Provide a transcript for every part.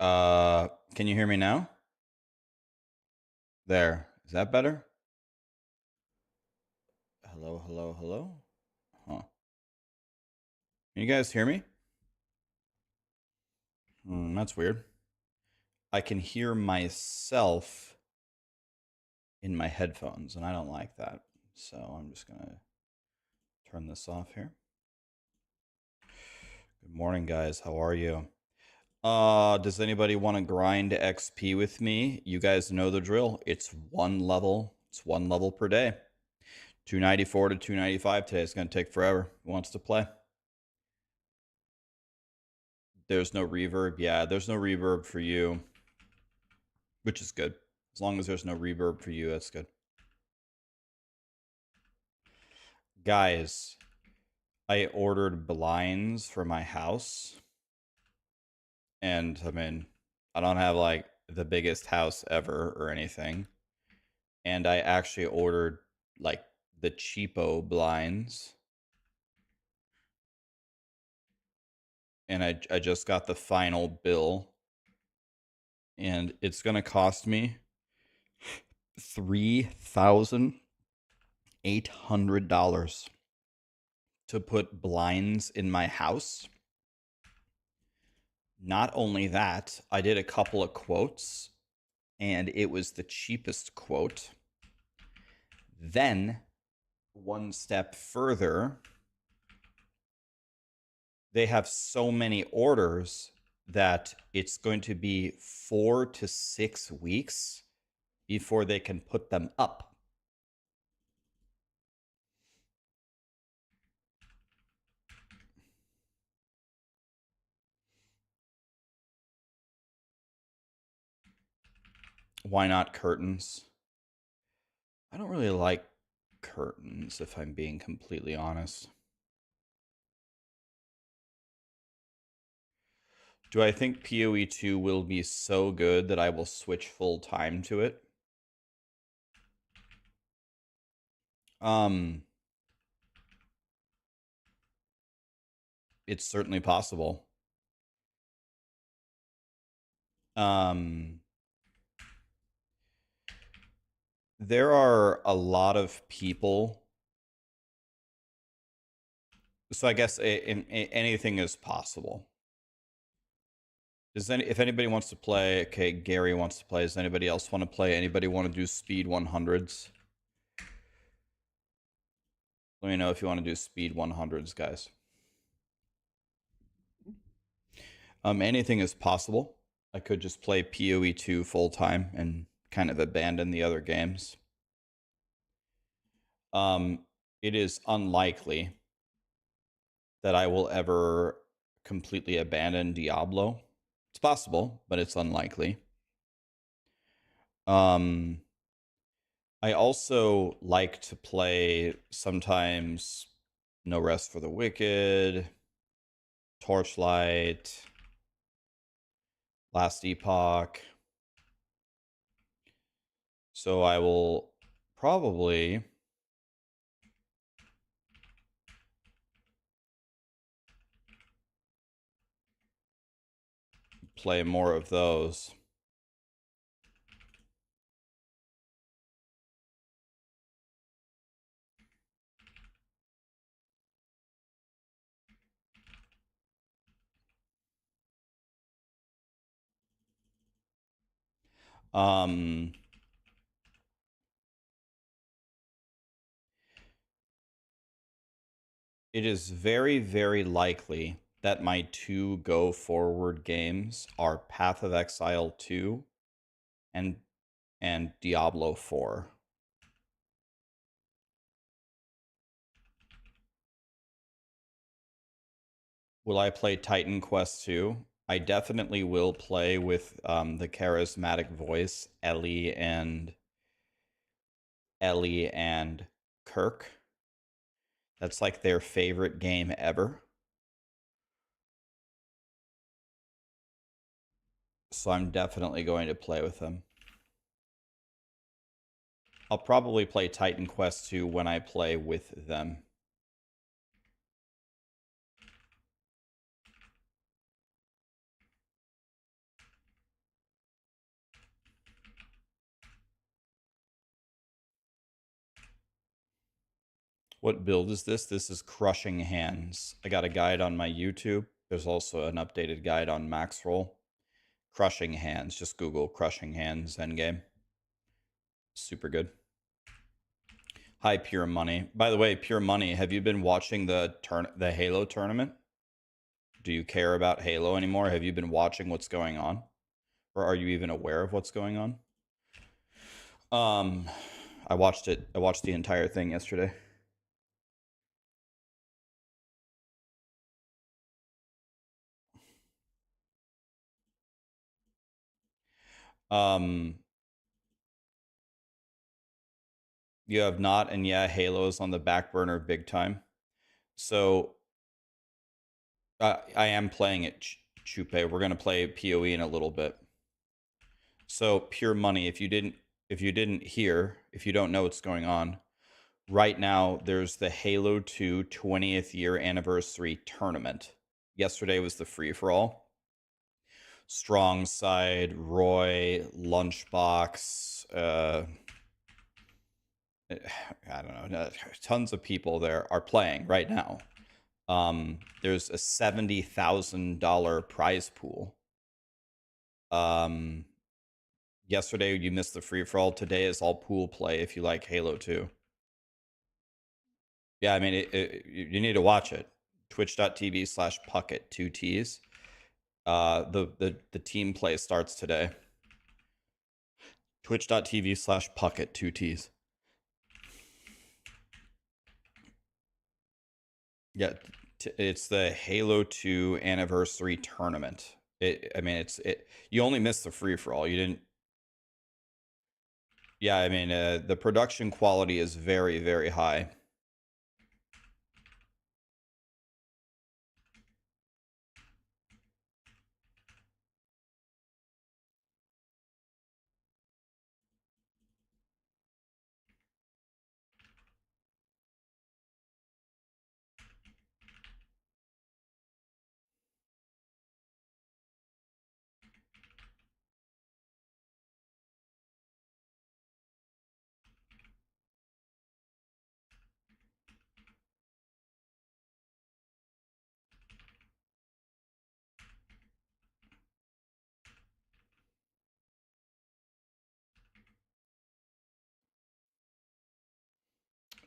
Can you hear me now? There. Is that better? Hello, hello, hello? Huh. Can you guys hear me? That's weird. I can hear myself in my headphones, and I don't like that. So I'm just going to turn this off here. Good morning, guys. How are you? Does anybody want to grind XP with me? You guys know the drill. It's one level. It's one level per day. 294 to 295 today. It's going to take forever. Who wants to play? There's no reverb. Yeah, there's no reverb for you, which is good. As long as there's no reverb for you, that's good. Guys, I ordered blinds for my house. And I mean, I don't have like the biggest house ever or anything. And I actually ordered like the cheapo blinds. And I just got the final bill. And it's going to cost me $3,800 to put blinds in my house. Not only that, I did a couple of quotes, and it was the cheapest quote. Then, one step further, they have so many orders that it's going to be 4 to 6 weeks before they can put them up. Why not curtains? I don't really like curtains, if I'm being completely honest. Do I think PoE 2 will be so good that I will switch full time to it? It's certainly possible. There are a lot of people. So I guess anything is possible. If anybody wants to play, okay, Gary wants to play. Does anybody else want to play? Anybody want to do speed 100s? Let me know if you want to do speed 100s, guys. Anything is possible. I could just play PoE 2 full time and kind of abandon the other games. It is unlikely that I will ever completely abandon Diablo. It's possible, but it's unlikely. I also like to play sometimes No Rest for the Wicked, Torchlight, Last Epoch. So I will probably play more of those. It is very, very likely that my two go forward games are Path of Exile 2 and Diablo 4. Will I play Titan Quest 2? I definitely will play with the charismatic voice Ellie and Kirk. That's like their favorite game ever. So I'm definitely going to play with them. I'll probably play Titan Quest 2 when I play with them. What build is this? This is Crushing Hands. I got a guide on my YouTube. There's also an updated guide on Maxroll. Crushing Hands. Just Google Crushing Hands endgame. Super good. Hi, Pure Money. By the way, Pure Money, have you been watching the Halo tournament? Do you care about Halo anymore? Have you been watching what's going on? Or are you even aware of what's going on? I watched it. I watched the entire thing yesterday. You have not, and yeah, Halo is on the back burner big time. So I am playing it, Chupe. We're gonna play PoE in a little bit. So Pure Money, if you didn't hear, if you don't know what's going on, right now there's the Halo 2 20th year anniversary tournament. Yesterday was the free for all. Strong Side, Roy, Lunchbox, I don't know, tons of people there are playing right now. There's a $70,000 prize pool. Yesterday you missed the free for all. Today is all pool play if you like Halo 2. Yeah, I mean, you need to watch it. Twitch.tv/Puckett, 2 T's. The team play starts today. Twitch.tv/Puckett, 2 T's. Yeah, it's the Halo 2 anniversary tournament. I mean, you only missed the free for all. You didn't. Yeah, I mean, the production quality is very, very high.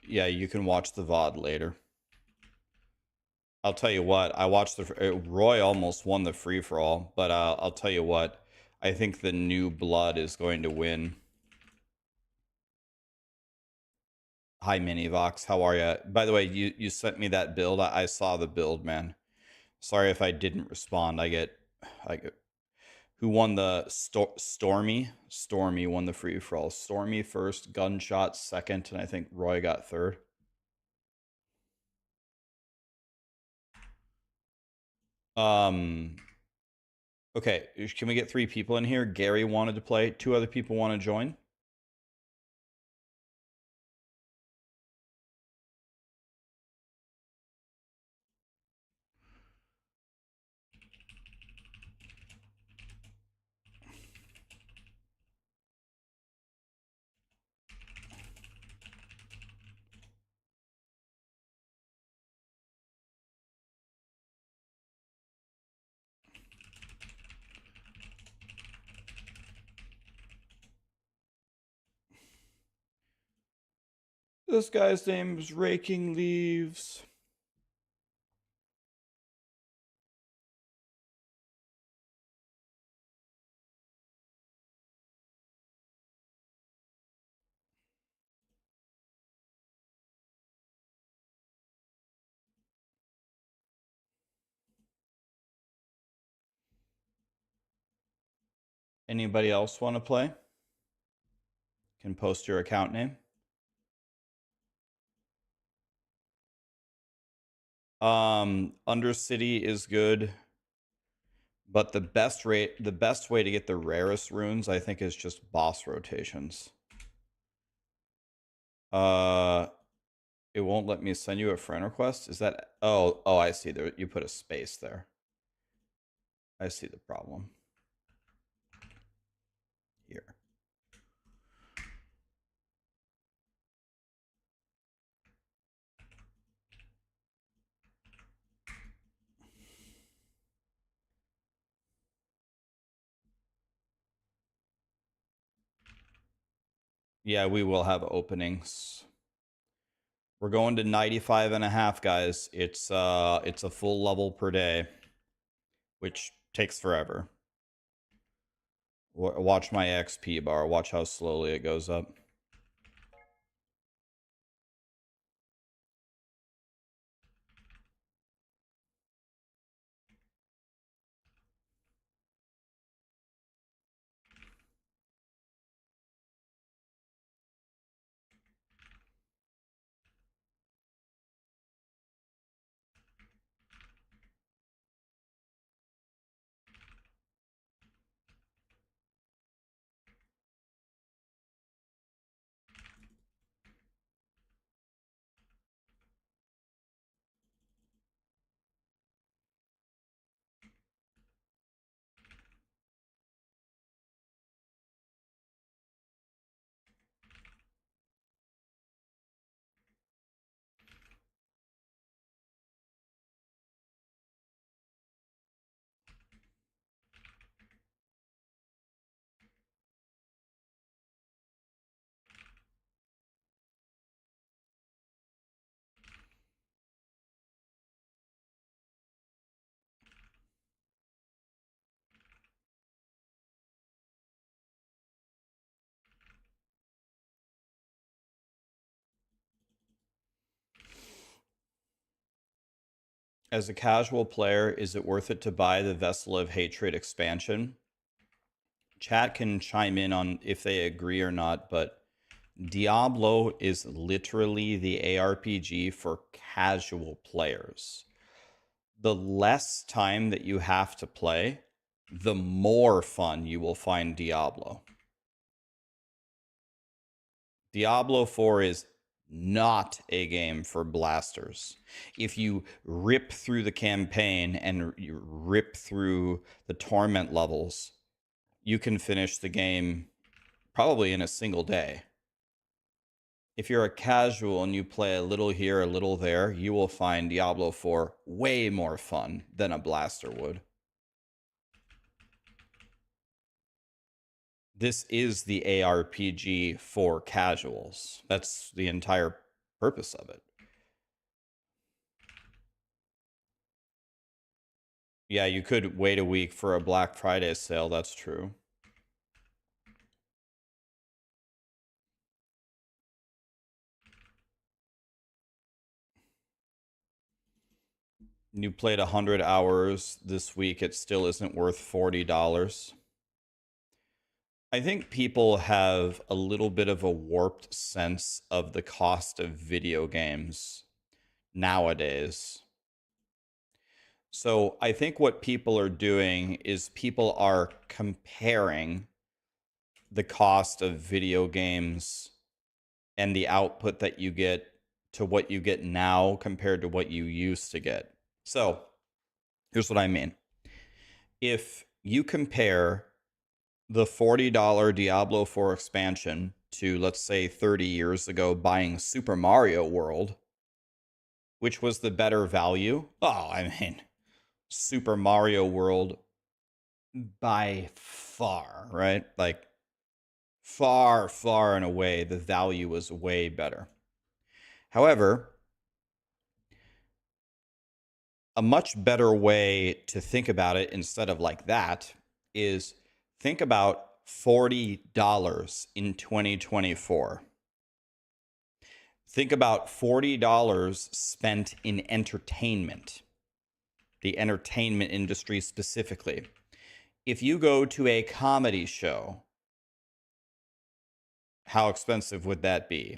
Yeah, you can watch the VOD later. I'll tell you what, I watched Roy almost won the free for all, but I'll tell you what, I think the new blood is going to win. Hi, Minivox, how are you? By the way, you sent me that build. I saw the build, man. Sorry if I didn't respond. I get. Who won the Stormy? Stormy won the free for all. Stormy first, Gunshot second, and I think Roy got third. Okay, can we get 3 people in here? Gary wanted to play. 2 other people want to join. This guy's name is Raking Leaves. Anybody else want to play? Can post your account name. Undercity is good, but the best way to get the rarest runes, I think, is just boss rotations. It won't let me send you a friend request. Is that? Oh, I see. There, you put a space there. I see the problem. Here. Yeah, we will have openings. We're going to 95.5, guys. It's a full level per day, which takes forever. Watch my XP bar. Watch how slowly it goes up. As a casual player, is it worth it to buy the Vessel of Hatred expansion? Chat can chime in on if they agree or not, but Diablo is literally the ARPG for casual players. The less time that you have to play, the more fun you will find Diablo. Diablo 4 is not a game for blasters. If you rip through the campaign and you rip through the torment levels, you can finish the game probably in a single day. If you're a casual and you play a little here, a little there, you will find Diablo 4 way more fun than a blaster would. This is the ARPG for casuals. That's the entire purpose of it. Yeah, you could wait a week for a Black Friday sale. That's true. You played 100 hours this week. It still isn't worth $40. I think people have a little bit of a warped sense of the cost of video games nowadays. So I think what people are doing is people are comparing the cost of video games and the output that you get to what you get now compared to what you used to get. So here's what I mean. If you compare the $40 Diablo 4 expansion to, let's say, 30 years ago buying Super Mario World, which was the better value? Oh, I mean, Super Mario World by far, right? Like, far, far and away, the value was way better. However, a much better way to think about it instead of like that is think about $40 in 2024. Think about $40 spent in entertainment, the entertainment industry specifically. If you go to a comedy show, how expensive would that be?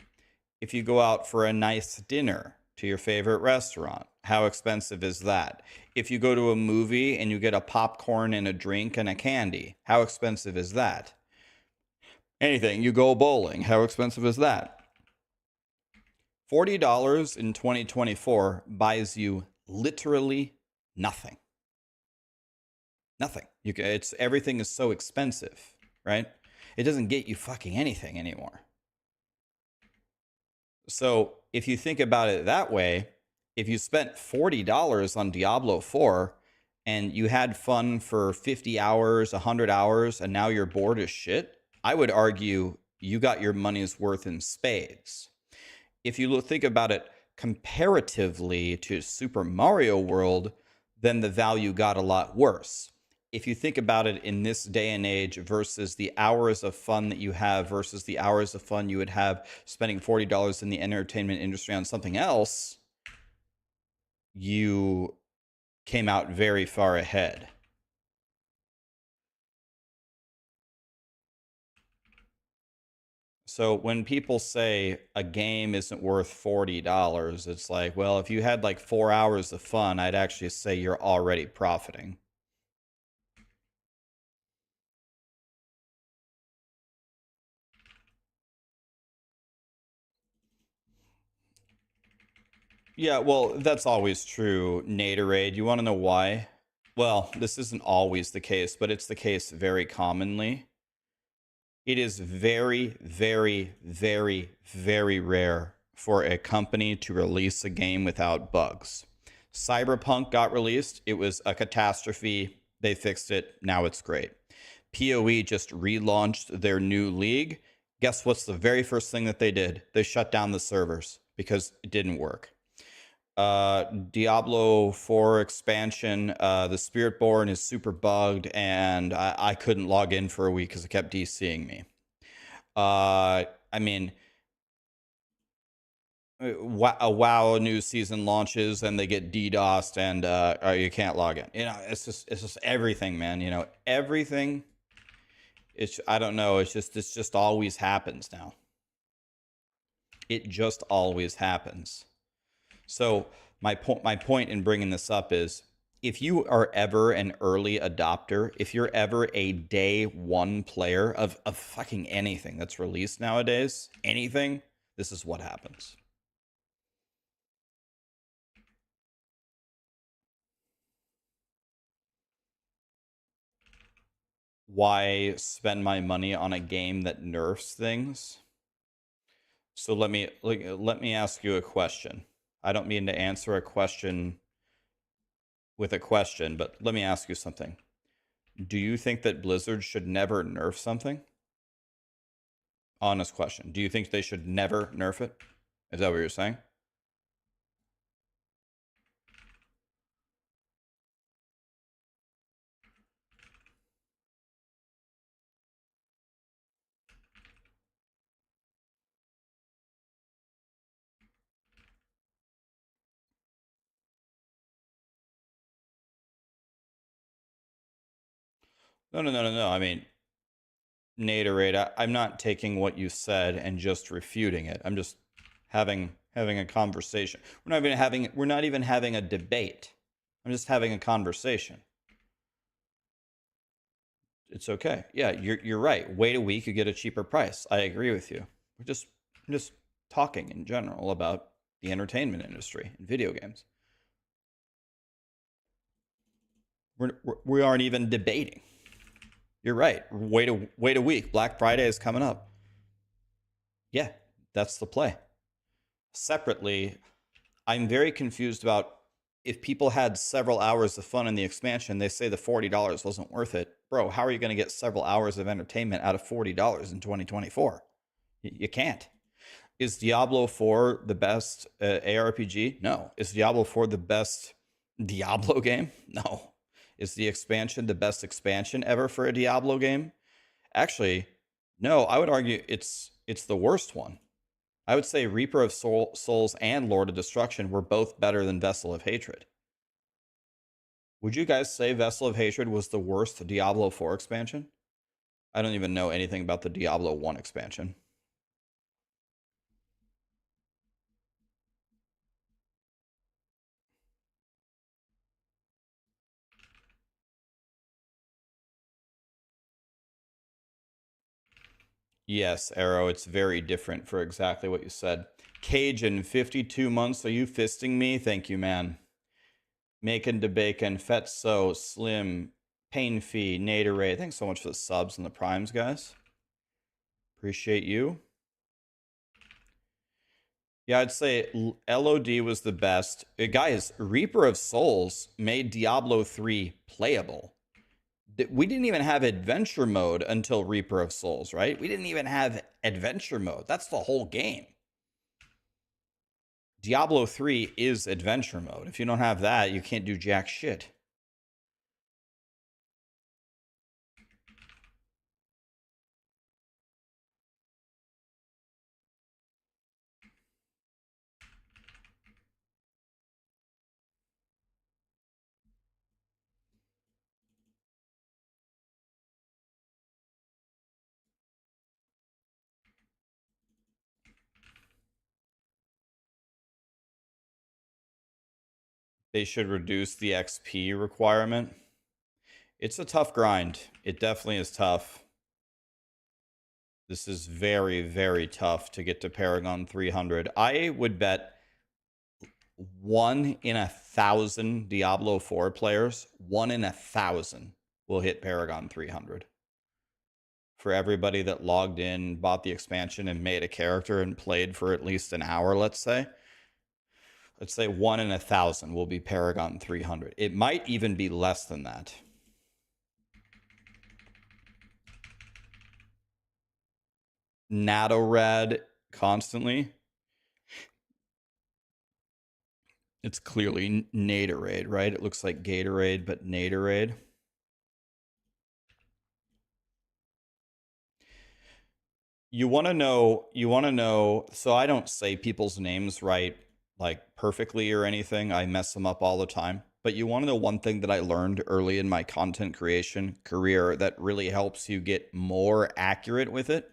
If you go out for a nice dinner to your favorite restaurant, how expensive is that? If you go to a movie and you get a popcorn and a drink and a candy, how expensive is that? Anything, you go bowling, how expensive is that? $40 in 2024 buys you literally nothing. Nothing. Everything is so expensive, right? It doesn't get you fucking anything anymore. So if you think about it that way, if you spent $40 on Diablo 4 and you had fun for 50 hours, 100 hours, and now you're bored as shit, I would argue you got your money's worth in spades. If you think about it comparatively to Super Mario World, then the value got a lot worse. If you think about it in this day and age versus the hours of fun that you have versus the hours of fun you would have spending $40 in the entertainment industry on something else, you came out very far ahead. So when people say a game isn't worth $40, it's like, well, if you had like 4 hours of fun, I'd actually say you're already profiting. Yeah, well, that's always true, Naderade. You want to know why? Well, this isn't always the case, but it's the case very commonly. It is very, very, very, very rare for a company to release a game without bugs. Cyberpunk got released. It was a catastrophe. They fixed it. Now it's great. PoE just relaunched their new league. Guess what's the very first thing that they did? They shut down the servers because it didn't work. Diablo 4 expansion, the Spiritborn is super bugged, and I couldn't log in for a week because it kept DCing me. I mean, a WoW new season launches and they get DDoSed and you can't log in. You know, it's just everything, man. You know, everything. I don't know. It's just always happens now. It just always happens. So my point in bringing this up is, if you are ever an early adopter, if you're ever a day one player of fucking anything that's released nowadays, anything, this is what happens. Why spend my money on a game that nerfs things? So let me ask you a question. I don't mean to answer a question with a question, but let me ask you something. Do you think that Blizzard should never nerf something? Honest question. Do you think they should never nerf it? Is that what you're saying? No. I mean, Naderade, I'm not taking what you said and just refuting it. I'm just having a conversation. We're not even having a debate. I'm just having a conversation. It's okay. Yeah, you're right. Wait a week, you get a cheaper price. I agree with you. I'm just talking in general about the entertainment industry and video games. We aren't even debating. You're right. Wait a week. Black Friday is coming up. Yeah, that's the play. Separately, I'm very confused about, if people had several hours of fun in the expansion, they say the $40 wasn't worth it. Bro, how are you going to get several hours of entertainment out of $40 in 2024? You can't. Is Diablo 4 the best ARPG? No. Is Diablo 4 the best Diablo game? No. Is the expansion the best expansion ever for a Diablo game? Actually, no. I would argue it's the worst one. I would say Reaper of Souls and Lord of Destruction were both better than Vessel of Hatred. Would you guys say Vessel of Hatred was the worst Diablo 4 expansion? I don't even know anything about the Diablo 1 expansion. Yes, Arrow, it's very different for exactly what you said. Cage, in 52 months, are you fisting me? Thank you, man. Macon to Bacon, Fetso, Slim, Pain Fee, Naderade. Thanks so much for the subs and the primes, guys. Appreciate you. Yeah, I'd say LOD was the best. Guys, Reaper of Souls made Diablo 3 playable. We didn't even have adventure mode until Reaper of Souls, right? We didn't even have adventure mode. That's the whole game. Diablo 3 is adventure mode. If you don't have that, you can't do jack shit. They should reduce the XP requirement. It's a tough grind. It definitely is tough. This is very, very tough to get to Paragon 300. I would bet 1 in 1,000 Diablo 4 players, 1 in 1,000 will hit Paragon 300. For everybody that logged in, bought the expansion, and made a character and played for at least an hour, let's say 1 in 1,000 will be Paragon 300. It might even be less than that. Natorad constantly. It's clearly Natorade, right? It looks like Gatorade, but Natorade. You want to know, so I don't say people's names right, like perfectly or anything. I mess them up all the time. But you want to know one thing that I learned early in my content creation career that really helps you get more accurate with it?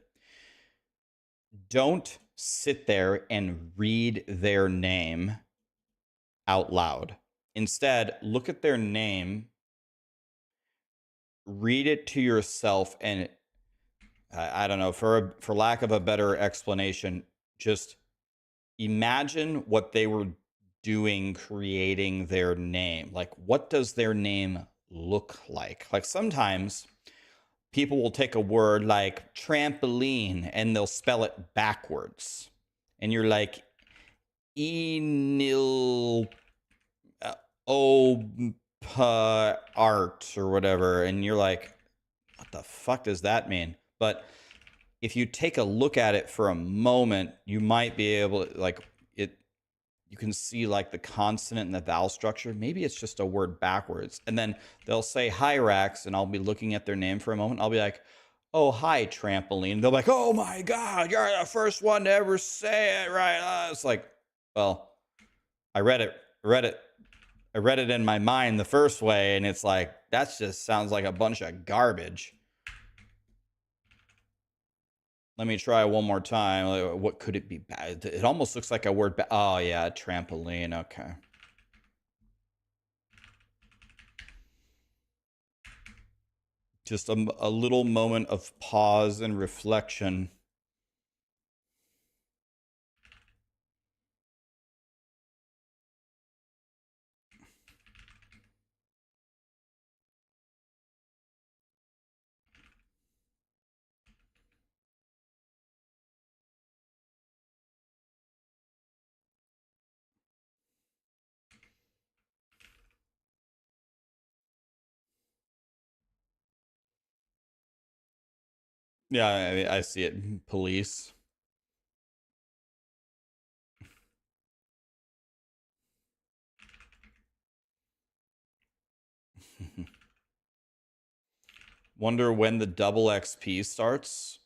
Don't sit there and read their name out loud. Instead, look at their name, read it to yourself, and I don't know, for lack of a better explanation, just imagine what they were doing creating their name. Like, what does their name look like? Like, sometimes people will take a word like trampoline and they'll spell it backwards. And you're like, Enil art or whatever. And you're like, what the fuck does that mean? But if you take a look at it for a moment, you might be able to, like, it, you can see like the consonant and the vowel structure. Maybe it's just a word backwards. And then they'll say hi Rax, and I'll be looking at their name for a moment. I'll be like, oh, hi trampoline. They'll be like, oh my God, you're the first one to ever say it right. It's like, well, I read it in my mind the first way, and it's like, that just sounds like a bunch of garbage. Let me try one more time. What could it be? It almost looks like a word. Oh, yeah, trampoline. Okay. Just a little moment of pause and reflection. Yeah, I see it. Police. Wonder when the double XP starts.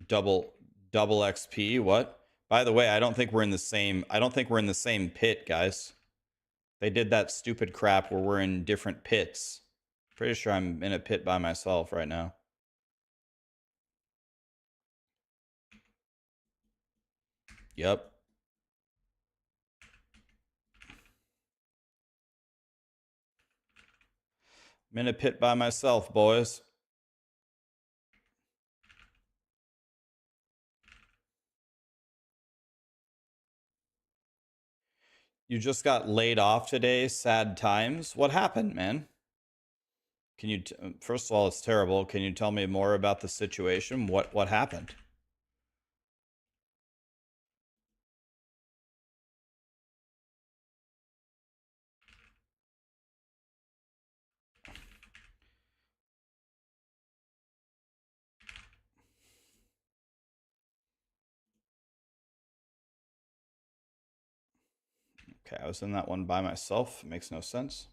Double XP. What? By the way, I don't think we're in the same pit, guys. They did that stupid crap where we're in different pits. Pretty sure I'm in a pit by myself right now. Yep. I'm in a pit by myself, boys. You just got laid off today. Sad times. What happened, man? Can you? First of all, it's terrible. Can you tell me more about the situation? What happened? Okay, I was in that one by myself. It makes no sense.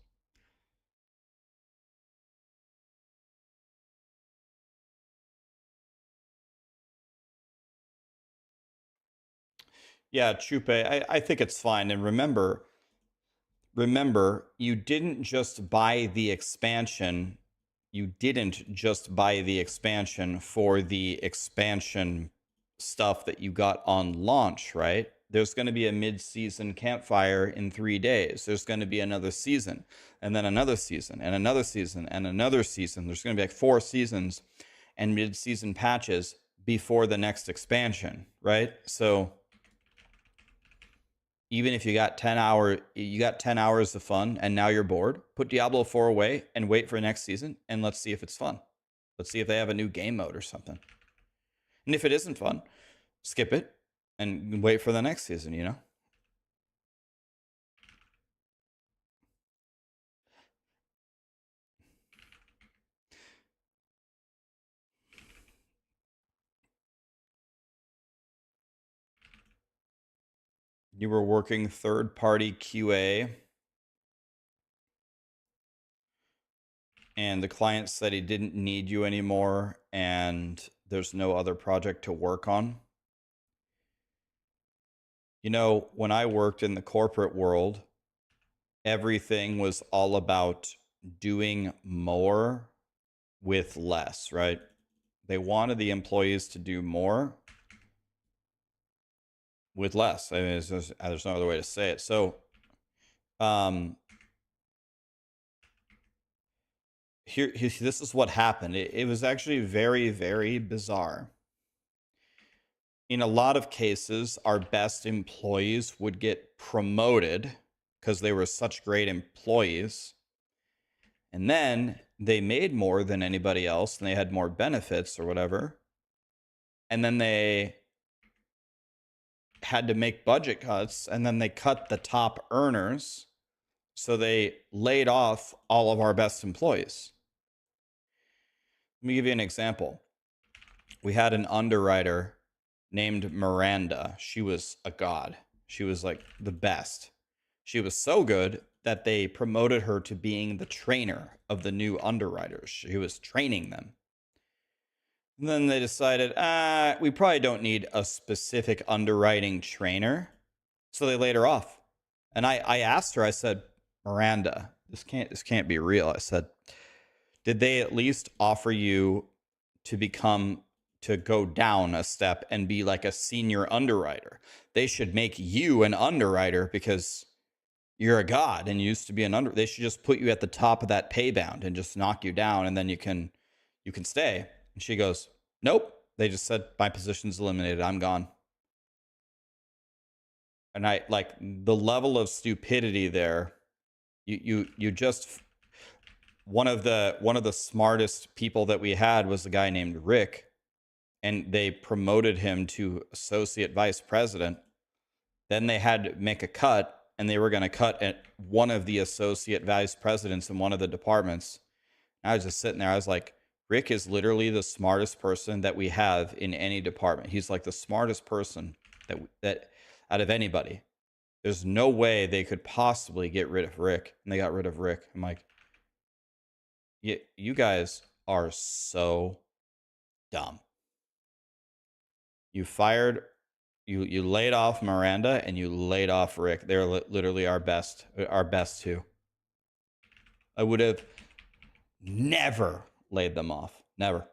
Yeah, Chupe, I think it's fine. And remember, you didn't just buy the expansion. You didn't just buy the expansion for the expansion stuff that you got on launch, right? There's going to be a mid-season campfire in 3 days. There's going to be another season, and then another season, and another season, and another season. There's going to be like 4 seasons and mid-season patches before the next expansion, right? So even if you got 10 hours of fun and now you're bored, put Diablo 4 away and wait for next season, and let's see if it's fun. Let's see if they have a new game mode or something. And if it isn't fun, skip it and wait for the next season, you know? You were working third-party QA, and the client said he didn't need you anymore, and there's no other project to work on. You know, when I worked in the corporate world, everything was all about doing more with less, right? They wanted the employees to do more with less. I mean, there's no other way to say it. So, this is what happened. It was actually very, very bizarre. In a lot of cases, our best employees would get promoted because they were such great employees. And then they made more than anybody else and they had more benefits or whatever. And then they had to make budget cuts, and then they cut the top earners. So they laid off all of our best employees. Let me give you an example. We had an underwriter named Miranda. She was a god. She was like the best. She was so good that they promoted her to being the trainer of the new underwriters. She was training them. And then they decided, we probably don't need a specific underwriting trainer. So they laid her off. And I asked her, I said, Miranda, this can't be real. I said, did they at least offer you to go down a step and be like a senior underwriter? They should make you an underwriter because you're a god and you used to be an they should just put you at the top of that pay bound and just knock you down, and then you can stay. And she goes, nope. They just said, my position's eliminated. I'm gone. And I like the level of stupidity there. You just, one of the smartest people that we had was a guy named Rick, and they promoted him to associate vice president. Then they had to make a cut, and they were going to cut at one of the associate vice presidents in one of the departments. I was just sitting there. I was like, Rick is literally the smartest person that we have in any department. He's like the smartest person that out of anybody. There's no way they could possibly get rid of Rick. And they got rid of Rick. I'm like, you guys are so dumb. You laid off Miranda and you laid off Rick. They're literally our best two. I would have never laid them off. Never.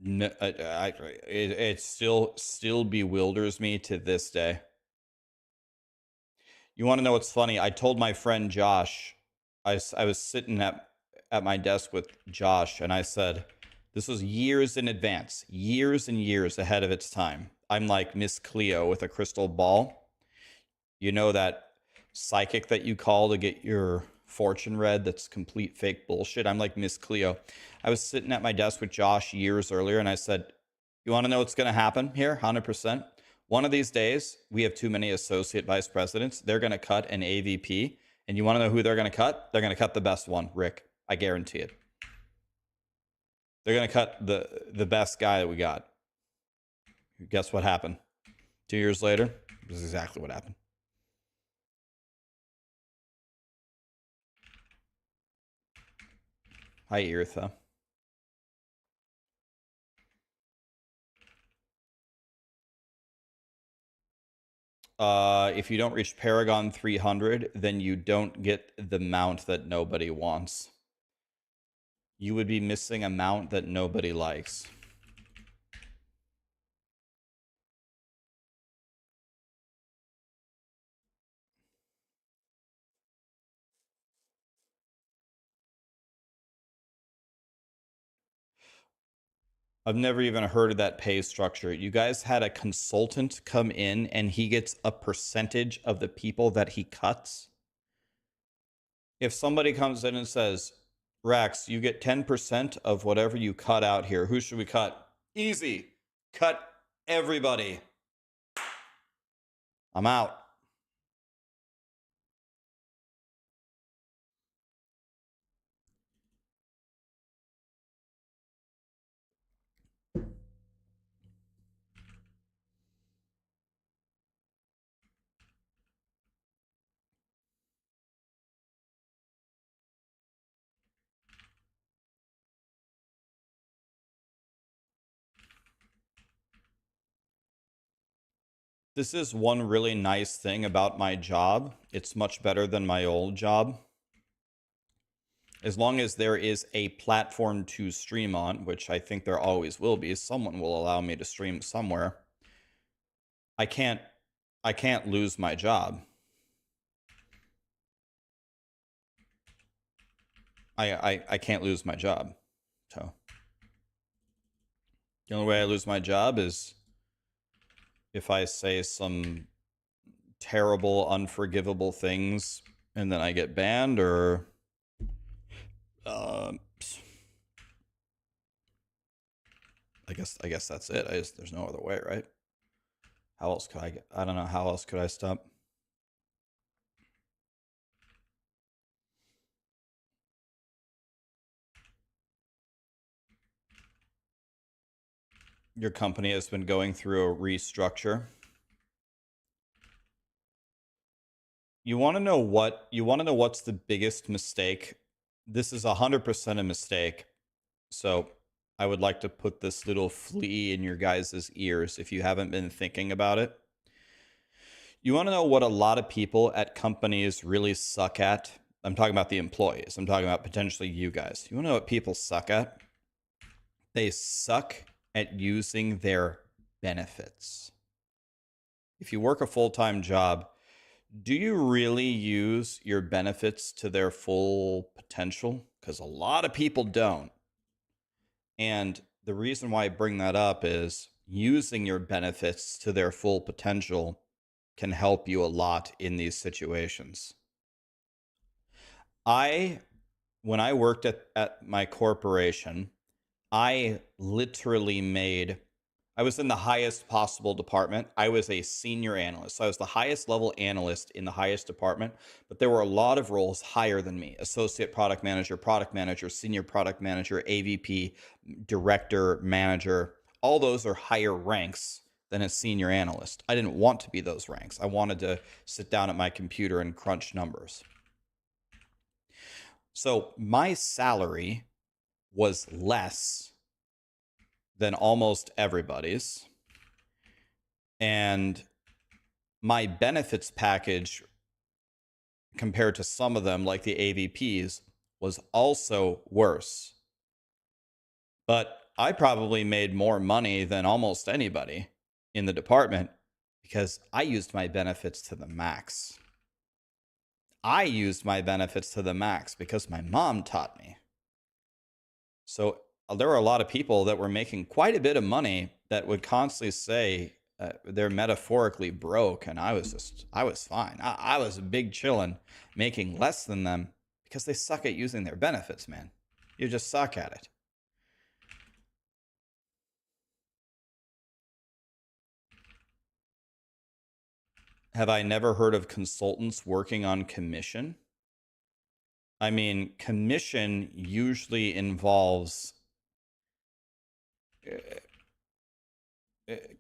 No, it still bewilders me to this day. You want to know what's funny? I told my friend Josh, I was sitting at my desk with Josh, and I said, this was years in advance, years and years ahead of its time. I'm like Miss Cleo with a crystal ball. You know that psychic that you call to get your fortune read that's complete fake bullshit? I'm like Miss Cleo. I was sitting at my desk with Josh years earlier, and I said, you want to know what's going to happen here? 100%. One of these days, we have too many associate vice presidents. They're going to cut an AVP. And you want to know who they're going to cut? They're going to cut the best one, Rick. I guarantee it. They're going to cut the best guy that we got. Guess what happened? 2 years later, this is exactly what happened. Hi, Eartha. If you don't reach Paragon 300, then you don't get the mount that nobody wants. You would be missing a mount that nobody likes. I've never even heard of that pay structure. You guys had a consultant come in and he gets a percentage of the people that he cuts. If somebody comes in and says, Rax, you get 10% of whatever you cut out here, who should we cut? Easy. Cut everybody. I'm out. This is one really nice thing about my job. It's much better than my old job. As long as there is a platform to stream on, which I think there always will be, someone will allow me to stream somewhere. I can't lose my job. I can't lose my job. So the only way I lose my job is if I say some terrible, unforgivable things and then I get banned, or I guess that's it. There's no other way, right? How else could I don't know how else could I stop? Your company has been going through a restructure. You want to know what's the biggest mistake? This is 100% a mistake. So I would like to put this little flea in your guys' ears if you haven't been thinking about it. You want to know what a lot of people at companies really suck at? I'm talking about the employees. I'm talking about potentially you guys. You want to know what people suck at? They suck at using their benefits. If you work a full-time job, do you really use your benefits to their full potential? Because a lot of people don't. And the reason why I bring that up is using your benefits to their full potential can help you a lot in these situations. When I worked at my corporation, I literally I was in the highest possible department. I was a senior analyst. So I was the highest level analyst in the highest department, but there were a lot of roles higher than me: associate product manager, senior product manager, AVP, director, manager. All those are higher ranks than a senior analyst. I didn't want to be those ranks. I wanted to sit down at my computer and crunch numbers. So my salary was less than almost everybody's. And my benefits package, compared to some of them, like the AVPs, was also worse. But I probably made more money than almost anybody in the department because I used my benefits to the max. I used my benefits to the max because my mom taught me. So there were a lot of people that were making quite a bit of money that would constantly say they're metaphorically broke, and I was fine. I was big chillin', making less than them because they suck at using their benefits, man. You just suck at it. Have I never heard of consultants working on commission? I mean, commission usually involves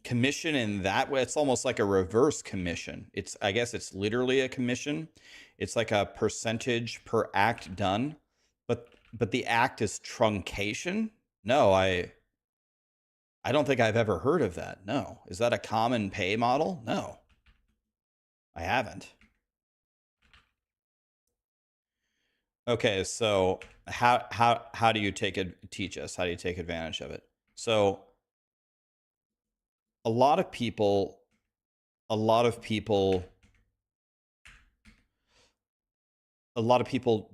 commission in that way. It's almost like a reverse commission. I guess it's literally a commission. It's like a percentage per act done, but the act is truncation. No, I don't think I've ever heard of that. No. Is that a common pay model? No, I haven't. Okay, so how do you teach us? How do you take advantage of it? So a lot of people a lot of people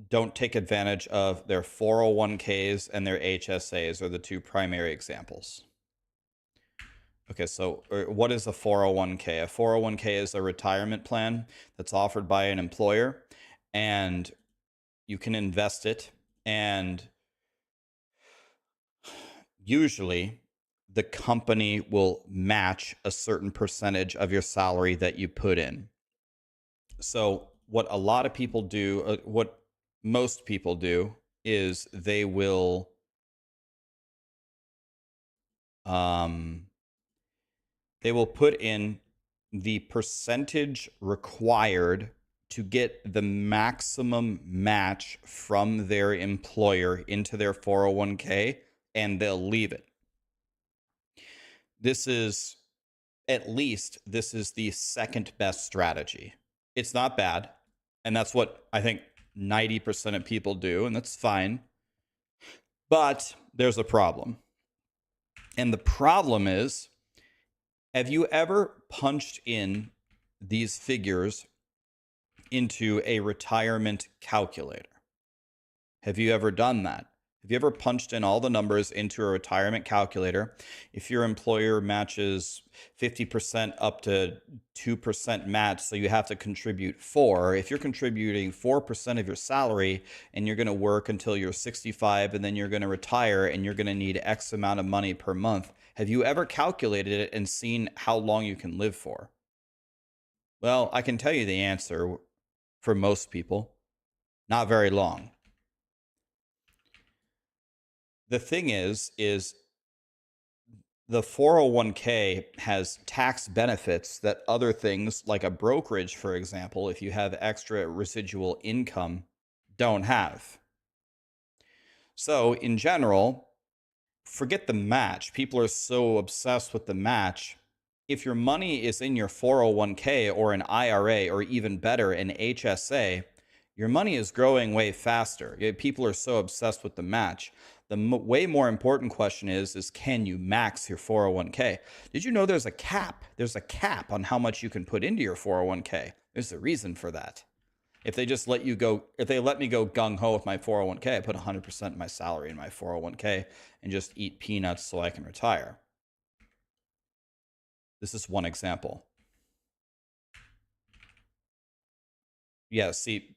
don't take advantage of their 401ks and their HSAs are the two primary examples. Okay, so what is a 401k? A 401k is a retirement plan that's offered by an employer, and you can invest it, and usually the company will match a certain percentage of your salary that you put in. So what a lot of people do, what most people do, is they will put in the percentage required to get the maximum match from their employer into their 401k, and they'll leave it. This is the second best strategy. It's not bad, and that's what I think 90% of people do, and that's fine. But there's a problem. And the problem is, have you ever punched in these figures into a retirement calculator? Have you ever done that? Have you ever punched in all the numbers into a retirement calculator? If your employer matches 50% up to 2% match, so you have to contribute 4. If you're contributing 4% of your salary and you're going to work until you're 65 and then you're going to retire and you're going to need X amount of money per month, have you ever calculated it and seen how long you can live for? Well, I can tell you the answer for most people. Not very long. The thing is the 401k has tax benefits that other things like a brokerage, for example, if you have extra residual income, don't have. So in general, forget the match. People are so obsessed with the match. If your money is in your 401k or an IRA or even better, an HSA, your money is growing way faster. People are so obsessed with the match. The way more important question is can you max your 401k? Did you know there's a cap? There's a cap on how much you can put into your 401k. There's a reason for that. If they just let me go gung-ho with my 401k, I put 100% of my salary in my 401k and just eat peanuts so I can retire. This is one example. Yeah, see,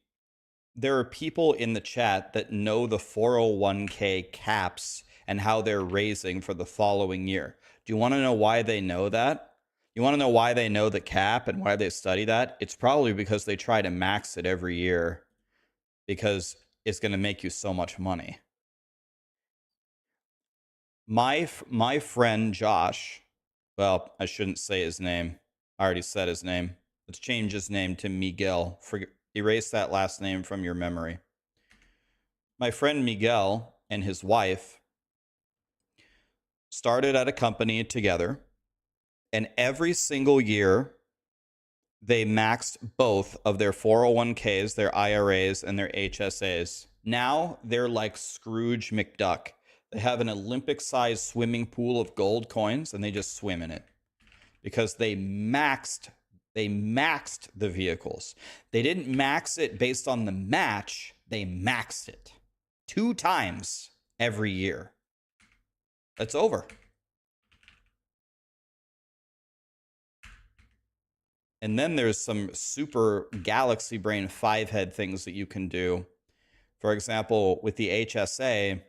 there are people in the chat that know the 401k caps and how they're raising for the following year. Do you want to know why they know that? You want to know why they know the cap and why they study that? It's probably because they try to max it every year because it's going to make you so much money. My friend Josh, well, I shouldn't say his name. I already said his name. Let's change his name to Miguel. Erase that last name from your memory. My friend Miguel and his wife started at a company together, and every single year they maxed both of their 401ks, their IRAs, and their HSAs. Now they're like Scrooge McDuck. They have an Olympic-sized swimming pool of gold coins, and they just swim in it because they maxed the vehicles. They didn't max it based on the match. They maxed it 2 times every year. That's over. And then there's some super galaxy brain 5-head things that you can do. For example, with the HSA,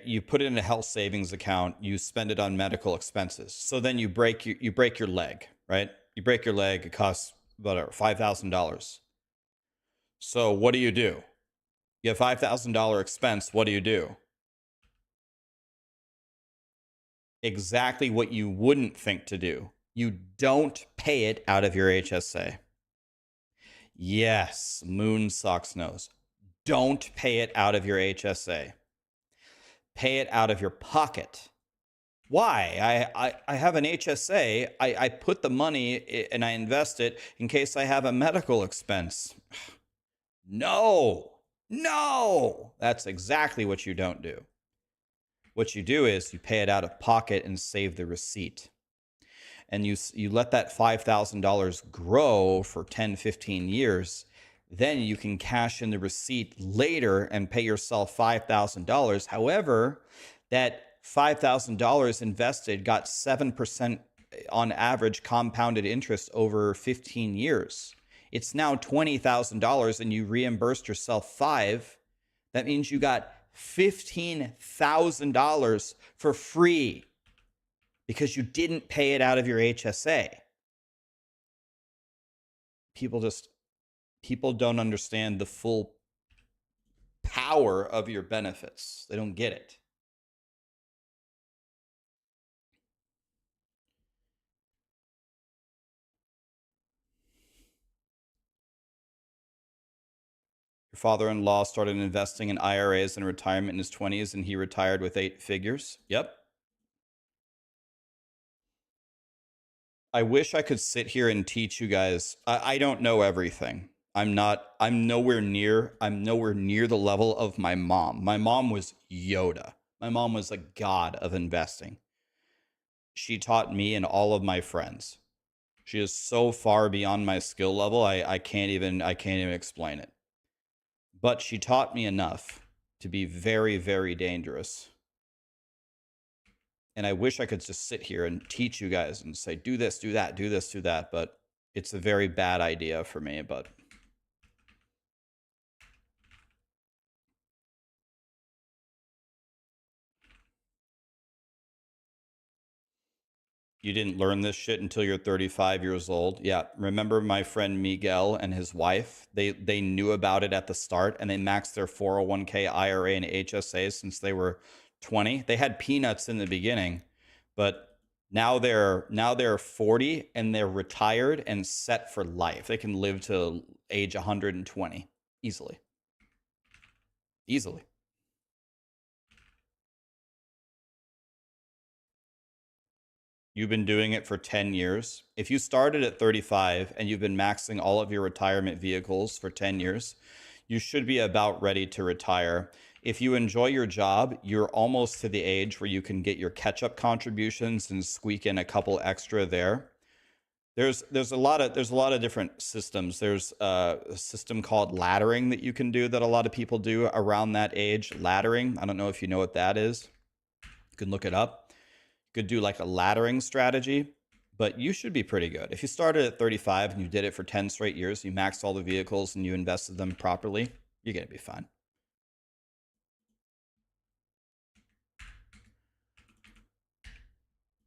you put it in a health savings account, you spend it on medical expenses. So then you break your leg, right? You break your leg, it costs about $5,000. So what do? You have $5,000 expense, what do? exactly what you wouldn't think to do. You don't pay it out of your HSA. Yes, Moon Socks knows. Don't pay it out of your HSA. Pay it out of your pocket. Why? I have an HSA. I put the money and I invest it in case I have a medical expense. No, that's exactly what you don't do. What you do is you pay it out of pocket and save the receipt. And you let that $5,000 grow for 10, 15 years. Then you can cash in the receipt later and pay yourself $5,000. However, that $5,000 invested got 7% on average compounded interest over 15 years. It's now $20,000 and you reimbursed yourself $5,000. That means you got $15,000 for free because you didn't pay it out of your HSA. People don't understand the full power of your benefits. They don't get it. Your father-in-law started investing in IRAs in retirement in his 20s and he retired with 8 figures. Yep. I wish I could sit here and teach you guys. I don't know everything. I'm nowhere near the level of my mom. My mom was Yoda. My mom was a god of investing. She taught me and all of my friends. She is so far beyond my skill level. I can't even explain it. But she taught me enough to be very, very dangerous. And I wish I could just sit here and teach you guys and say, do this, do that, do this, do that. But it's a very bad idea for me. But you didn't learn this shit until you're 35 years old. Yeah. Remember my friend Miguel and his wife? They knew about it at the start and they maxed their 401k, IRA, and HSA since they were 20. They had peanuts in the beginning, but now they're 40 and they're retired and set for life. They can live to age 120 easily. You've been doing it for 10 years. If you started at 35 and you've been maxing all of your retirement vehicles for 10 years, you should be about ready to retire. If you enjoy your job, you're almost to the age where you can get your catch-up contributions and squeak in a couple extra there. There's a lot of different systems. There's a system called laddering that you can do that a lot of people do around that age. Laddering, I don't know if you know what that is. You can look it up. You could do like a laddering strategy, but you should be pretty good. If you started at 35 and you did it for 10 straight years, you maxed all the vehicles and you invested them properly, you're going to be fine.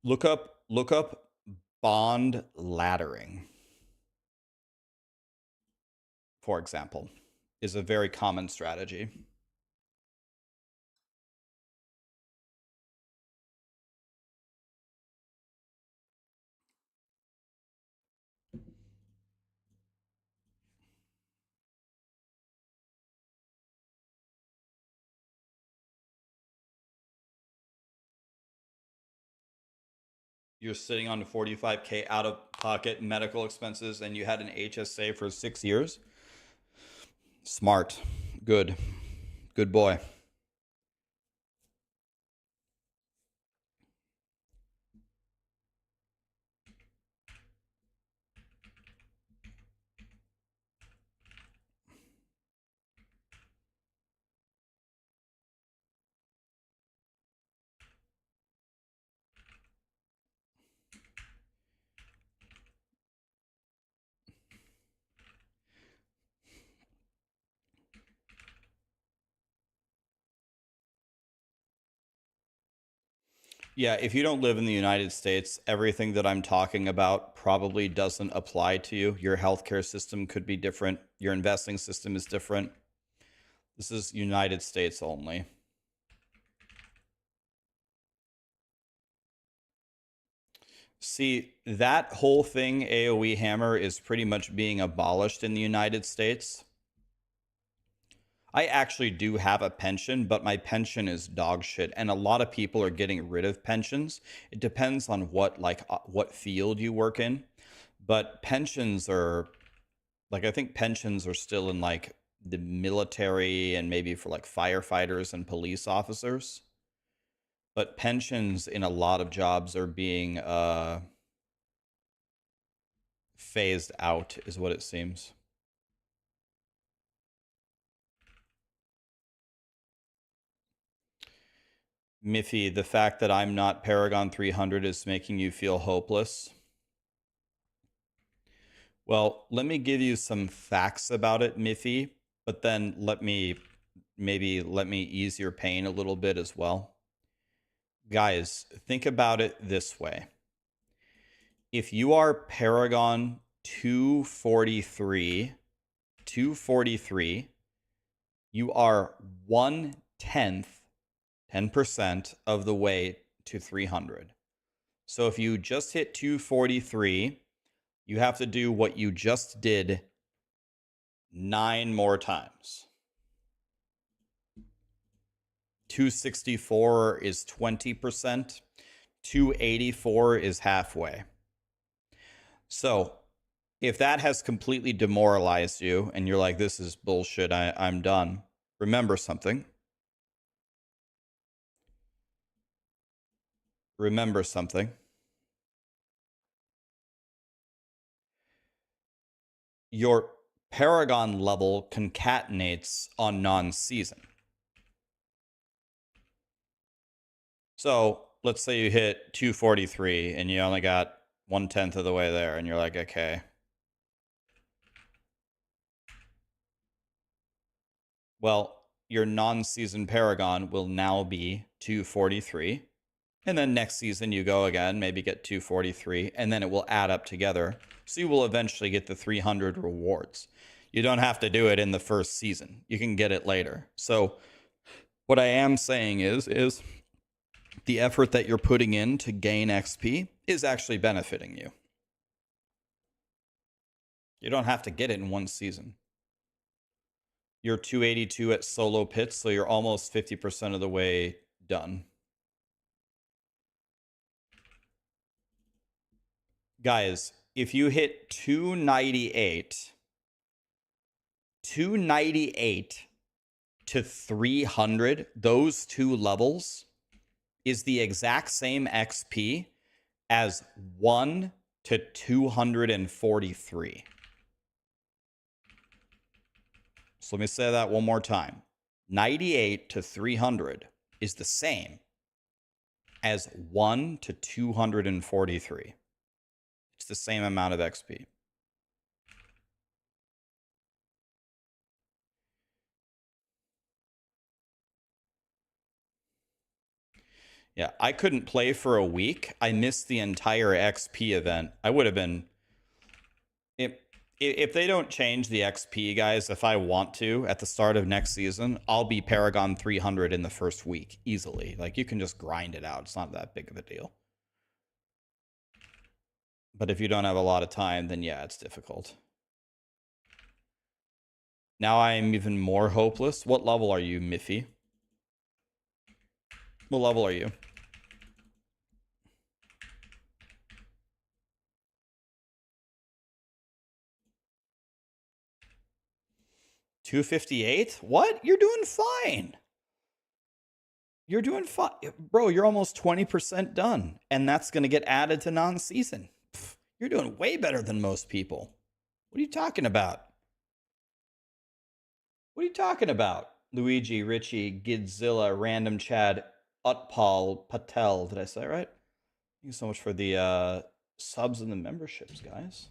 Look up bond laddering, for example, is a very common strategy. You're sitting on 45K out of pocket medical expenses and you had an HSA for 6 years. Smart. Good boy. Yeah, if you don't live in the United States, everything that I'm talking about probably doesn't apply to you. Your healthcare system could be different. Your investing system is different. This is United States only. See, that whole thing, AoE hammer, is pretty much being abolished in the United States. I actually do have a pension, but my pension is dog shit, and a lot of people are getting rid of pensions. It depends on what field you work in, but pensions are like, I think pensions are still in like the military and maybe for like firefighters and police officers. But pensions in a lot of jobs are being phased out, is what it seems. Miffy, the fact that I'm not Paragon 300 is making you feel hopeless. Well, let me give you some facts about it, Miffy, but then let me ease your pain a little bit as well. Guys, think about it this way. If you are Paragon 243, you are 1/10, 10% of the way to 300. So if you just hit 243, you have to do what you just did 9 more times. 264 is 20%. 284 is halfway. So if that has completely demoralized you and you're like, this is bullshit, I'm done, remember something. Remember something. Your Paragon level concatenates on non-season. So let's say you hit 243 and you only got 1/10 of the way there, and you're like, okay. Well, your non-season Paragon will now be 243. And then next season you go again, maybe get 243, and then it will add up together. So you will eventually get the 300 rewards. You don't have to do it in the first season. You can get it later. So what I am saying is the effort that you're putting in to gain XP is actually benefiting you. You don't have to get it in one season. You're 282 at solo pits, so you're almost 50% of the way done. Guys, if you hit 298 to 300, those two levels is the exact same XP as 1 to 243. So let me say that one more time. 98 to 300 is the same as 1 to 243. It's the same amount of XP. Yeah, I couldn't play for a week. I missed the entire XP event. I would have been... If they don't change the XP, guys, if I want to, at the start of next season, I'll be Paragon 300 in the first week, easily. Like, you can just grind it out. It's not that big of a deal. But if you don't have a lot of time, then yeah, it's difficult. Now I'm even more hopeless. What level are you, Miffy? What level are you? $258? What? You're doing fine. You're doing fine. Bro, you're almost 20% done. And that's going to get added to non-season. You're doing way better than most people. What are you talking about? What are you talking about? Luigi, Richie, Gidzilla, Random Chad, Utpal, Patel. Did I say it right? Thank you so much for the subs and the memberships, guys.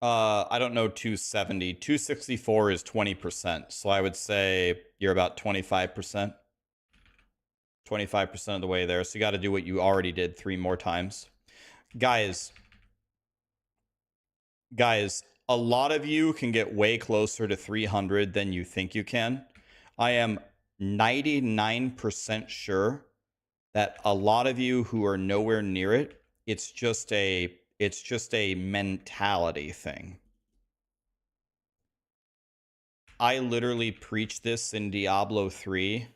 I don't know 270. 264 is 20%. So I would say you're about 25%. 25% of the way there. So you got to do what you already did 3 more times. Guys, a lot of you can get way closer to 300 than you think you can. I am 99% sure that a lot of you who are nowhere near it, it's just a mentality thing. I literally preach this in Diablo 3.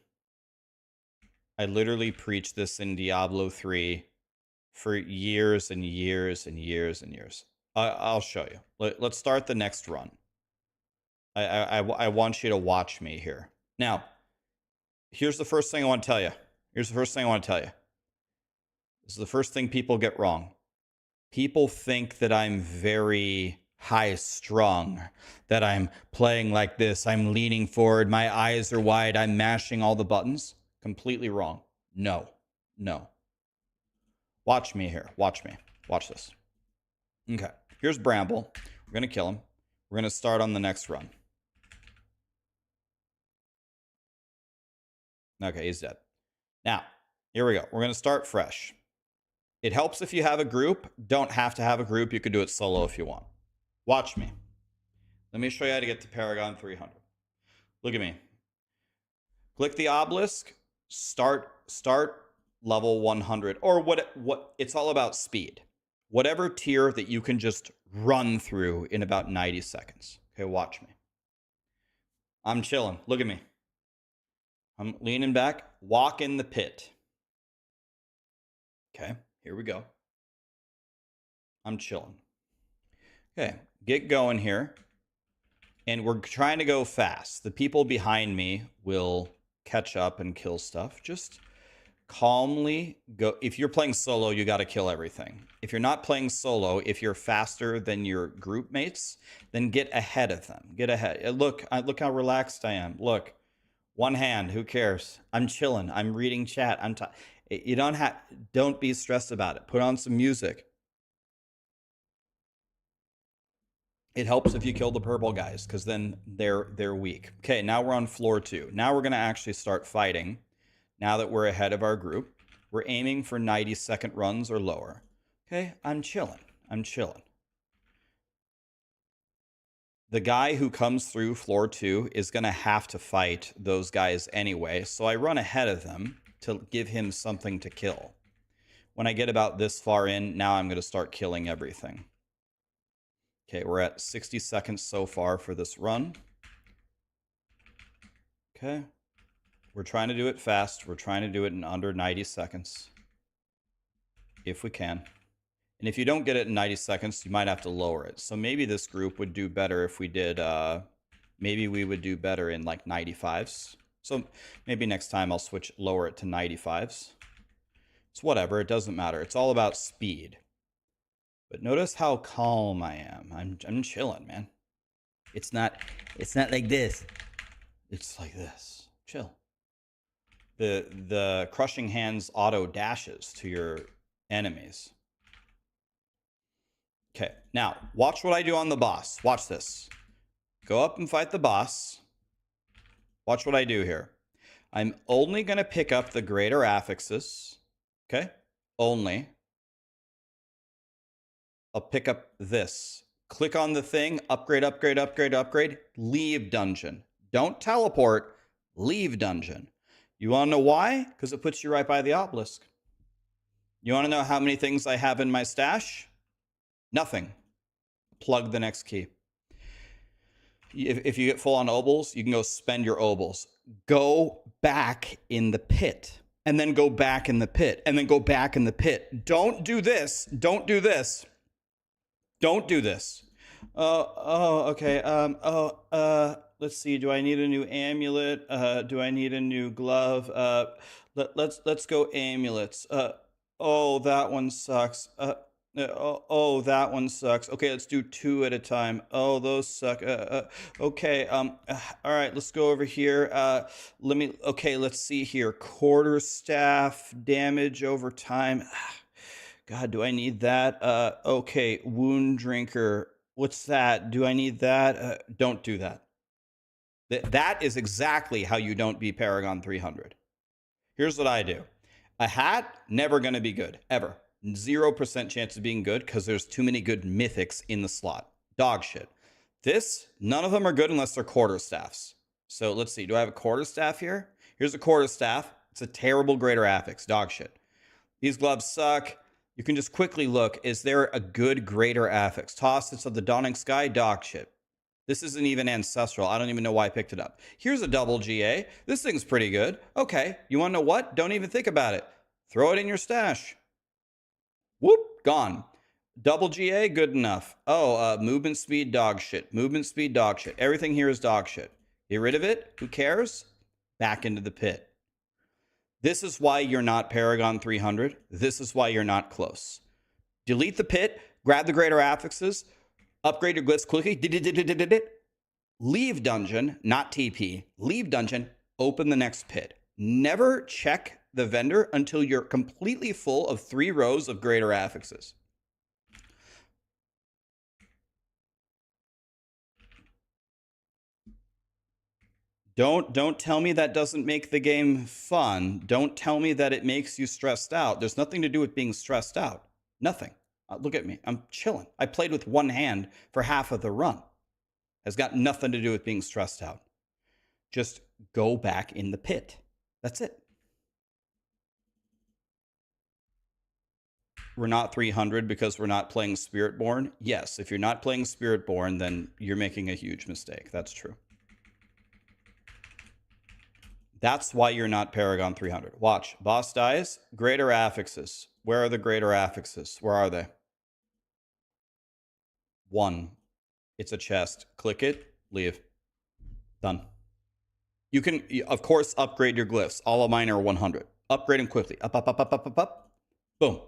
I literally preached this in Diablo 3 for years and years and years and years. I'll show you. Let's start the next run. I want you to watch me here. Now, here's the first thing I want to tell you. This is the first thing people get wrong. People think that I'm very high strung, that I'm playing like this, I'm leaning forward, my eyes are wide, I'm mashing all the buttons. Completely wrong. No. Watch me here. Watch me. Watch this. Okay. Here's Bramble. We're going to kill him. We're going to start on the next run. Okay, he's dead. Now, here we go. We're going to start fresh. It helps if you have a group. Don't have to have a group. You can do it solo if you want. Watch me. Let me show you how to get to Paragon 300. Look at me. Click the obelisk. Start level 100. Or what it's all about speed. Whatever tier that you can just run through in about 90 seconds. Okay, watch me. I'm chilling. Look at me. I'm leaning back. Walk in the pit. Okay, here we go. I'm chilling. Okay, get going here. And we're trying to go fast. The people behind me will catch up and kill stuff. Just calmly go. If you're playing solo, you got to kill everything. If you're not playing solo, if you're faster than your group mates, then get ahead of them. Get ahead. Look how relaxed I am. Look, one hand, who cares? I'm chilling. I'm reading chat. You don't be stressed about it. Put on some music. It helps if you kill the purple guys, because then they're weak. Okay, now we're on floor 2. Now we're going to actually start fighting. Now that we're ahead of our group, we're aiming for 90-second runs or lower. Okay, I'm chilling. The guy who comes through floor 2 is going to have to fight those guys anyway, so I run ahead of them to give him something to kill. When I get about this far in, now I'm going to start killing everything. Okay, we're at 60 seconds so far for this run. Okay. We're trying to do it fast. We're trying to do it in under 90 seconds. If we can. And if you don't get it in 90 seconds, you might have to lower it. So maybe this group would do better if we did, maybe we would do better in like 95s. So maybe next time I'll lower it to 95s. It's whatever, it doesn't matter. It's all about speed. But notice how calm I am. I'm chilling, man. It's not like this. It's like this. Chill. The crushing hands auto dashes to your enemies. Okay, now watch what I do on the boss. Watch this. Go up and fight the boss. Watch what I do here. I'm only going to pick up the greater affixes. Okay? Only. I'll pick up this. Click on the thing. Upgrade, upgrade, upgrade, upgrade. Leave dungeon. Don't teleport. Leave dungeon. You want to know why? Because it puts you right by the obelisk. You want to know how many things I have in my stash? Nothing. Plug the next key. If you get full on obols, you can go spend your obols. Go back in the pit. And then go back in the pit. And then go back in the pit. Don't do this. Don't do this. Don't do this. Okay. Let's see. Do I need a new amulet? Do I need a new glove? Let's go amulets. Oh, that one sucks. Oh, that one sucks. Okay, let's do 2 at a time. Oh, those suck. Okay. All right, let's go over here. Okay, let's see here. Quarterstaff damage over time. God, do I need that? Okay, wound drinker. What's that? Do I need that? Don't do that. That is exactly how you don't beat Paragon 300. Here's what I do. A hat, never going to be good, ever. 0% chance of being good because there's too many good mythics in the slot. Dog shit. This, none of them are good unless they're quarterstaffs. So let's see. Do I have a quarterstaff here? Here's a quarterstaff. It's a terrible greater affix. Dog shit. These gloves suck. You can just quickly look. Is there a good greater affix? Tossets of the Dawning Sky? Dog shit. This isn't even ancestral. I don't even know why I picked it up. Here's a double GA. This thing's pretty good. Okay, you want to know what? Don't even think about it. Throw it in your stash. Whoop, gone. Double GA, good enough. Oh, movement speed, dog shit. Movement speed, dog shit. Everything here is dog shit. Get rid of it. Who cares? Back into the pit. This is why you're not Paragon 300. This is why you're not close. Delete the pit. Grab the greater affixes. Upgrade your glyphs quickly. Leave dungeon, not TP. Leave dungeon. Open the next pit. Never check the vendor until you're completely full of 3 rows of greater affixes. Don't tell me that doesn't make the game fun. Don't tell me that it makes you stressed out. There's nothing to do with being stressed out. Nothing. Look at me. I'm chilling. I played with one hand for half of the run. Has got nothing to do with being stressed out. Just go back in the pit. That's it. We're not 300 because we're not playing Spiritborn. Yes, if you're not playing Spiritborn, then you're making a huge mistake. That's true. That's why you're not Paragon 300. Watch. Boss dies. Greater affixes. Where are the greater affixes? Where are they? 1. It's a chest. Click it. Leave. Done. You can, of course, upgrade your glyphs. All of mine are 100. Upgrade them quickly. Up, up, up, up, up, up, up. Boom.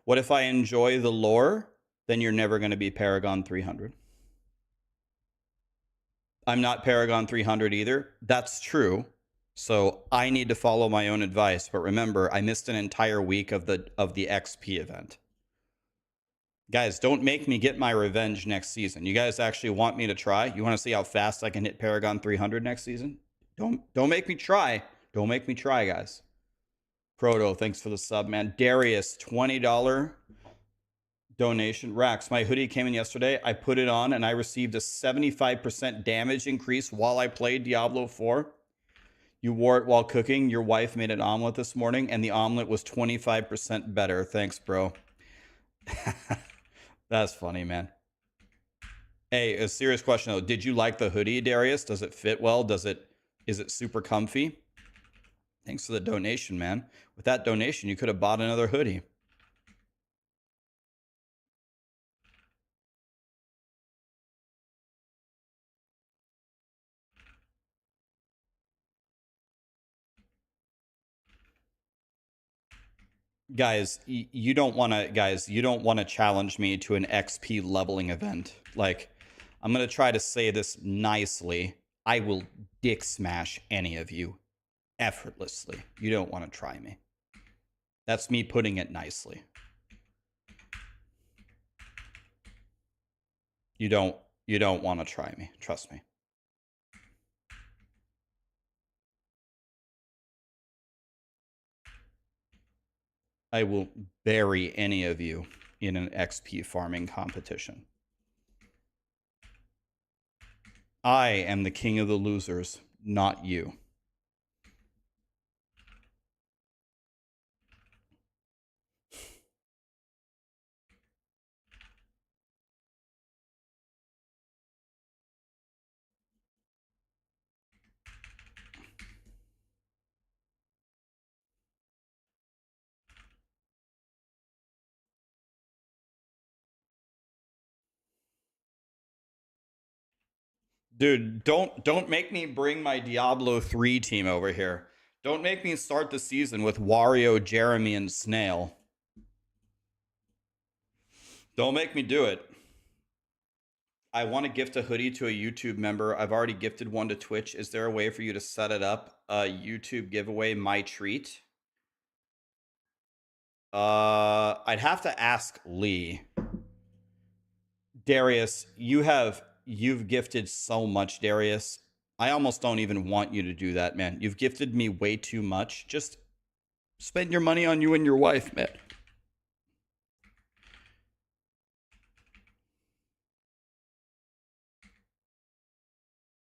What if I enjoy the lore? Then you're never going to be Paragon 300. I'm not Paragon 300 either. That's true. So I need to follow my own advice. But remember, I missed an entire week of the XP event. Guys, don't make me get my revenge next season. You guys actually want me to try? You want to see how fast I can hit Paragon 300 next season? Don't make me try. Don't make me try, guys. Proto, thanks for the sub, man. Darius, $20 donation. Rax, my hoodie came in yesterday. I put it on and I received a 75% damage increase while I played Diablo 4. You wore it while cooking. Your wife made an omelet this morning and the omelet was 25% better. Thanks, bro. That's funny, man. Hey, a serious question though. Did you like the hoodie, Darius? Does it fit well? Is it super comfy? Thanks for the donation, man. With that donation, you could have bought another hoodie. Guys, you don't want to challenge me to an XP leveling event. Like, I'm going to try to say this nicely. I will dick smash any of you effortlessly. You don't want to try me. That's me putting it nicely. You don't want to try me. Trust me. I will bury any of you in an XP farming competition. I am the king of the losers, not you. Dude, don't make me bring my Diablo 3 team over here. Don't make me start the season with Wario, Jeremy, and Snail. Don't make me do it. I want to gift a hoodie to a YouTube member. I've already gifted one to Twitch. Is there a way for you to set it up? YouTube giveaway, my treat. I'd have to ask Lee. Darius, you've gifted so much, Darius. I almost don't even want you to do that, man. You've gifted me way too much. Just spend your money on you and your wife, man.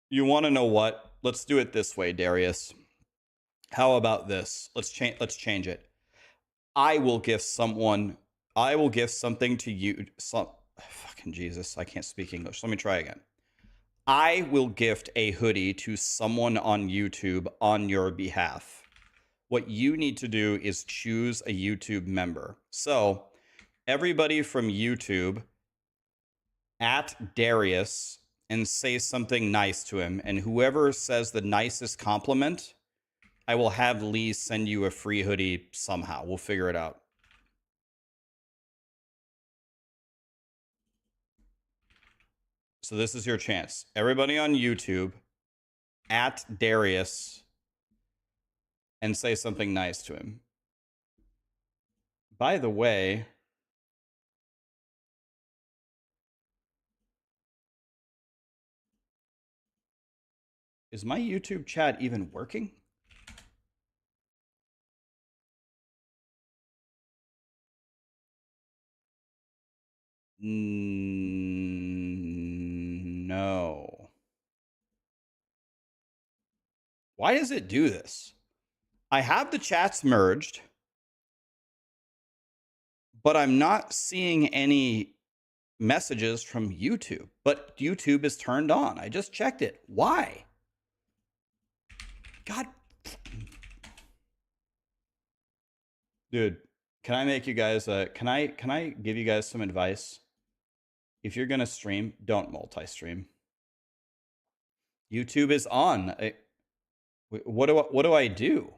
You want to know what? Let's do it this way, Darius. How about this? Let's change it. I will gift something to you. Fucking Jesus, I can't speak English. Let me try again. I will gift a hoodie to someone on YouTube on your behalf. What you need to do is choose a YouTube member. So, everybody from YouTube at Darius and say something nice to him. And whoever says the nicest compliment, I will have Lee send you a free hoodie somehow. We'll figure it out. So this is your chance. Everybody on YouTube at Darius and say something nice to him. By the way, is my YouTube chat even working? No. Why does it do this? I have the chats merged, but I'm not seeing any messages from YouTube. But YouTube is turned on. I just checked it. Why? God. Dude, can I make you guys can I give you guys some advice? If you're gonna stream, don't multi-stream. YouTube is on. What do I do?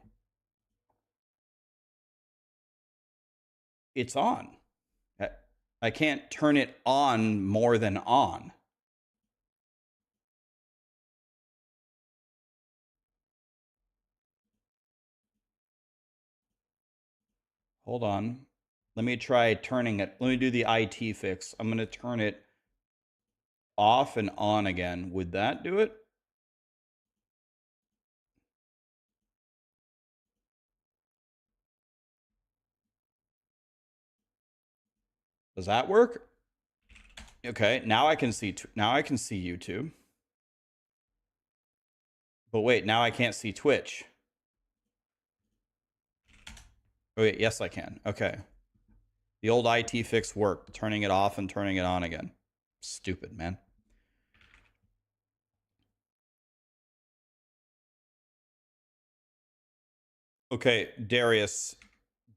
It's on. I can't turn it on more than on. Hold on. Let me try turning it. Let me do the IT fix. I'm going to turn it off and on again. Would that do it? Does that work? Okay, now I can see YouTube. But wait, now I can't see Twitch. Oh wait, yes I can. Okay. The old IT fix worked, turning it off and turning it on again. Stupid, man. Okay, Darius,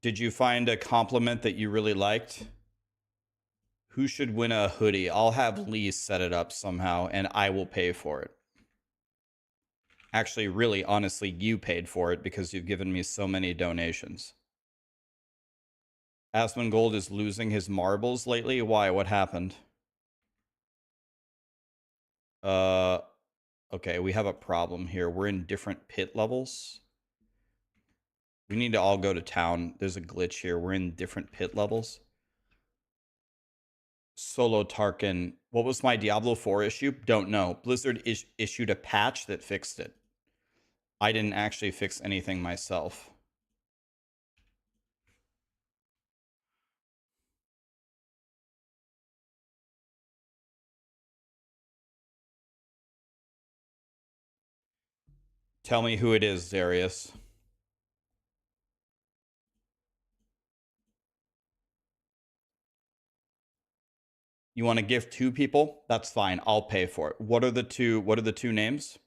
did you find a compliment that you really liked? Who should win a hoodie? I'll have Lee set it up somehow, and I will pay for it. Actually, really, honestly, you paid for it because you've given me so many donations. Asmongold is losing his marbles lately. Why? What happened? Okay, we have a problem here. We're in different pit levels. We need to all go to town. There's a glitch here. We're in different pit levels. Solo Tarkin. What was my Diablo 4 issue? Don't know. Blizzard issued a patch that fixed it. I didn't actually fix anything myself. Tell me who it is, Darius. You want to gift 2 people? That's fine. I'll pay for it. What are the two names?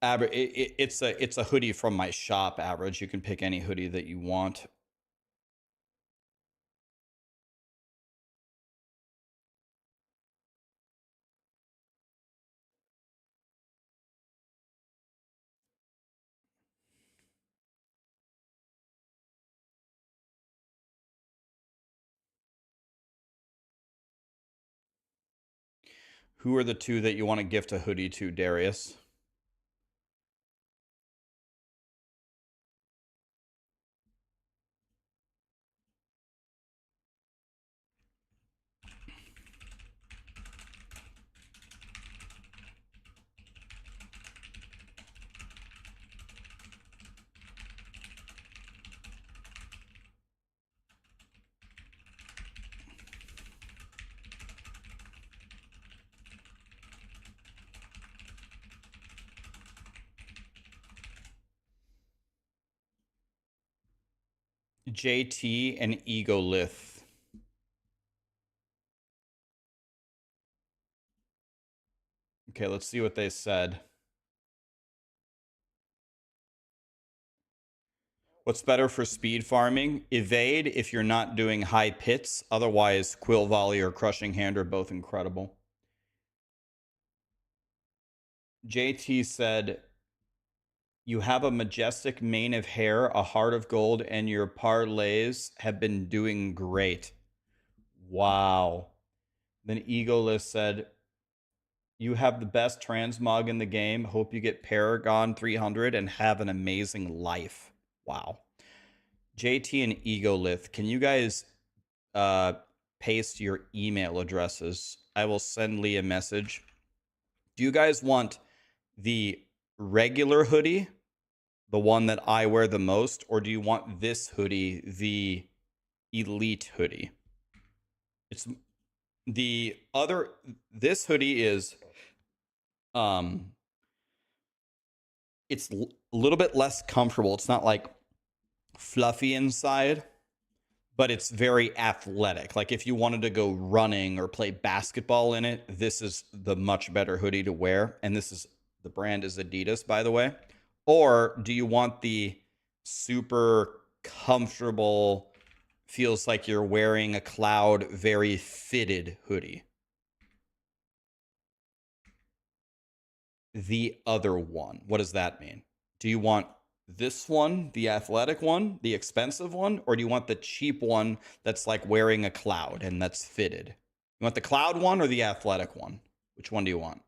It's a hoodie from my shop, Average. You can pick any hoodie that you want. Who are the 2 that you want to gift a hoodie to, Darius? JT and Egolith. Okay, let's see what they said. What's better for speed farming? Evade if you're not doing high pits. Otherwise, Quill Volley or Crushing Hand are both incredible. JT said, you have a majestic mane of hair, a heart of gold, and your parlays have been doing great. Wow. Then Egolist said, you have the best transmog in the game. Hope you get Paragon 300 and have an amazing life. Wow. JT and Egolith, can you guys paste your email addresses? I will send Lee a message. Do you guys want the regular hoodie, the one that I wear the most, or do you want this hoodie, the elite hoodie? It's the other. This hoodie is it's a little bit less comfortable. It's not like fluffy inside, but it's very athletic. Like if you wanted to go running or play basketball in it, this is the much better hoodie to wear. And this is, the brand is Adidas, by the way. Or do you want the super comfortable, feels like you're wearing a cloud, very fitted hoodie? The other one. What does that mean? Do you want this one, the athletic one, the expensive one, or do you want the cheap one that's like wearing a cloud and that's fitted? You want the cloud one or the athletic one? Which one do you want?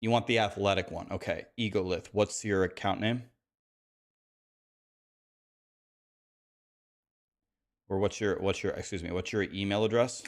You want the athletic one. Okay. Egolith, what's your account name? Or what's your email address?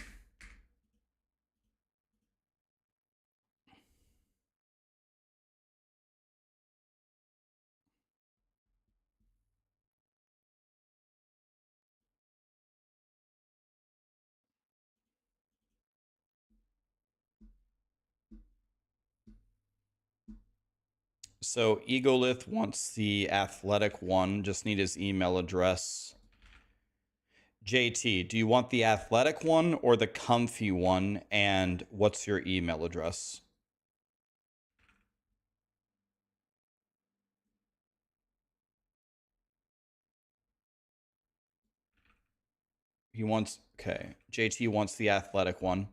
So Egolith wants the athletic one. Just need his email address. JT, do you want the athletic one or the comfy one? And what's your email address? He wants, okay. JT wants the athletic one.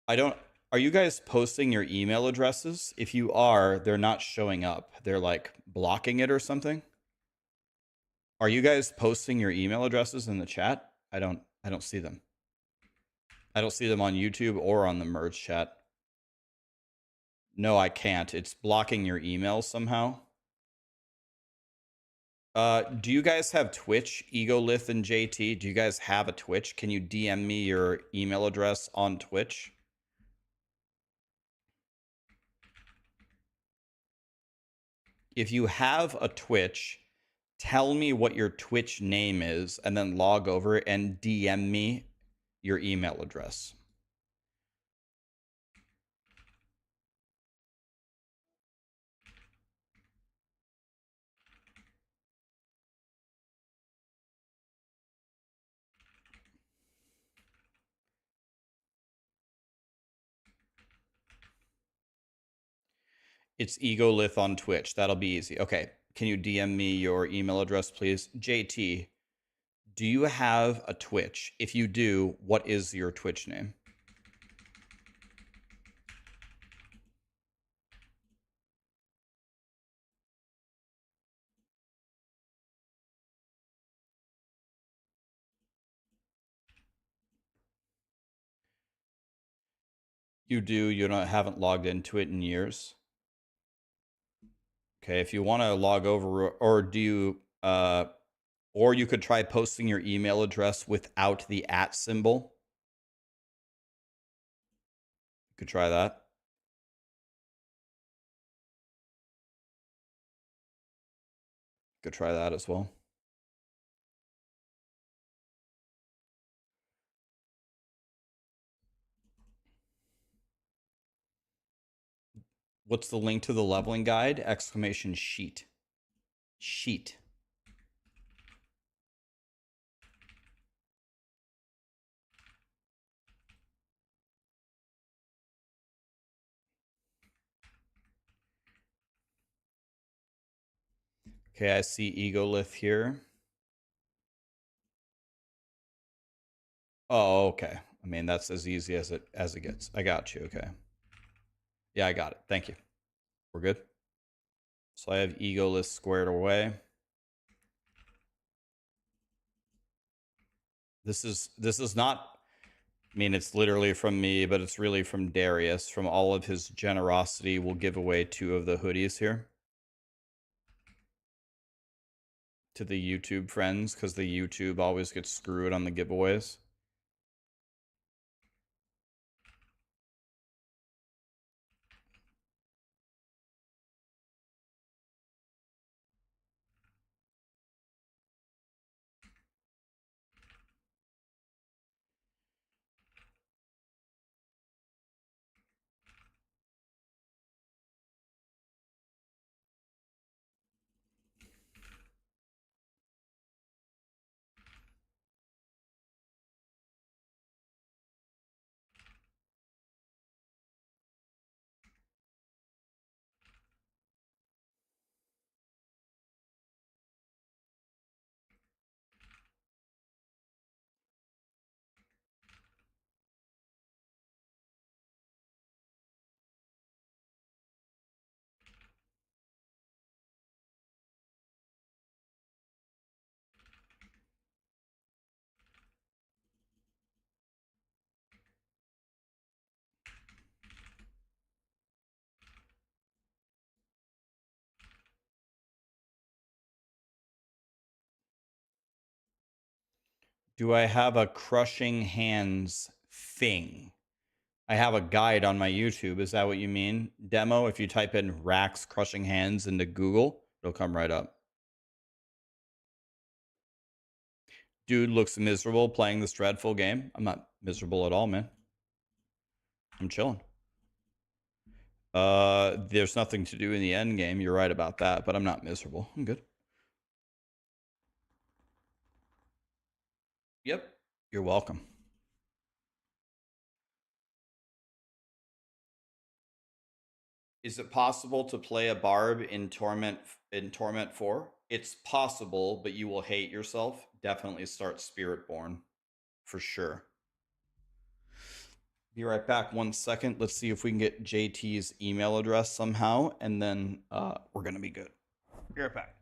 Are you guys posting your email addresses? If you are, they're not showing up. They're like blocking it or something. Are you guys posting your email addresses in the chat? I don't see them. I don't see them on YouTube or on the merge chat. No, I can't. It's blocking your emails somehow. Do you guys have Twitch, Egolith and JT? Do you guys have a Twitch? Can you DM me your email address on Twitch? If you have a Twitch, tell me what your Twitch name is and then log over and DM me your email address. It's Egolith on Twitch. That'll be easy. Okay. Can you DM me your email address, please? JT, do you have a Twitch? If you do, what is your Twitch name? You do. You haven't logged into it in years. Okay. If you want to log over, or do you, or you could try posting your email address without the @ symbol. You could try that. You could try that as well. What's the link to the leveling guide? Exclamation sheet. Sheet. Okay, I see Egolith here. Oh, okay. I mean, that's as easy as it gets. I got you. Okay. Yeah, I got it. Thank you. We're good. So I have Egolith squared away. This is not, I mean, it's literally from me, but it's really from Darius. From all of his generosity, we'll give away 2 of the hoodies here to the YouTube friends, because the YouTube always gets screwed on the giveaways. Do I have a crushing hands thing? I have a guide on my YouTube. Is that what you mean? Demo, if you type in Rax crushing hands into Google, it'll come right up. Dude looks miserable playing this dreadful game. I'm not miserable at all, man. I'm chilling. There's nothing to do in the end game. You're right about that, but I'm not miserable. I'm good. Yep. You're welcome. Is it possible to play a barb in Torment 4? It's possible, but you will hate yourself. Definitely start Spiritborn for sure. Be right back 1 second. Let's see if we can get JT's email address somehow, and then we're gonna be good. Be right back.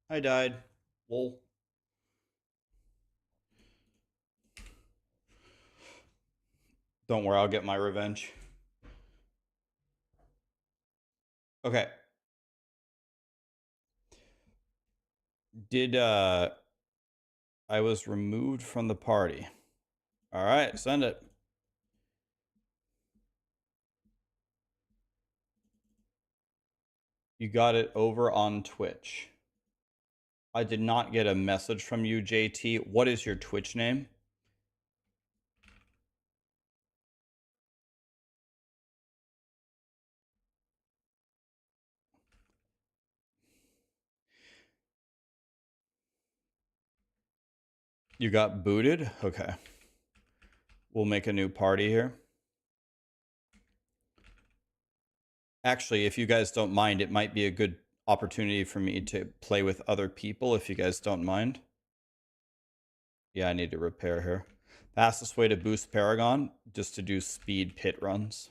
I died. Lol. Don't worry, I'll get my revenge. Okay. I was removed from the party. All right, send it. You got it over on Twitch. I did not get a message from you, JT. What is your Twitch name? You got booted? Okay. We'll make a new party here. Actually, if you guys don't mind, it might be a good opportunity for me to play with other people if you guys don't mind. Yeah, I need to repair here. Fastest way to boost Paragon, just to do speed pit runs.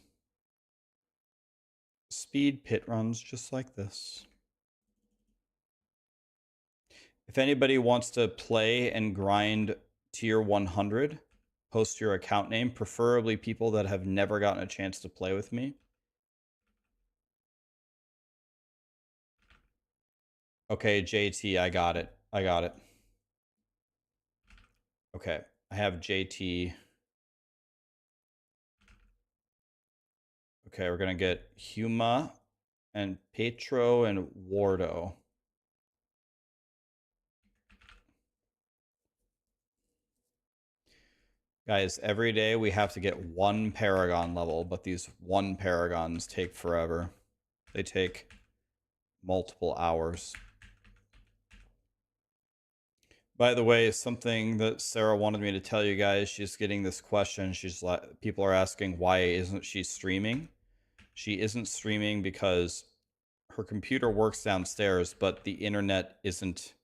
Speed pit runs just like this. If anybody wants to play and grind tier 100, post your account name, preferably people that have never gotten a chance to play with me. Okay, JT, I got it. I got it. Okay, I have JT. Okay, we're going to get Huma and Petro and Wardo. Guys, every day we have to get one Paragon level, but these one Paragons take forever. They take multiple hours. By the way, something that Sarah wanted me to tell you guys, she's getting this question. She's like, people are asking, why isn't she streaming? She isn't streaming because her computer works downstairs, but the internet isn't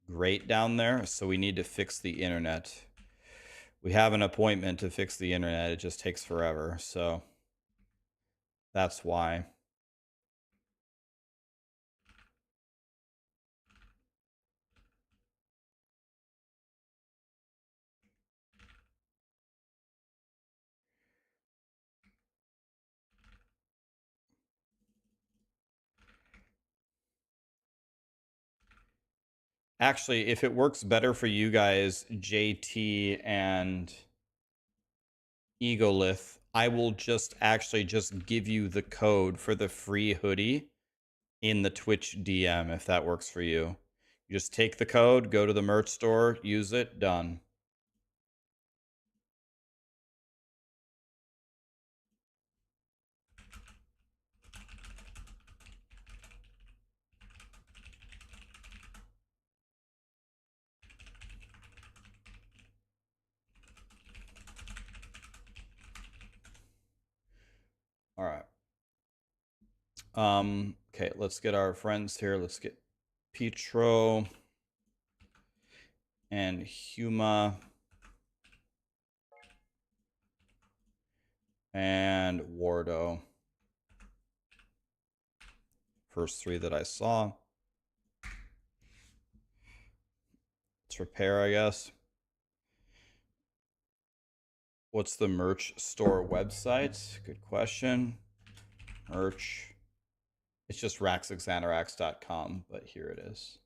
great down there, so we need to fix the internet. We have an appointment to fix the internet. It just takes forever, so that's why. Actually, if it works better for you guys, JT and Egolith, I will just give you the code for the free hoodie in the Twitch DM if that works for you. You just take the code, go to the merch store, use it, done. All right. Okay, let's get our friends here. Let's get Petro and Huma and Wardo. First three that I saw. Let's repair, I guess. What's the merch store website? Good question. Merch. It's just Raxxanterax.com, but here it is.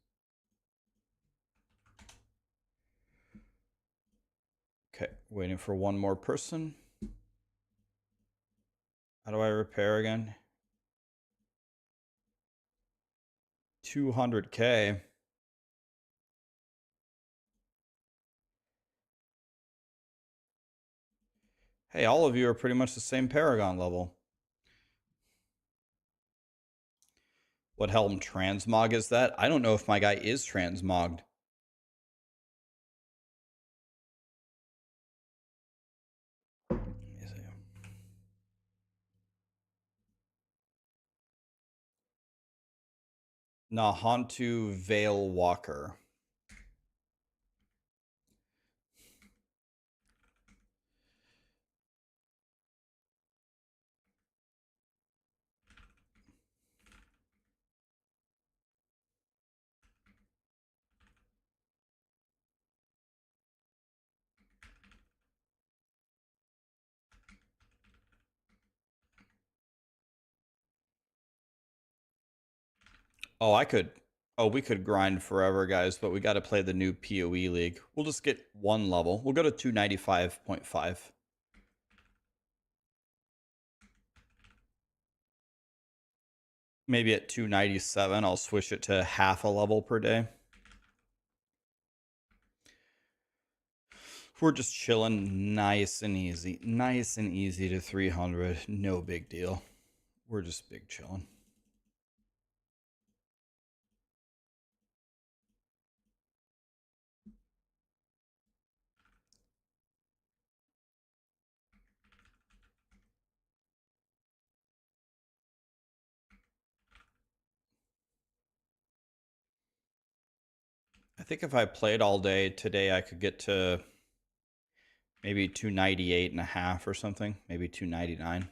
Okay, waiting for one more person. How do I repair again? 200K. Hey, all of you are pretty much the same Paragon level. What helm transmog is that? I don't know if my guy is transmogged. Nahantu Vale Walker. Oh, I could. Oh, we could grind forever, guys, but we got to play the new PoE League. We'll just get one level. We'll go to 295.5. Maybe at 297, I'll switch it to half a level per day. We're just chilling nice and easy. Nice and easy to 300. No big deal. We're just big chilling. I think if I played all day today, I could get to maybe 298 and a half or something. Maybe 299.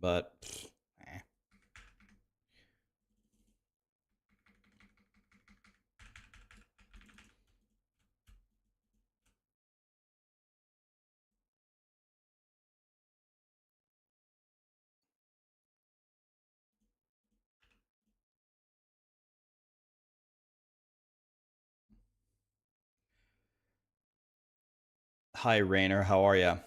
But eh. Hi, Rainer. How are you?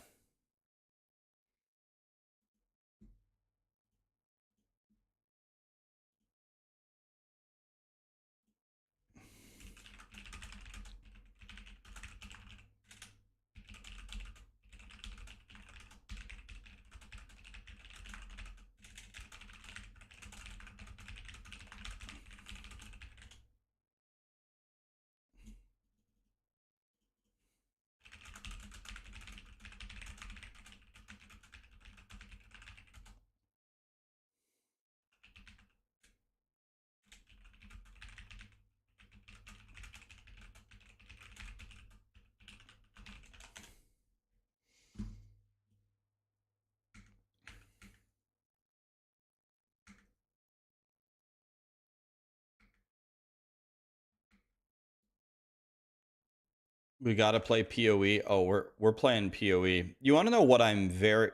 We gotta play PoE. Oh, we're playing PoE. You want to know what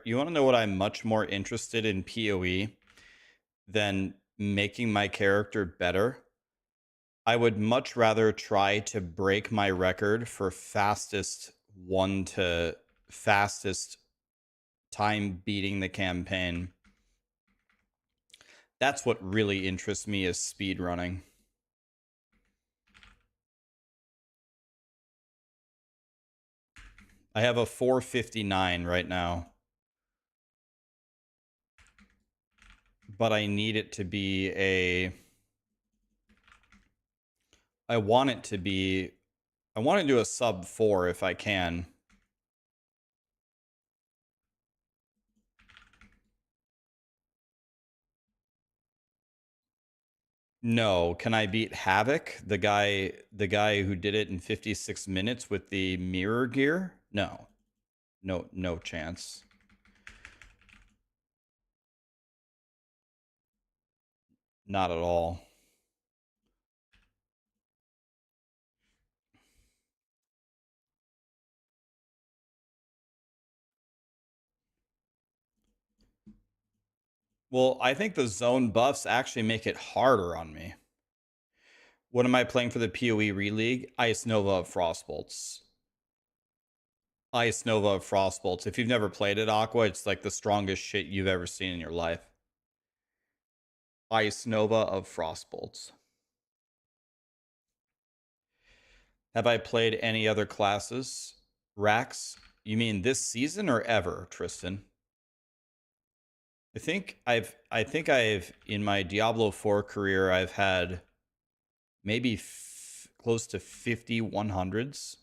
you want to know what I'm much more interested in PoE than making my character better? I would much rather try to break my record for fastest time beating the campaign. That's what really interests me is speedrunning. I have a 459 right now. But I need it to be I want it to be I want to do a sub 4 if I can. No, can I beat Havoc, the guy who did it in 56 minutes with the mirror gear? No. No chance. Not at all. Well, I think the zone buffs actually make it harder on me. What am I playing for the PoE Re-League? Ice Nova of Frostbolts. Ice Nova of Frostbolts. If you've never played it, Aqua, it's like the strongest shit you've ever seen in your life. Ice Nova of Frostbolts. Have I played any other classes? Rax? You mean this season or ever, Tristan? I think I've in my Diablo 4 career I've had maybe close to 50 100s.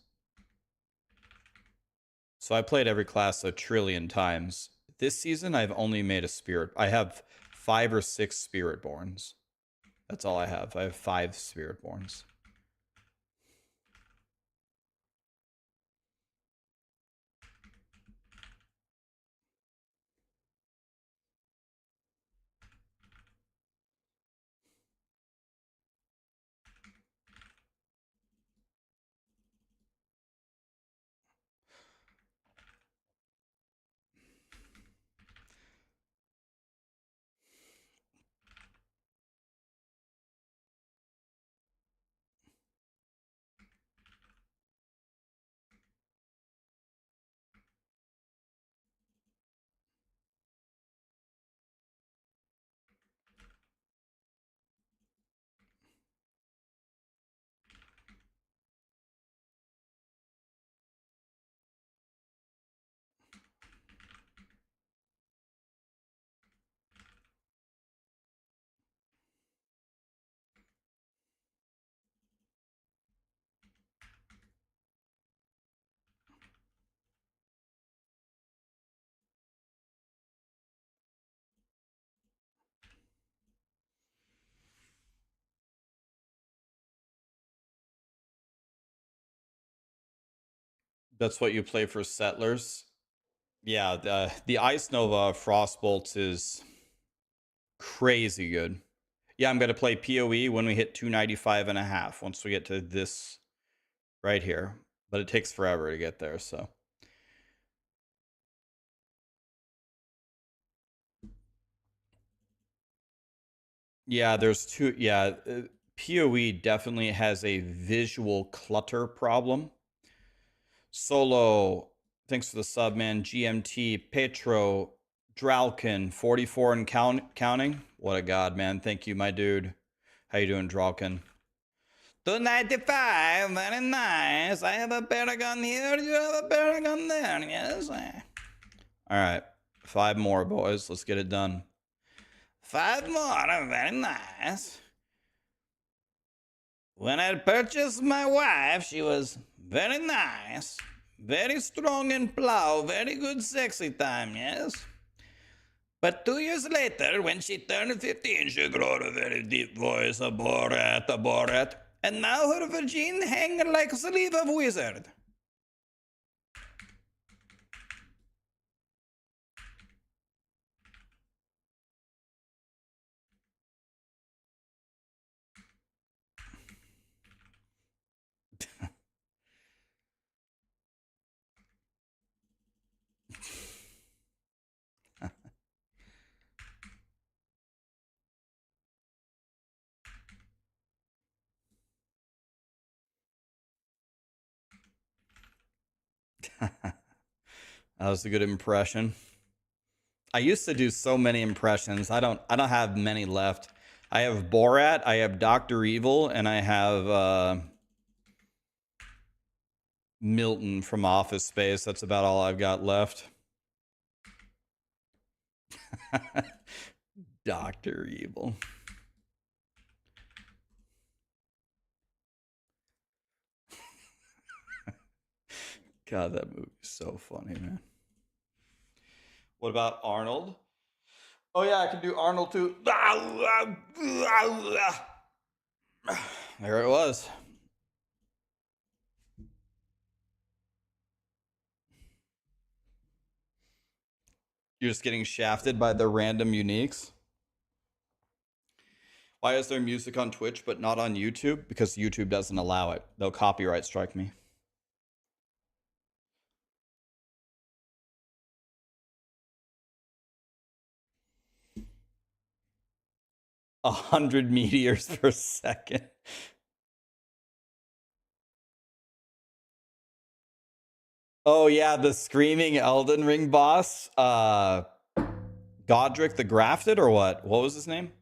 So I played every class a trillion times. This season I've only made a spirit. I have 5 or 6 spiritborns. That's all I have. I have 5 spiritborns. That's what you play for Settlers. Yeah, the Ice Nova Frostbolts is crazy good. Yeah, I'm going to play PoE when we hit 295.5, once we get to this right here. But it takes forever to get there, so. Yeah, there's two. Yeah, PoE definitely has a visual clutter problem. Solo, thanks for the sub, man. GMT, Petro, Dralkin, 44 and counting. What a god, man. Thank you, my dude. How you doing, Dralkin? 295, very nice. I have a Paragon here, you have a Paragon there, yes. Alright, 5 more, boys. Let's get it done. 5 more, very nice. When I purchased my wife, she was very nice. Very strong in plow, very good sexy time, yes? But 2 years later, when she turned 15, she grew a very deep voice, a Borat, a Borat. And now her vagine hang like sleeve of wizard. That was a good impression. I used to do so many impressions. I don't have many left. I have Borat, I have Dr. Evil, and I have Milton from Office Space. That's about all I've got left. Dr. Evil. God, that movie's so funny, man. What about Arnold? Oh yeah, I can do Arnold too. There it was. You're just getting shafted by the random uniques. Why is there music on Twitch but not on YouTube? Because YouTube doesn't allow it. They'll copyright strike me. 100 meteors per second. Oh yeah, the screaming Elden Ring boss. Godric the Grafted, or what? What was his name?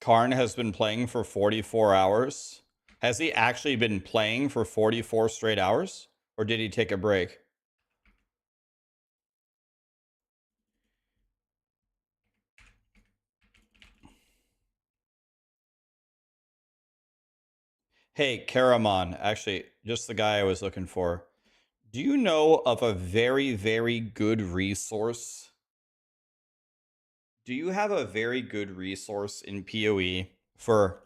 Karn has been playing for 44 hours. Has he actually been playing for 44 straight hours? Or did he take a break? Hey, Karamon, actually, just the guy I was looking for. Do you know of a very, very good resource Do you have a very good resource in PoE for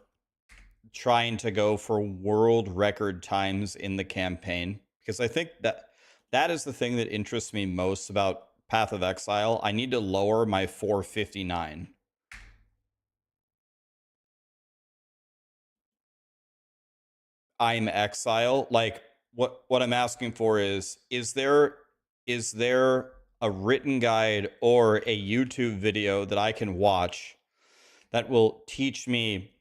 trying to go for world record times in the campaign? Because I think that is the thing that interests me most about Path of Exile. I need to lower my 459. I'm Exile. Like what I'm asking for is there a written guide or a YouTube video that I can watch that will teach me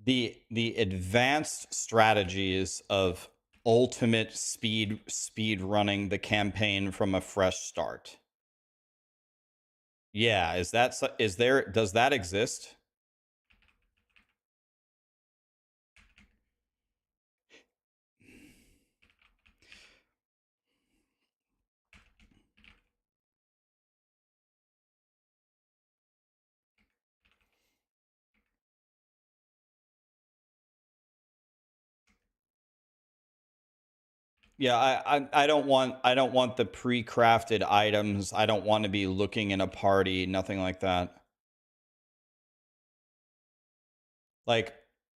the advanced strategies of ultimate speed running the campaign from a fresh start? Yeah, does that exist? Yeah, I don't want the pre-crafted items. I don't want to be looking in a party, nothing like that. Like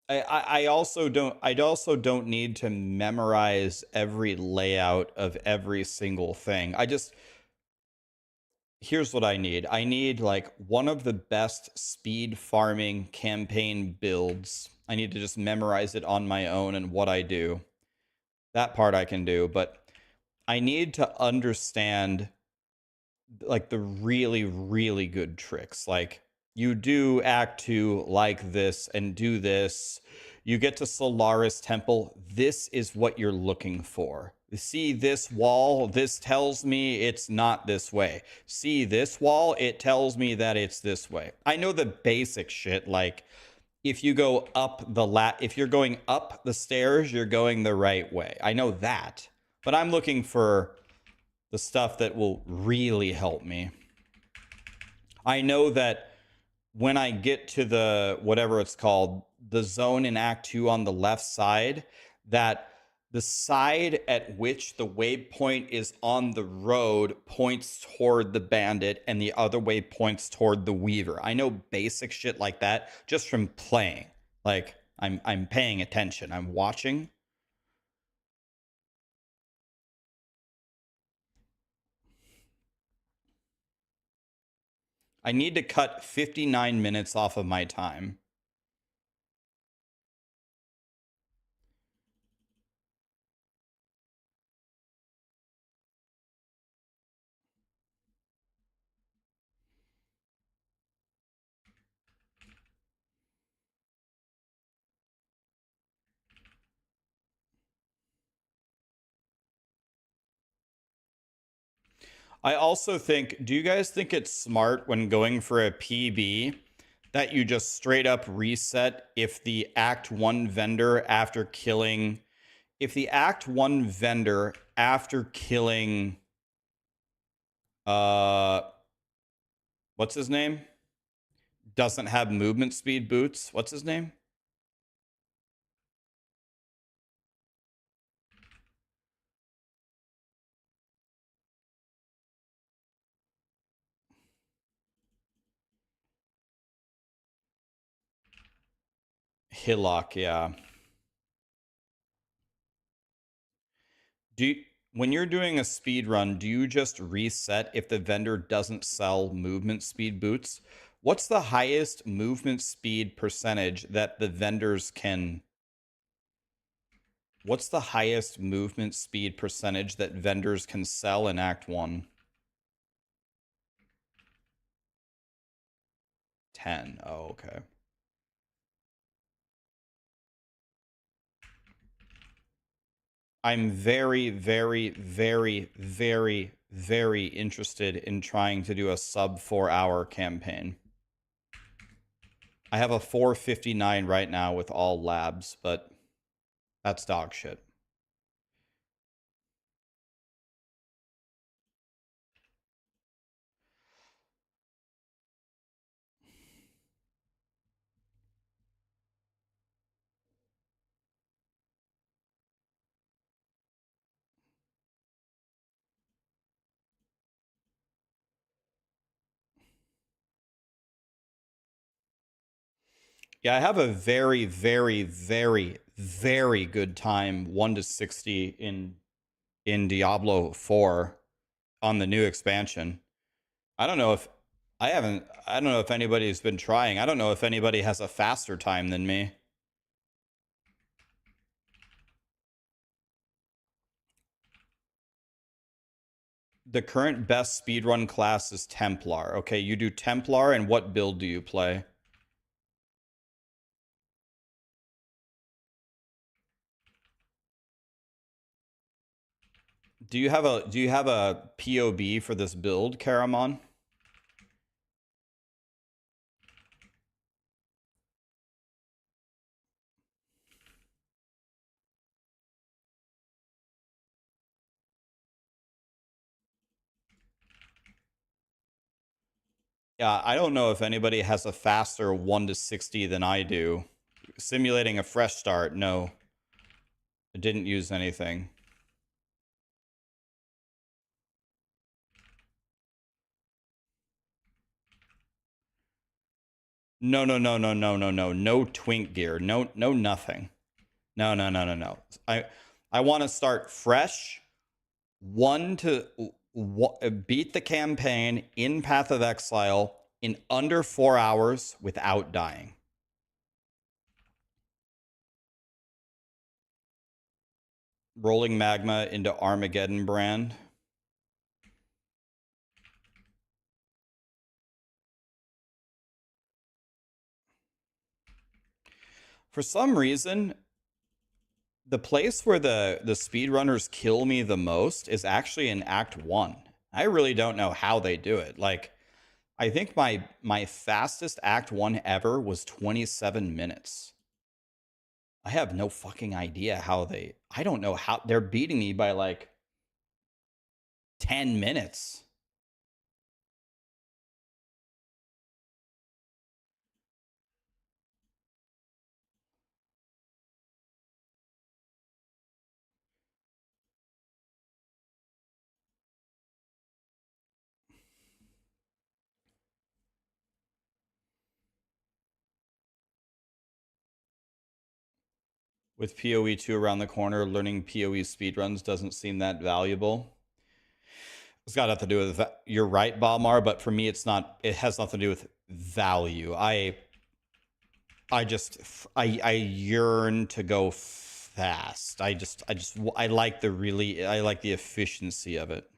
I also don't need to memorize every layout of every single thing. Here's what I need. I need like one of the best speed farming campaign builds. I need to just memorize it on my own and what I do. That part I can do, but I need to understand like the really, really good tricks. Like you do act two like this and do this. You get to Solaris Temple. This is what you're looking for. See this wall? This tells me it's not this way. See this wall? It tells me that it's this way. I know the basic shit like if you go up if you're going up the stairs, you're going the right way. I know that. But I'm looking for the stuff that will really help me. I know that when I get to the whatever it's called, the zone in Act 2 on the left side, that the side at which the waypoint is on the road points toward the bandit and the other way points toward the weaver. I know basic shit like that just from playing. Like I'm paying attention. I'm watching. I need to cut 59 minutes off of my time. I also think, do you guys think it's smart when going for a PB that you just straight up reset if the Act 1 vendor after killing, if the Act 1 vendor after killing, uh, what's his name? Doesn't have movement speed boots. What's his name? Hillock, yeah. Do you, when you're doing a speed run, do you just reset if the vendor doesn't sell movement speed boots? What's the highest movement speed percentage that the vendors can? What's the highest movement speed percentage that vendors can sell in Act 1? 10. Oh, okay. I'm very, very, very, very, very interested in trying to do a sub 4 hour campaign. I have a 459 right now with all labs, but that's dog shit. Yeah, I have a very, very, very, very good time 1 to 60 in Diablo 4 on the new expansion. I don't know if I don't know if anybody's been trying. I don't know if anybody has a faster time than me. The current best speedrun class is Templar. Okay, you do Templar, and what build do you play? Do you have a POB for this build, Karamon? Yeah, I don't know if anybody has a faster 1 to 60 than I do. Simulating a fresh start, no. I didn't use anything. No, no, no, no, no, no, no. No twink gear. No, no, nothing. No, no, no, no, no. I want to start fresh. Beat the campaign in Path of Exile in under 4 hours without dying. Rolling magma into Armageddon brand. For some reason, the place where the speedrunners kill me the most is actually in Act 1. I really don't know how they do it. Like, I think my fastest Act 1 ever was 27 minutes. I have no fucking idea how I don't know how they're beating me by like 10 minutes. With PoE 2 around the corner, learning PoE speedruns doesn't seem that valuable. It's got nothing to do with that. You're right, Balmar, but for me, it's not. It has nothing to do with value. I yearn to go fast. I like the efficiency of it.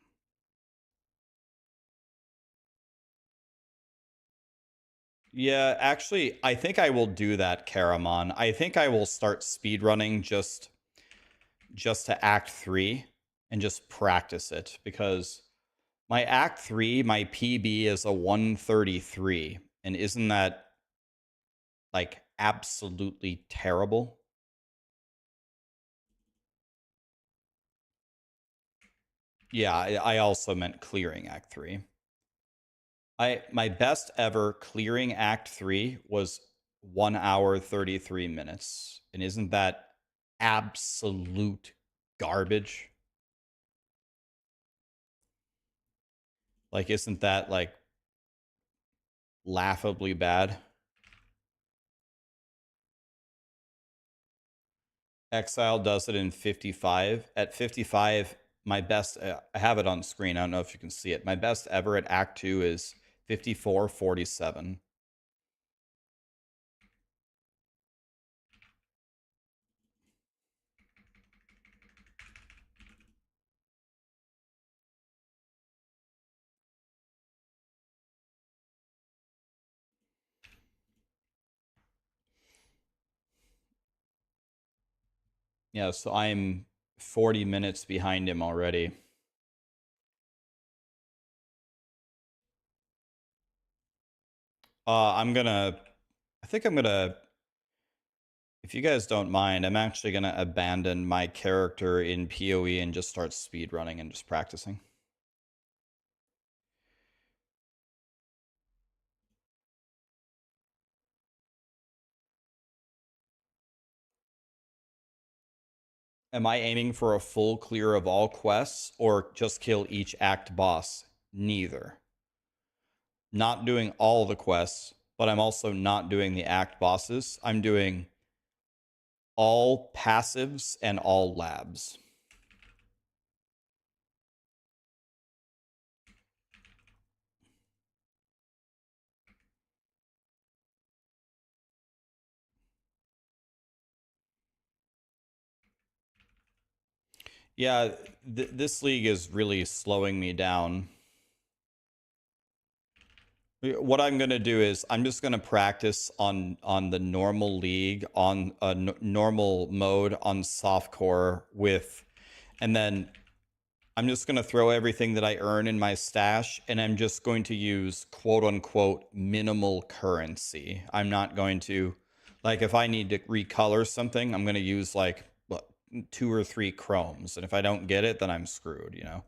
Yeah, actually, I think I will do that, Karamon. I think I will start speedrunning just to Act 3 and just practice it, because my Act 3, my PB is a 133, and isn't that like absolutely terrible? Yeah, I also meant clearing Act 3. My best ever clearing Act 3 was 1 hour 33 minutes. And isn't that absolute garbage? Like, isn't that like laughably bad? Exile does it in 55. At 55, my best, I have it on screen. I don't know if you can see it. My best ever at Act 2 is 54:47. Yeah, so I'm 40 minutes behind him already. I think I'm gonna, if you guys don't mind, I'm actually gonna abandon my character in PoE and just start speedrunning and just practicing. Am I aiming for a full clear of all quests or just kill each act boss? Neither. Not doing all the quests, but I'm also not doing the act bosses. I'm doing all passives and all labs. Yeah, this league is really slowing me down. What I'm going to do is I'm just going to practice on the normal league on a normal mode on softcore with, and then I'm just going to throw everything that I earn in my stash, and I'm just going to use quote unquote minimal currency. I'm not going to, like, if I need to recolor something, I'm going to use like what, 2 or 3 chromes, and if I don't get it, then I'm screwed, you know.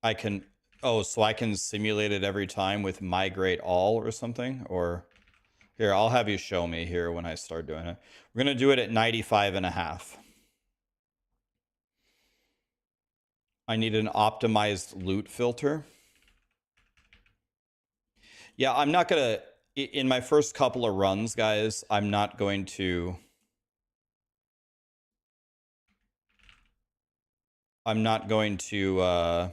I can, oh, so I can simulate it every time with migrate all or something? Or here, I'll have you show me here when I start doing it. We're going to do it at 95.5. I need an optimized loot filter. Yeah, I'm not going to, in my first couple of runs, guys, I'm not going to, I'm not going to,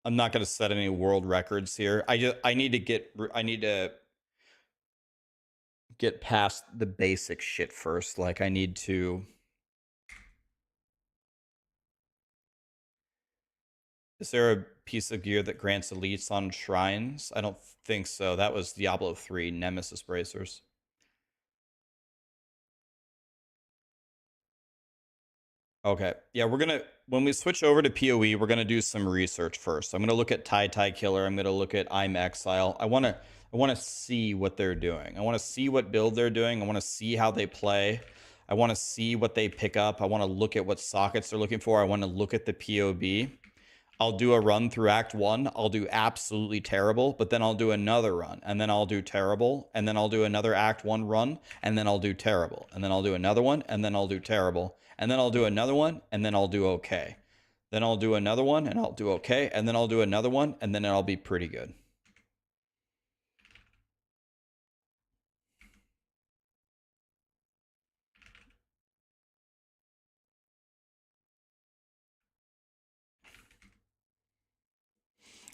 I'm not going to set any world records here. I need to get past the basic shit first. Like, I need to, is there a piece of gear that grants elites on shrines? I don't think so. That was Diablo 3 Nemesis bracers. Okay. Yeah, we're gonna, when we switch over to PoE, we're gonna do some research first. I'm gonna look at Tai Killer. I'm gonna look at I'm Exile. I wanna see what they're doing. I wanna see what build they're doing. I wanna see how they play. I wanna see what they pick up. I wanna look at what sockets they're looking for. I wanna look at the POB. I'll do a run through Act 1. I'll do absolutely terrible, but then I'll do another run, and then I'll do terrible, and then I'll do another Act 1 run, and then I'll do terrible, and then I'll do another one, and then I'll do terrible, and then I'll do another one, and then I'll do okay. Then I'll do another one, and I'll do okay, and then I'll do another one, and then I'll be pretty good.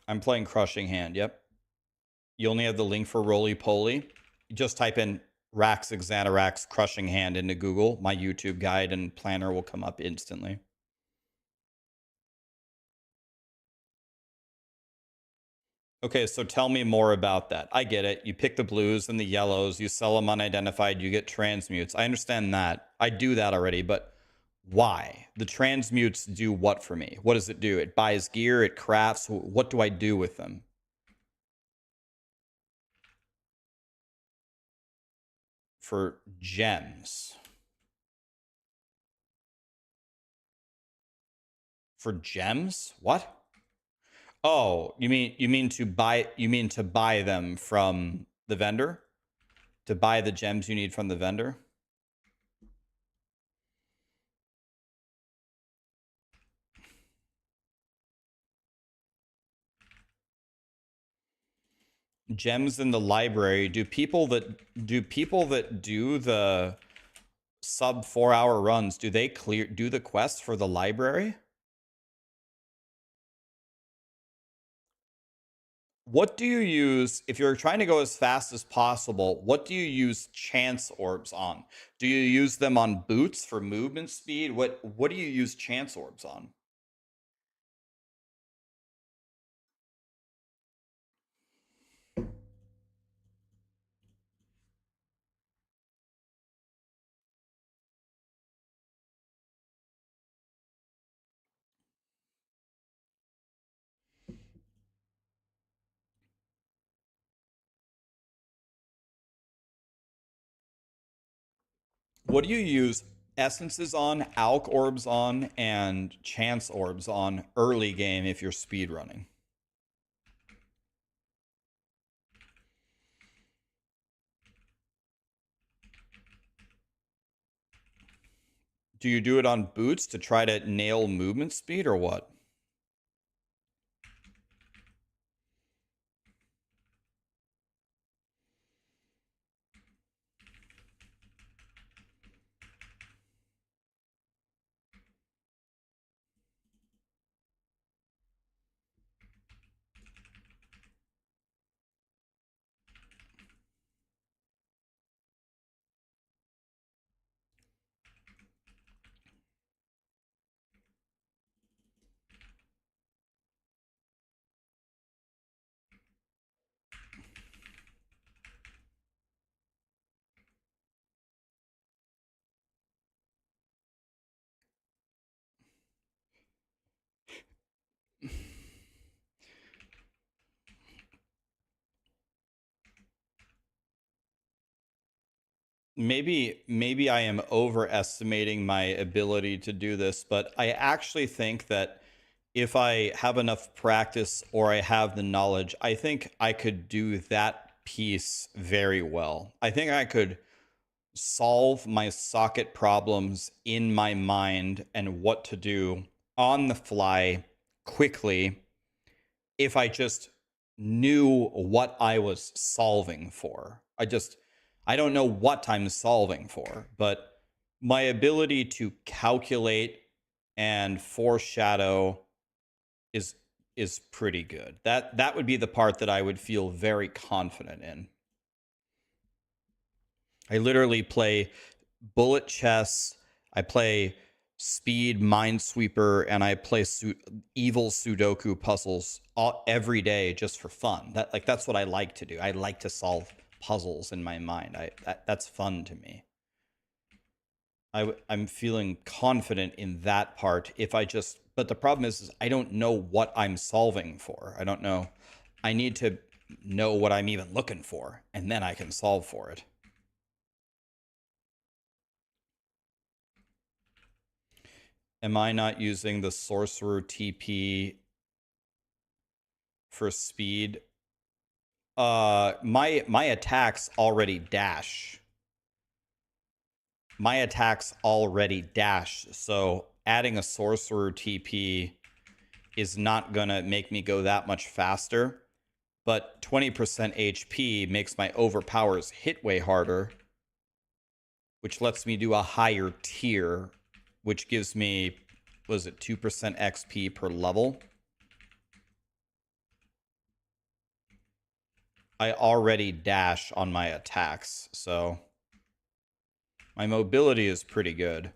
I'm playing Crushing Hand, yep. You only have the link for Roly Poly. You just type in Raxxanterax Crushing Hand into Google. My YouTube guide and planner will come up instantly. Okay, so tell me more about that. I get it. You pick the blues and the yellows, you sell them unidentified, you get transmutes. I understand that. I do that already, but why? The transmutes do what for me? What does it do? It buys gear, it crafts. What do I do with them? For gems. For gems? What? Oh, you mean to buy them from the vendor? To buy the gems you need from the vendor? Gems in the library. Do people that do the sub 4-hour runs, do they do the quest for the library? What do you use if you're trying to go as fast as possible? What do you use chance orbs on? Do you use them on boots for movement speed? What do you use chance orbs on? What do you use essences on, alch orbs on, and chance orbs on early game if you're speedrunning? Do you do it on boots to try to nail movement speed or what? Maybe I am overestimating my ability to do this, but I actually think that if I have enough practice or I have the knowledge, I think I could do that piece very well. I think I could solve my socket problems in my mind and what to do on the fly quickly if I just knew what I was solving for. I don't know what I'm solving for, but my ability to calculate and foreshadow is is pretty good. That would be the part that I would feel very confident in. I literally play bullet chess, I play speed minesweeper, and I play evil Sudoku puzzles every day just for fun. That's what I like to do. I like to solve puzzles in my mind. That's fun to me. I'm feeling confident in that part if I just, but the problem is I don't know what I'm solving for. I don't know. I need to know what I'm even looking for, and then I can solve for it. Am I not using the sorcerer TP for speed? My attacks already dash. My attacks already dash, so adding a sorcerer TP is not gonna make me go that much faster. But 20% HP makes my overpowers hit way harder, which lets me do a higher tier, which gives me, was it 2% XP per level? I already dash on my attacks, so my mobility is pretty good.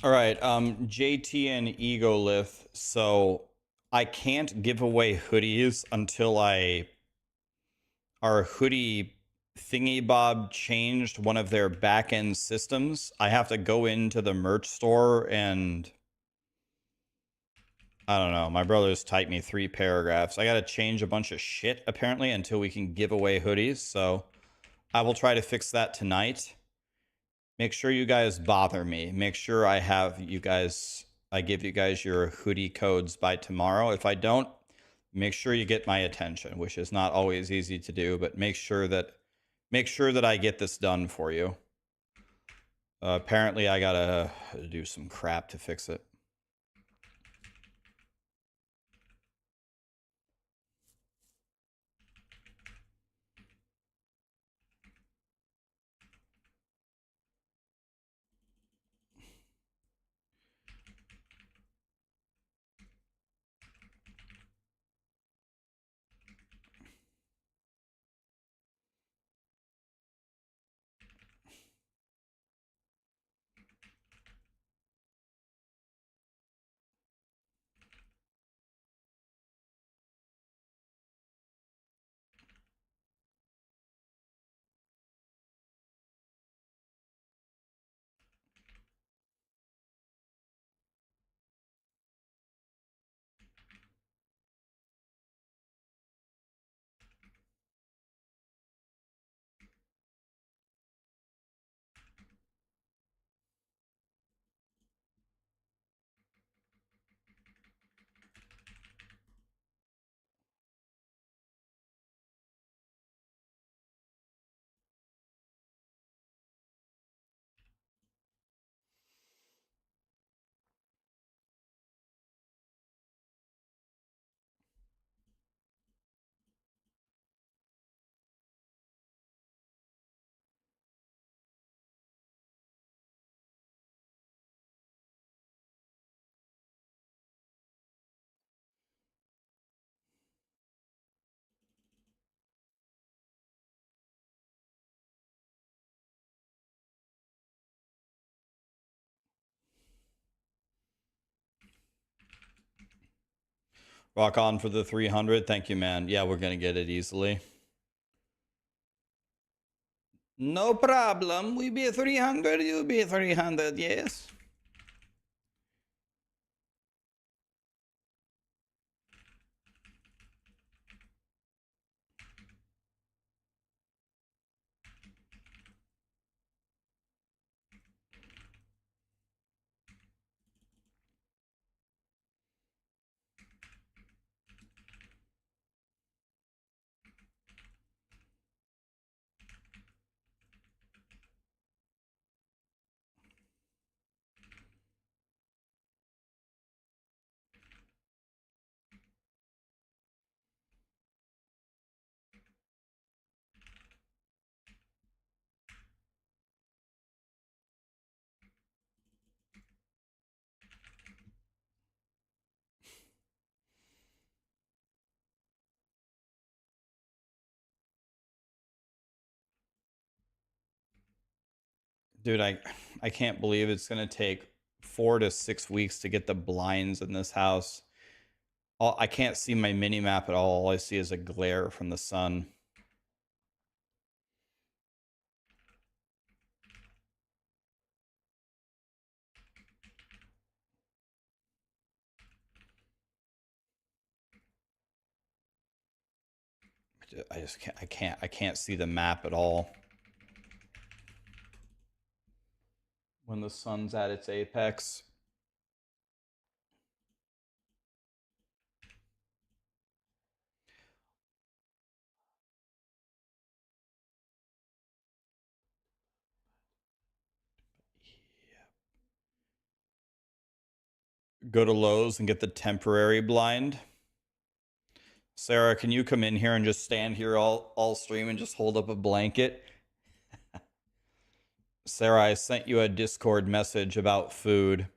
All right, JT and Egolith. So I can't give away hoodies until our hoodie thingy bob changed one of their back end systems. I have to go into the merch store and I don't know. My brother's typed me 3 paragraphs. I got to change a bunch of shit apparently until we can give away hoodies. So I will try to fix that tonight. Make sure you guys bother me. Make sure I have you guys, I give you guys your hoodie codes by tomorrow. If I don't, make sure you get my attention, which is not always easy to do, but make sure that I get this done for you. Apparently I gotta do some crap to fix it. Rock on for the 300. Thank you, man. Yeah, we're going to get it easily. No problem. We be 300. You be 300. Yes. Dude, I can't believe it's going to take 4 to 6 weeks to get the blinds in this house. I can't see my mini map at all. All I see is a glare from the sun. I just I can't see the map at all when the sun's at its apex. Go to Lowe's and get the temporary blind. Sarah, can you come in here and just stand here all stream and just hold up a blanket? Sarah, I sent you a Discord message about food.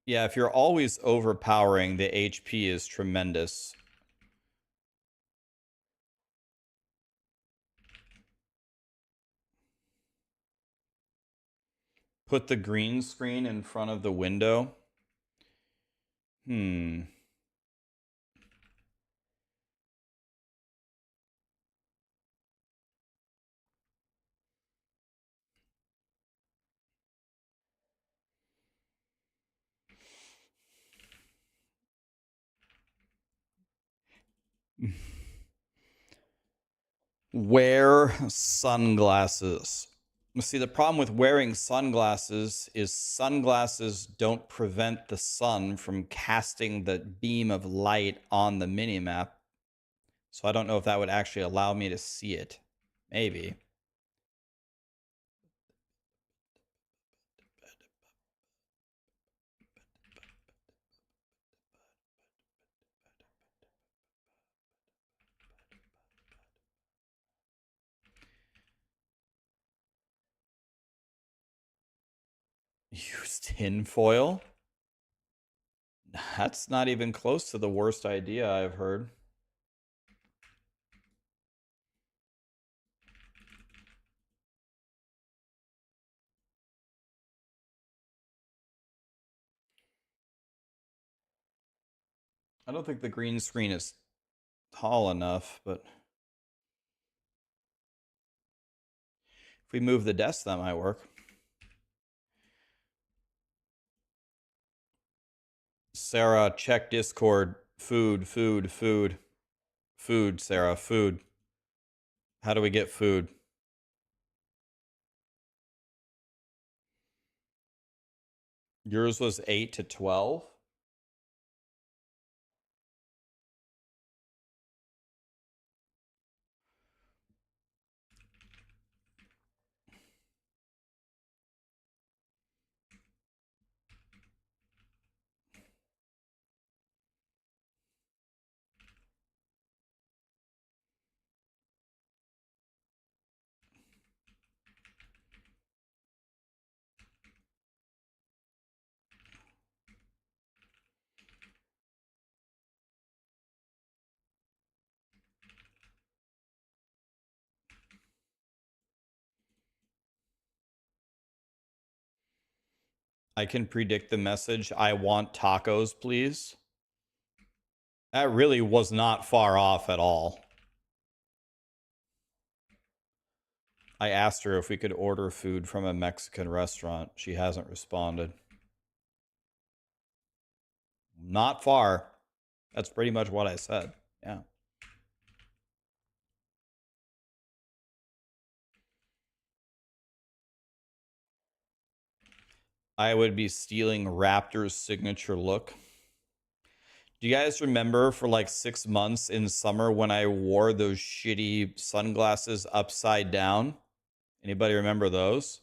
Yeah, if you're always overpowering, the HP is tremendous. Put the green screen in front of the window. Wear sunglasses. See, the problem with wearing sunglasses is sunglasses don't prevent the sun from casting the beam of light on the minimap. So I don't know if that would actually allow me to see it. Maybe. Use tinfoil? That's not even close to the worst idea I've heard. I don't think the green screen is tall enough, but if we move the desk, that might work. Sarah, check Discord. Food, food, food. Food, Sarah, food. How do we get food? Yours was 8 to 12. I can predict the message. I want tacos, please. That really was not far off at all. I asked her if we could order food from a Mexican restaurant. She hasn't responded. Not far. That's pretty much what I said. Yeah. I would be stealing Raptor's signature look. Do you guys remember for like 6 months in summer when I wore those shitty sunglasses upside down? Anybody remember those?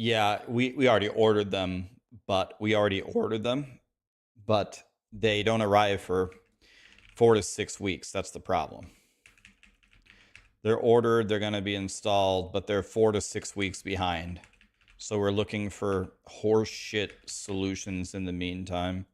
Yeah, we already ordered them, but they don't arrive for 4 to 6 weeks. That's the problem. They're ordered, they're going to be installed, but they're 4 to 6 weeks behind. So we're looking for horseshit solutions in the meantime.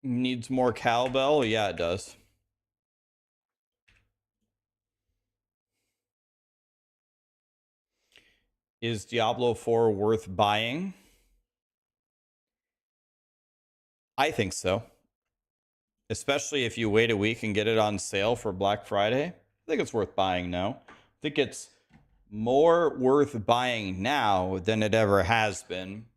Needs more cowbell? Yeah, it does. Is Diablo 4 worth buying? I think so. Especially if you wait a week and get it on sale for Black Friday. I think it's worth buying now. I think it's more worth buying now than it ever has been.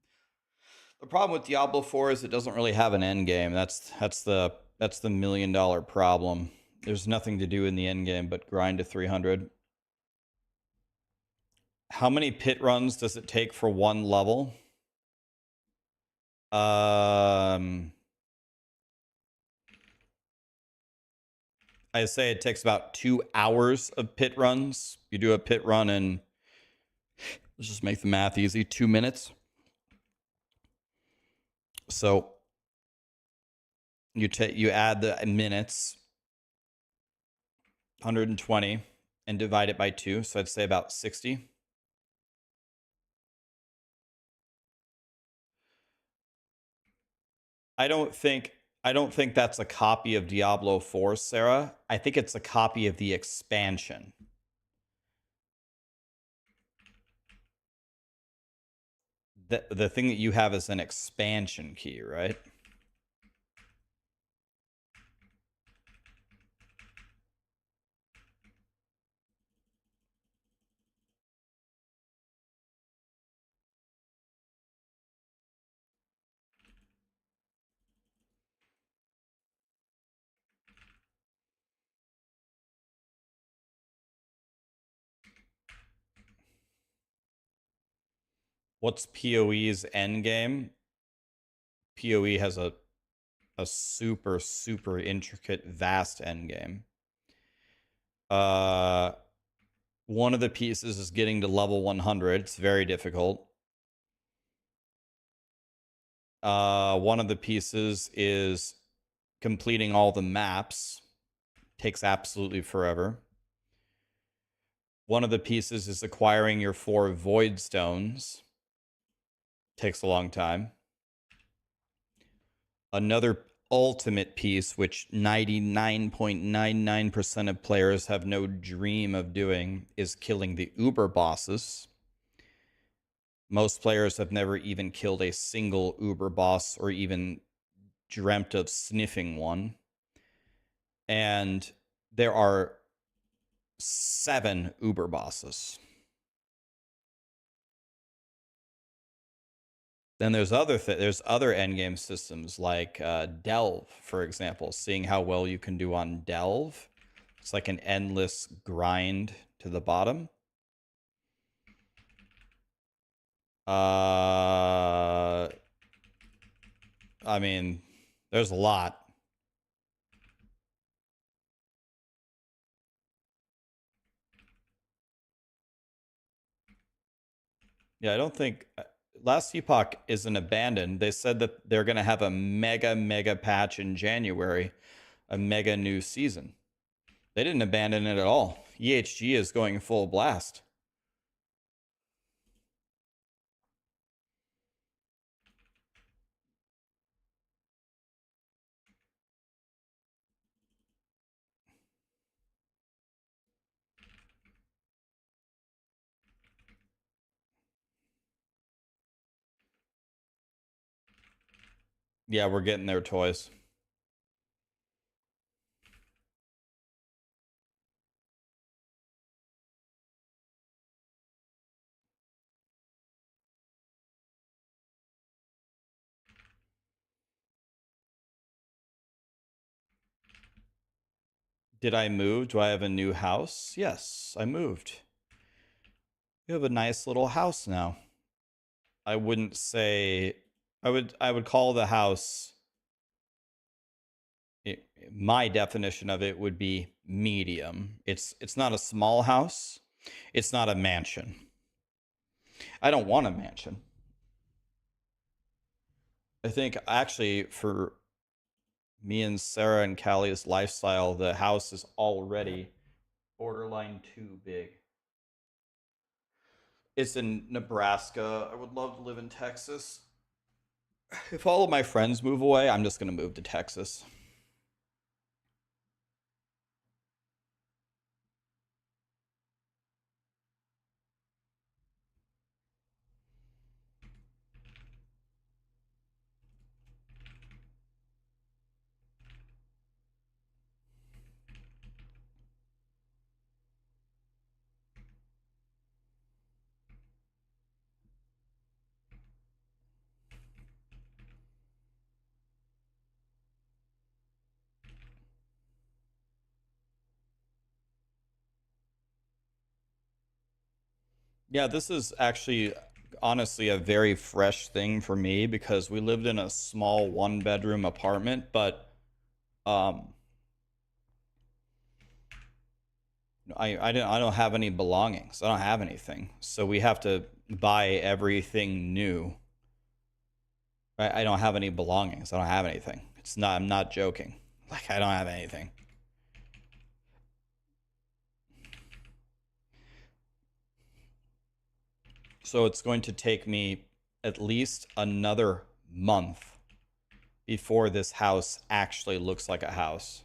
The problem with Diablo 4 is it doesn't really have an end game. That's the $1 million problem. There's nothing to do in the end game but grind to 300. How many pit runs does it take for one level? I say it takes about 2 hours of pit runs. You do a pit run in, let's just make the math easy, 2 minutes. So you add the minutes, 120, and divide it by 2. So I'd say about 60. I don't think that's a copy of Diablo 4, Sarah. I think it's a copy of the expansion. The thing that you have is an expansion key, right? What's PoE's endgame? PoE has a super, super intricate, vast endgame. One of the pieces is getting to level 100. It's very difficult. One of the pieces is completing all the maps. Takes absolutely forever. One of the pieces is acquiring your 4 void stones. Takes a long time. Another ultimate piece, which 99.99% of players have no dream of doing, is killing the Uber bosses. Most players have never even killed a single Uber boss or even dreamt of sniffing one. And there are 7 Uber bosses. Then there's other endgame systems like Delve, for example. Seeing how well you can do on Delve, it's like an endless grind to the bottom. I mean, there's a lot. Yeah, I don't think Last Epoch isn't abandoned. They said that they're going to have a mega patch in January, a mega new season. They didn't abandon it at all. EHG is going full blast. Yeah, we're getting their toys. Did I move? Do I have a new house? Yes, I moved. You have a nice little house now. I wouldn't say I would call the house my definition of it would be medium. It's not a small house. It's not a mansion. I don't want a mansion. I think actually for me and Sarah and Callie's lifestyle, the house is already borderline too big. It's in Nebraska. I would love to live in Texas. If all of my friends move away, I'm just going to move to Texas. Yeah, this is actually honestly a very fresh thing for me because we lived in a small 1-bedroom apartment, but um I don't have any belongings. I don't have anything. So we have to buy everything new. Right? I don't have any belongings. I don't have anything. I'm not joking. Like I don't have anything. So it's going to take me at least another month before this house actually looks like a house.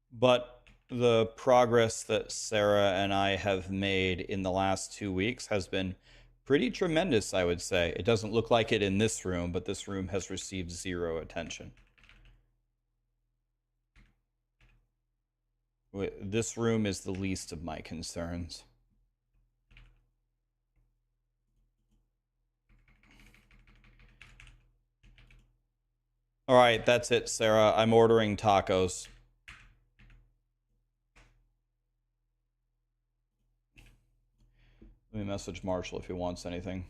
But the progress that Sarah and I have made in the last 2 weeks has been pretty tremendous, I would say. It doesn't look like it in this room, but this room has received 0 attention. This room is the least of my concerns. All right, that's it, Sarah. I'm ordering tacos. me message Marshall if he wants anything.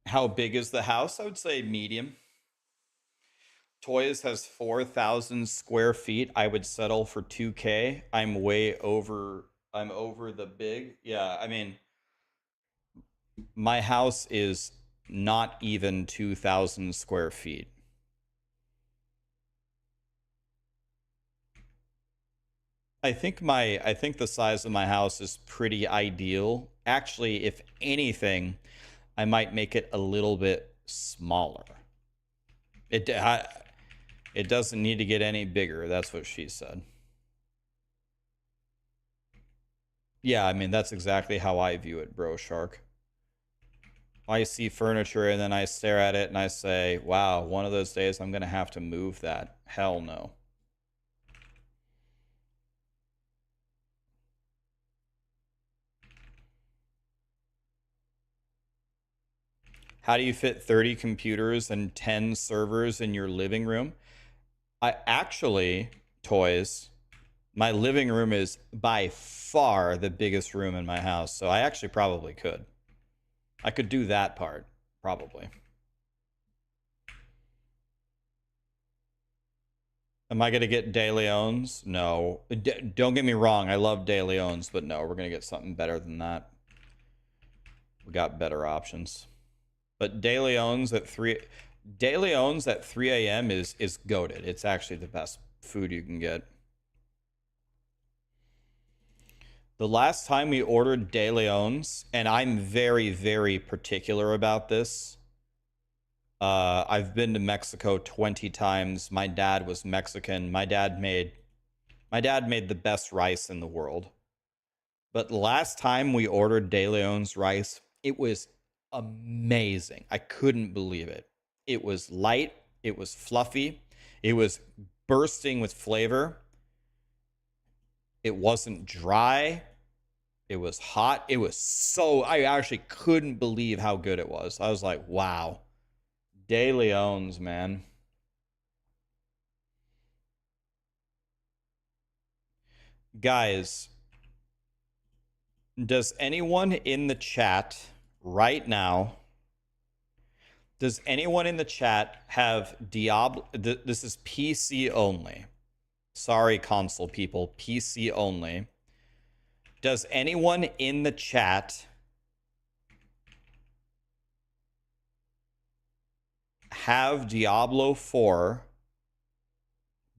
How big is the house? I would say medium. Toys has 4,000 square feet. I would settle for 2K. I'm over the big. Yeah, I mean, my house is not even 2,000 square feet. I think the size of my house is pretty ideal. Actually, if anything, I might make it a little bit smaller. It doesn't need to get any bigger. That's what she said. Yeah, I mean, that's exactly how I view it, bro, Shark. I see furniture and then I stare at it and I say, wow, one of those days I'm going to have to move that. Hell no. How do you fit 30 computers and 10 servers in your living room? I actually, toys, my living room is by far the biggest room in my house. So I actually probably could. I could do that part, probably. Am I going to get De Leon's? No. Don't get me wrong. I love De Leon's, but no, we're going to get something better than that. We got better options. But De Leon's at 3 a.m. is goated. It's actually the best food you can get. The last time we ordered De Leon's, and I'm very, very particular about this. I've been to Mexico 20 times. My dad was Mexican. My dad made the best rice in the world. But last time we ordered De Leon's rice, it was amazing. I couldn't believe it. It was light, it was fluffy, it was bursting with flavor. It wasn't dry. It was hot. It was I actually couldn't believe how good it was. I was like, wow. De Leon's, man. Guys, does anyone in the chat right now, does anyone in the chat have Diablo? This is PC only. Sorry, console people. PC only. Does anyone in the chat have Diablo 4,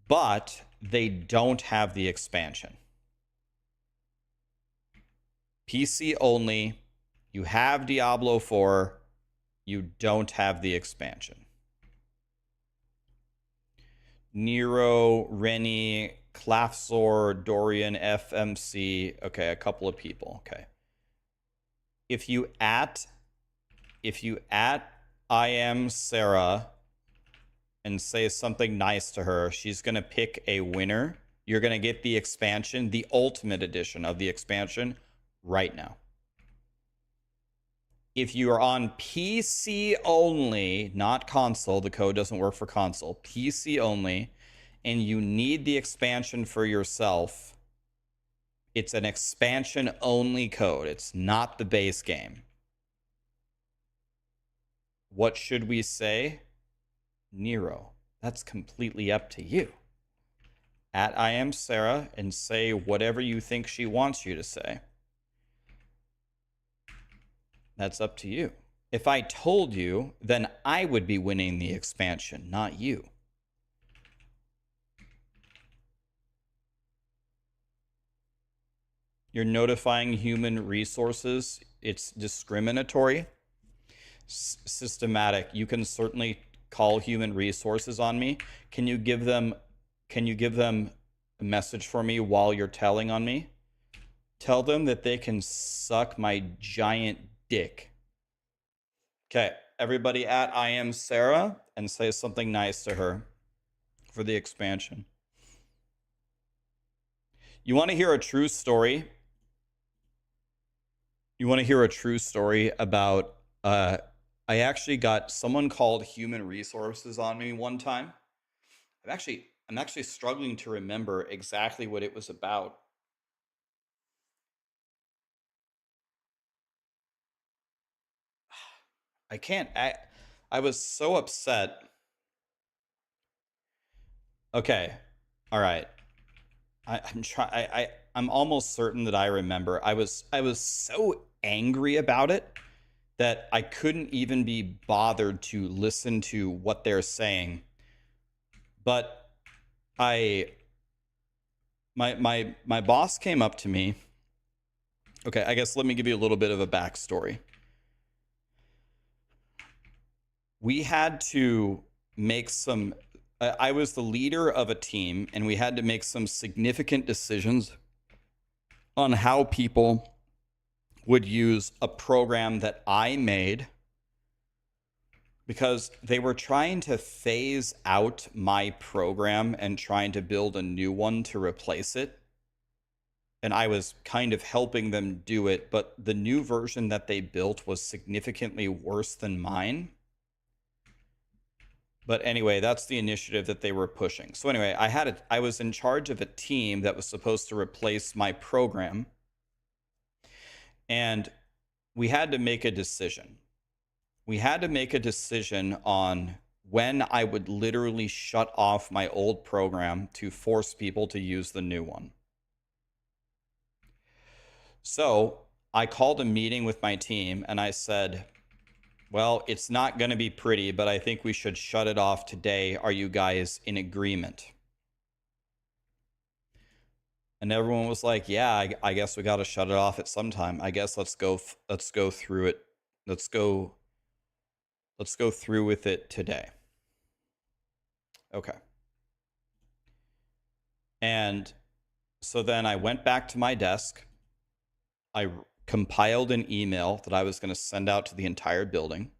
but they don't have the expansion? PC only. You have Diablo 4. You don't have the expansion. Nero, Rennie, Clafsor, Dorian, FMC. Okay, a couple of people. Okay. If you at I am Sarah and say something nice to her, she's going to pick a winner. You're going to get the expansion, the ultimate edition of the expansion right now. If you are on PC only, not console, the code doesn't work for console, PC only, and you need the expansion for yourself, it's an expansion only code. It's not the base game. What should we say? Nero. That's completely up to you. At I am Sarah and say whatever you think she wants you to say. That's up to you. If I told you, then I would be winning the expansion, not you. You're notifying human resources. It's discriminatory. Systematic. You can certainly call human resources on me. Can you give them a message for me while you're telling on me? Tell them that they can suck my giant dick. Okay, everybody at I am Sarah and say something nice to her for the expansion. You want to hear a true story? You want to hear a true story about I actually got someone called human resources on me one time. I'm actually struggling to remember exactly what it was about. I can't I was so upset. Okay. All right. I'm almost certain that I remember. I was so angry about it that I couldn't even be bothered to listen to what they're saying. But my boss came up to me. Okay, I guess let me give you a little bit of a backstory. We had to make some I was the leader of a team, and we had to make some significant decisions on how people would use a program that I made, because they were trying to phase out my program and trying to build a new one to replace it. And I was kind of helping them do it, but the new version that they built was significantly worse than mine. But anyway, that's the initiative that they were pushing. So anyway, I was in charge of a team that was supposed to replace my program. And we had to make a decision. We had to make a decision on when I would literally shut off my old program to force people to use the new one. So I called a meeting with my team and I said, well, it's not going to be pretty, but I think we should shut it off today. Are you guys in agreement? And everyone was like, yeah, I guess we got to shut it off at some time. I guess let's go through it. Let's go through with it today. Okay. And so then I went back to my desk. I compiled an email that I was going to send out to the entire building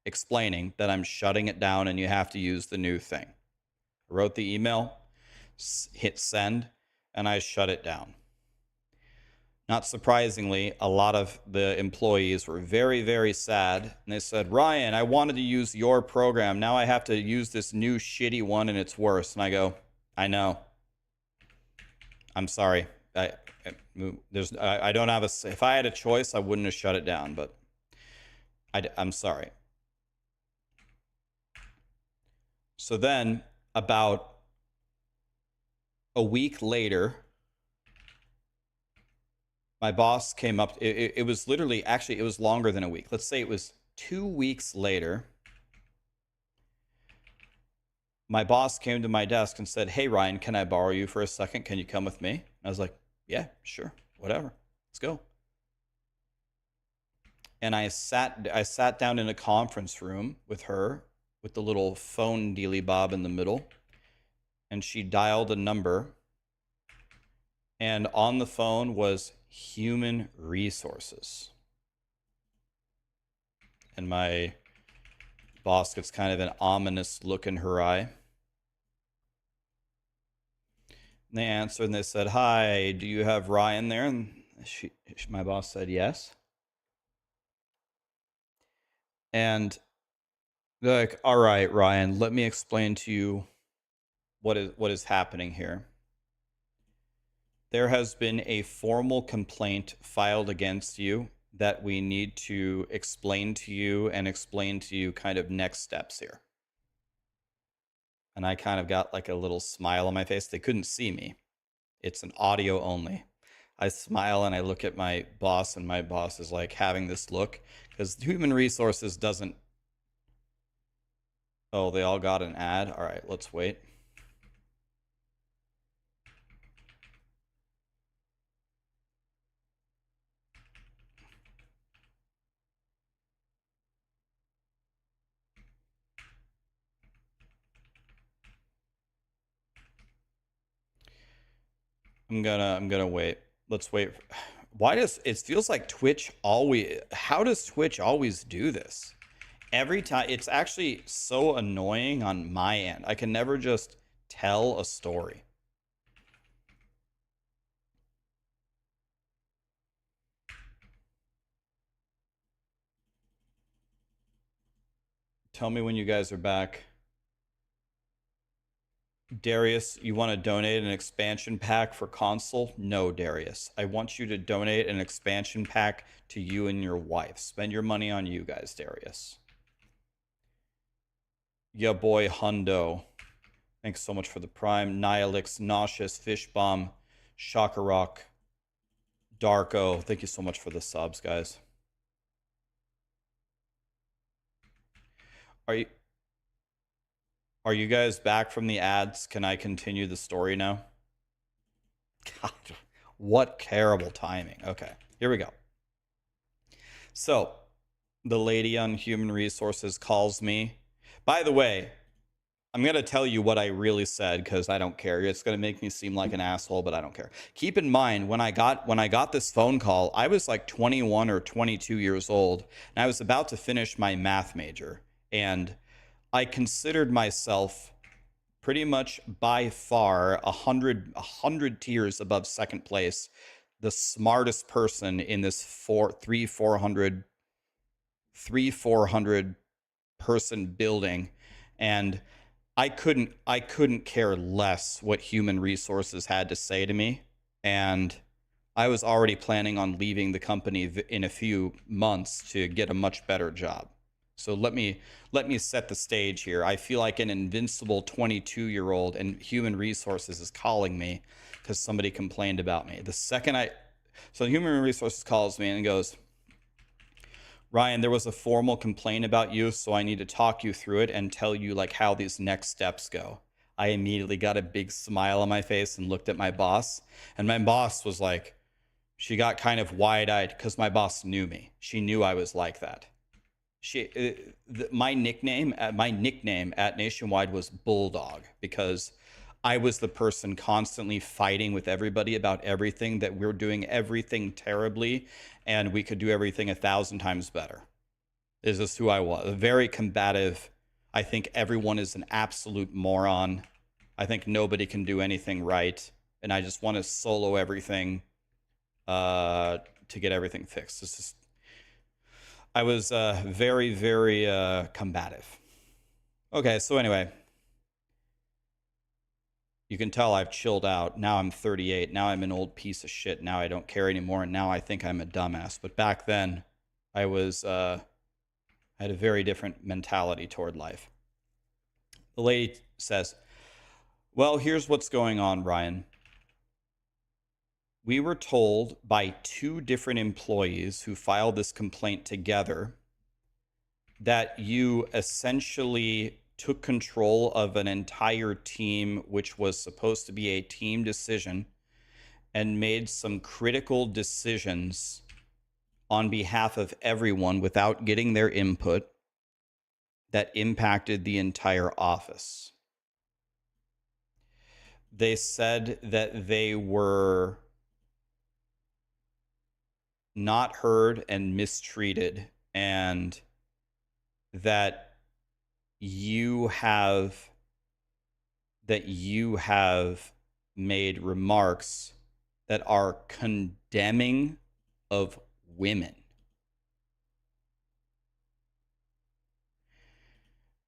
explaining that I'm shutting it down and you have to use the new thing. I wrote the email, hit send, and I shut it down. Not surprisingly, a lot of the employees were very, very sad. And they said, Ryan, I wanted to use your program. Now I have to use this new shitty one and it's worse. And I go, I know. I'm sorry. I don't have if I had a choice, I wouldn't have shut it down, but I'm sorry. So then about a week later, my boss came up. It was literally, actually, it was longer than a week. Let's say it was 2 weeks later. My boss came to my desk and said, hey, Ryan, can I borrow you for a second? Can you come with me? I was like, yeah, sure, whatever. Let's go. And I sat down in a conference room with her with the little phone dealy bob in the middle. And she dialed a number. And on the phone was human resources. And my boss gets kind of an ominous look in her eye. And they answered and they said, hi, do you have Ryan there? And my boss said yes. And they're like, all right, Ryan, let me explain to you what is happening here. There has been a formal complaint filed against you that we need to explain to you and explain to you kind of next steps here. And I kind of got like a little smile on my face. They couldn't see me. It's an audio only. I smile and I look at my boss, and my boss is like having this look because human resources doesn't. Oh, they all got an ad. All right, let's wait. I'm gonna wait. Let's wait. Why does it feels like Twitch always? How does Twitch always do this? Every time, it's actually so annoying on my end. I can never just tell a story. Tell me when you guys are back. Darius, you want to donate an expansion pack for console? No, Darius. I want you to donate an expansion pack to you and your wife. Spend your money on you guys, Darius. Yeah, boy, Hundo. Thanks so much for the Prime. Nihilix, Nauseous, Fish Bomb, Shakarok, Darko. Thank you so much for the subs, guys. Are you guys back from the ads? Can I continue the story now? God, what terrible timing. Okay, here we go. So, the lady on human resources calls me. By the way, I'm going to tell you what I really said because I don't care. It's going to make me seem like an asshole, but I don't care. Keep in mind, when I got this phone call, I was like 21 or 22 years old, and I was about to finish my math major. And I considered myself pretty much by far 100 tiers above second place, the smartest person in this 400 person building, and I couldn't care less what human resources had to say to me, and I was already planning on leaving the company in a few months to get a much better job. So let me set the stage here. I feel like an invincible 22-year-old, and human resources is calling me because somebody complained about me. So human resources calls me and goes, Ryan, there was a formal complaint about you, so I need to talk you through it and tell you like how these next steps go. I immediately got a big smile on my face and looked at my boss, and my boss was like, she got kind of wide-eyed because my boss knew me. She knew I was like that. My nickname at Nationwide was Bulldog because I was the person constantly fighting with everybody about everything, that we're doing everything terribly and we could do everything 1,000 times better. This is who I was. Very combative. I think everyone is an absolute moron. I think nobody can do anything right, and I just want to solo everything to get everything fixed. I was very, very combative. Okay, so anyway, you can tell I've chilled out. Now I'm 38. Now I'm an old piece of shit. Now I don't care anymore, and now I think I'm a dumbass. But back then, I had a very different mentality toward life. The lady says, well, here's what's going on, Ryan. We were told by 2 different employees who filed this complaint together that you essentially took control of an entire team, which was supposed to be a team decision, and made some critical decisions on behalf of everyone without getting their input that impacted the entire office. They said that they were not heard and mistreated, and that you have made remarks that are condemning of women.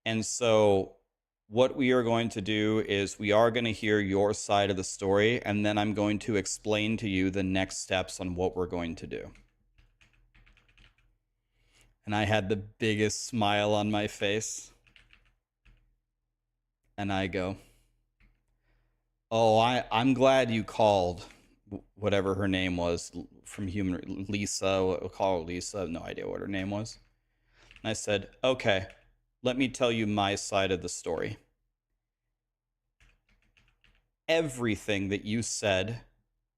And so what we are going to do is we are going to hear your side of the story, and then I'm going to explain to you the next steps on what we're going to do. And I had the biggest smile on my face. And I go, oh, I'm glad you called, whatever her name was, from human, Lisa. We'll call her Lisa. I have no idea what her name was. And I said, okay, let me tell you my side of the story. Everything that you said,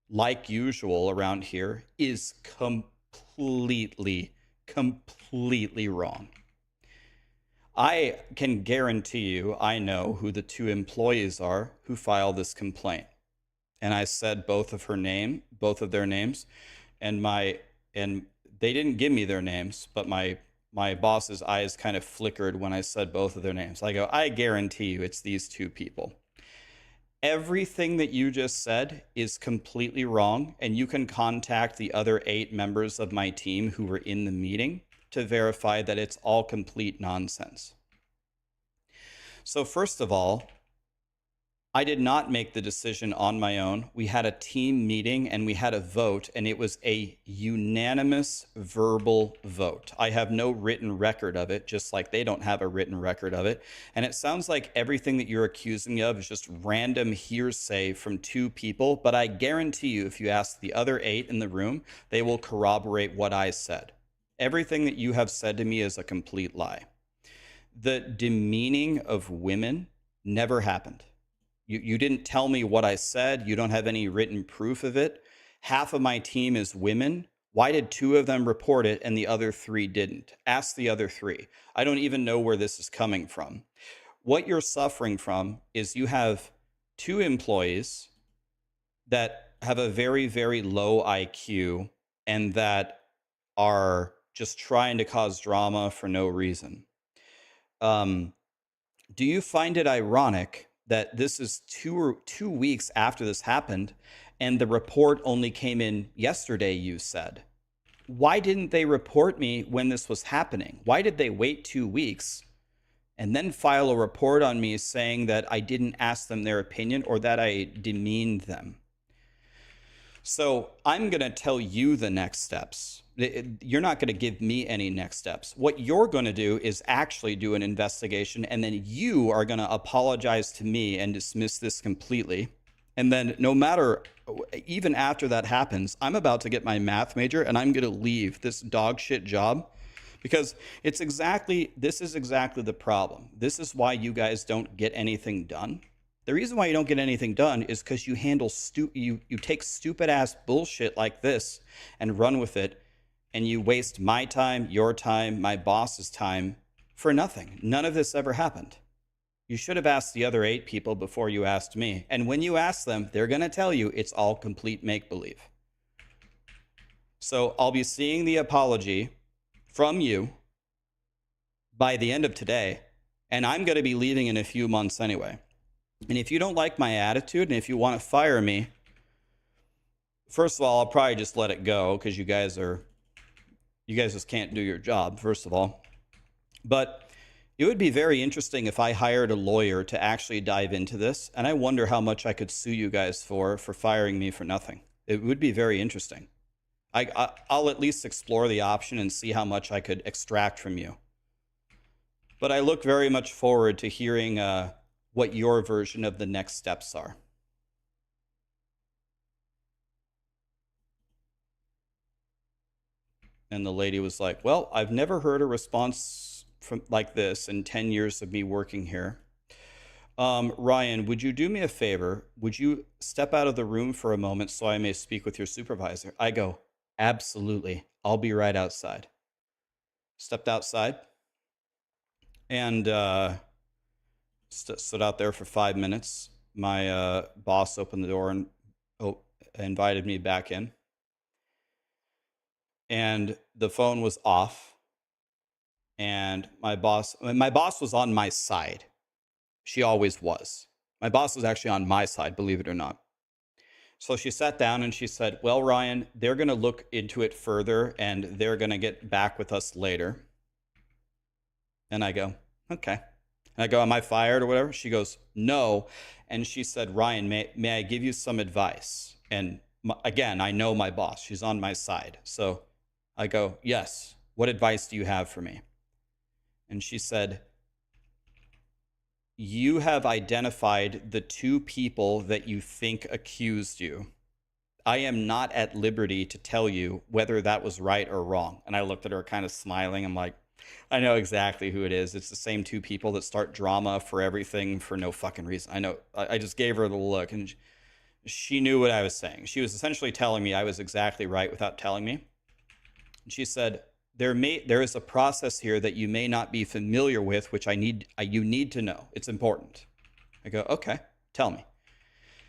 like usual around here, is completely wrong. I can guarantee you I know who the 2 employees are who filed this complaint. And I said both of their names, and they didn't give me their names, but my boss's eyes kind of flickered when I said both of their names. I go, I guarantee you it's these 2 people. Everything that you just said is completely wrong, and you can contact the other 8 members of my team who were in the meeting to verify that it's all complete nonsense. So first of all, I did not make the decision on my own. We had a team meeting and we had a vote, and it was a unanimous verbal vote. I have no written record of it, just like they don't have a written record of it. And it sounds like everything that you're accusing me of is just random hearsay from 2 people. But I guarantee you, if you ask the other 8 in the room, they will corroborate what I said. Everything that you have said to me is a complete lie. The demeaning of women never happened. You didn't tell me what I said. You don't have any written proof of it. Half of my team is women. Why did 2 of them report it and the other 3 didn't? Ask the other 3. I don't even know where this is coming from. What you're suffering from is you have 2 employees that have a very, very low IQ and that are just trying to cause drama for no reason. Do you find it ironic that this is 2 weeks after this happened, and the report only came in yesterday, you said? Why didn't they report me when this was happening? Why did they wait 2 weeks and then file a report on me saying that I didn't ask them their opinion or that I demeaned them? So I'm going to tell you the next steps. You're not going to give me any next steps. What you're going to do is actually do an investigation, and then you are going to apologize to me and dismiss this completely. And then no matter, even after that happens, I'm about to get my math major and I'm going to leave this dog shit job, because this is exactly the problem. This is why you guys don't get anything done. The reason why you don't get anything done is because you handle you take stupid ass bullshit like this and run with it, and you waste my time, your time, my boss's time for nothing. None of this ever happened. You should have asked the other 8 people before you asked me. And when you ask them, they're going to tell you it's all complete make-believe. So I'll be seeing the apology from you by the end of today, and I'm going to be leaving in a few months anyway. And if you don't like my attitude and if you want to fire me, first of all, I'll probably just let it go, because you guys just can't do your job, first of all. But it would be very interesting if I hired a lawyer to actually dive into this, and I wonder how much I could sue you guys for firing me for nothing. It would be very interesting. I'll at least explore the option and see how much I could extract from you. But I look very much forward to hearing what your version of the next steps are. And the lady was like, well, I've never heard a response from like this in 10 years of me working here. Ryan, would you do me a favor? Would you step out of the room for a moment so I may speak with your supervisor? I go, absolutely. I'll be right outside. Stepped outside and stood out there for 5 minutes. My boss opened the door and invited me back in. And the phone was off. And my boss was on my side. She always was. My boss was actually on my side, believe it or not. So she sat down and she said, well, Ryan, they're going to look into it further and they're going to get back with us later. And I go, okay. And I go, am I fired or whatever? She goes, no. And she said, Ryan, may I give you some advice? And again, I know my boss. She's on my side. So I go, yes. What advice do you have for me? And she said, you have identified the 2 people that you think accused you. I am not at liberty to tell you whether that was right or wrong. And I looked at her kind of smiling. I'm like, I know exactly who it is. It's the same 2 people that start drama for everything for no fucking reason. I know. I just gave her the look, and she knew what I was saying. She was essentially telling me I was exactly right without telling me. And she said, there is a process here that you may not be familiar with, which you need to know. It's important. I go, okay, tell me.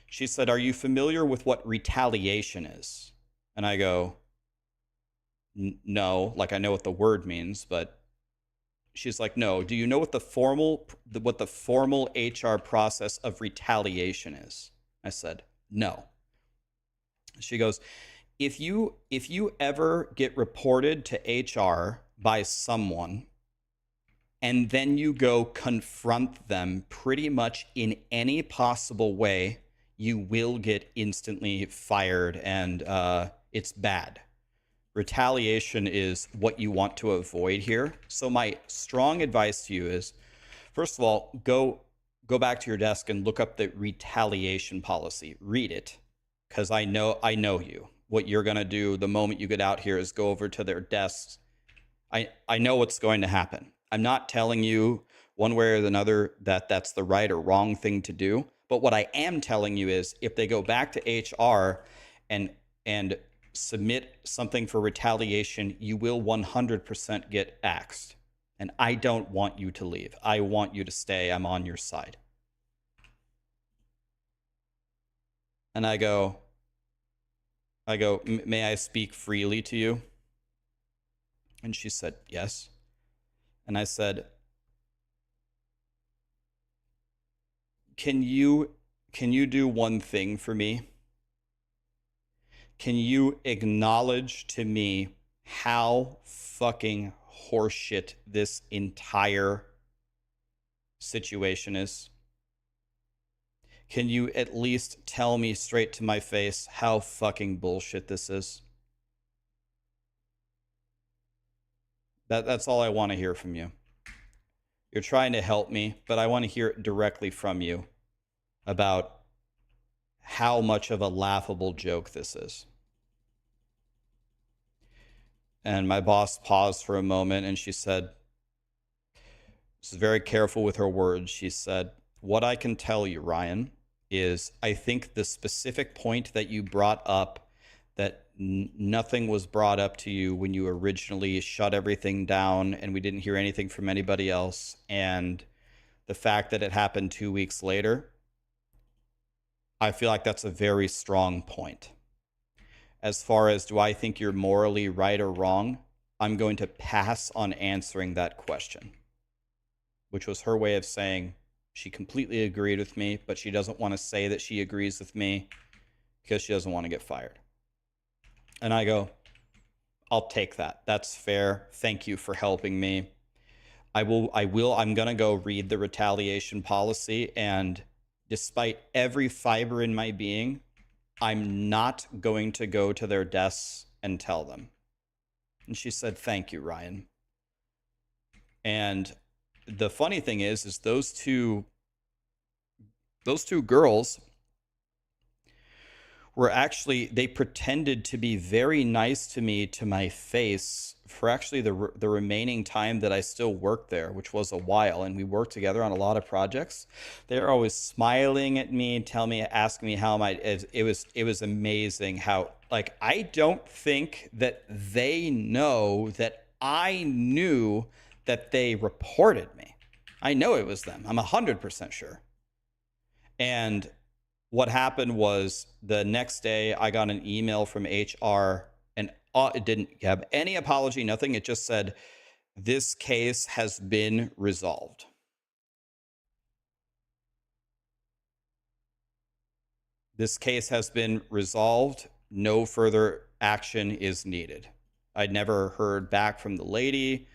She said, are you familiar with what retaliation is? And I go, no, like I know what the word means, but she's like, no, do you know what the formal HR process of retaliation is? I said, no. She goes, if you ever get reported to HR by someone and then you go confront them pretty much in any possible way, you will get instantly fired, and it's bad. Retaliation is what you want to avoid here. So my strong advice to you is, first of all, go back to your desk and look up the retaliation policy. Read it, because I know you. What you're gonna do the moment you get out here is go over to their desks. I know what's going to happen. I'm not telling you one way or another that that's the right or wrong thing to do. But what I am telling you is, if they go back to HR and submit something for retaliation, you will 100% get axed. And I don't want you to leave. I want you to stay. I'm on your side. And I go, may I speak freely to you? And she said, yes. And I said, can you do one thing for me? Can you acknowledge to me how fucking horseshit this entire situation is? Can you at least tell me straight to my face how fucking bullshit this is? That's all I want to hear from you. You're trying to help me, but I want to hear it directly from you about how much of a laughable joke this is. And my boss paused for a moment, and she said, she was very careful with her words. She said, what I can tell you, Ryan, is I think the specific point that you brought up, that nothing was brought up to you when you originally shut everything down and we didn't hear anything from anybody else, and the fact that it happened 2 weeks later, I feel like that's a very strong point. As far as, do I think you're morally right or wrong, I'm going to pass on answering that question. Which was her way of saying she completely agreed with me, but she doesn't want to say that she agrees with me because she doesn't want to get fired. And I go, I'll take that. That's fair. Thank you for helping me. I'm going to go read the retaliation policy, and despite every fiber in my being, I'm not going to go to their desks and tell them. And she said, thank you, Ryan. And the funny thing is those two girls were actually, they pretended to be very nice to me to my face for actually the remaining time that I still worked there, which was a while, and we worked together on a lot of projects. They were always smiling at me, asking me how it was amazing how, like, I don't think that they know that I knew that they reported me. I know it was them. I'm 100% sure. And what happened was, the next day I got an email from HR, and it didn't have any apology, nothing. It just said, this case has been resolved. This case has been resolved. No further action is needed. I'd never heard back from the lady.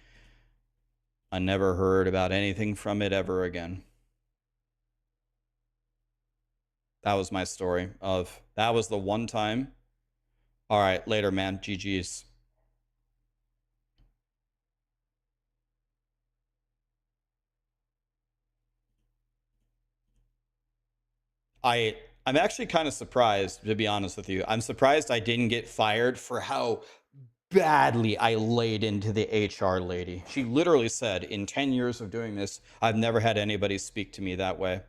I never heard about anything from it ever again. That was my story of, that was the one time. All right, later, man. GG's. I'm actually kind of surprised, to be honest with you. I'm surprised I didn't get fired for how badly I laid into the HR lady. She literally said, in 10 years of doing this, I've never had anybody speak to me that way.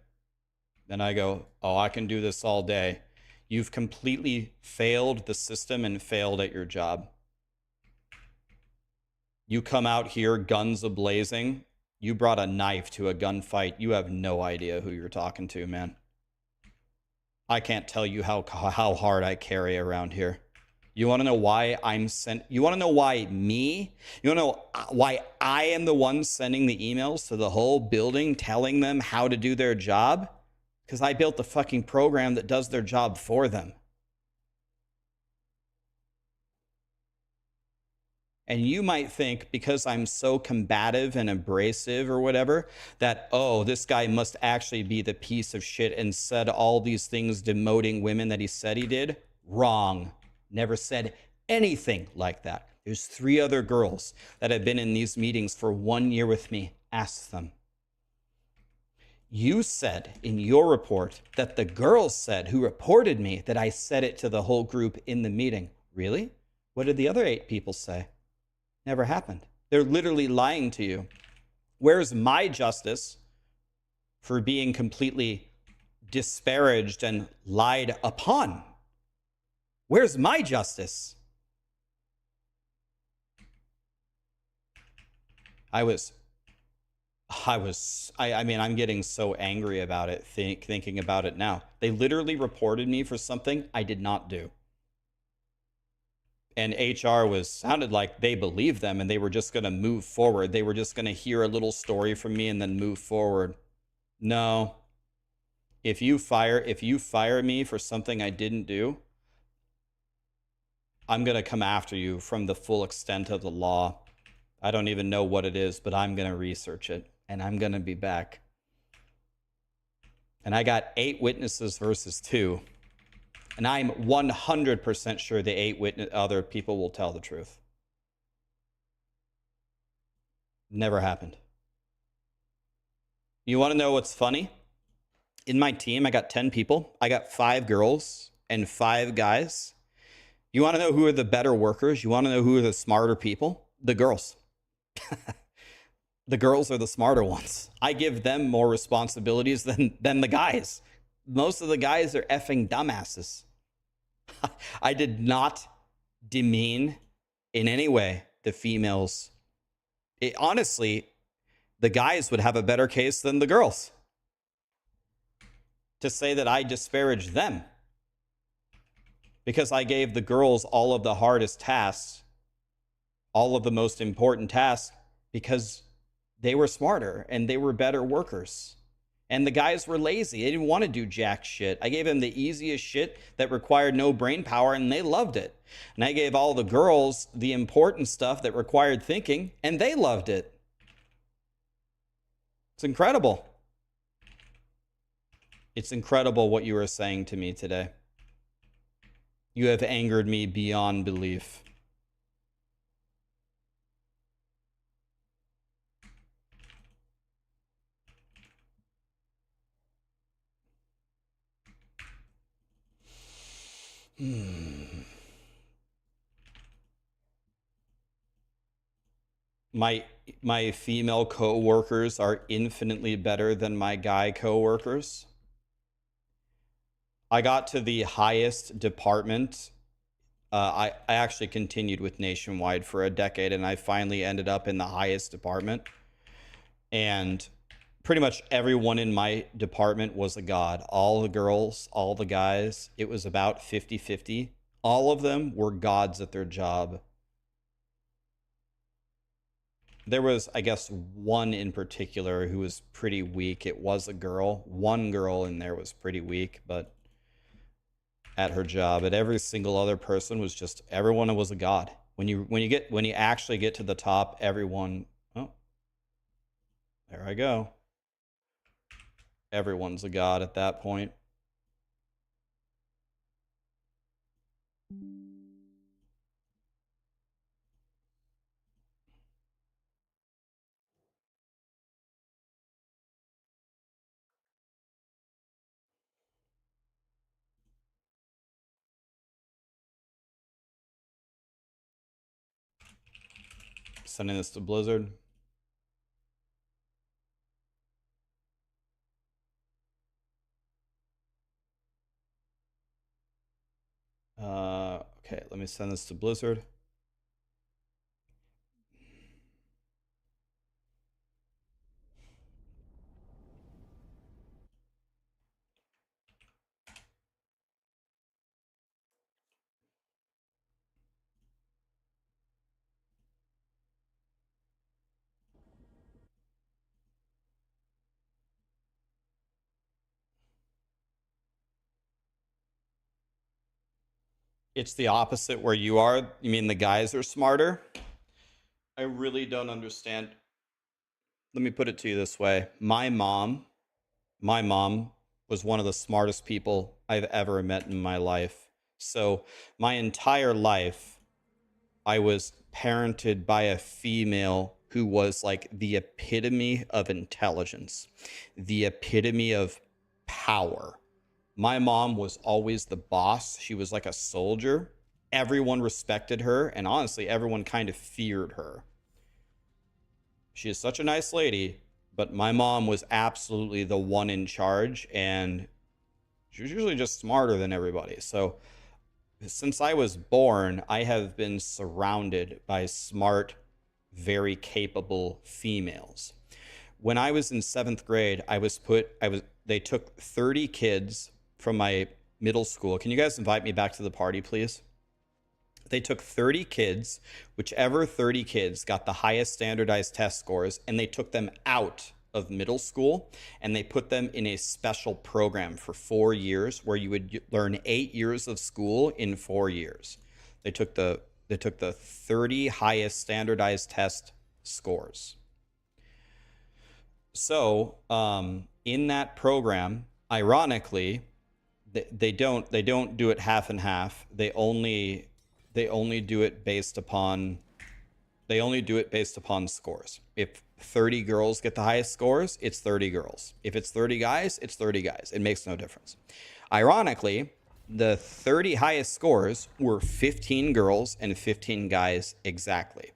And I go, oh, I can do this all day. You've completely failed the system and failed at your job. You come out here guns a-blazing. You brought a knife to a gunfight. You have no idea who you're talking to, man. I can't tell you how hard I carry around here. You want to know why I'm sent? You want to know why me? You want to know why I am the one sending the emails to the whole building telling them how to do their job? Because I built the fucking program that does their job for them. And you might think because I'm so combative and abrasive or whatever, that, oh, this guy must actually be the piece of shit and said all these things demoting women that he said he did. Wrong. Never said anything like that. There's 3 other girls that have been in these meetings for 1 year with me. Ask them. You said in your report that the girls said who reported me that I said it to the whole group in the meeting. Really? What did the other 8 people say? Never happened. They're literally lying to you. Where's my justice for being completely disparaged and lied upon? Where's my justice? I mean, I'm getting so angry about it, thinking about it now. They literally reported me for something I did not do. And HR sounded like they believed them and they were just going to move forward. They were just going to hear a little story from me and then move forward. No. If you fire me for something I didn't do, I'm going to come after you from the full extent of the law. I don't even know what it is, but I'm going to research it and I'm going to be back. And I got 8 witnesses versus 2. And I'm 100% sure the 8 other people will tell the truth. Never happened. You want to know what's funny? In my team, I got 10 people. I got 5 girls and 5 guys. You want to know who are the better workers? You want to know who are the smarter people? The girls. The girls are the smarter ones. I give them more responsibilities than the guys. Most of the guys are effing dumbasses. I did not demean in any way the females. Honestly, the guys would have a better case than the girls to say that I disparaged them because I gave the girls all of the hardest tasks, all of the most important tasks, because they were smarter and they were better workers. And the guys were lazy. They didn't want to do jack shit. I gave them the easiest shit that required no brain power, and they loved it. And I gave all the girls the important stuff that required thinking, and they loved it. It's incredible. It's incredible what you are saying to me today. You have angered me beyond belief. My female co-workers are infinitely better than my guy co-workers. I got to the highest department. I actually continued with Nationwide for a decade, and I finally ended up in the highest department. And pretty much everyone in my department was a god. All the girls, all the guys. It was about 50-50. All of them were gods at their job. There was, I guess, one in particular who was pretty weak. It was a girl. One girl in there was pretty weak, but at her job. But every single other person was just, everyone was a god. When you actually get to the top, everyone, oh, there I go. Everyone's a god at that point. Sending this to Blizzard. Okay, let me send this to Blizzard. It's the opposite where you are. You mean the guys are smarter? I really don't understand. Let me put it to you this way. My mom was one of the smartest people I've ever met in my life. So my entire life, I was parented by a female who was like the epitome of intelligence, the epitome of power. My mom was always the boss. She was like a soldier. Everyone respected her, and honestly, everyone kind of feared her. She is such a nice lady, but my mom was absolutely the one in charge, and she was usually just smarter than everybody. So since I was born, I have been surrounded by smart, very capable females. When I was in 7th grade, they took 30 kids from my middle school. Can you guys invite me back to the party, please? They took 30 kids, whichever 30 kids got the highest standardized test scores, and they took them out of middle school and they put them in a special program for 4 years where you would learn 8 years of school in 4 years. They took the 30 highest standardized test scores. So, in that program, ironically, they don't do it half and half. They only do it based upon scores. If 30 girls get the highest scores, it's 30 girls. If it's 30 guys, it's 30 guys. It makes no difference. Ironically, the 30 highest scores were 15 girls and 15 guys exactly.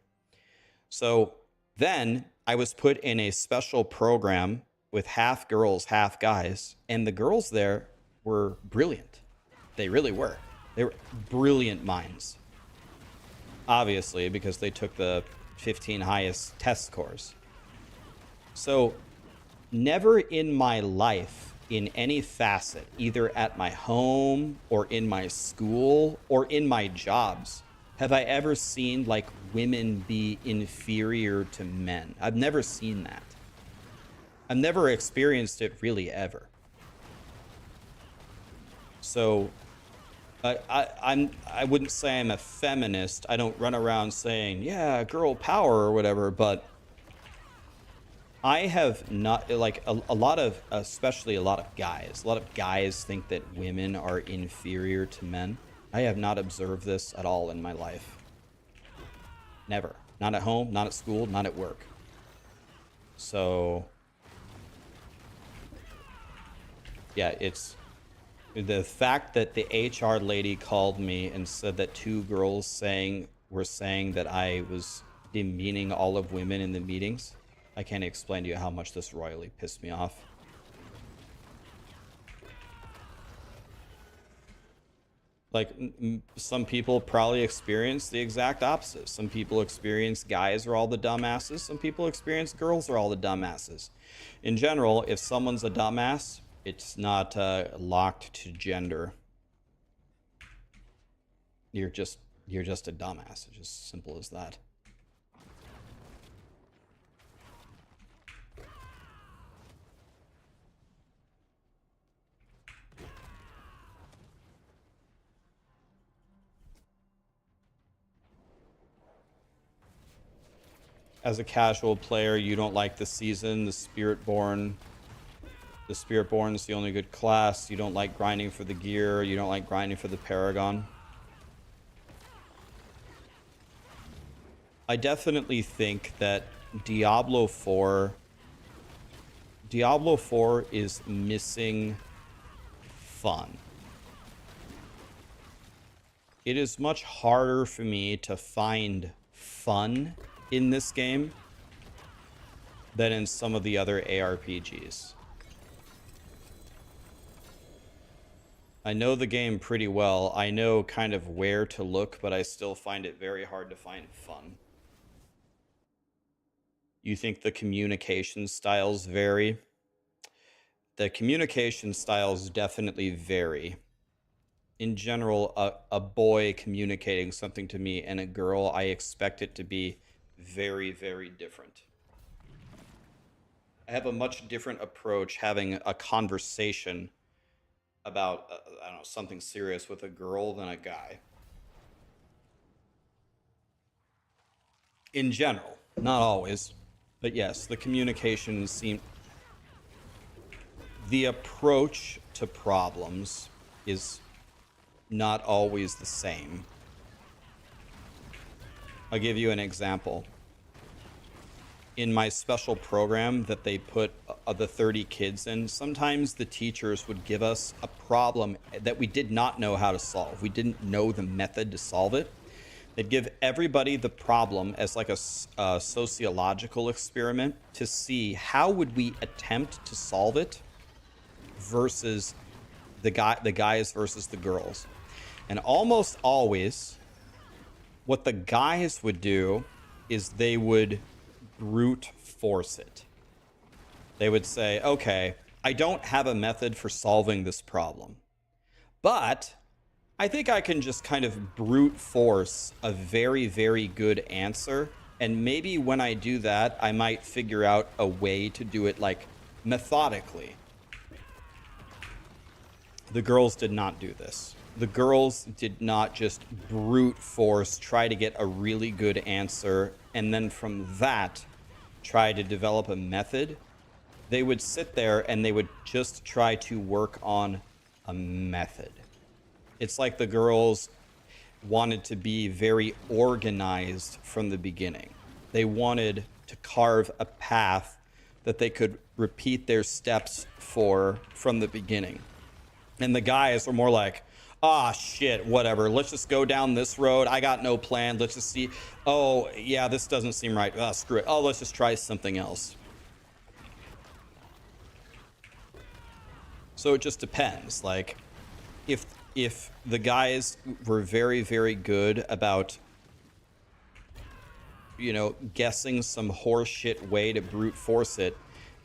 So then I was put in a special program with half girls, half guys, and the girls there were brilliant. They really were. They were brilliant minds. Obviously, because they took the 15 highest test scores. So never in my life, in any facet, either at my home or in my school or in my jobs, have I ever seen like women be inferior to men. I've never seen that. I've never experienced it really ever. So I wouldn't say I'm a feminist. I don't run around saying, yeah, girl power or whatever, but I have not, like, a lot of, especially a lot of guys think that women are inferior to men. I have not observed this at all in my life. Never. Not at home, not at school, not at work. So, yeah, it's the fact that the HR lady called me and said that 2 girls were saying that I was demeaning all of women in the meetings. I can't explain to you how much this royally pissed me off. Like, some people probably experience the exact opposite. Some people experience guys are all the dumbasses. Some people experience girls are all the dumbasses. In general, if someone's a dumbass, it's not locked to gender. You're just a dumbass. It's just simple as that. As a casual player, you don't like the season, the Spiritborn. The Spiritborn is the only good class. You don't like grinding for the gear. You don't like grinding for the Paragon. I definitely think that Diablo 4 is missing fun. It is much harder for me to find fun in this game than in some of the other ARPGs. I know the game pretty well. I know kind of where to look, but I still find it very hard to find fun. You think the communication styles vary? The communication styles definitely vary. In general, a boy communicating something to me and a girl, I expect it to be very, very different. I have a much different approach having a conversation about, I don't know, something serious with a girl than a guy. In general, not always, but yes, the communication the approach to problems is not always the same. I'll give you an example. In my special program that they put the 30 kids in, sometimes the teachers would give us a problem that we did not know how to solve. We didn't know the method to solve it. They'd give everybody the problem as like a sociological experiment to see how would we attempt to solve it versus the guys versus the girls. And almost always what the guys would do is they would brute force it. They would say, okay, I don't have a method for solving this problem, but I think I can just kind of brute force a very, very good answer. And maybe when I do that, I might figure out a way to do it like methodically. The girls did not do this. The girls did not just brute force, try to get a really good answer, and then from that, try to develop a method. They would sit there and they would just try to work on a method. It's like the girls wanted to be very organized from the beginning. They wanted to carve a path that they could repeat their steps for from the beginning. And the guys were more like, ah, shit, whatever. Let's just go down this road. I got no plan. Let's just see. Oh, yeah, this doesn't seem right. Ah, screw it. Oh, let's just try something else. So it just depends. Like, if the guys were very, very good about, you know, guessing some horseshit way to brute force it,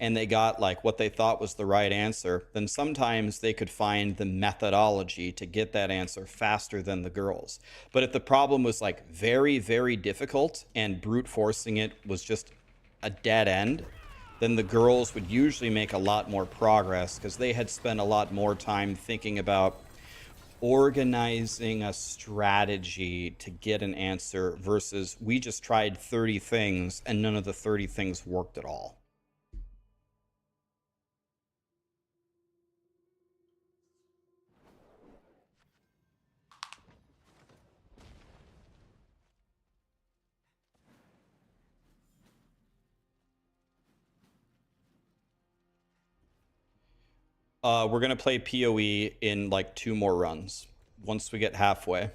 and they got like what they thought was the right answer, then sometimes they could find the methodology to get that answer faster than the girls. But if the problem was like very, very difficult and brute forcing it was just a dead end, then the girls would usually make a lot more progress because they had spent a lot more time thinking about organizing a strategy to get an answer versus we just tried 30 things and none of the 30 things worked at all. We're going to play PoE in like 2 more runs once we get halfway.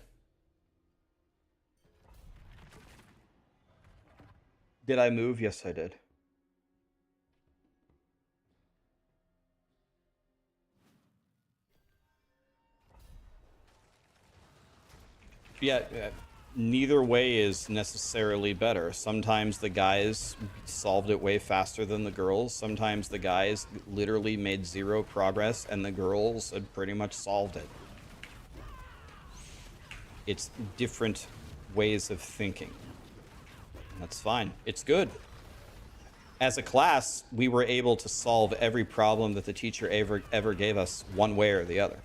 Did I move? Yes, I did. Yeah, neither way is necessarily better. Sometimes the guys solved it way faster than the girls. Sometimes the guys literally made 0 progress and the girls had pretty much solved it. It's different ways of thinking. That's fine. It's good. As a class, we were able to solve every problem that the teacher ever gave us one way or the other.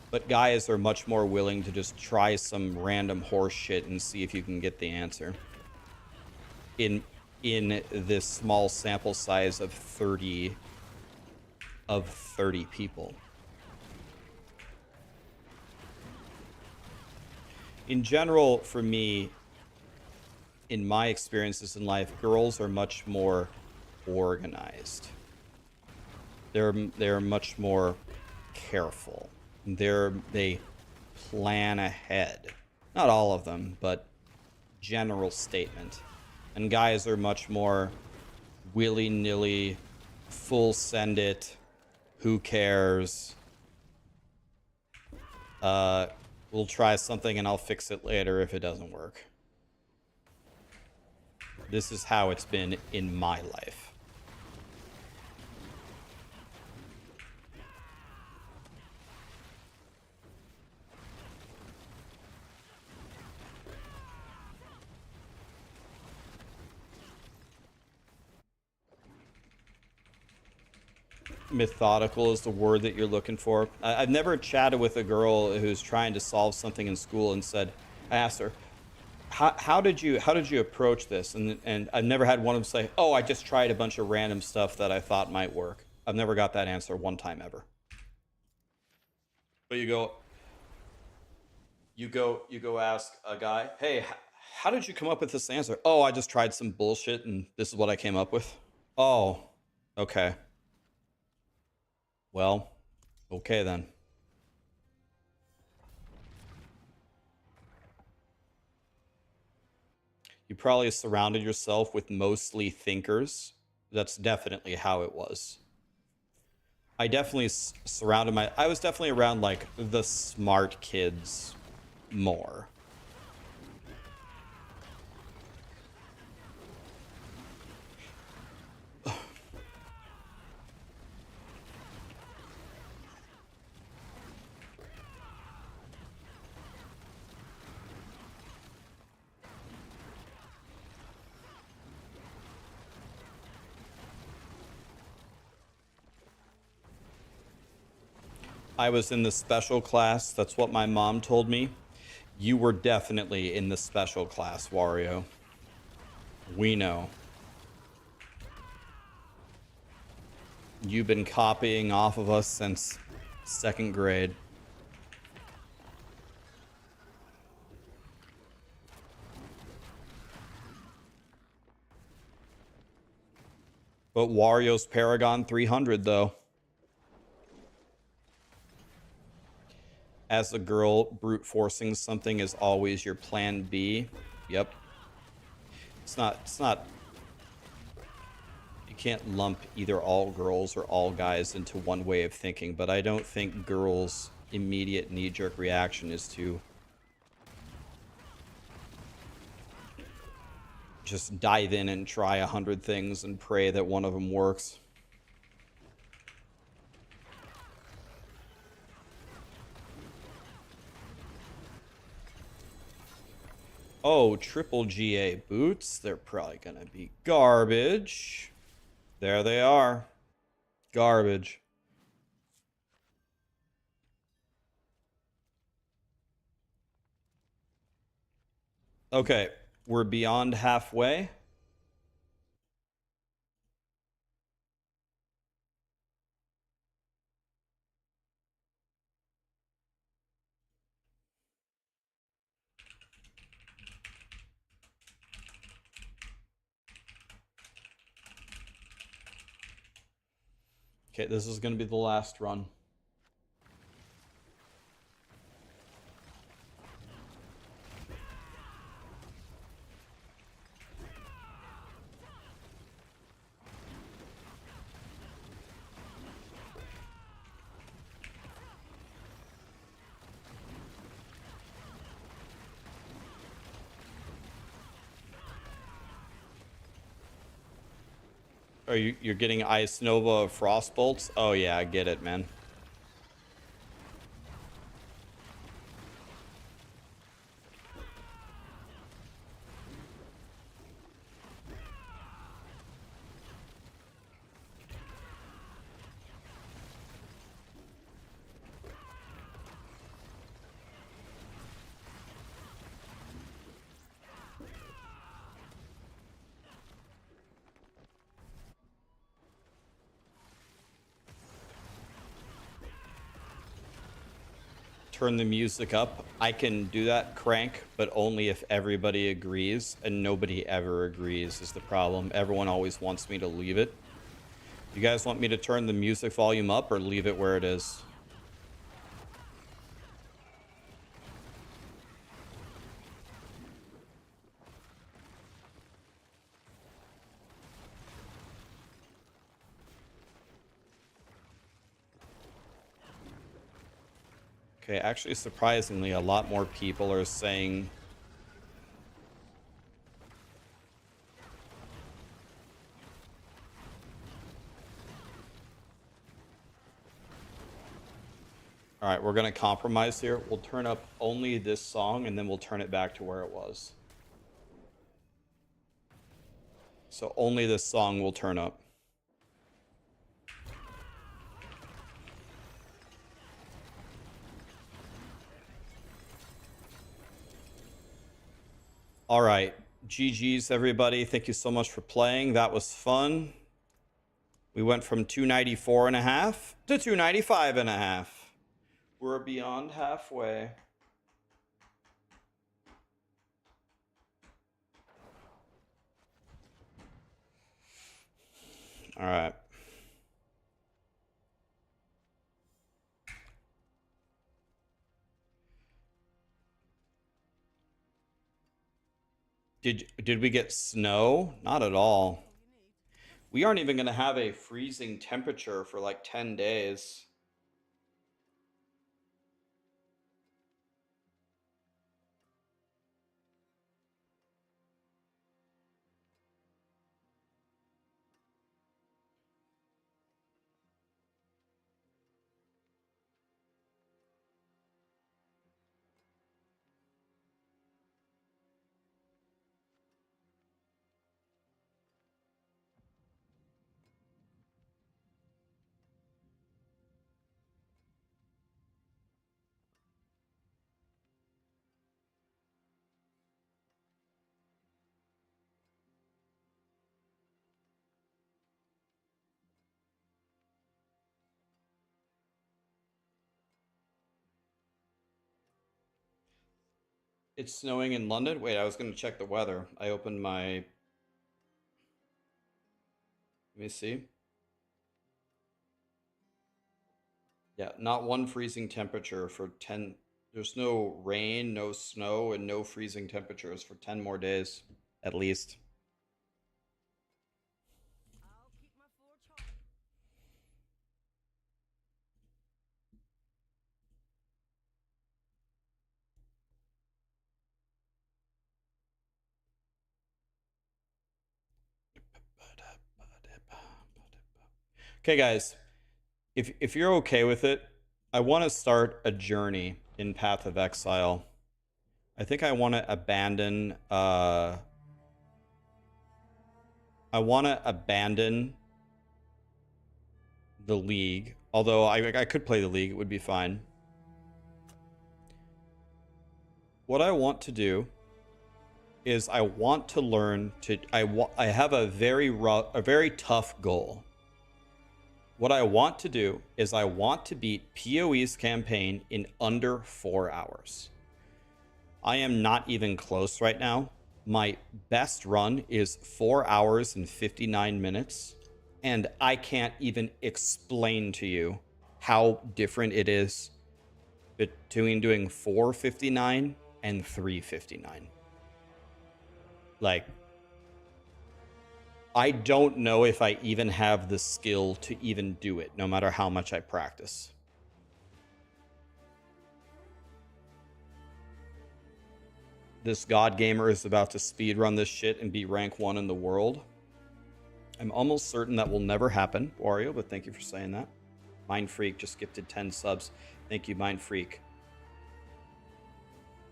But guys are much more willing to just try some random horse shit and see if you can get the answer. In this small sample size of 30 people. In general, for me, in my experiences in life, girls are much more organized. They're much more careful. They plan ahead. Not all of them, but general statement. And guys are much more willy-nilly, full send it, who cares? We'll try something and I'll fix it later if it doesn't work. This is how it's been in my life. Methodical is the word that you're looking for. I've never chatted with a girl who's trying to solve something in school and said, I asked her, how did you approach this? And I've never had one of them say, "Oh, I just tried a bunch of random stuff that I thought might work." I've never got that answer one time ever. But you go ask a guy, "Hey, how did you come up with this answer?" "Oh, I just tried some bullshit and this is what I came up with." "Oh, okay. Well, okay then." You probably surrounded yourself with mostly thinkers. That's definitely how it was. I definitely I was definitely around like the smart kids more. I was in the special class. That's what my mom told me. You were definitely in the special class, Wario. We know. You've been copying off of us since 2nd grade. But Wario's Paragon 300, though. As a girl, brute forcing something is always your plan B. Yep. It's not. You can't lump either all girls or all guys into one way of thinking, but I don't think girls' immediate knee-jerk reaction is to just dive in and try 100 things and pray that one of them works. Oh, triple GA boots. They're probably going to be garbage. There they are. Garbage. Okay, we're beyond halfway. Okay, this is going to be the last run. Are you're getting Ice Nova Frost Bolts? Oh yeah, I get it, man. Turn the music up. I can do that, Crank, but only if everybody agrees, and nobody ever agrees is the problem. Everyone always wants me to leave it. You guys want me to turn the music volume up or leave it where it is? Okay, actually, surprisingly, a lot more people are saying... All right, we're going to compromise here. We'll turn up only this song, and then we'll turn it back to where it was. So only this song will turn up. All right. GG's, everybody. Thank you so much for playing. That was fun. We went from 294.5 to 295.5. We're beyond halfway. All right. Did we get snow? Not at all. We aren't even going to have a freezing temperature for like 10 days. It's snowing in London? Wait, I was going to check the weather. I opened my... Let me see. Yeah, not one freezing temperature for 10... There's no rain, no snow, and no freezing temperatures for 10 more days, at least. Okay, guys, if you're okay with it, I want to start a journey in Path of Exile. I think I want to abandon the League. Although I could play the League, it would be fine. What I want to do is I want to learn to I have a very tough goal. What I want to do is I want to beat PoE's campaign in under 4 hours. I am not even close right now. My best run is 4 hours and 59 minutes, and I can't even explain to you how different it is between doing 4:59 and 3:59. Like, I don't know if I even have the skill to even do it, no matter how much I practice. This god gamer is about to speedrun this shit and be rank 1 in the world. I'm almost certain that will never happen, Wario, but thank you for saying that. Mind Freak just gifted 10 subs. Thank you, Mind Freak.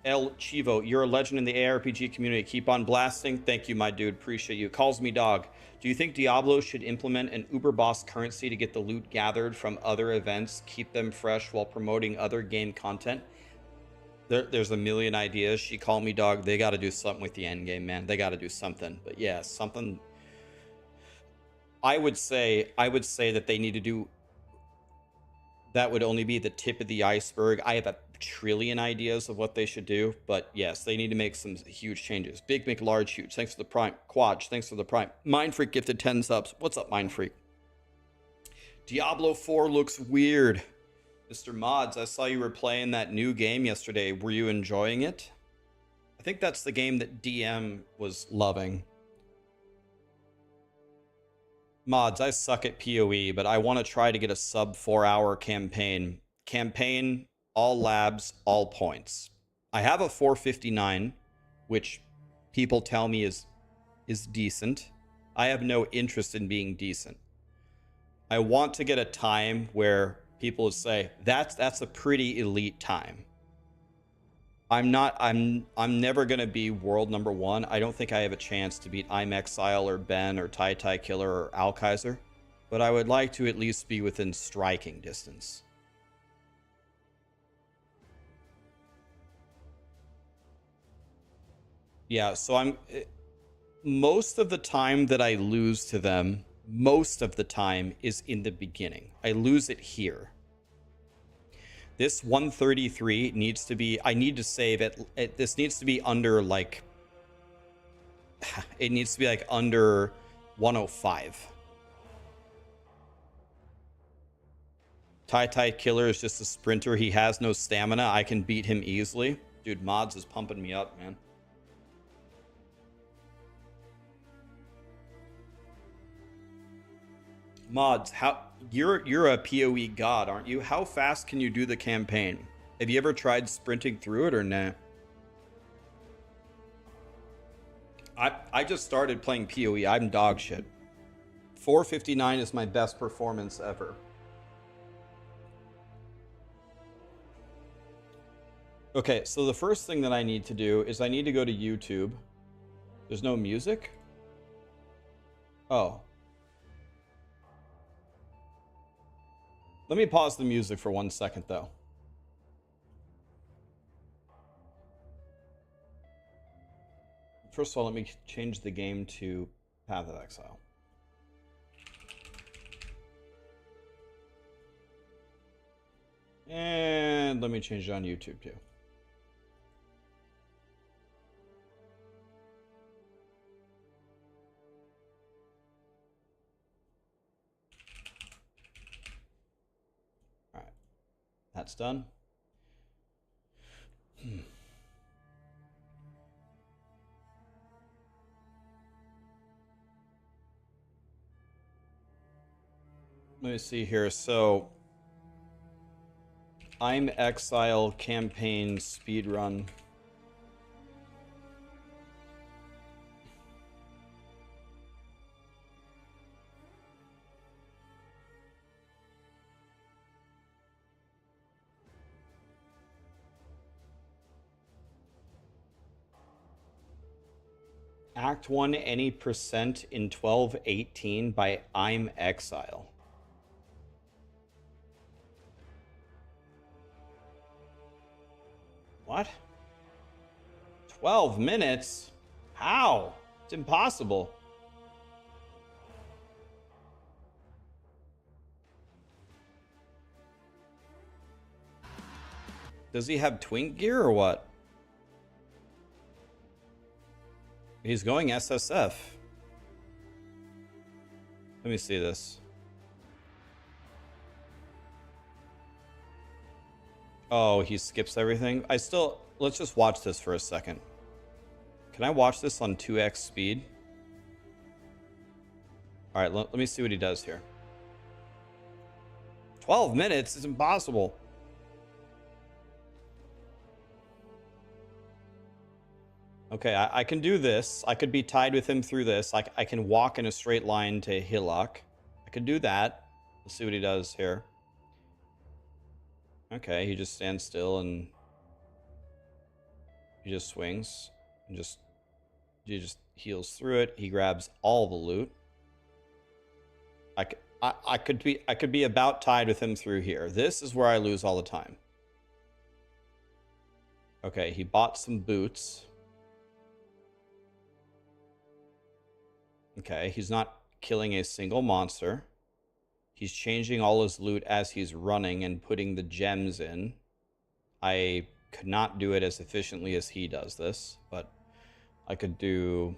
El Chivo, you're a legend in the ARPG community. Keep on blasting. Thank you, my dude. Appreciate you. Calls me dog. Do you think Diablo should implement an Uber Boss currency to get the loot gathered from other events, keep them fresh while promoting other game content? There's a million ideas. She called me dog. They got to do something with the end game, man. They got to do something. But yeah, something. I would say that they need to do. That would only be the tip of the iceberg. I have a trillion ideas of what they should do, but yes, they need to make some huge changes. Big McLarge huge. Thanks for the prime. Quadge, thanks for the prime. Mind Freak gifted 10 subs. What's up, Mind Freak? Diablo 4 looks weird. Mr. Mods, I saw you were playing that new game yesterday. Were you enjoying it? I think that's the game that DM was loving. Mods, I suck at PoE, but I want to try to get a sub 4 hour campaign. Campaign, all labs, all points. I have a 4:59, which people tell me is decent. I have no interest in being decent. I want to get a time where people would say, that's a pretty elite time. I'm never gonna be world number 1. I don't think I have a chance to beat I'm Exile or Ben or Tai Killer or Alkaiser, but I would like to at least be within striking distance. Yeah, so I'm most of the time that I lose to them, most of the time is in the beginning. I lose it here. This 133 needs to be, I need to save it. This needs to be under like, it needs to be like under 105. Tai Killer is just a sprinter. He has no stamina. I can beat him easily. Dude, mods is pumping me up, man. Mods, how you're a PoE god, aren't you? How fast can you do the campaign? Have you ever tried sprinting through it or nah? I just started playing PoE. I'm dog shit. 459 is my best performance ever. Okay, so the first thing that I need to do is I need to go to YouTube. There's no music? Oh. Let me pause the music for 1 second, though. First of all, let me change the game to Path of Exile. And let me change it on YouTube, too. All right. That's done. Let me see here. So, I'm Exile campaign speedrun. Act 1 any percent in 1218 by I'm Exile. What? 12 minutes? How? It's impossible. Does he have twink gear or what? He's going SSF. Let me see this. Oh, he skips everything. Let's just watch this for a second. Can I watch this on 2x speed? All right, let me see what he does here. 12 minutes is impossible. Okay, I can do this. I could be tied with him through this. I can walk in a straight line to Hillock. I could do that. Let's see what he does here. Okay, he just stands still and he just swings and he just heals through it. He grabs all the loot. I could be about tied with him through here. This is where I lose all the time. Okay, he bought some boots. Okay, he's not killing a single monster. He's changing all his loot as he's running and putting the gems in. I could not do it as efficiently as he does this, but I could do...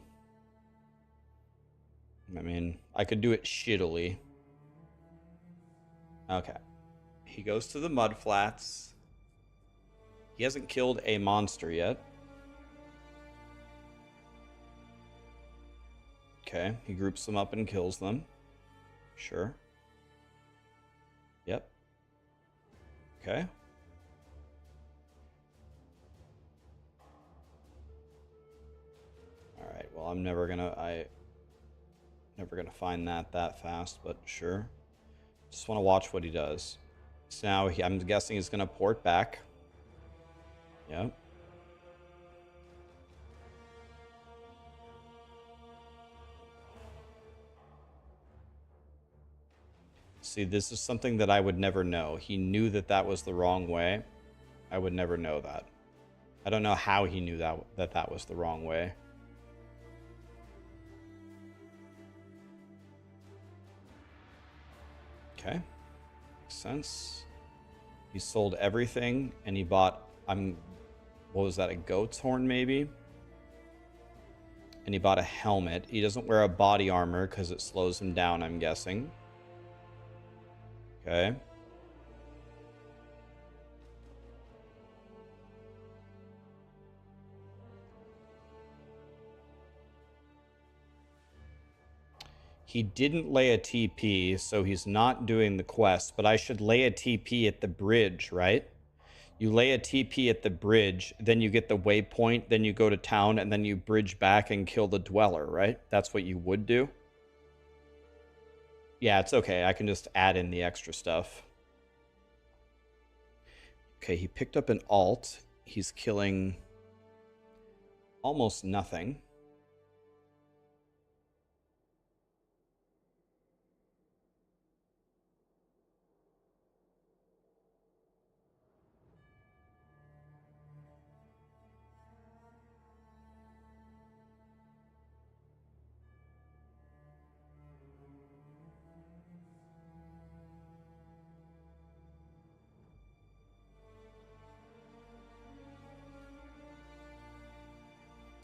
I could do it shittily. Okay. He goes to the mud flats. He hasn't killed a monster yet. Okay, he groups them up and kills them. Sure. Yep. Okay. All right, well, I'm never gonna find that fast, but sure. Just want to watch what he does. So now I'm guessing he's gonna port back. Yep. See, this is something that I would never know. He knew that that was the wrong way. I would never know that. I don't know how he knew that was the wrong way. Okay. Makes sense. He sold everything and he bought, what was that, a goat's horn maybe? And he bought a helmet. He doesn't wear a body armor because it slows him down, I'm guessing. Okay. He didn't lay a TP, so he's not doing the quest, but I should lay a TP at the bridge, right? You lay a TP at the bridge, then you get the waypoint, then you go to town, and then you bridge back and kill the dweller, right? That's what you would do. Yeah, it's okay. I can just add in the extra stuff. Okay, he picked up an alt. He's killing almost nothing.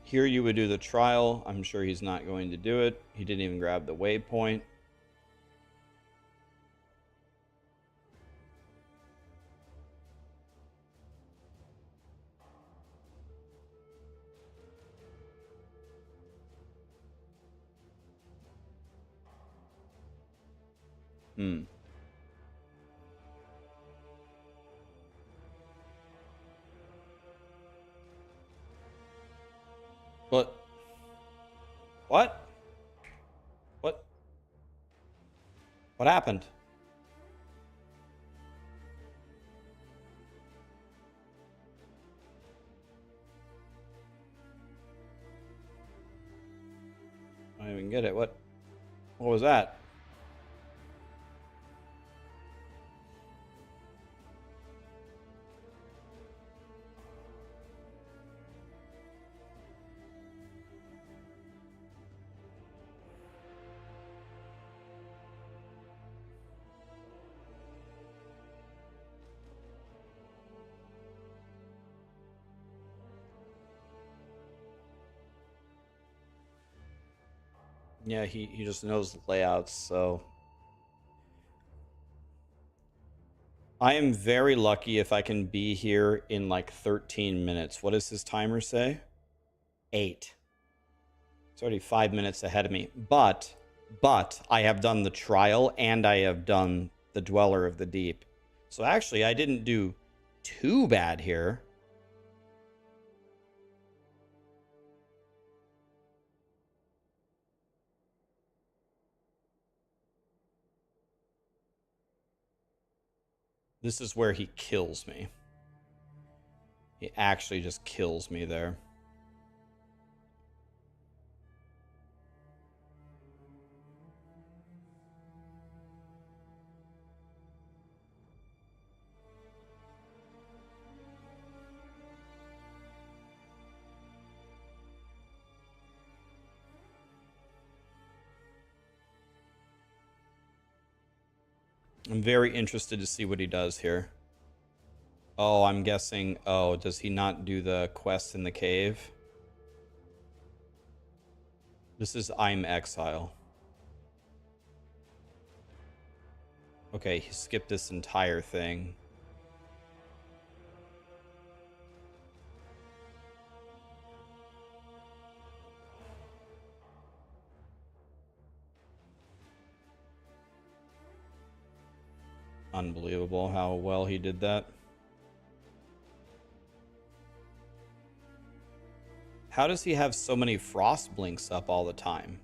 Here you would do the trial. I'm sure he's not going to do it. He didn't even grab the waypoint. But what? What happened? I don't even get it. What was that? Yeah, he just knows the layouts, so I am very lucky if I can be here in like 13 minutes. What does his timer say? 8. It's already 5 minutes ahead of me. But I have done the trial and I have done the Dweller of the Deep. So actually, I didn't do too bad here. This is where he kills me. He actually just kills me there. I'm very interested to see what he does here. Oh, I'm guessing... Oh, does he not do the quest in the cave? This is I'm Exile. Okay, he skipped this entire thing. Unbelievable how well he did that. How does he have so many frost blinks up all the time?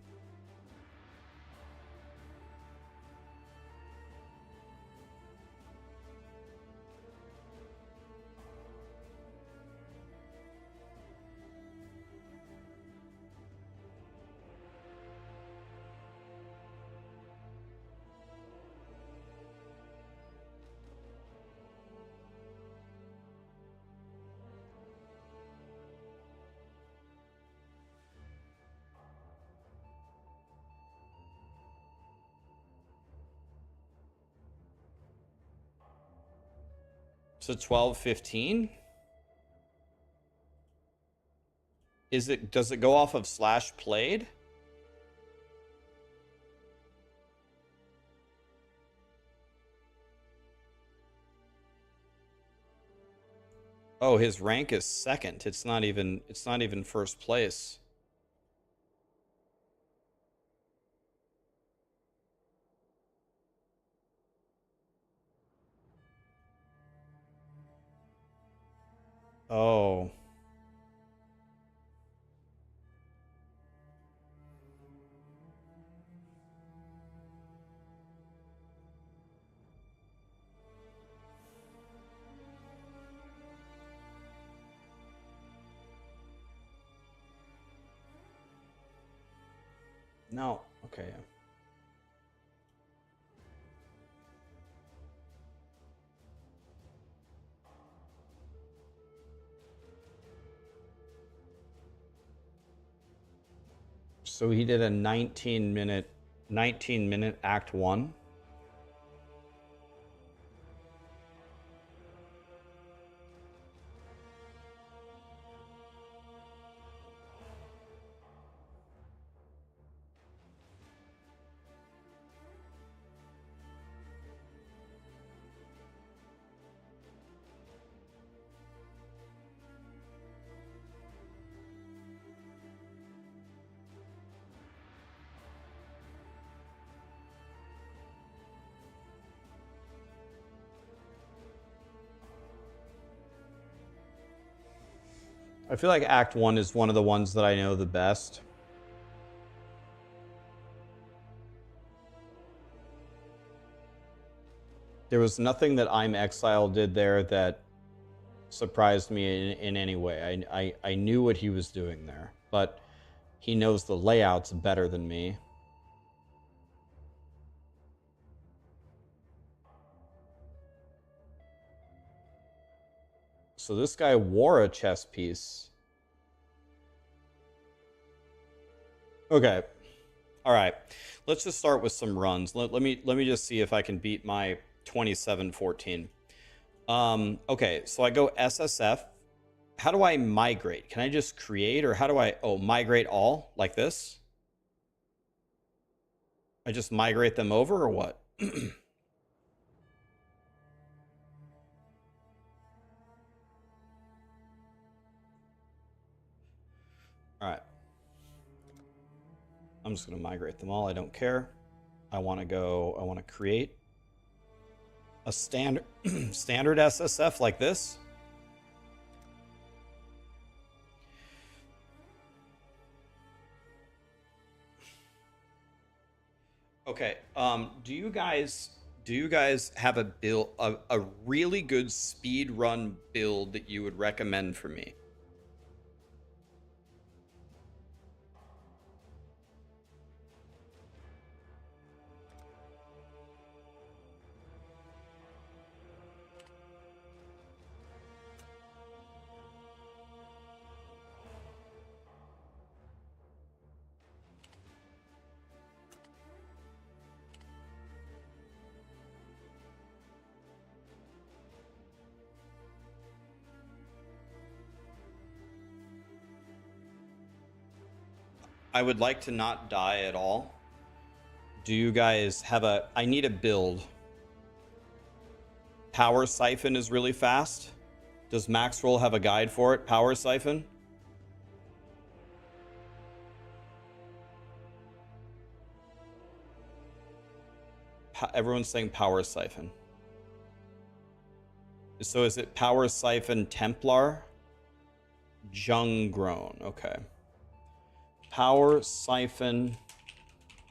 So 12:15? Does it go off of /played? Oh, his rank is second. It's not even first place. Oh. No. Okay. So he did a 19-minute act 1. I feel like Act 1 is one of the ones that I know the best. There was nothing that I'm Exile did there that surprised me in any way. I knew what he was doing there, but he knows the layouts better than me. So this guy wore a chess piece. Okay. All right. Let's just start with some runs. Let me just see if I can beat my 27-14. Okay, so I go SSF. How do I migrate? Can I just create, or how do I migrate all like this? I just migrate them over, or what? All right. I'm just going to migrate them all. I don't care. I want to create a standard SSF like this. Okay. Do you guys have a build, a really good speed run build that you would recommend for me? I would like to not die at all. Do you guys have I need a build. Power Siphon is really fast. Does Maxroll have a guide for it? Power Siphon? Everyone's saying Power Siphon. So is it Power Siphon Templar? Junggrown. Okay. Power Siphon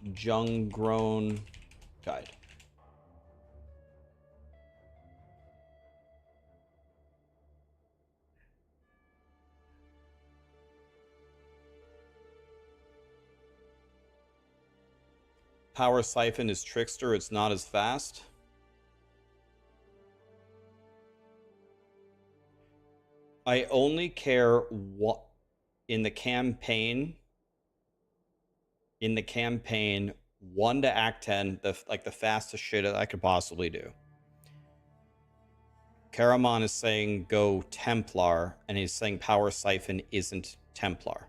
Junggrown guide. Power Siphon is Trickster. It's not as fast. I only care what in the campaign. In the campaign, 1 to Act 10, the fastest shit I could possibly do. Karamon is saying go Templar, and he's saying Power Siphon isn't Templar.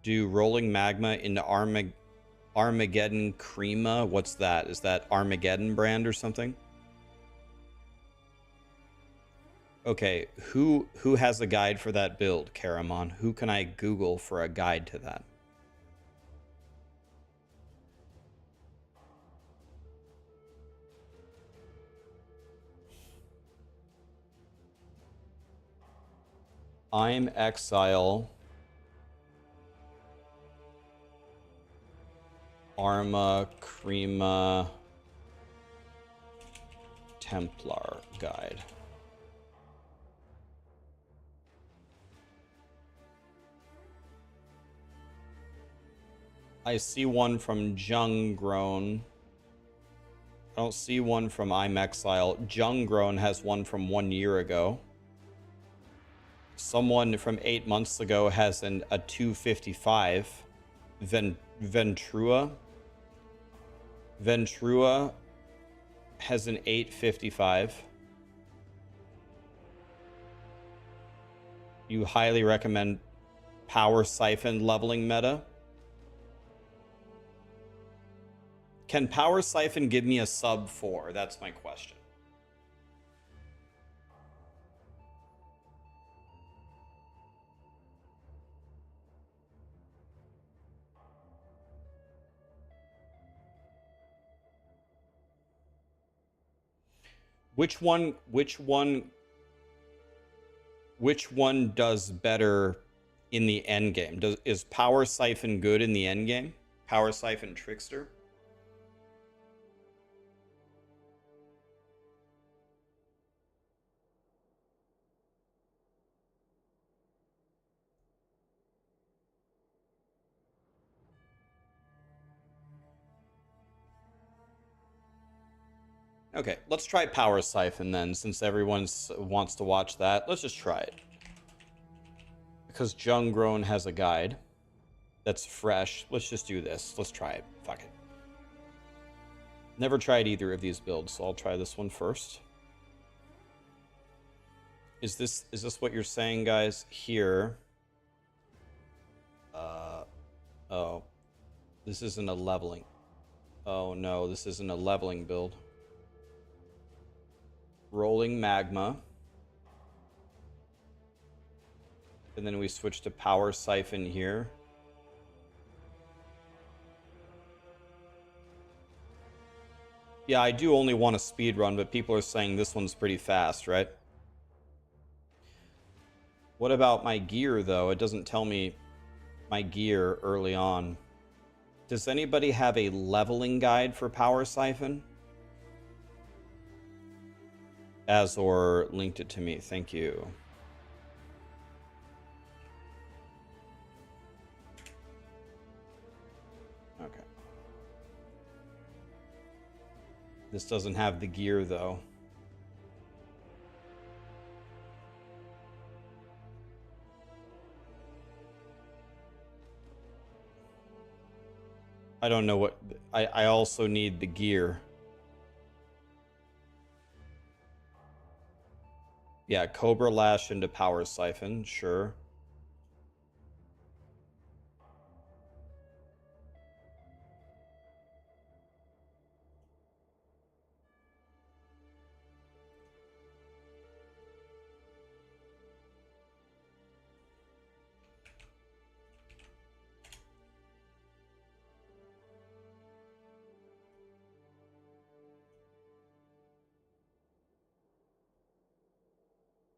Do Rolling Magma into Armageddon Crema? What's that? Is that Armageddon brand or something? Okay, who has a guide for that build, Karamon? Who can I Google for a guide to that? I'm Exile. Arma Crema Templar guide. I see one from Junggrown. I don't see one from I'm Exile. Junggrown has one from 1 year ago. Someone from 8 months ago has a 255. Ventrua has an 855. You highly recommend Power Siphon leveling meta? Can Power Siphon give me a sub 4? That's my question. Which one does better in the end game? Is Power Siphon good in the end game? Power Siphon Trickster? Okay, let's try Power Siphon then, since everyone wants to watch that. Let's just try it. Because Junggrown has a guide that's fresh. Let's just do this. Let's try it. Fuck it. Never tried either of these builds, so I'll try this one first. Is this what you're saying, guys? Here. Oh. This isn't a leveling. Oh no, this isn't a leveling build. Rolling Magma. And then we switch to Power Siphon here. Yeah, I do only want a speed run, but people are saying this one's pretty fast, right? What about my gear, though? It doesn't tell me my gear early on. Does anybody have a leveling guide for Power Siphon? Azor linked it to me. Thank you. Okay. This doesn't have the gear, though. I don't know what... I also need the gear. Yeah, Cobra Lash into Power Siphon, sure.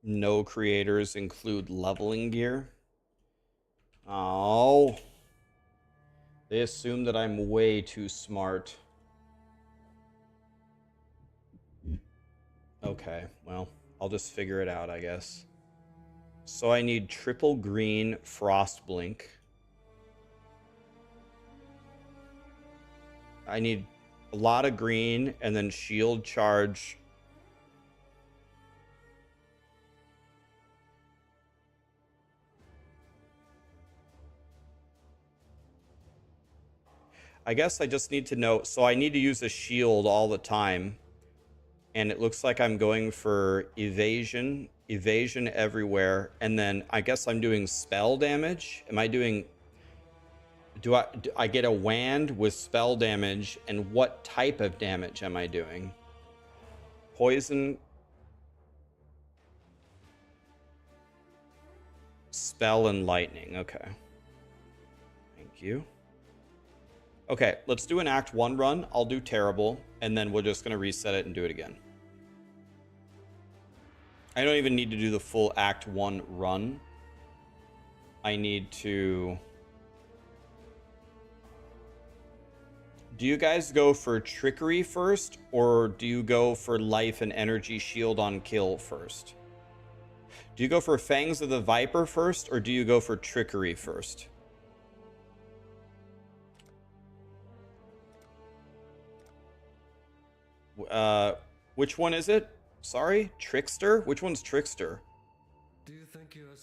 No creators include leveling gear. Oh. They assume that I'm way too smart. Okay, well, I'll just figure it out, I guess. So I need triple green Frost Blink. I need a lot of green and then shield charge. I guess I just need to know. So I need to use a shield all the time. And it looks like I'm going for evasion everywhere. And then I guess I'm doing spell damage. Am I doing... Do I get a wand with spell damage? And what type of damage am I doing? Poison... Spell and lightning. Okay. Thank you. Okay, let's do an Act 1 run. I'll do terrible, and then we're just going to reset it and do it again. I don't even need to do the full Act 1 run. I need to... Do you guys go for trickery first, or do you go for life and energy shield on kill first? Do you go for Fangs of the Viper first, or do you go for trickery first? Which one is it? Sorry? Trickster? Which one's Trickster?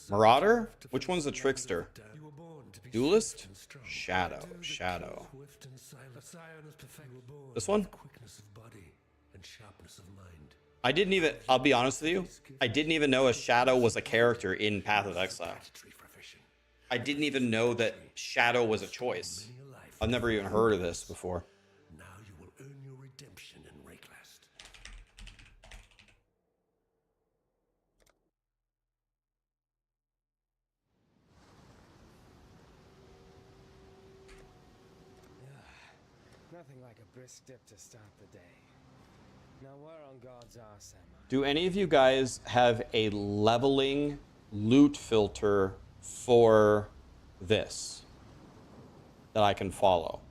Marauder? Which one's the Trickster? Duelist? Shadow. Shadow. This one? I didn't even... I'll be honest with you. I didn't even know a Shadow was a character in Path of Exile. I didn't even know that Shadow was a choice. I've never even heard of this before. Now you will earn your redemption in Raxxanterax. Nothing like a brisk dip to start the day. Now where on God's arse am I? Do any of you guys have a leveling loot filter for this that I can follow?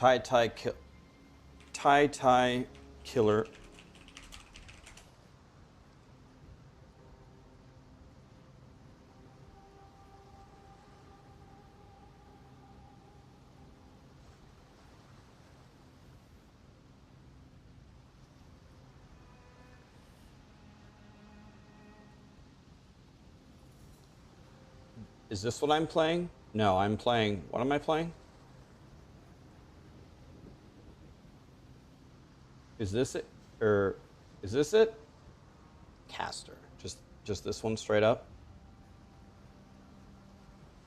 tie killer. Is this what I'm playing? No, I'm playing... What am I playing? Is this it? Or is this it? Caster. Just this one straight up?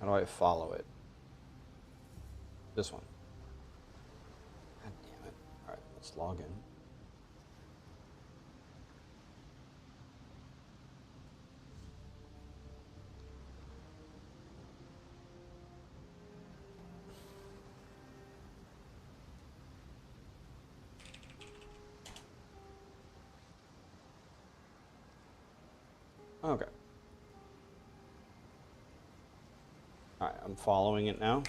How do I follow it? This one. God damn it. Alright, let's log in. Okay. All right, I'm following it now.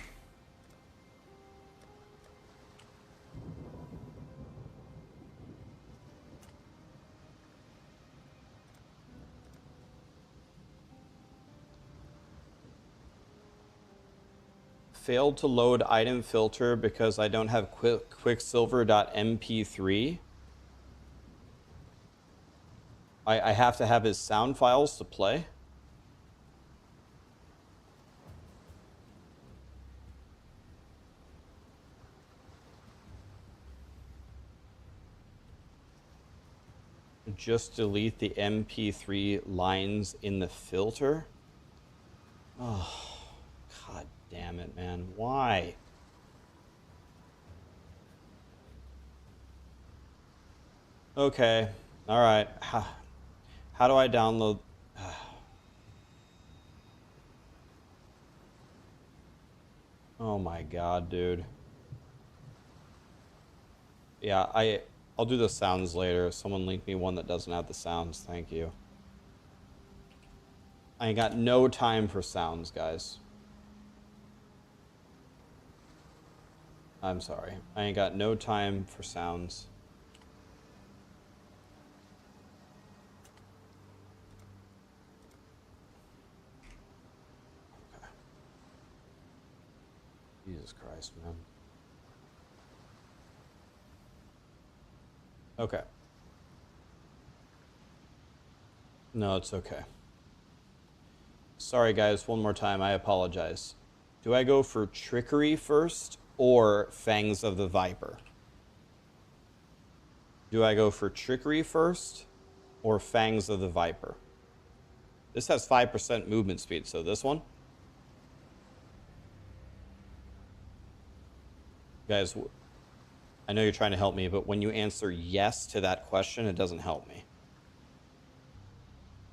Failed to load item filter because I don't have quicksilver.mp3. I have to have his sound files to play. Just delete the MP3 lines in the filter. Oh, God damn it, man. Why? Okay. All right. How do I download? Oh my God, dude. Yeah, I'll do the sounds later. Someone link me one that doesn't have the sounds. Thank you. I ain't got no time for sounds, guys. I'm sorry. I ain't got no time for sounds. Okay. Jesus Christ, man. Okay. No, it's okay. Sorry, guys. One more time. I apologize. Do I go for Trickery first or Fangs of the Viper? Do I go for Trickery first or Fangs of the Viper? This has 5% movement speed, so this one? Guys, I know you're trying to help me, but when you answer yes to that question, it doesn't help me.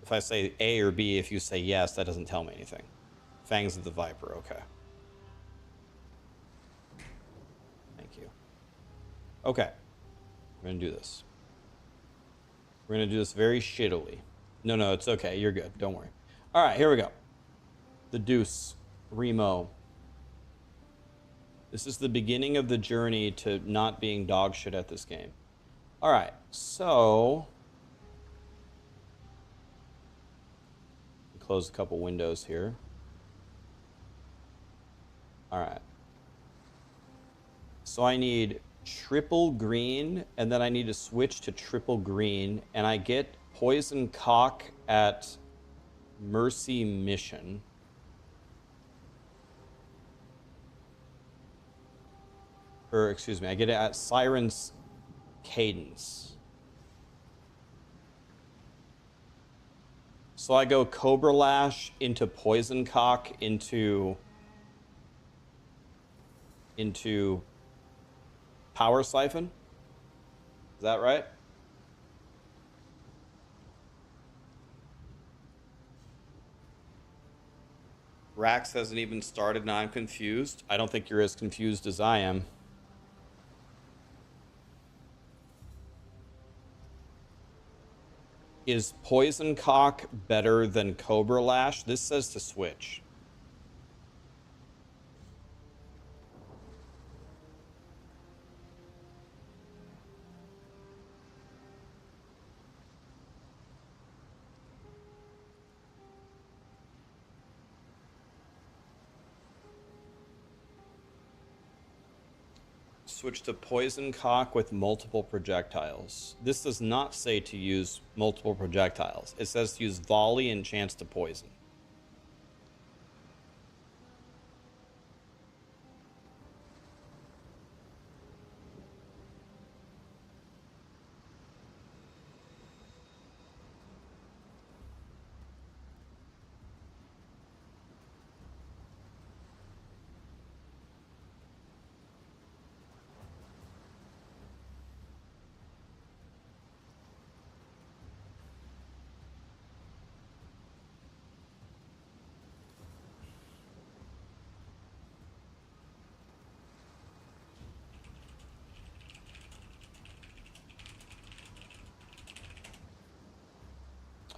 If I say A or B, if you say yes, that doesn't tell me anything. Fangs of the Viper, okay. Thank you. Okay, we're gonna do this. We're gonna do this very shittily. No, it's okay. You're good. Don't worry. All right, here we go. The Deuce, Remo. This is the beginning of the journey to not being dog shit at this game. All right, so close a couple windows here. All right. So I need triple green, and then I need to switch to triple green, and I get Poison Cock at Mercy Mission. Or, excuse me, I get it at Siren's Cadence. So I go Cobra Lash into Poison Cock into Power Siphon. Is that right? Rax hasn't even started, now I'm confused. I don't think you're as confused as I am. Is Poison Cock better than Cobra Lash? This says to switch. Switch to Poison Cock with multiple projectiles. This does not say to use multiple projectiles. It says to use volley and chance to poison.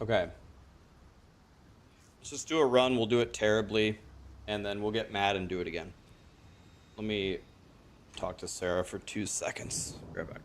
Okay. Let's just do a run. We'll do it terribly, and then we'll get mad and do it again. Let me talk to Sarah for 2 seconds. Be right back.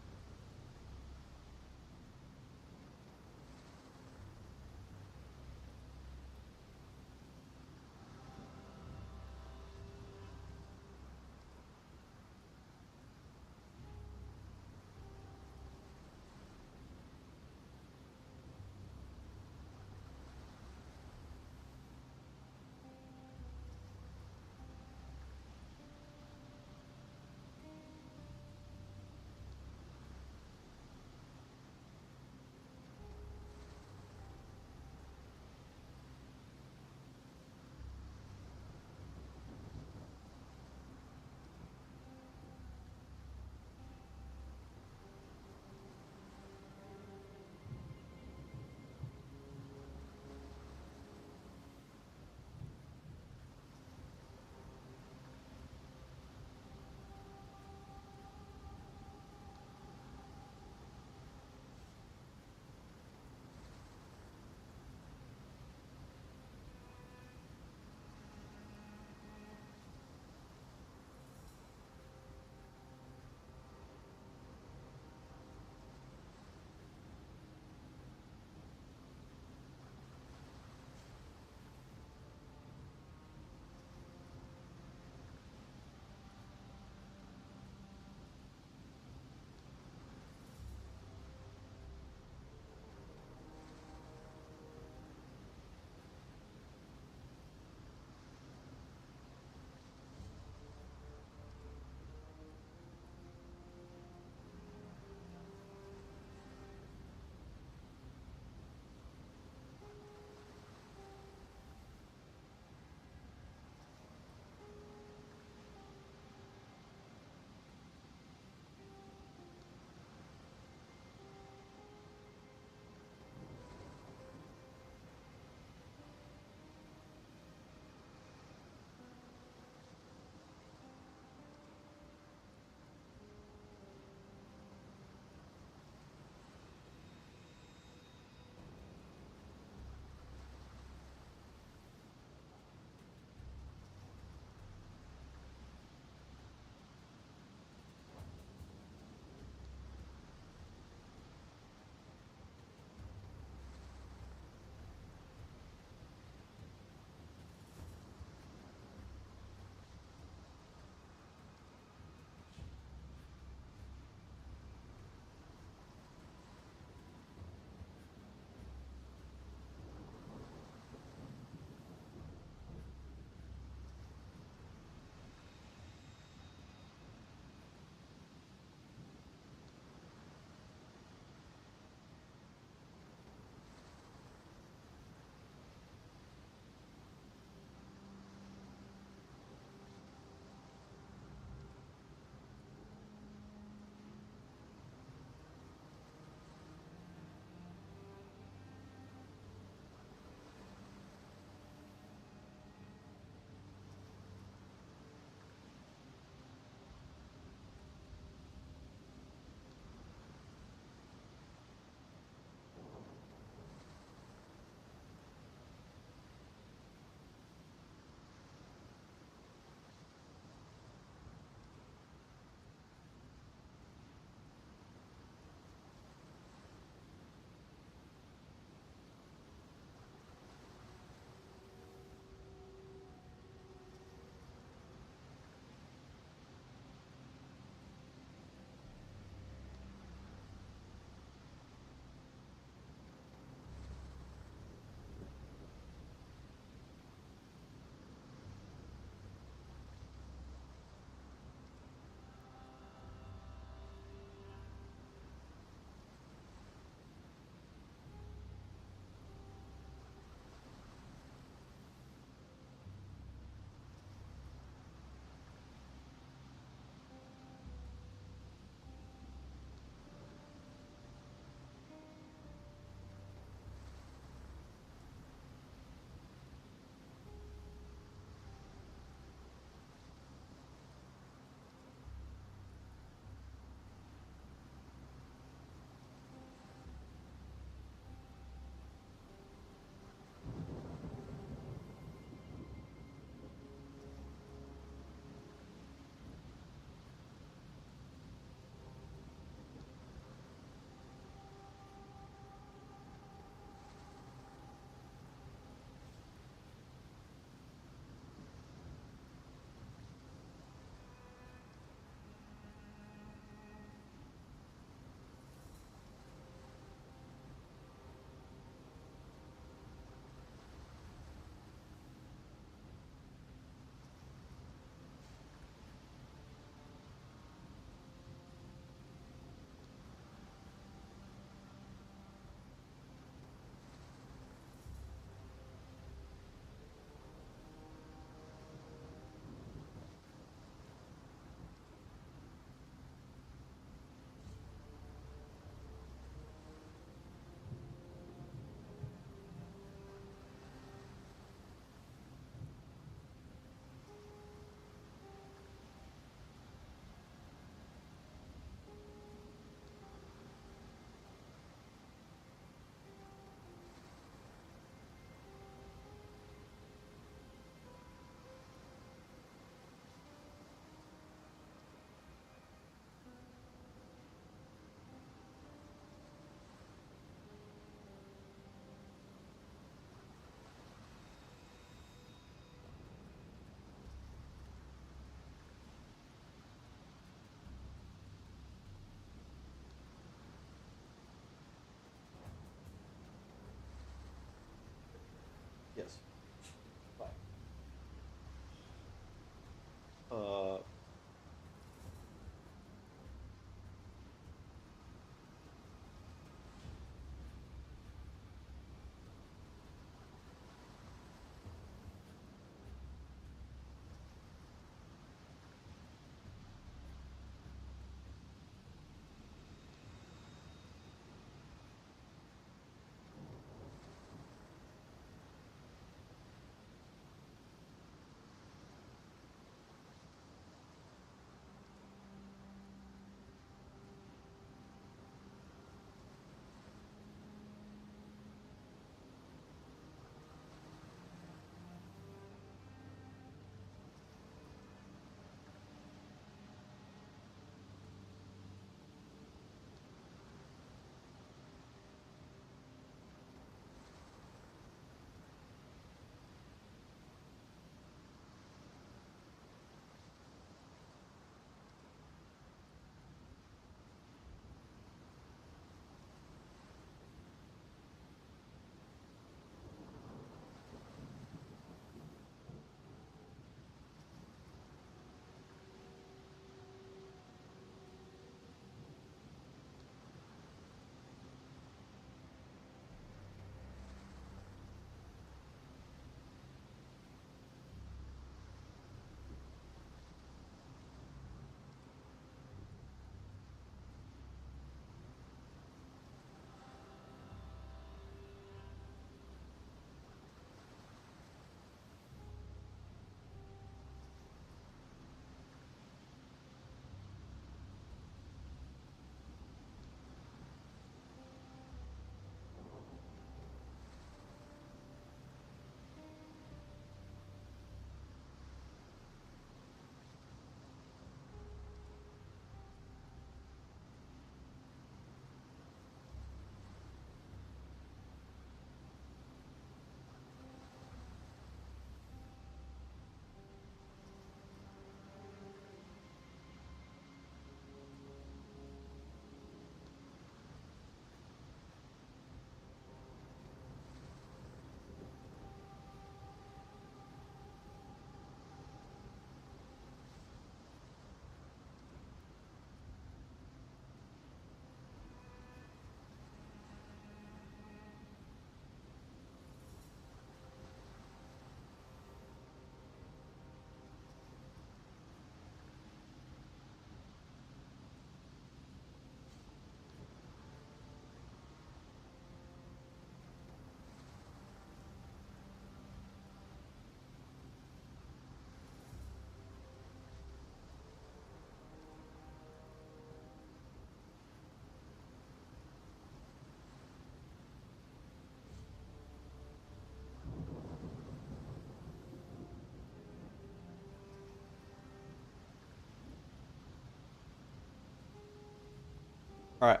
All right.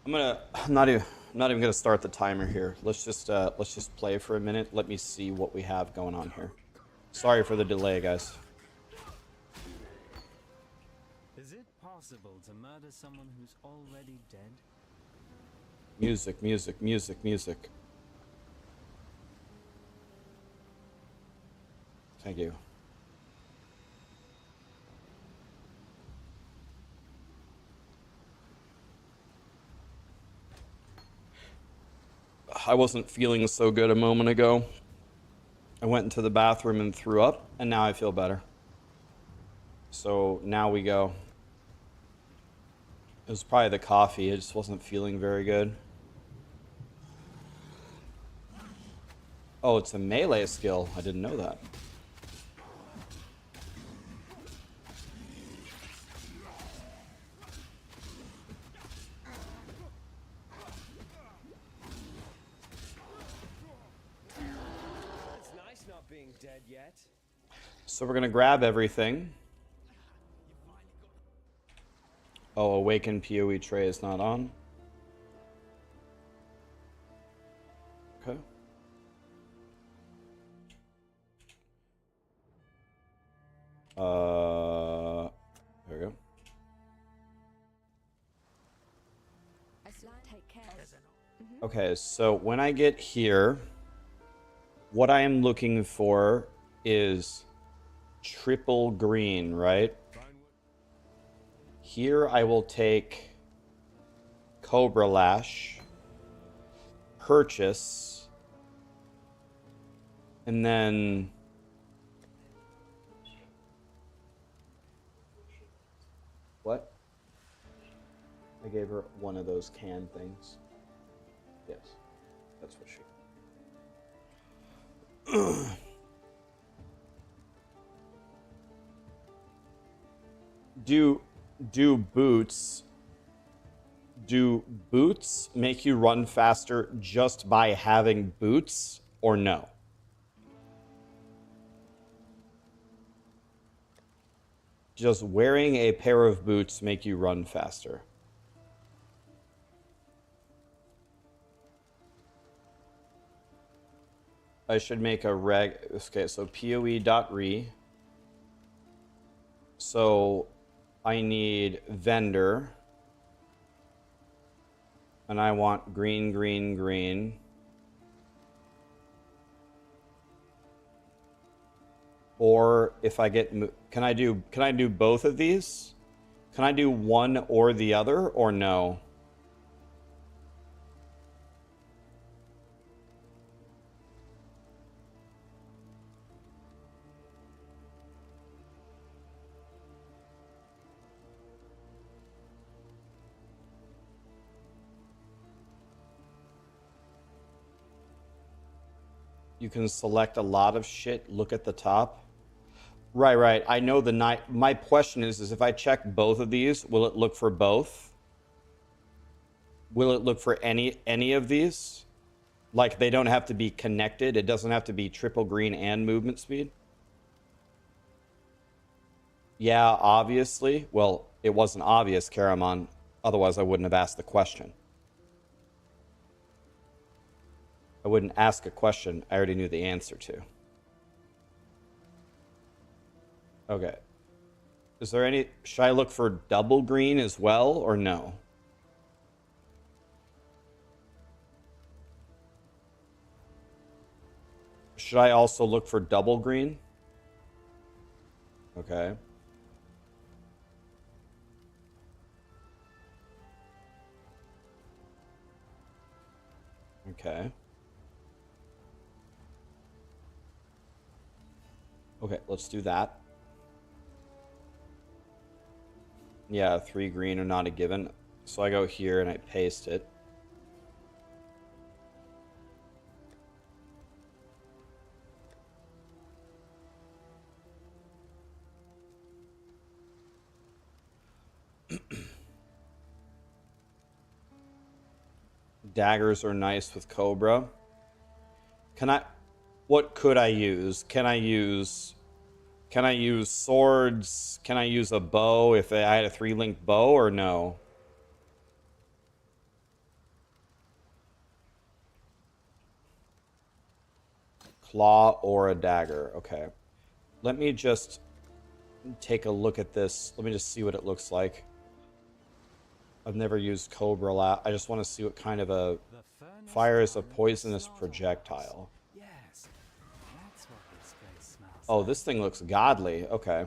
I'm not even gonna start the timer here. Let's just play for a minute. Let me see what we have going on here. Sorry for the delay, guys. Is it possible to murder someone who's already dead? Music, music, music, music. Thank you. I wasn't feeling so good a moment ago. I went into the bathroom and threw up, and now I feel better. So now we go. It was probably the coffee. I just wasn't feeling very good. Oh, it's a melee skill. I didn't know that. It's nice not being dead yet. So we're gonna grab everything. Oh, Awakened PoE tray is not on. Okay. There we go. Take care. Okay, so when I get here, what I am looking for is triple green, right? Here I will take Cobra Lash, purchase, and then what? I gave her one of those can things. Yes, that's what she. Do boots make you run faster just by having boots, or no? Does wearing a pair of boots make you run faster? I should make a reg. Okay, so PoE.re. So I need vendor. And I want green, green, green. Or if I get, can I do both of these? Can I do one or the other, or no? You can select a lot of shit. Look at the top. Right. I know the night. My question is if I check both of these, will it look for both? Will it look for any of these? Like they don't have to be connected. It doesn't have to be triple green and movement speed. Yeah, obviously. Well, it wasn't obvious, Karamon. Otherwise, I wouldn't have asked the question. I wouldn't ask a question I already knew the answer to. Okay. Is there any... Should I look for double green as well, or no? Should I also look for double green? Okay. Okay. Okay, let's do that. Yeah, 3 green are not a given. So I go here and I paste it. Daggers are nice with Cobra. Can I... What could I use? Can Can I use swords? Can I use a bow if I had a 3-link bow or no? Claw or a dagger. Okay. Let me just take a look at this. Let me just see what it looks like. I've never used Cobra. I just want to see what kind of a fires a poisonous projectile. Yes, that's what this place smells Oh, like. this thing looks godly. Okay.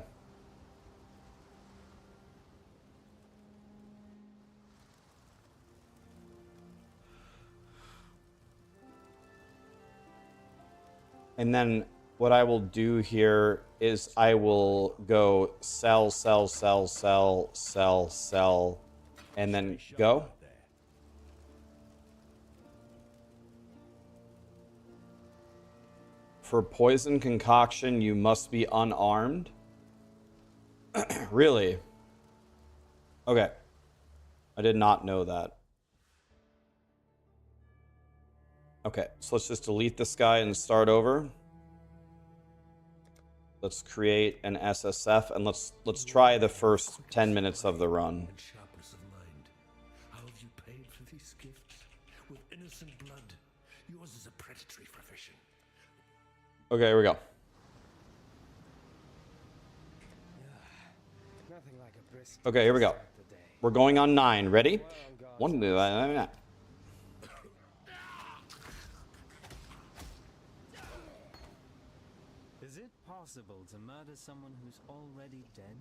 And then what I will do here is I will go sell, sell, sell, sell, sell, sell, and then go. For poison concoction, you must be unarmed. Really? Okay. I did not know that. Okay, so let's just delete this guy and start over. Let's create an SSF and let's try the first 10 minutes of the run. And sharpness of mind. How have you paid for these gifts? With innocent blood. Yours is a predatory profession. Okay, here we go. Nothing like a brisk Okay, here we go. start the day. We're going on 9. Ready? We're on God's One. Is it possible to murder someone who's already dead?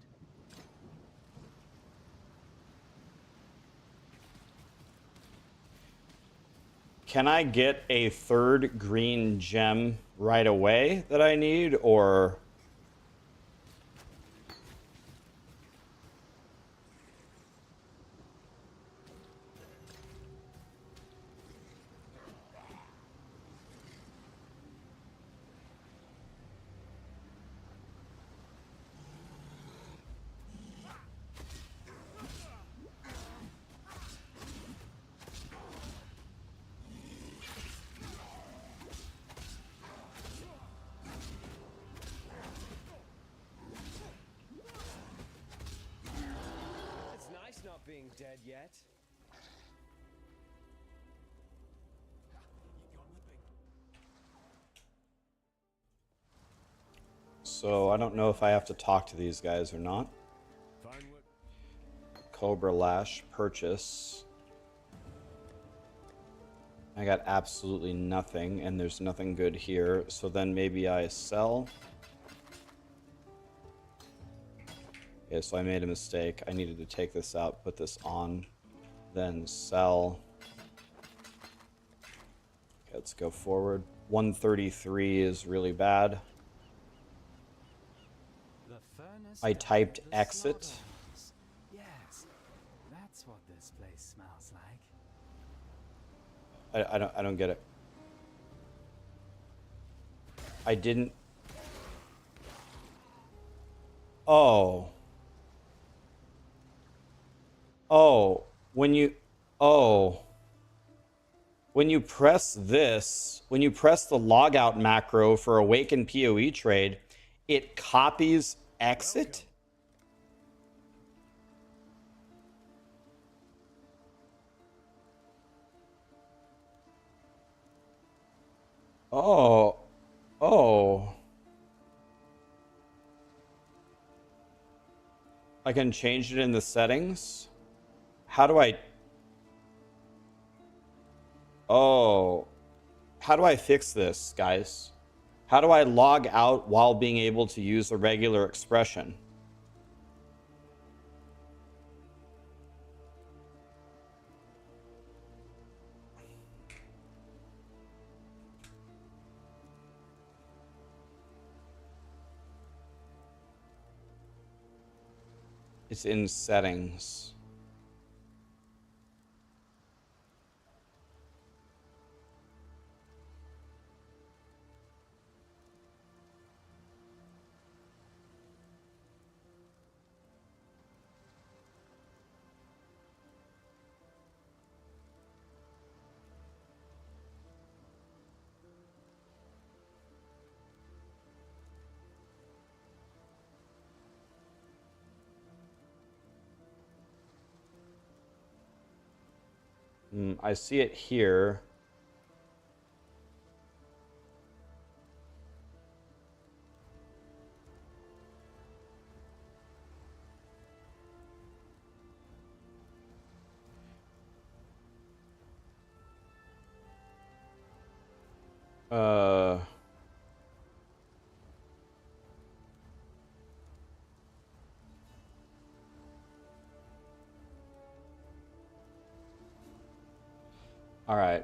Can I get a 3rd green gem right away that I need, or... It's nice not being dead yet. So I don't know if I have to talk to these guys or not. Fine work. Cobra Lash, purchase. I got absolutely nothing, and there's nothing good here. So then maybe I sell. Okay, so I made a mistake. I needed to take this out, put this on, then sell. Okay, let's go forward. 133 is really bad. The furnace I that typed the exit. slaughterhouse. Yes, that's what this place smells like. I don't get it. I didn't. Oh. Oh, when you press this, when you press the logout macro for Awaken PoE trade, it copies exit. Oh. I can change it in the settings. How do I... Oh. How do I fix this, guys? How do I log out while being able to use a regular expression? It's in settings. I see it here. All right.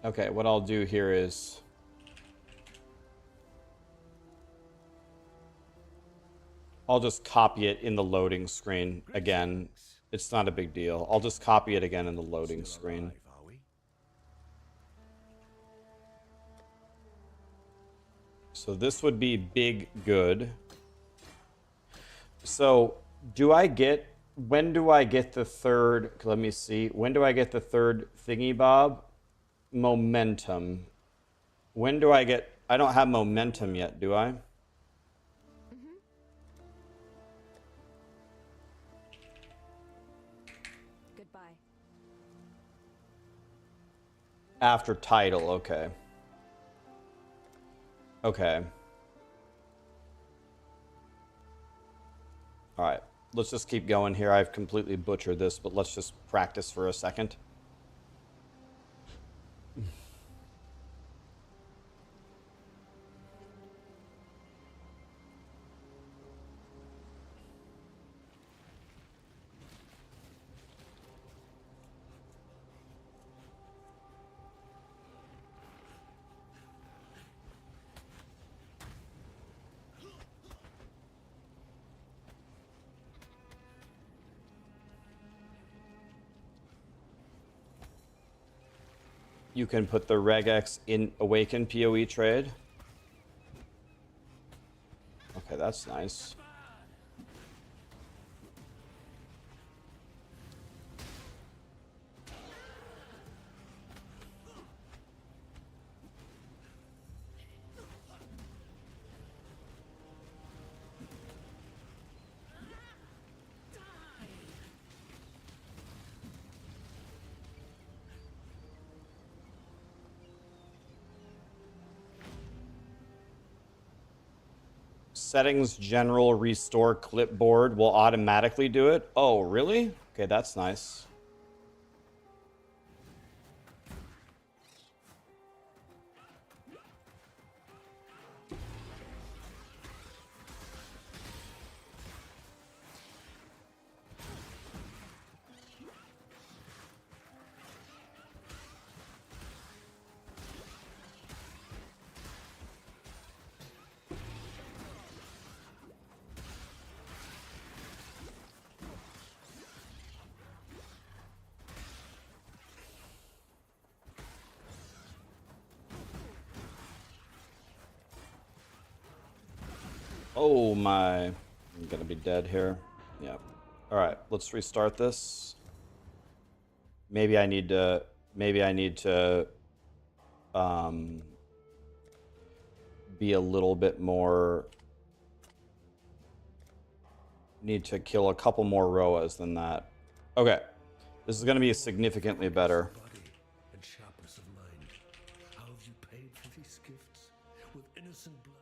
Okay, what I'll do here is I'll just copy it in the loading screen again. It's not a big deal. I'll just copy it again in the loading screen. Alive, are we? So this would be big good. So do I get, when do I get the third, let me see, when do I get the third thingy bob? Momentum. When do I get, I don't have momentum yet, do I? Goodbye. After title, okay. Okay. All right, let's just keep going here. I've completely butchered this, but let's just practice for a second. You can put the regex in Awaken PoE trade. Okay, that's nice. Settings general restore clipboard will automatically do it. Oh, really? Okay, that's nice. Oh my, I'm gonna be dead here. Yeah. All right, let's restart this. Maybe I need to be a little bit more, need to kill a couple more Roas than that. Okay, this is gonna be significantly better. Body and sharpness of mind. How have you paid for these gifts? With innocent blood.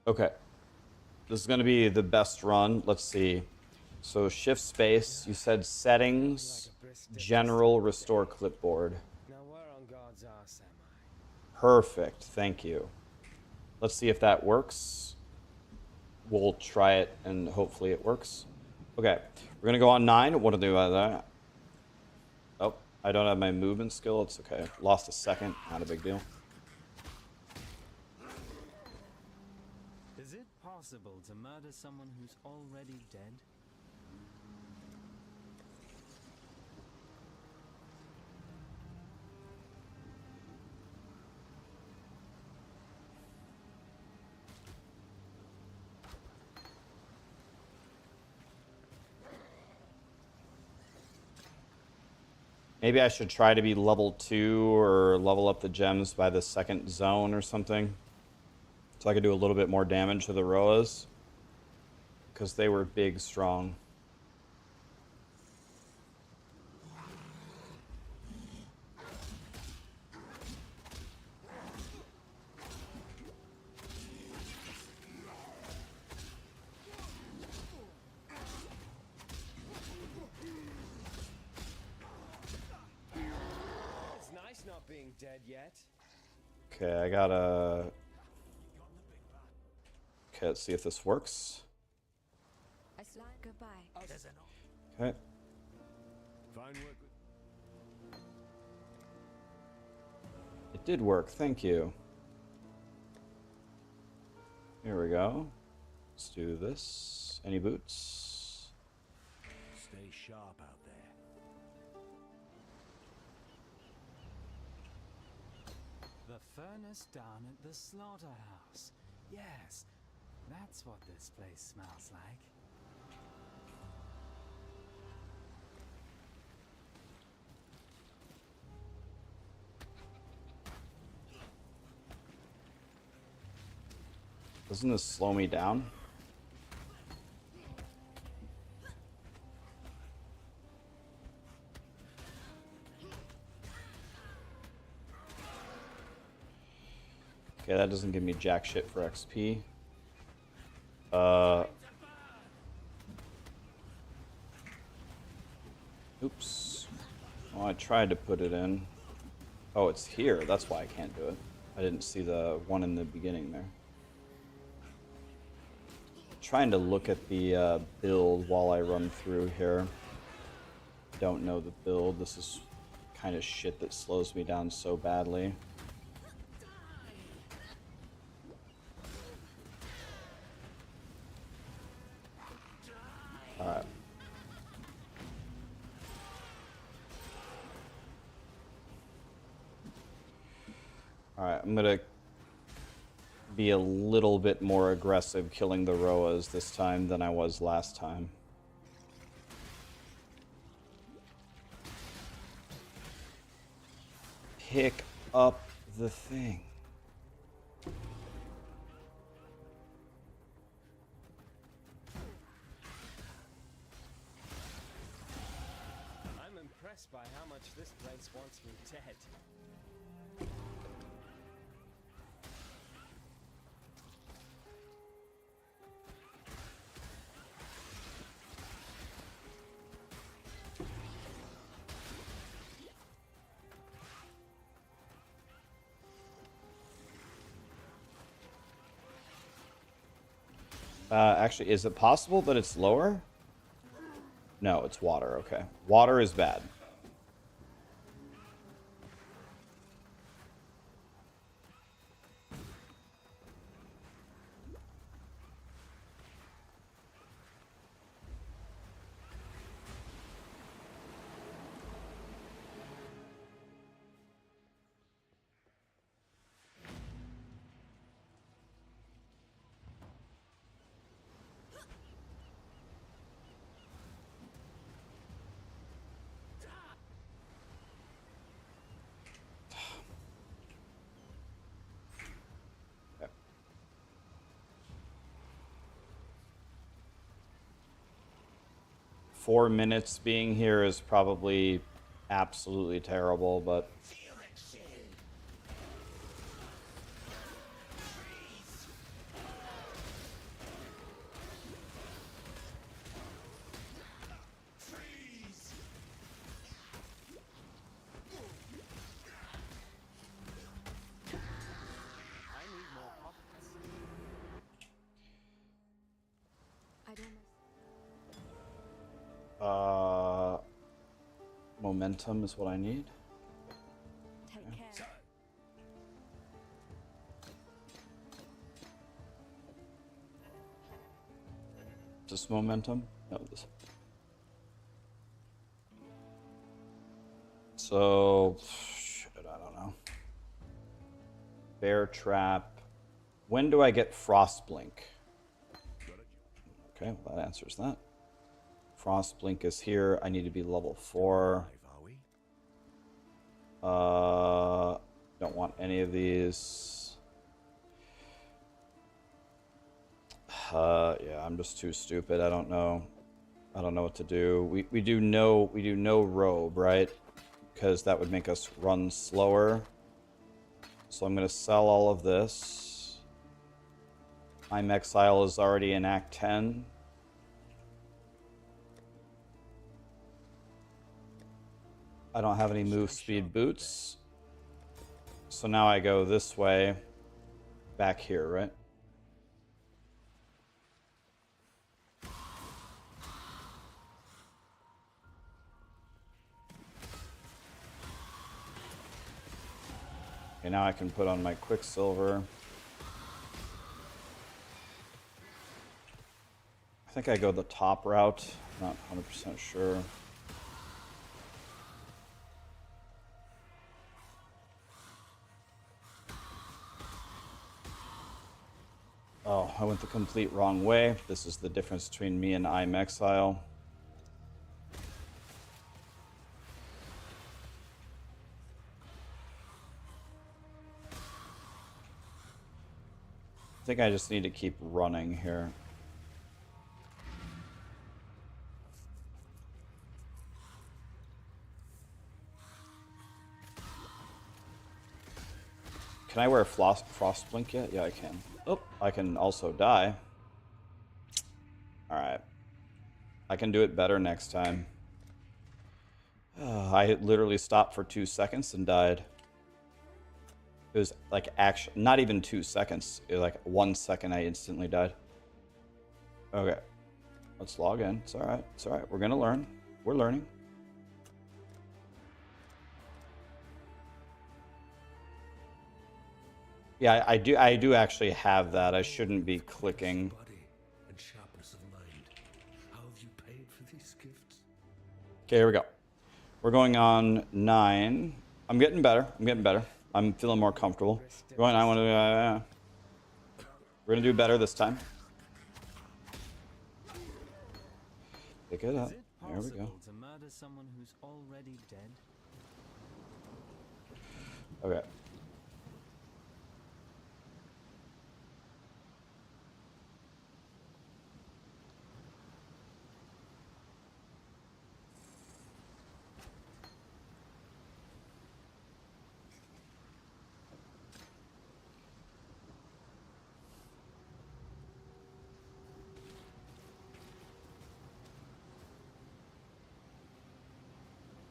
Okay, this is gonna be the best run. Let's see. So shift space, you said settings, general, restore clipboard. Now where on God's arse am I? Perfect, thank you. Let's see if that works. We'll try it and hopefully it works. Okay, we're gonna go on 9. What do I do about that? Oh, I don't have my movement skill. It's okay. Lost a second, not a big deal. Is it possible to murder someone who's already dead? Maybe I should try to be level 2 or level up the gems by the second zone or something. So I could do a little bit more damage to the Roas. Because they were big, strong. being dead yet. Okay, I gotta... Okay, let's see if this works. Goodbye. Okay. Fine work. It did work, thank you. Here we go. Let's do this. Any boots? Stay sharp out there. The furnace down at the slaughterhouse. Yes, that's what this place smells like. Doesn't this slow me down? Okay, that doesn't give me jack shit for XP. Oops. Oh, I tried to put it in. Oh, it's here. That's why I can't do it. I didn't see the one in the beginning there. Trying to look at the build while I run through here. Don't know the build. This is kind of shit that slows me down so badly. Alright. Alright, I'm gonna be a little bit more aggressive killing the Roas this time than I was last time. Pick up the thing. I'm impressed by how much this place wants me dead. Actually, is it possible that it's lower? No, it's water, okay. Water is bad. Okay. 4 minutes being here is probably absolutely terrible, but I need more pockets. I don't know. momentum is what I need. Take care. Just momentum? No, this. So, shit, I don't know. Bear trap. When do I get frost blink? Okay, well, that answers that. Frost blink is here. I need to be level 4. Are we? Don't want any of these. Yeah, I'm just too stupid. I don't know what to do. We do no robe, right? Because that would make us run slower. So I'm gonna sell all of this. I'm Exile is already in Act 10. I don't have any move speed boots. So now I go this way, back here, right? Okay, now I can put on my Quicksilver. I think I go the top route, not 100% sure. Oh, I went the complete wrong way. This is the difference between me and I'm Exile. I think I just need to keep running here. Can I wear frost blink yet? Yeah, I can. Oh, I can also die. Alright. I can do it better next time. I literally stopped for 2 seconds and died. It was like actually not even 2 seconds. It was like 1 second I instantly died. Okay. Let's log in. It's alright. It's alright. We're gonna learn. We're learning. Yeah, I do actually have that. I shouldn't be clicking. Body and sharpness of mind. How have you paid for these gifts? Okay, here we go. We're going on 9. I'm getting better. I'm getting better. I'm feeling more comfortable. Going, I want to. We're gonna do better this time. Pick it up. Is it There we go. possible to murder someone who's already dead? Okay.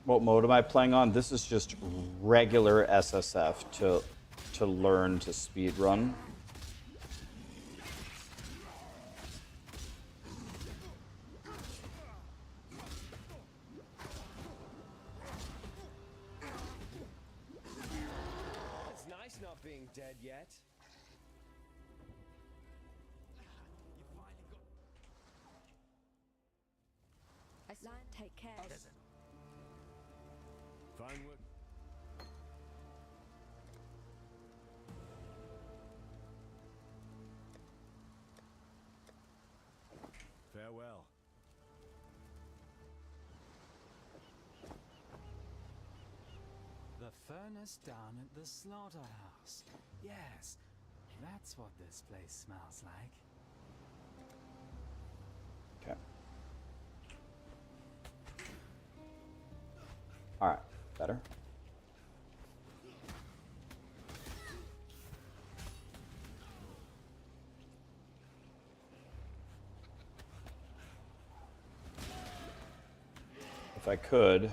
What mode am I playing on? This is just regular SSF to learn to speedrun. It's nice not being dead yet. Take care. Fine work. Farewell. The furnace down at the slaughterhouse. Yes, that's what this place smells like. Okay. All right. Better. If I could,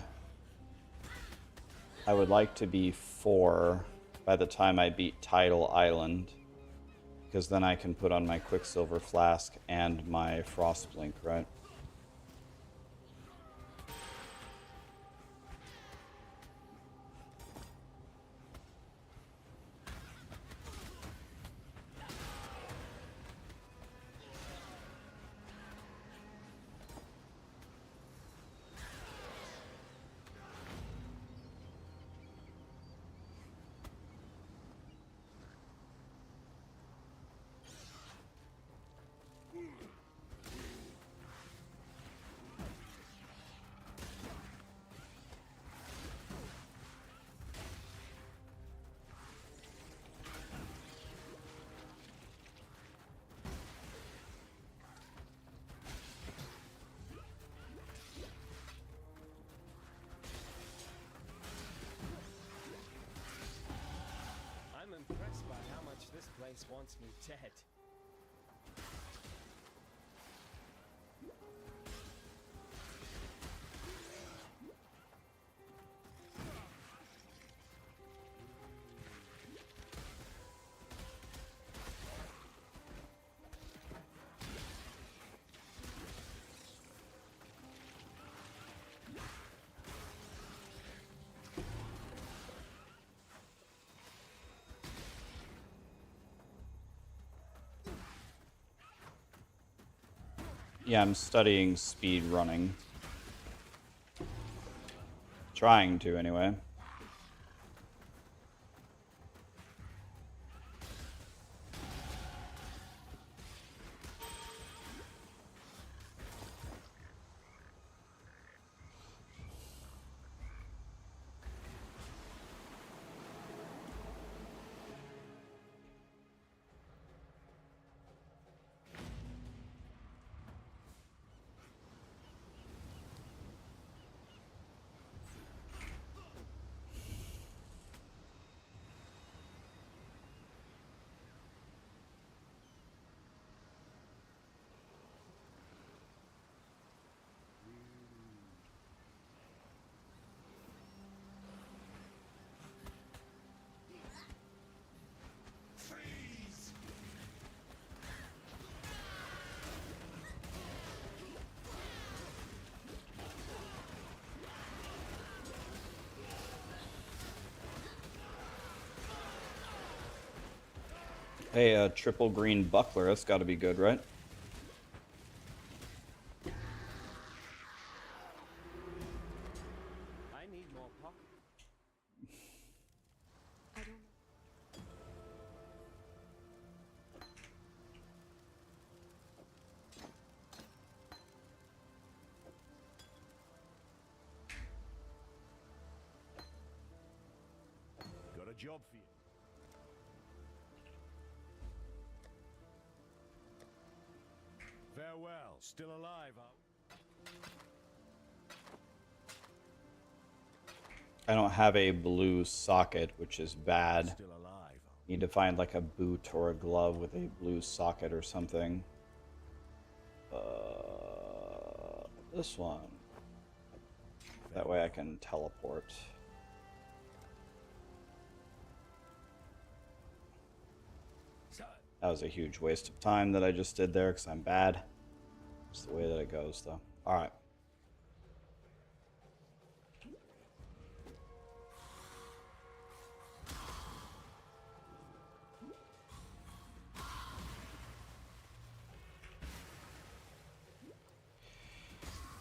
I would like to be 4 by the time I beat Tidal Island, because then I can put on my Quicksilver Flask and my Frost Blink, right? I'm impressed by how much this place wants me dead. Yeah, I'm studying speed running. Trying to, anyway. Hey, a triple green buckler. That's got to be good, right? I need more pop. I don't know. Got a job for you. Farewell. Still alive, I don't have a blue socket, which is bad. Still alive. Need to find like a boot or a glove with a blue socket or something. This one. That way I can teleport. That was a huge waste of time that I just did there because I'm bad. It's the way that it goes, though. Alright.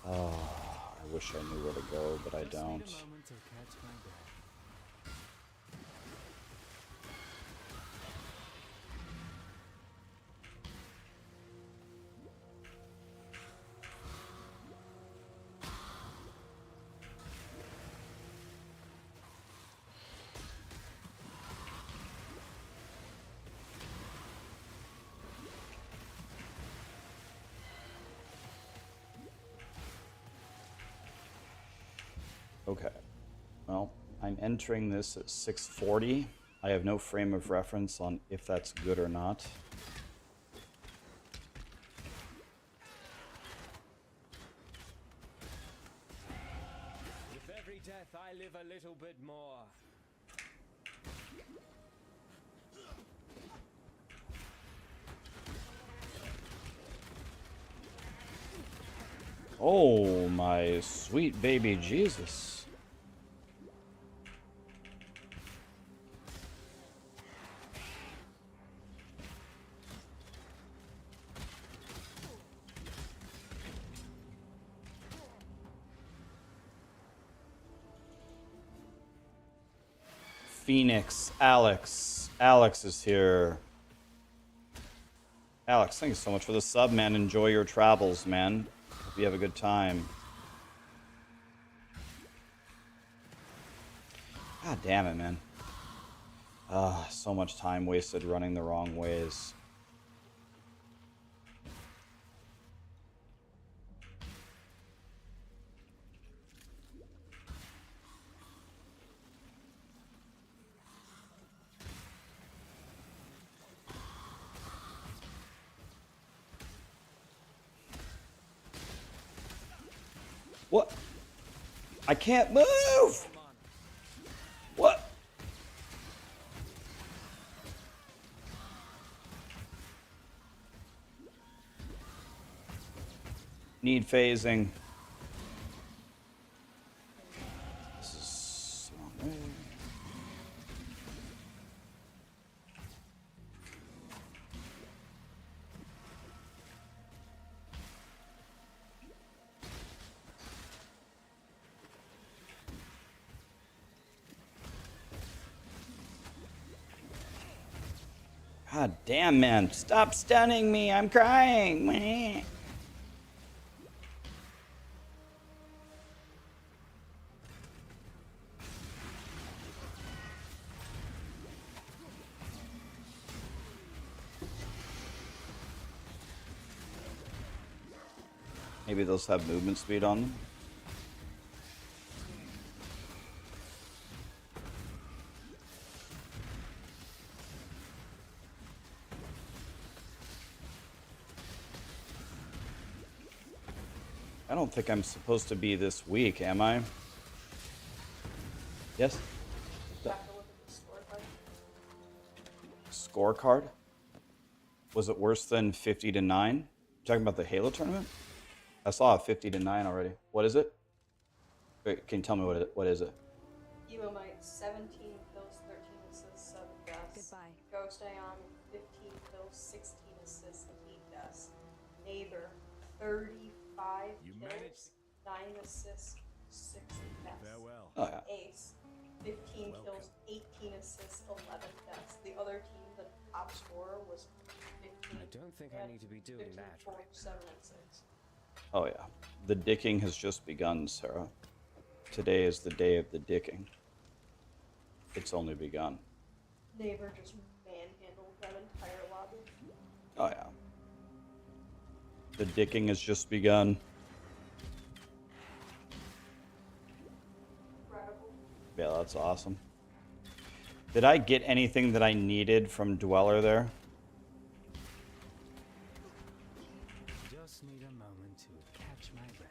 Oh, I wish I knew where to go, but I Just need a don't. moment to catch my breath. Okay. Well, I'm entering this at 640. I have no frame of reference on if that's good or not. With every death, I live a little bit more. Oh, my sweet baby Jesus. Phoenix, Alex. Alex is here. Alex, thank you so much for the sub, man. Enjoy your travels, man. Hope you have a good time. God damn it, man. So much time wasted running the wrong ways. What? I can't move! What? Need phasing. This is the wrong way. God damn, man. Stop stunning me. I'm crying. Meh. Maybe those have movement speed on them. I don't think I'm supposed to be this weak, am I? Yes? Scorecard? Was it worse than 50 to 9? Talking about the Halo tournament? I saw a 50 to 9 already. What is it? Wait, can you tell me what is it? Emomite, 17 kills, 13 assists, 7 deaths. Goodbye. Ghost Aeon, 15 kills, 16 assists, 8 deaths. Neighbor, 35 kills, 9 assists, 6 deaths. Farewell. Oh, yeah. Ace, 15 kills, 18 assists, 11 deaths. The other team, the top scorer, was 15. I don't think I need to be doing 15, that 4, right 7, and 6. Oh, yeah. The dicking has just begun, Sarah. Today is the day of the dicking. It's only begun. Neighbor just manhandled that entire lobby. Oh, yeah. The dicking has just begun. Incredible. Yeah, that's awesome. Did I get anything that I needed from Dweller there? Just need a moment to catch my breath.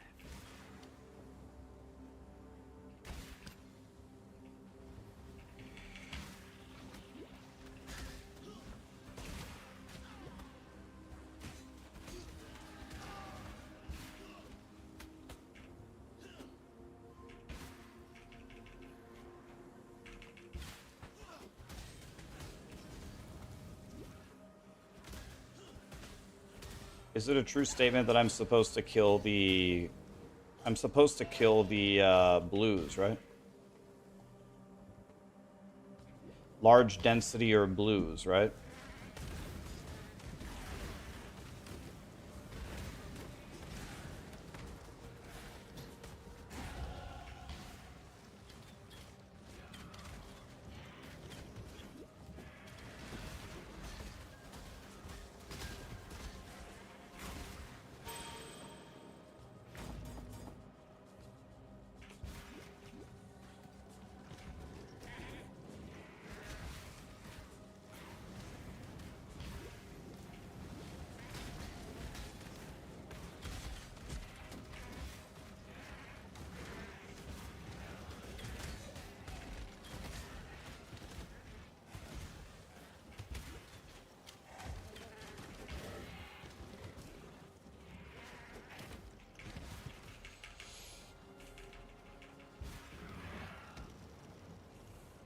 Is it a true statement that I'm supposed to kill the... I'm supposed to kill the blues, right? Large density or blues, right?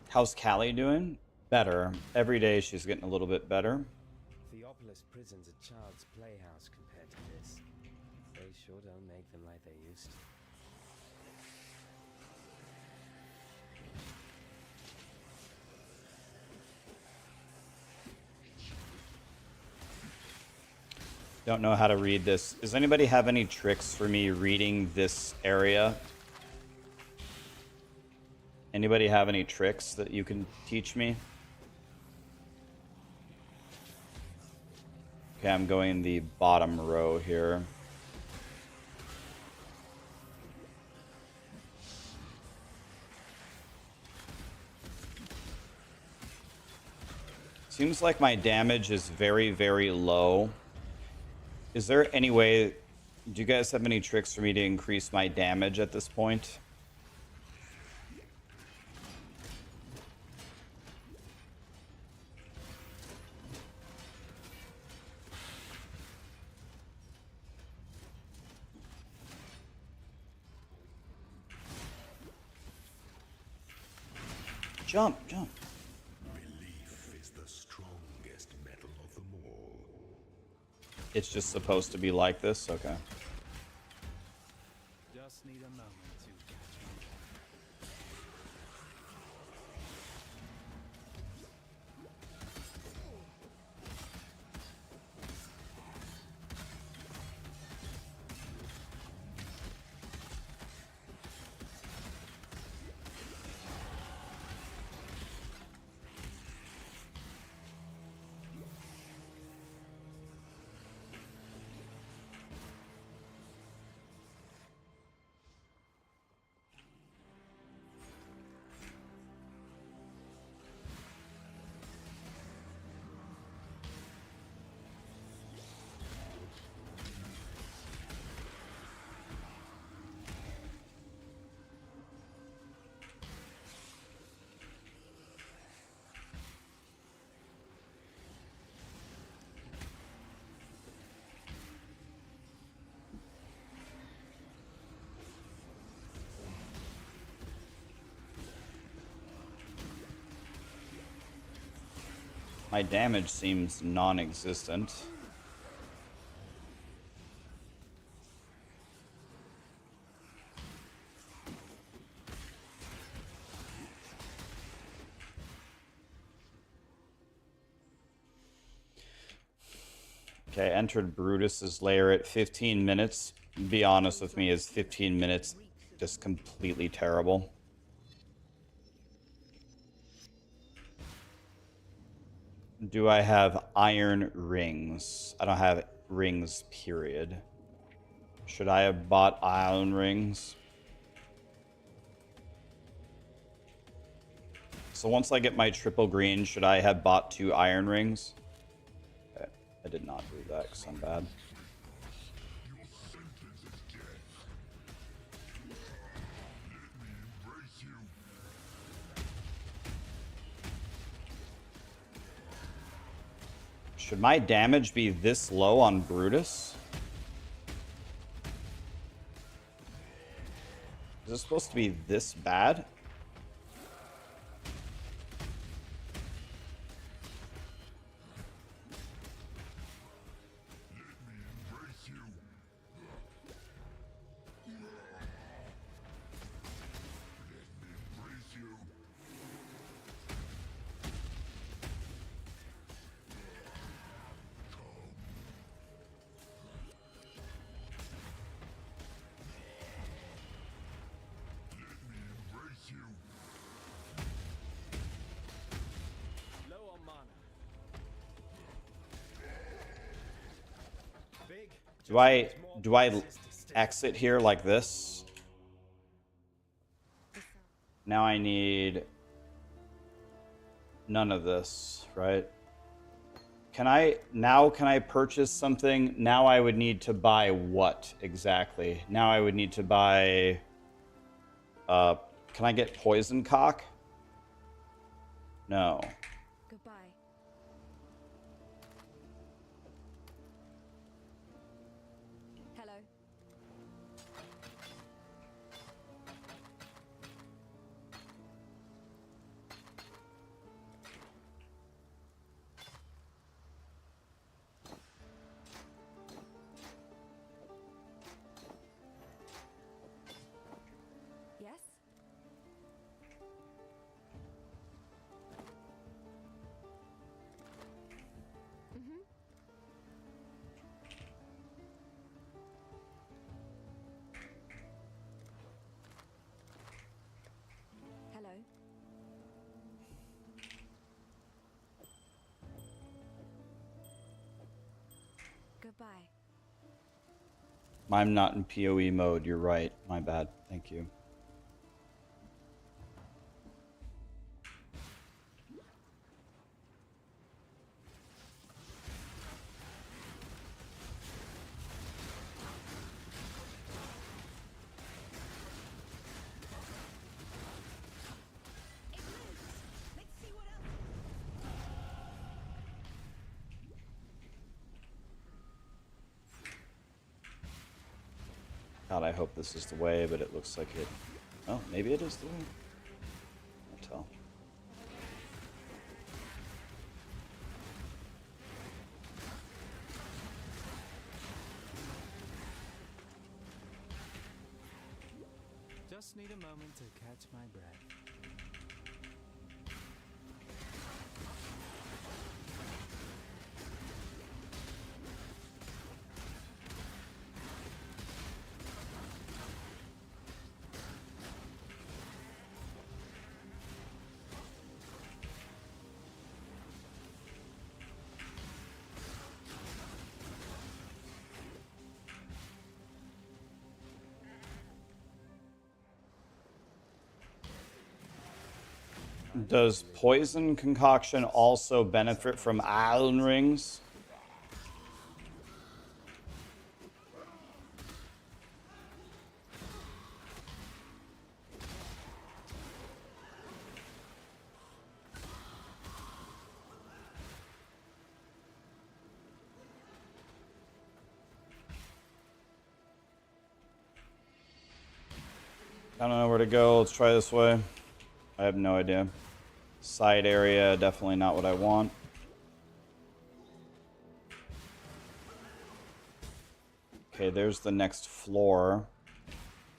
How's Callie doing? Better. Every day she's getting a little bit better. Theopolis prison's a child's playhouse compared to this. They sure don't make them like they used to. Don't know how to read this. Does anybody have any tricks for me reading this area? Anybody have any tricks that you can teach me? Okay, I'm going the bottom row here. Seems like my damage is very, very low. Is there any way... Do you guys have any tricks for me to increase my damage at this point? Jump, jump. Belief is the strongest metal of them all. It's just supposed to be like this? Okay. Just need a moment to catch my breath. My damage seems non-existent. Okay, entered Brutus's lair at 15 minutes. Be honest with me, is 15 minutes just completely terrible? Do I have iron rings? I don't have rings, period. Should I have bought iron rings? So once I get my triple green, should I have bought 2 iron rings? Okay, I did not do that because I'm bad. Should my damage be this low on Brutus? Is it supposed to be this bad? Do I exit here like this? Now I need none of this, right? Can I purchase something? Now I would need to buy what exactly? Now I would need to buy can I get poison cock? No. Goodbye. Hello. Yes? Mm-hmm. Hello. Goodbye. I'm not in PoE mode, you're right. My bad. Thank you. God, I hope this is the way, but it looks like it. Oh, maybe it is the way. I'll tell. Just need a moment to catch my breath. Does poison concoction also benefit from iron rings? I don't know where to go. Let's try this way. I have no idea. Side area, definitely not what I want. Okay, there's the next floor.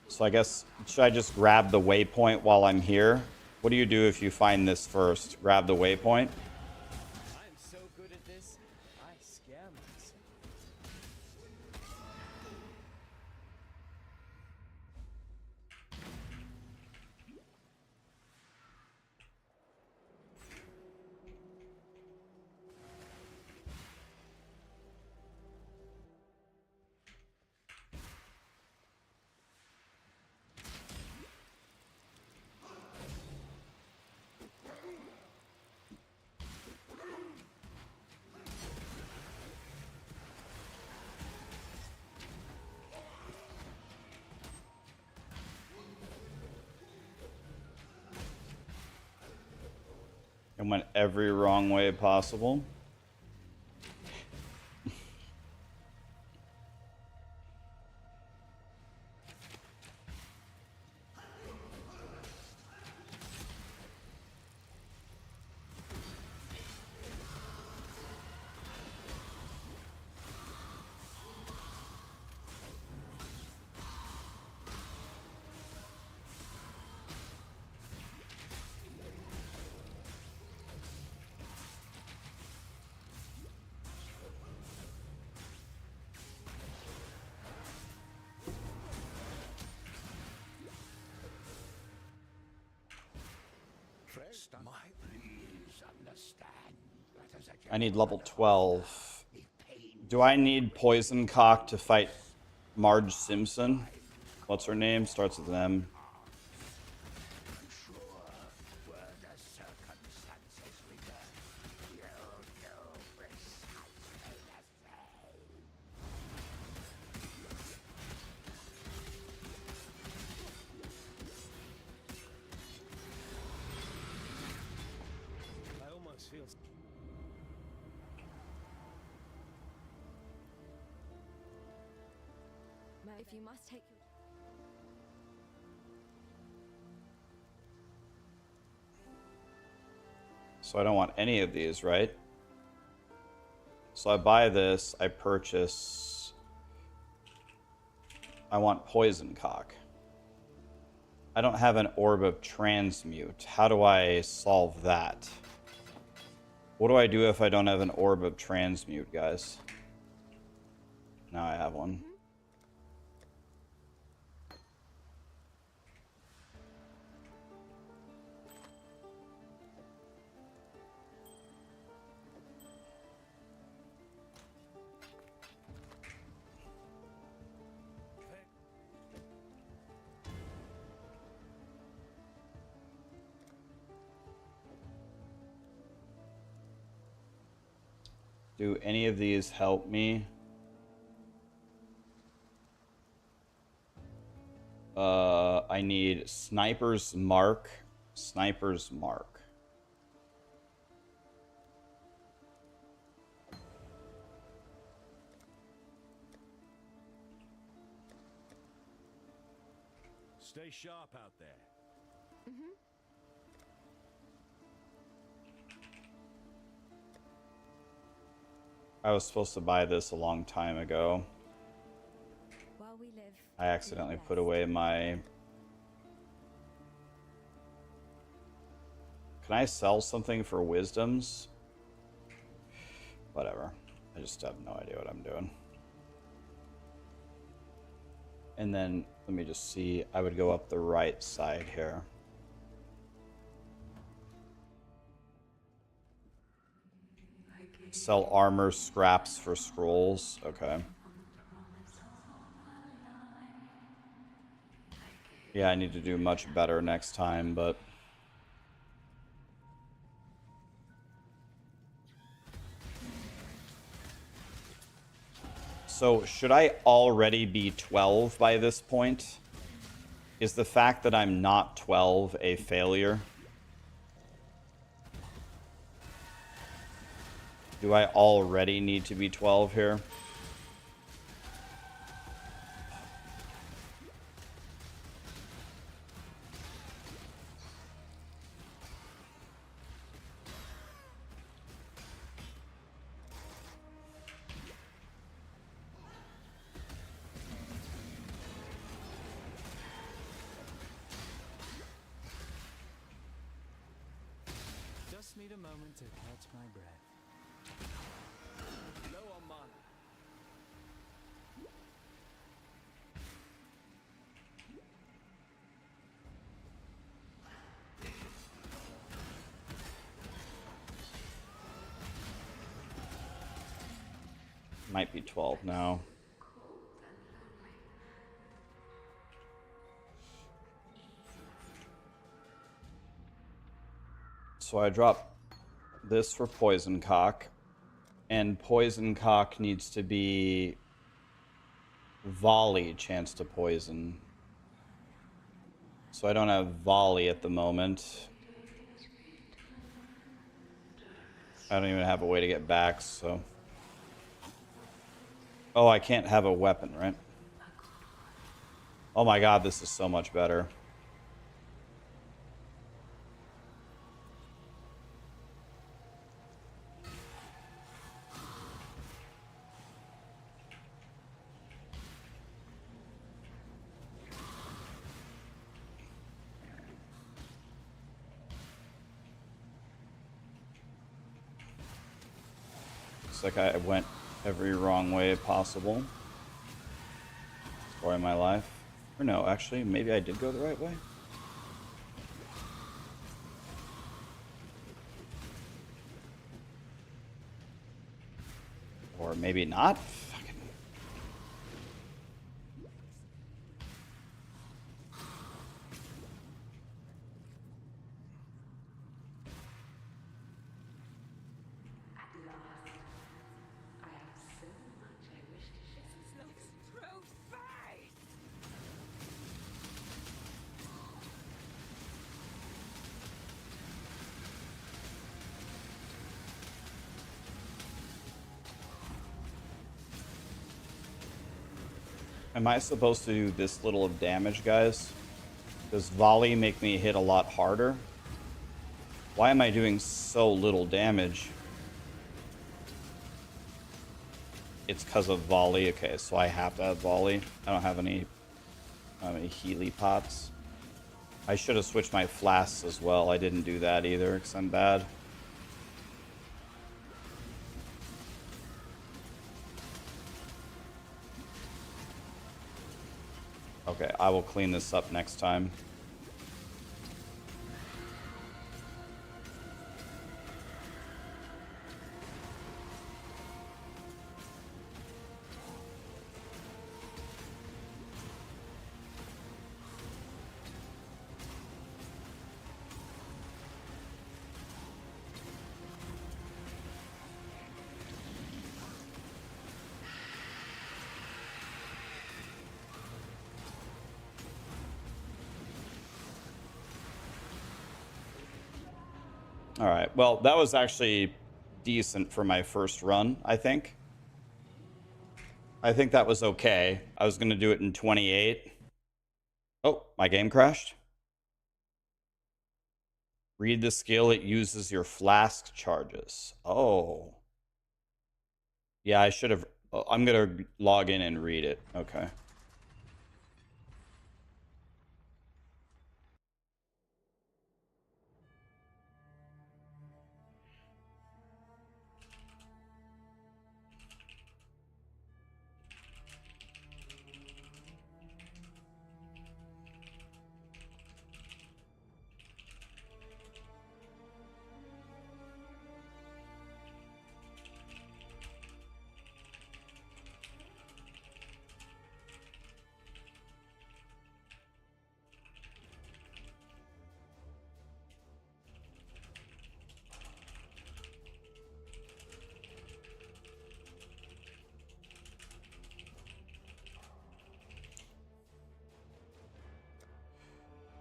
So I guess, should I just grab the waypoint while I'm here? What do you do if you find this first? Grab the waypoint? I'm so good at this, I scare myself. It went every wrong way possible. My please understand that as a I need level 12. Do I need Poison Cock to fight Marge Simpson? What's her name? Starts with an M. sure were the circumstances return, you know precisely the same. I almost feel. If you must take your... So I don't want any of these, right? So I buy this, I purchase. I want Poison Cock. I don't have an Orb of Transmute. How do I solve that? What do I do if I don't have an Orb of Transmute, guys? Now I have one. Do any of these help me? I need Sniper's Mark. Sniper's Mark. Stay sharp out there. I was supposed to buy this a long time ago. While we live, I accidentally put away my... Can I sell something for wisdoms? Whatever. I just have no idea what I'm doing. And then, let me just see. I would go up the right side here. Sell armor scraps for scrolls. Okay. Yeah, I need to do much better next time, but... So, should I already be 12 by this point? Is the fact that I'm not 12 a failure? Do I already need to be 12 here? need a moment to catch my breath. Low on mana. Might be 12 now. So I drop this for Poison Cock, and Poison Cock needs to be Volley chance to poison. So I don't have Volley at the moment. I don't even have a way to get back, so... Oh, I can't have a weapon, right? Oh my god, this is so much better. Looks like I went every wrong way possible. Story of my life. Or no, actually, maybe I did go the right way. Or maybe not. Fucking... Am I supposed to do this little of damage, guys? Does Volley make me hit a lot harder? Why am I doing so little damage? It's because of Volley. Okay, so I have to have Volley. I don't have any Healy pots. I should have switched my flasks as well. I didn't do that either because I'm bad. Okay, I will clean this up next time. All right, well, that was actually decent for my first run, I think. I think that was okay. I was going to do it in 28. Oh, my game crashed. Read the skill, it uses your flask charges. Oh. Yeah, I should have... I'm going to log in and read it. Okay.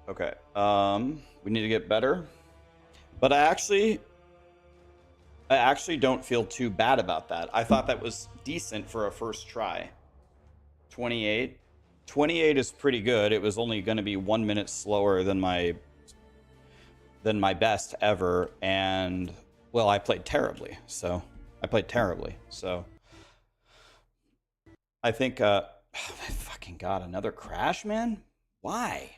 Okay, we need to get better. But I actually don't feel too bad about that. I thought that was decent for a first try. 28. 28 is pretty good. It was only going to be 1 minute slower than my best ever. And, well, I played terribly. So, I think, oh my fucking God, another crash, man? Why?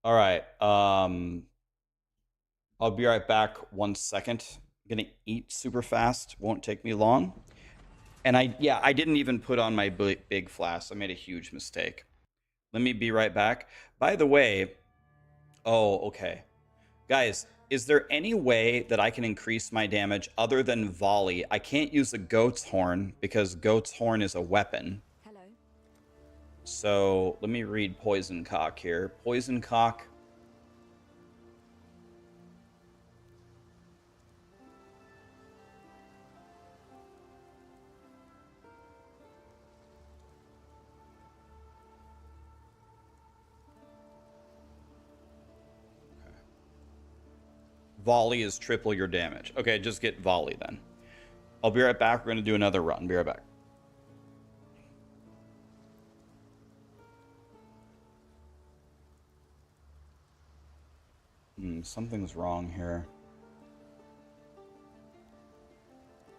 All right. I'll be right back 1 second. I'm gonna eat super fast. Won't take me long. And I didn't even put on my big flask. I made a huge mistake. Let me be right back. By the way, oh, okay. Guys, is there any way that I can increase my damage other than volley? I can't use a goat's horn because goat's horn is a weapon. Hello. So let me read Poison Cock here. Poison Cock. Volley is triple your damage. Okay, just get volley then. I'll be right back. We're going to do another run. Be right back. Something's wrong here.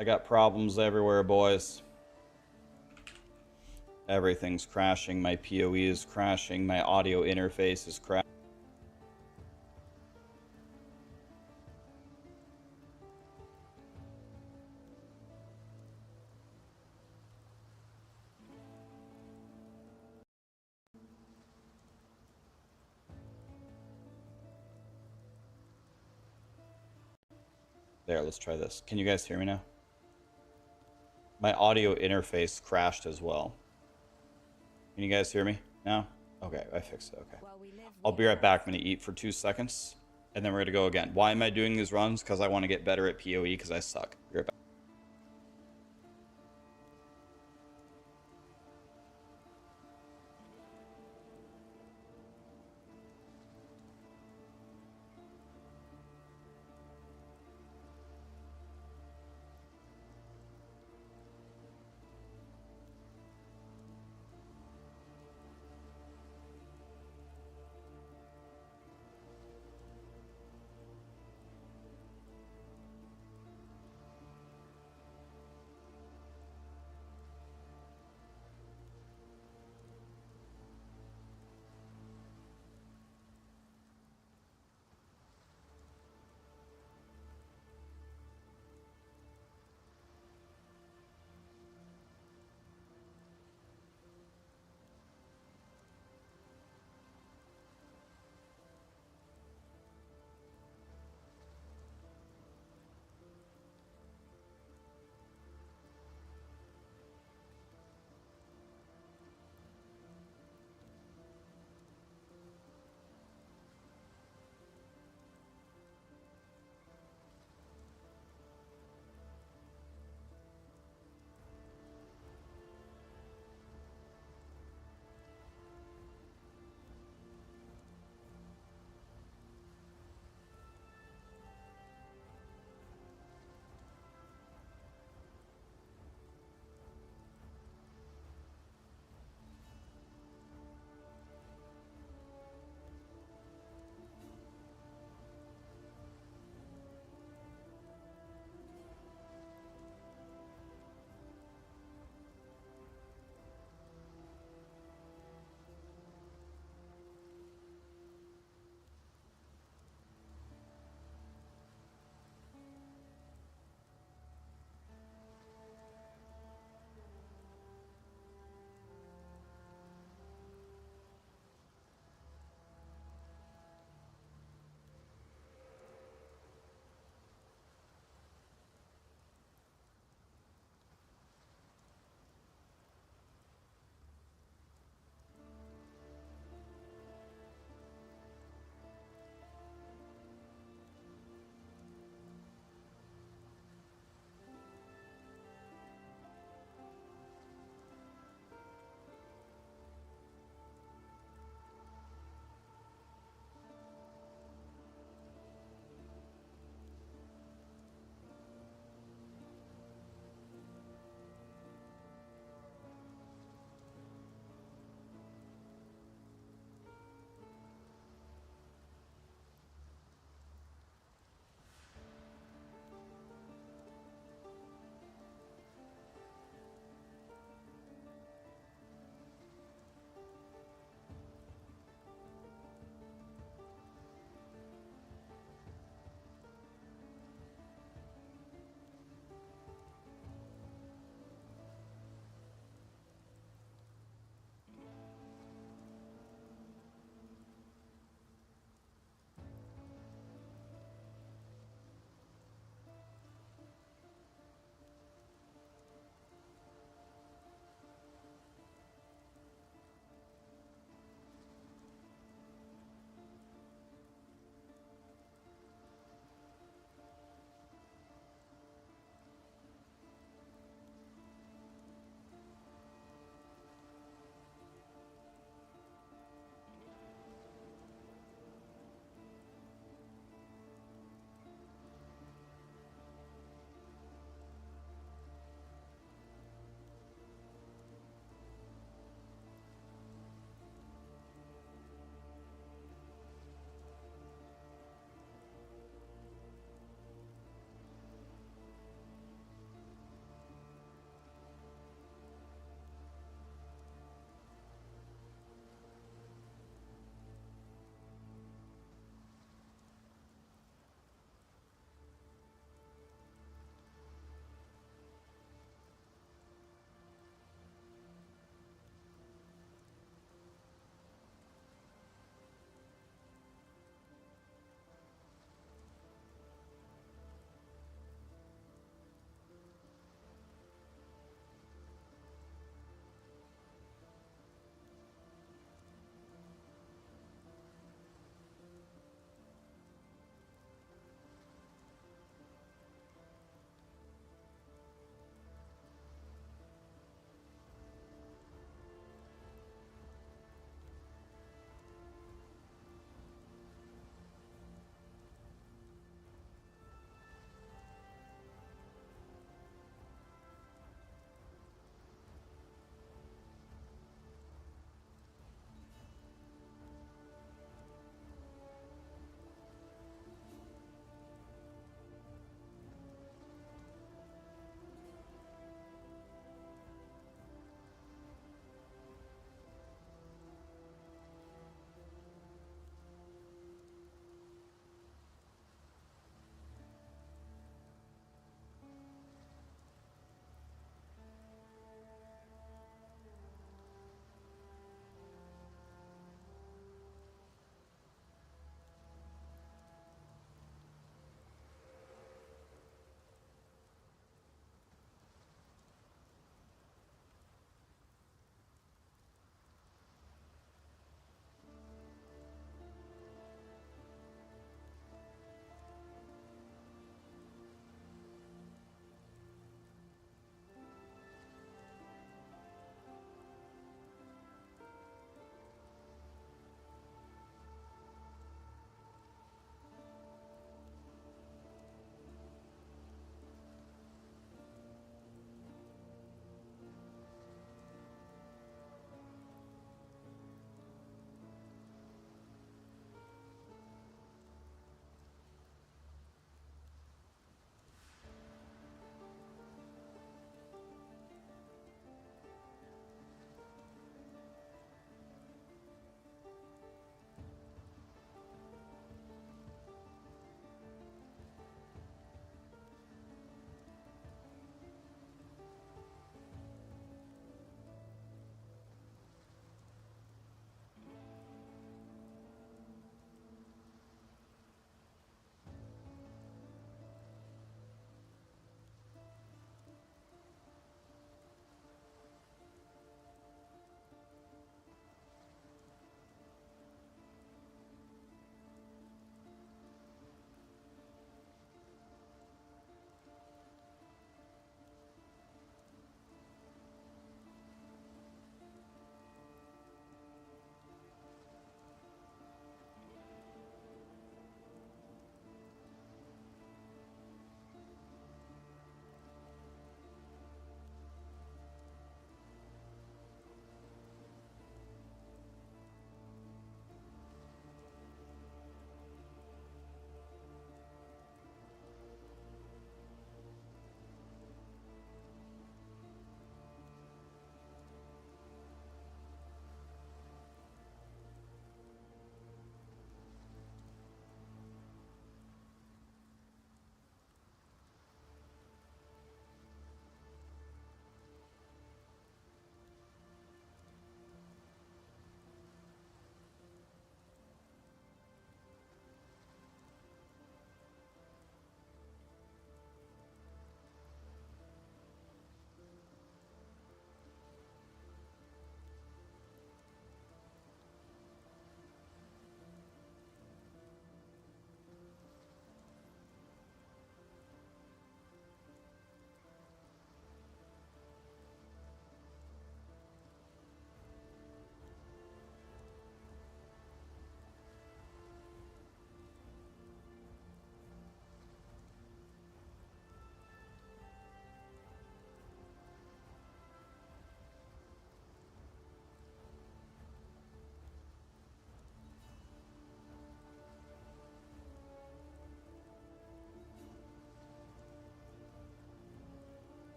I got problems everywhere, boys. Everything's crashing. My PoE is crashing. My audio interface is crashing. There, let's try this. Can you guys hear me now? My audio interface crashed as well. Can you guys hear me now? Okay, I fixed it. Okay. While we live, I'll be right back. I'm going to eat for 2 seconds, and then we're going to go again. Why am I doing these runs? Because I want to get better at PoE because I suck. Be right back.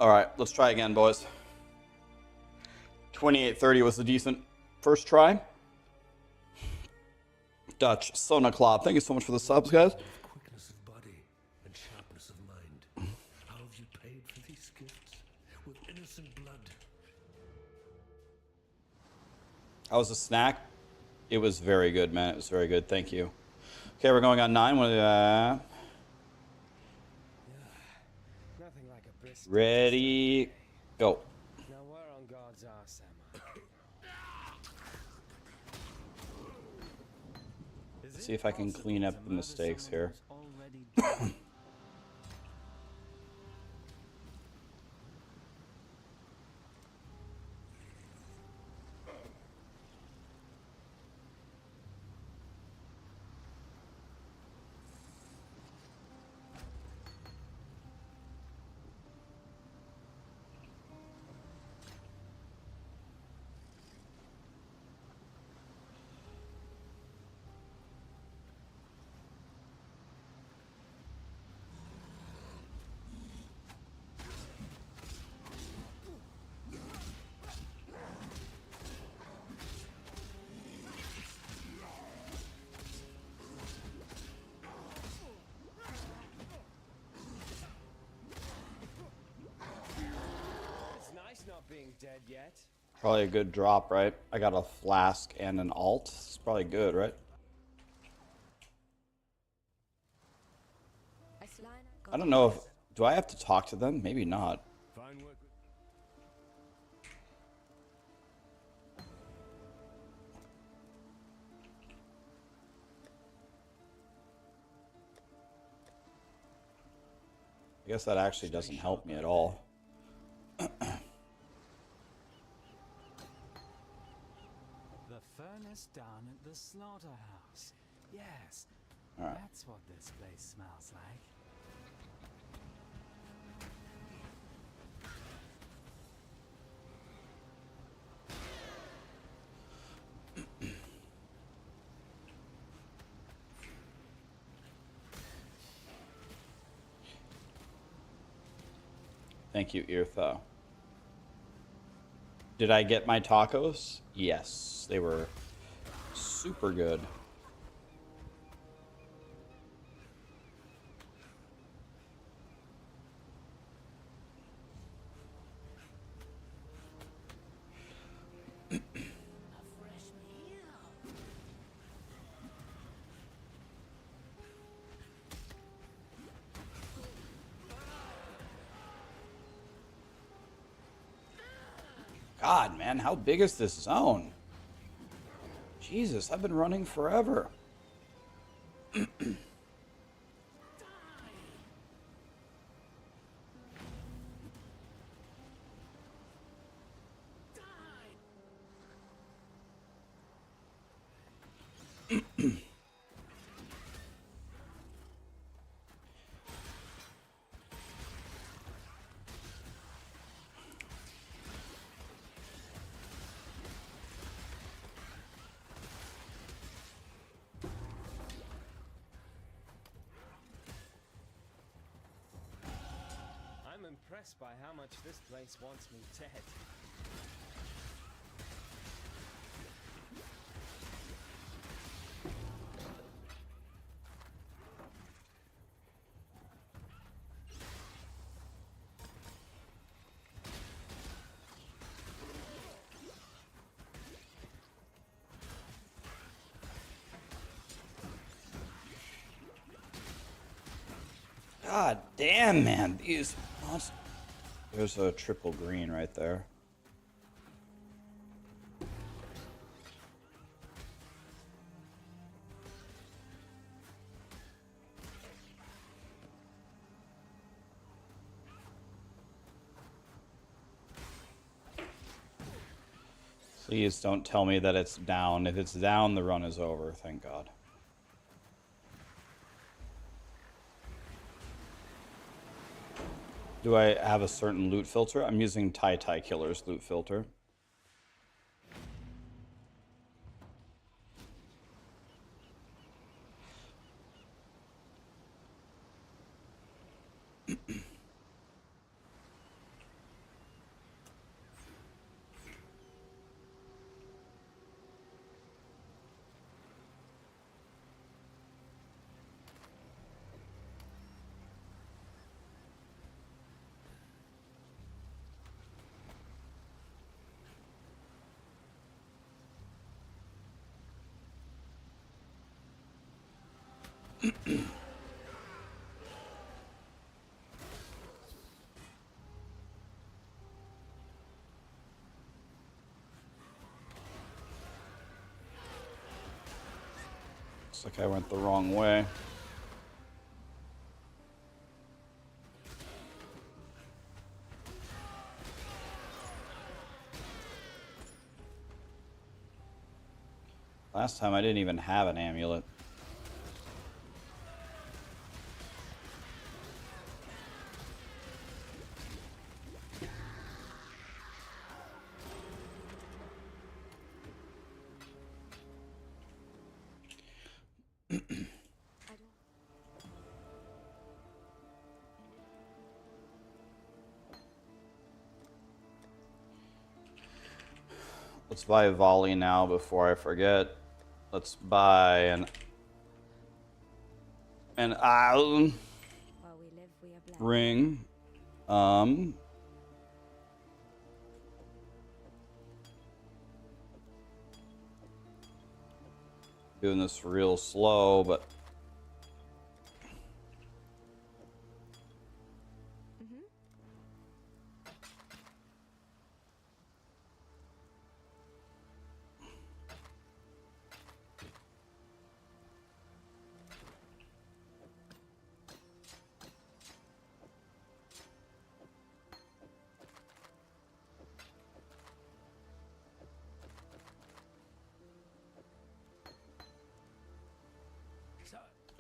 All right, let's try again, boys. 2830 was a decent first try. Dutch Sonaclop, thank you so much for the subs, guys. Quickness of body and sharpness of mind. How have you paid for these gifts? With innocent blood. How was the snack? It was very good, man. It was very good. Thank you. Okay, we're going on 9. Nothing like a brisk Ready, go. Now where on God's arse am I? See if I can clean up the mistakes here. It's nice not being dead yet. Probably a good drop, right? I got a flask and an alt. It's probably good, right? I don't know if... Do I have to talk to them? Maybe not. Fine work. I guess that actually doesn't help me at all. The furnace down at the slaughterhouse. Yes, Alright. that's what this place smells like. Thank you, Eartha. Did I get my tacos? Yes, they were super good. God, man, how big is this zone? Jesus, I've been running forever. I'm impressed by how much this place wants me dead. God damn, man, these monsters. There's a triple green right there. Please don't tell me that it's down. If it's down, the run is over. Thank God. Do I have a certain loot filter? I'm using Tai Killer's loot filter. Looks like I went the wrong way. Last time I didn't even have an amulet. Let's buy a volley now before I forget. Let's buy an While we live, we are blessed. ring. Doing this real slow, but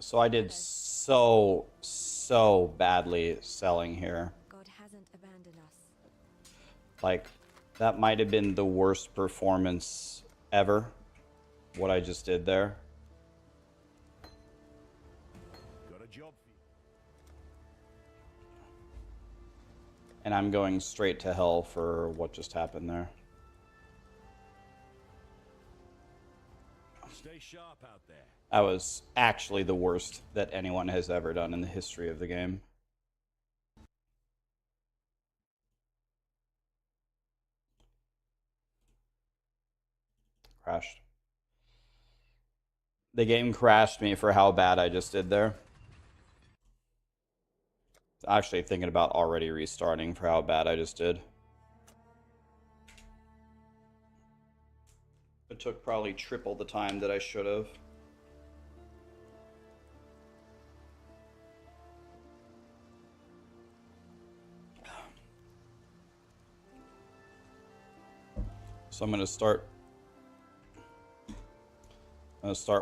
so I did so badly selling here. God hasn't abandoned us. Like, that might have been the worst performance ever, what I just did there. Got a job for you. And I'm going straight to hell for what just happened there. Stay sharp out there. That was actually the worst that anyone has ever done in the history of the game. Crashed. The game crashed me for how bad I just did there. Actually thinking about already restarting for how bad I just did. It took probably triple the time that I should have. So I'm going to start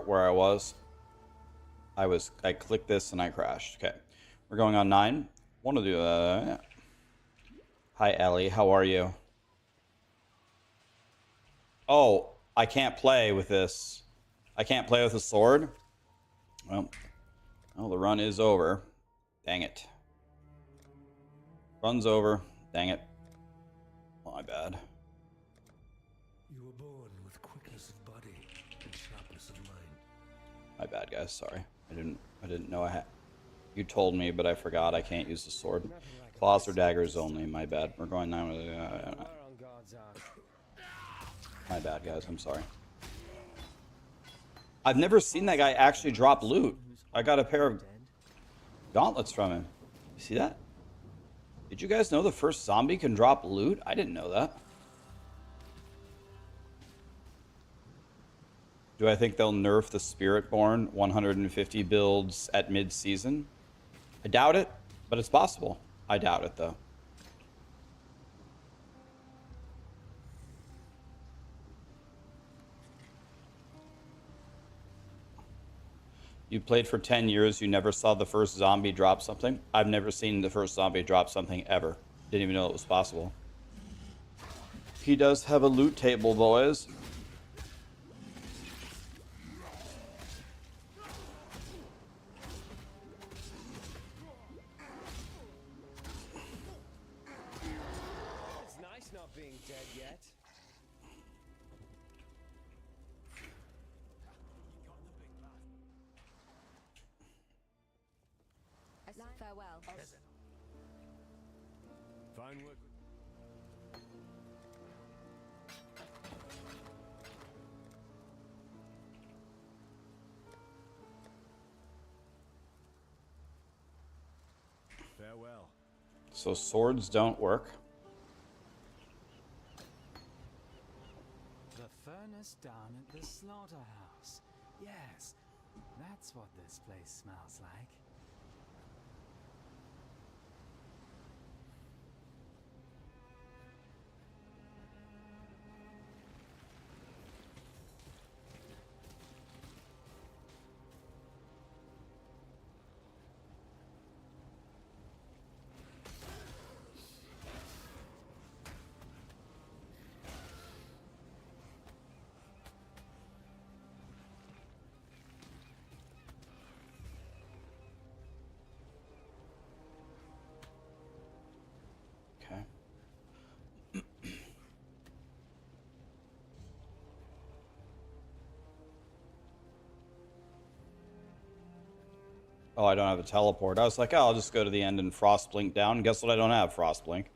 where I was. I clicked this and I crashed. Okay. We're going on 9. Want to do that. Hi Ellie, how are you? Oh, I can't play with this. I can't play with a sword? Well, the run is over. Dang it. Run's over. Dang it. My bad. You were born with quickness of body and sharpness of mind. My bad, guys. Sorry. I didn't know I had. You told me, but I forgot I can't use the sword. Claws or daggers only. My bad. We're going 9 with my bad, guys. I'm sorry. I've never seen that guy actually drop loot. I got a pair of gauntlets from him. You see that? Did you guys know the first zombie can drop loot? I didn't know that. Do I think they'll nerf the Spiritborn 150 builds at mid-season? I doubt it, but it's possible. I doubt it, though. You played for 10 years, you never saw the first zombie drop something? I've never seen the first zombie drop something ever. Didn't even know it was possible. He does have a loot table, boys. It's nice not being dead yet. Farewell. Fine work. Farewell. So swords don't work. The furnace down at the slaughterhouse. Yes, that's what this place smells like. Okay. Oh, I don't have a teleport. I was like, oh, I'll just go to the end and frost blink down. Guess what? I don't have frost blink.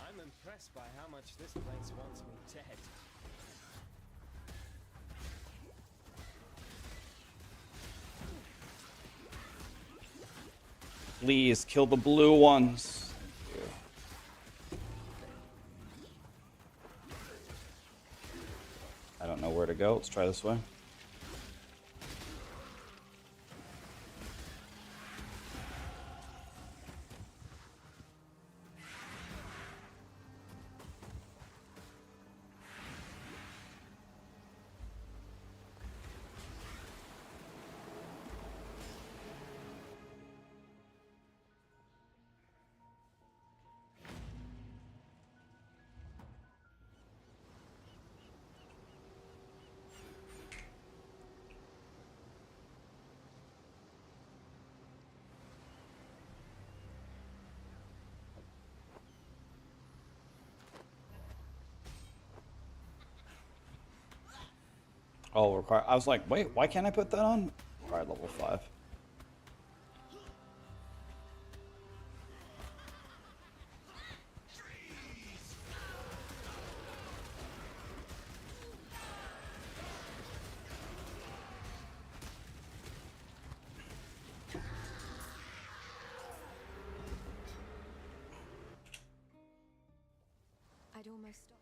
I'm impressed by how much this place wants me dead. Please kill the blue ones. Thank you. I don't know where to go. Let's try this way. Oh, require. I was like, wait, why can't I put that on? Required level 5. I'd almost stop.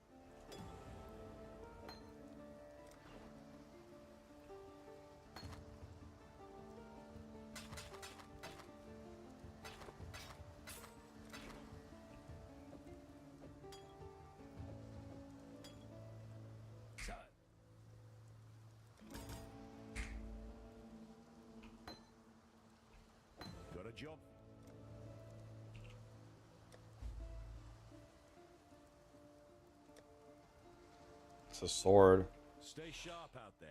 Got a job? It's a sword. Stay sharp out there.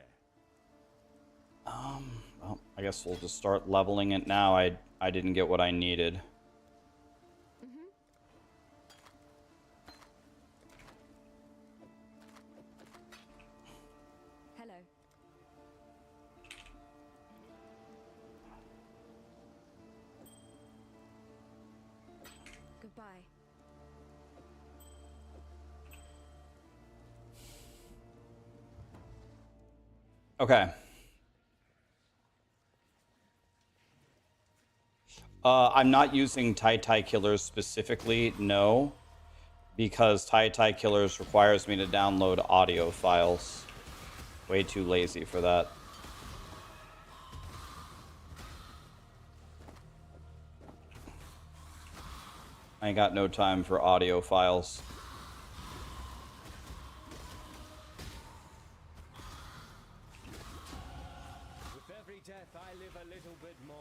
Well, I guess we'll just start leveling it now. I didn't get what I needed. Hello. Goodbye. Okay. I'm not using Tai Killers specifically, no. Because Tai Killers requires me to download audio files. Way too lazy for that. I ain't got no time for audio files. every death I live a little bit more.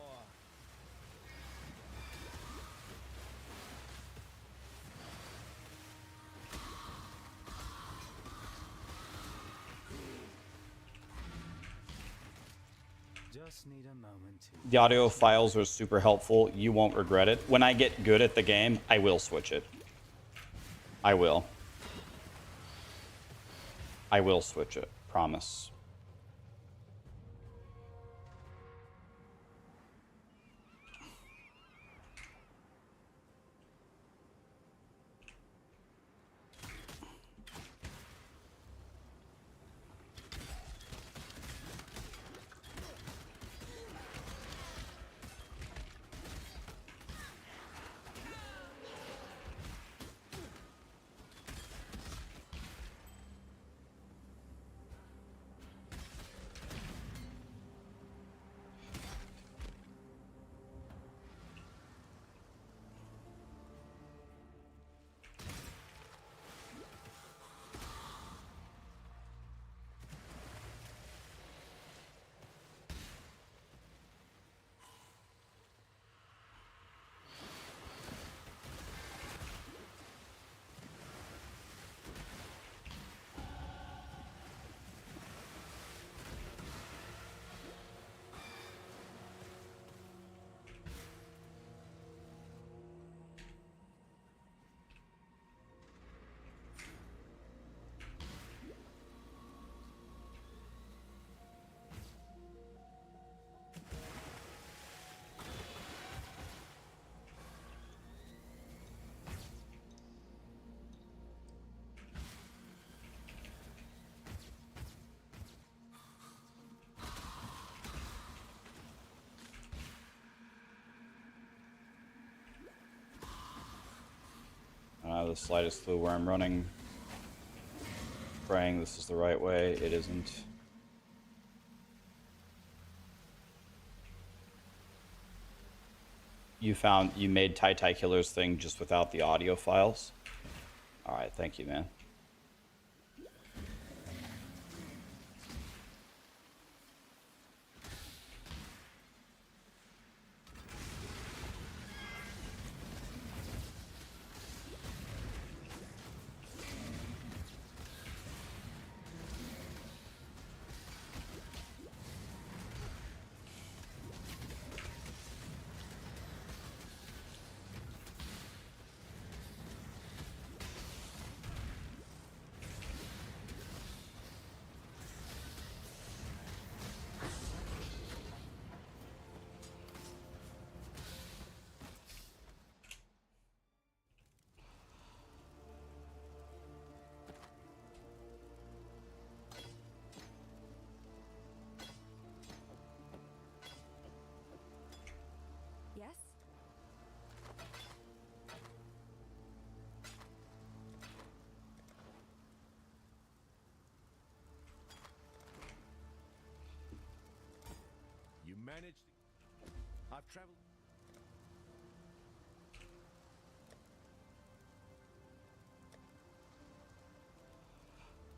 Just need a moment to... The audio files are super helpful. You won't regret it. When I get good at the game, I will switch it. I will. I will switch it. Promise. I don't have the slightest clue where I'm running. Praying this is the right way. It isn't. You made Tai Killer's thing just without the audio files? Alright, thank you, man. Yes? You managed. I've traveled.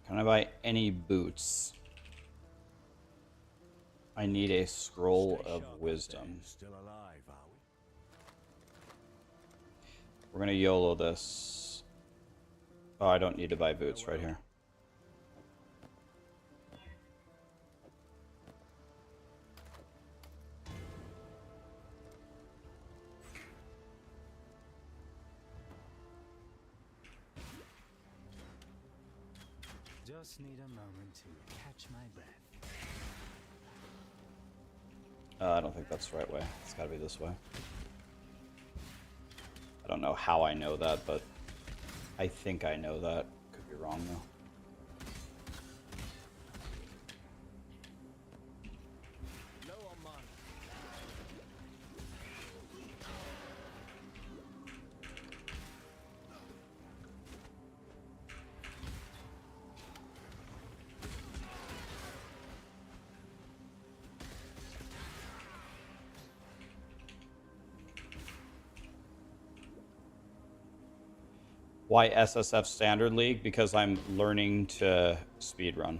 Can I buy any boots? I need a scroll of wisdom. Still alive, are we? We're gonna YOLO this. Oh, I don't need to buy boots right here. Just need a moment to catch my breath. I don't think that's the right way. It's gotta be this way. I don't know how I know that, but I think I know that. Could be wrong though. Low on mana. Why SSF Standard League? Because I'm learning to speedrun.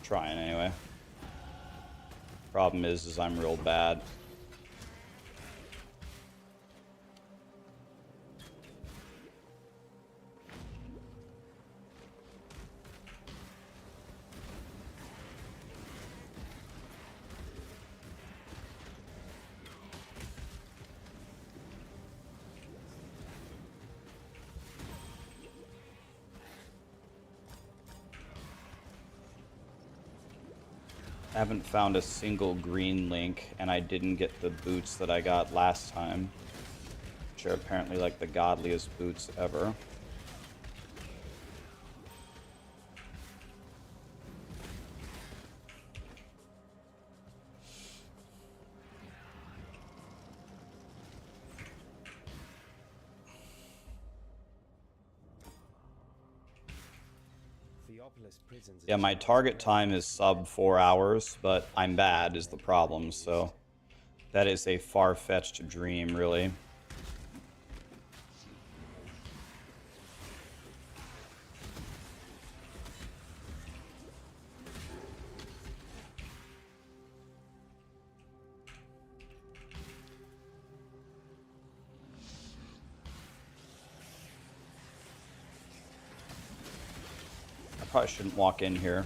Trying anyway. Problem is I'm real bad. I haven't found a single green link, and I didn't get the boots that I got last time, which are apparently like the godliest boots ever. Yeah, my target time is sub 4 hours, but I'm bad is the problem, so that is a far-fetched dream, really. Probably shouldn't walk in here.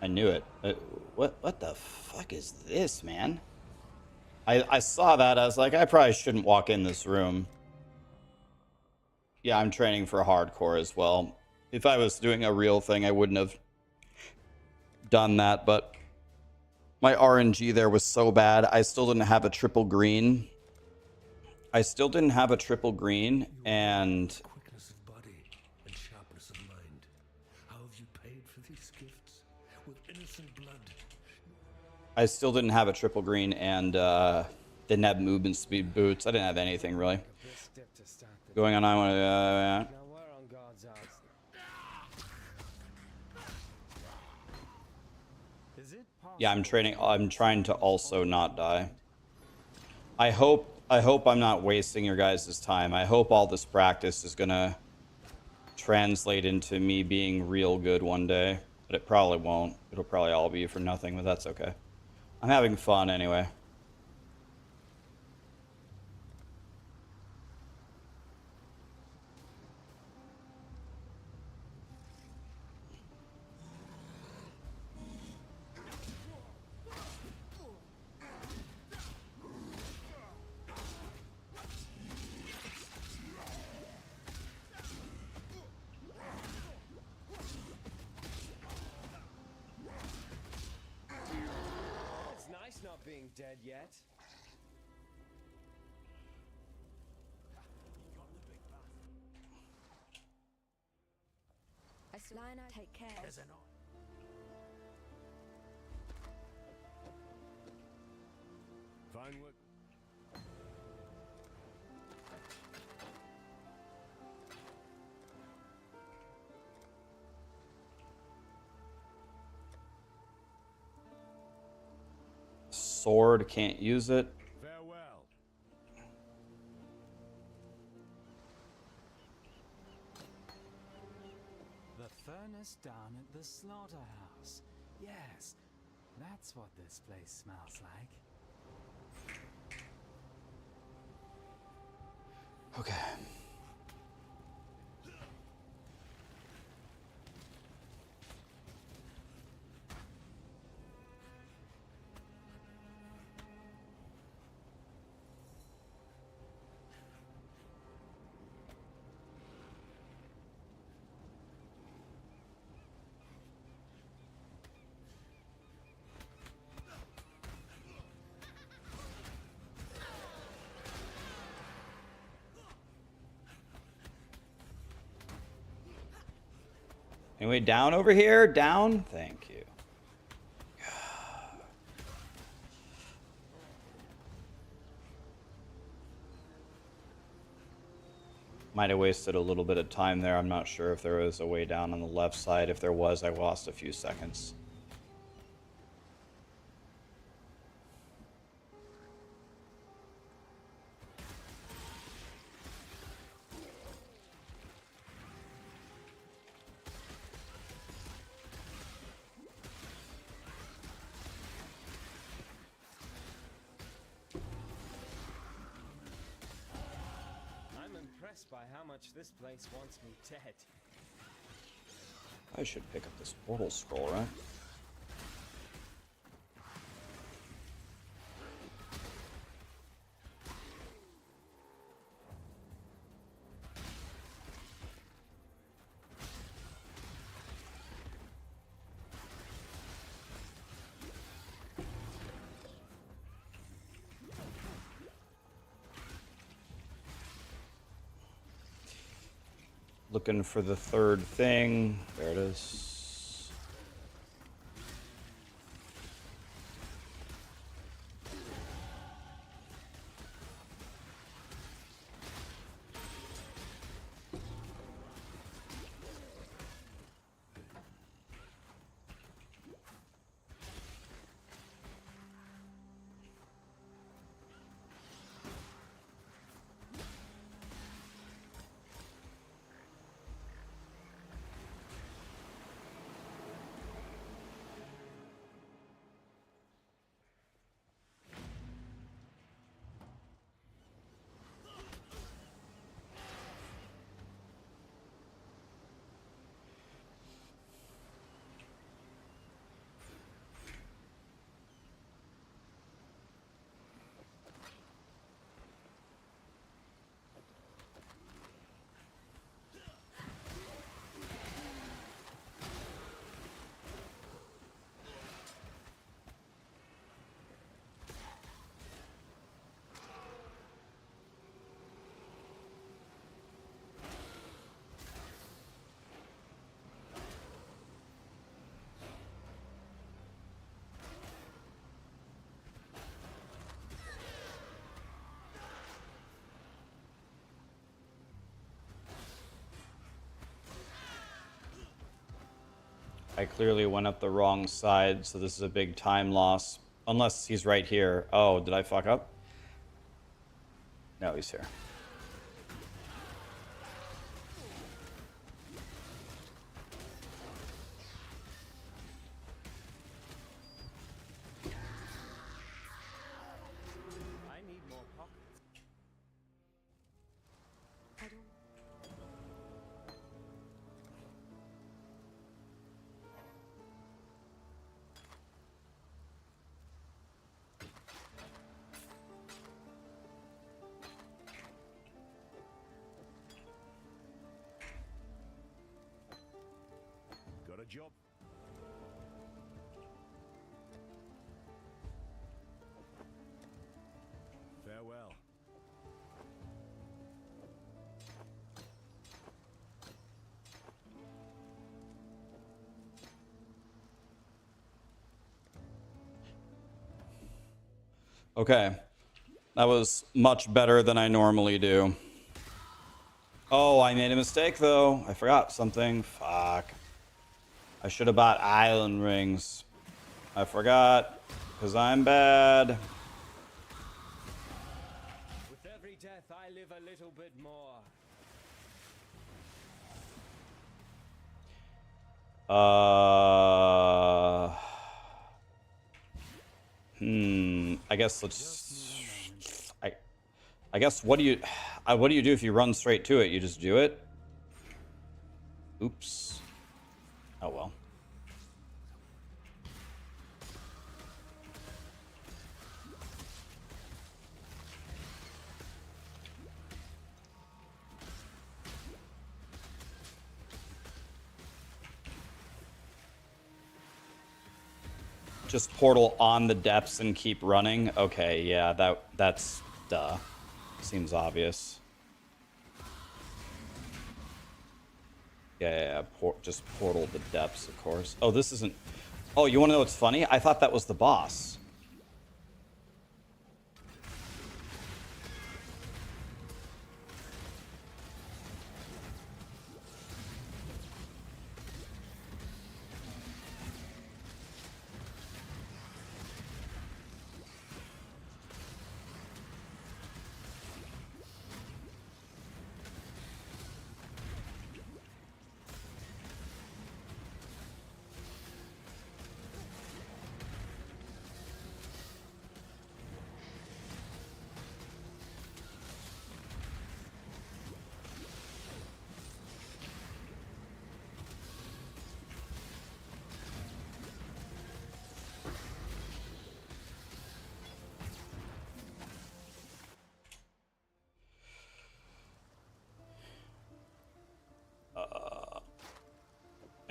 I knew it. What the fuck is this, man? I saw that. I was like, I probably shouldn't walk in this room. Yeah, I'm training for hardcore as well. If I was doing a real thing, I wouldn't have done that, but my RNG there was so bad. I still didn't have a triple green. And Quickness of body and sharpness of mind. How have you paid for these gifts? With innocent blood. I still didn't have a triple green and didn't have movement speed boots. I didn't have anything really going on. I want to. Now we're on God's odds. Is it Yeah, I'm training. I'm trying to also not die. I hope I'm not wasting your guys' time. I hope all this practice is gonna translate into me being real good one day, but it probably won't. It'll probably all be for nothing, but that's okay. I'm having fun anyway. It's nice not being dead yet. Lina, take care. Fine work. Sword, can't use it. Farewell. the furnace down at the slaughterhouse? Yes, that's what this place smells like. Okay. Anyway, down over here? Down? Thank you. Might have wasted a little bit of time there. I'm not sure if there was a way down on the left side. If there was, I lost a few seconds. impressed by how much this place wants me dead. I should pick up this portal scroll, right? Looking for the third thing. There it is. I clearly went up the wrong side, so this is a big time loss. Unless he's right here. Oh, did I fuck up? No, he's here. I need more pockets. I don't. Got a job. Farewell. Okay. That was much better than I normally do. Oh, I made a mistake, though. I forgot something. Fuck. I should have bought island rings. I forgot, because I'm bad. With every death, I live a little bit more. I guess let's. I guess what do you do if you run straight to it? You just do it. Oops. Oh well. Just portal on the depths and keep running. Okay, yeah, that's duh. Seems obvious. Yeah, just portal the depths, of course. Oh, this isn't. Oh, you want to know what's funny? I thought that was the boss.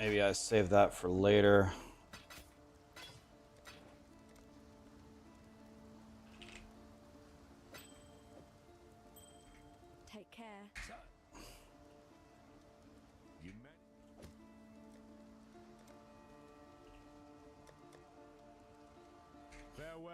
Maybe I save that for later. Take care. You met. Farewell.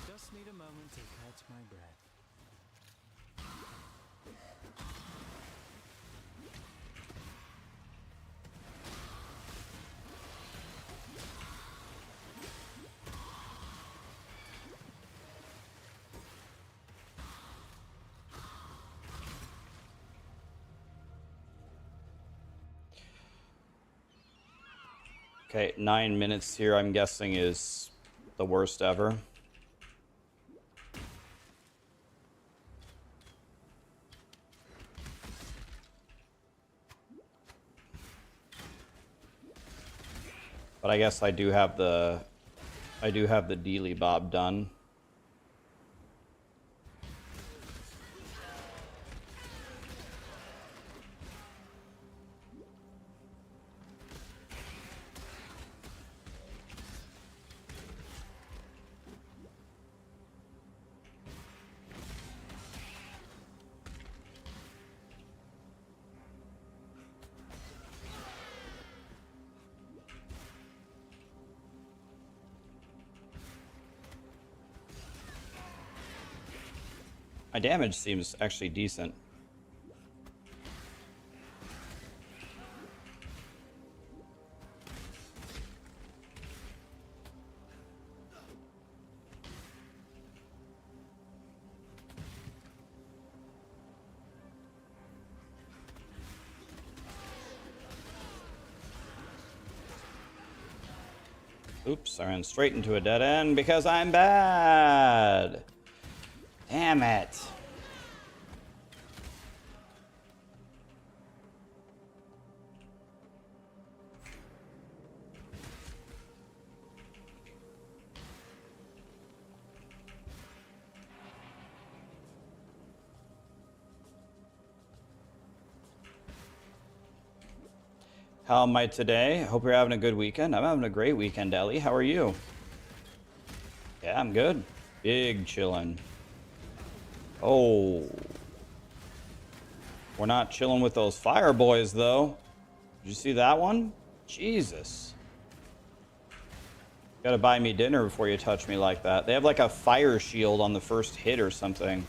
Just need a moment to catch my breath. Okay, 9 minutes here, I'm guessing, is the worst ever. But I guess I do have the dealy bob done. My damage seems actually decent. Oops, I ran straight into a dead end because I'm bad. Damn it. How am I today? Hope you're having a good weekend. I'm having a great weekend, Ellie. How are you? Yeah, I'm good. Big chillin'. Oh. We're not chilling with those fire boys, though. Did you see that one? Jesus. Gotta buy me dinner before you touch me like that. They have like a fire shield on the first hit or something.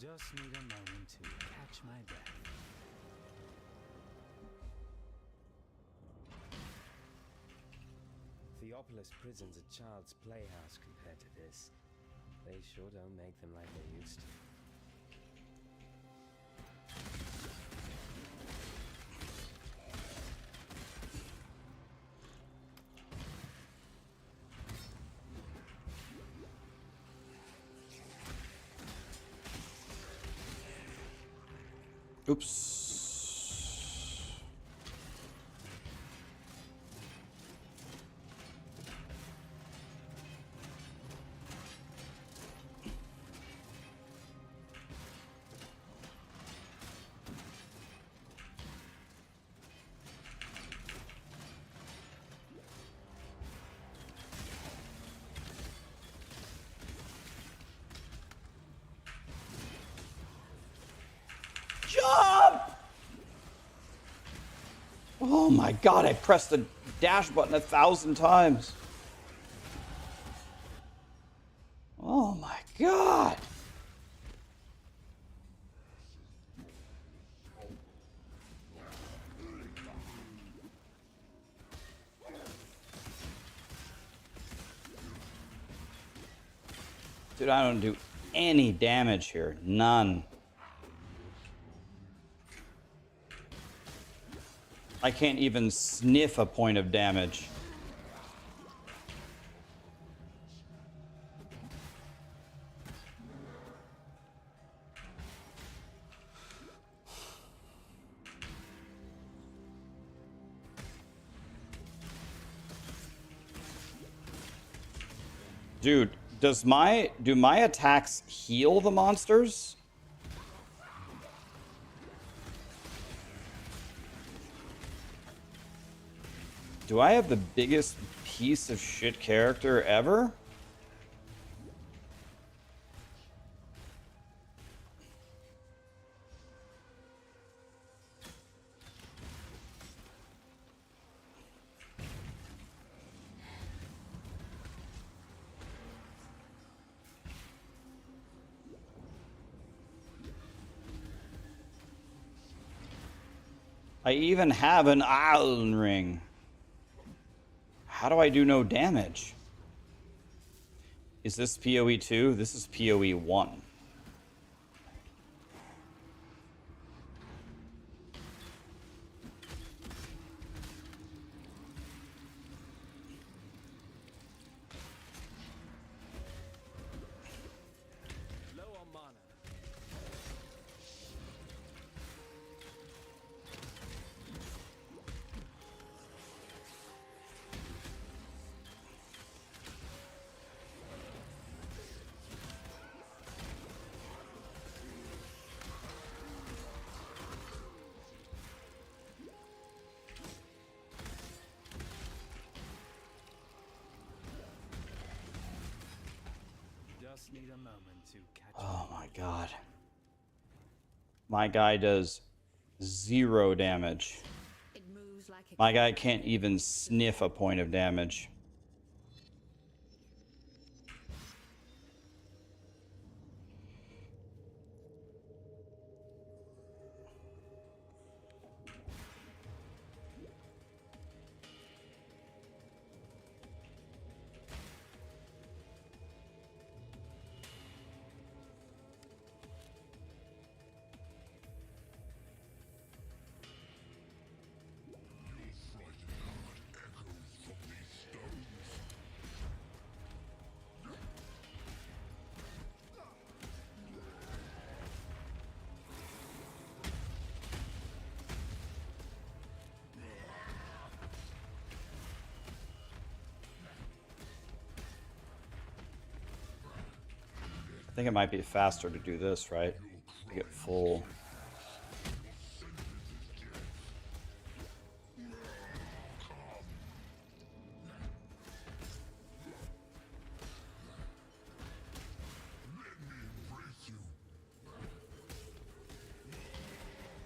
Just need a moment to catch my breath. Theopolis prison's a child's playhouse compared to this. They sure don't make them like they used to. Oops. Jump! Oh my god, I pressed the dash button 1,000 times. Oh my god! Dude, I don't do any damage here. None. I can't even sniff a point of damage. Dude, do my attacks heal the monsters? Do I have the biggest piece of shit character ever? I even have an iron ring. How do I do no damage? Is this PoE 2? This is PoE 1. Low on mana. Just need a moment to catch Oh my god. My guy does 0 damage. It moves like a My guy can't even sniff a point of damage. I think it might be faster to do this, right? To get full.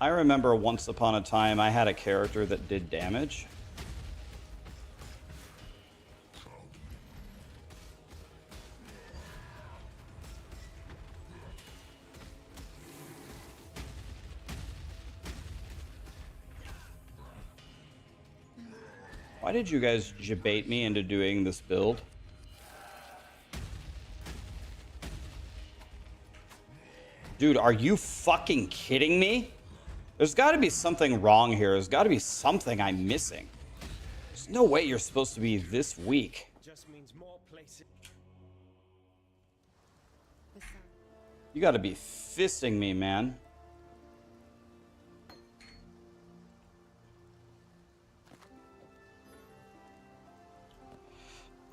I remember once upon a time I had a character that did damage. Why did you guys debate me into doing this build? Dude, are you fucking kidding me? There's got to be something wrong here. There's got to be something I'm missing. There's no way you're supposed to be this weak. Just means more places. the sun. You got to be fisting me, man.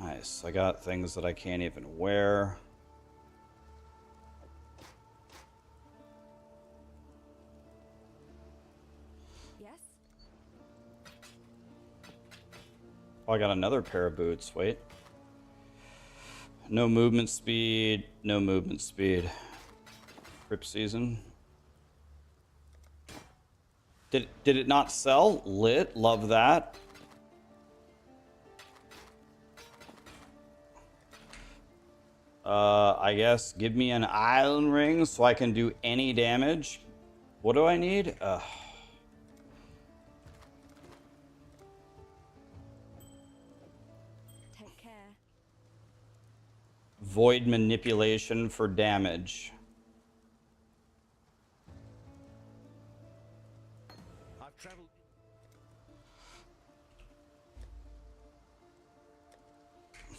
Nice. I got things that I can't even wear. Yes? Oh, I got another pair of boots. Wait. No movement speed. No movement speed. Rip season. Did it not sell? Lit. Love that. I guess give me an island ring so I can do any damage. What do I need? Take care. Void manipulation for damage. I've traveled.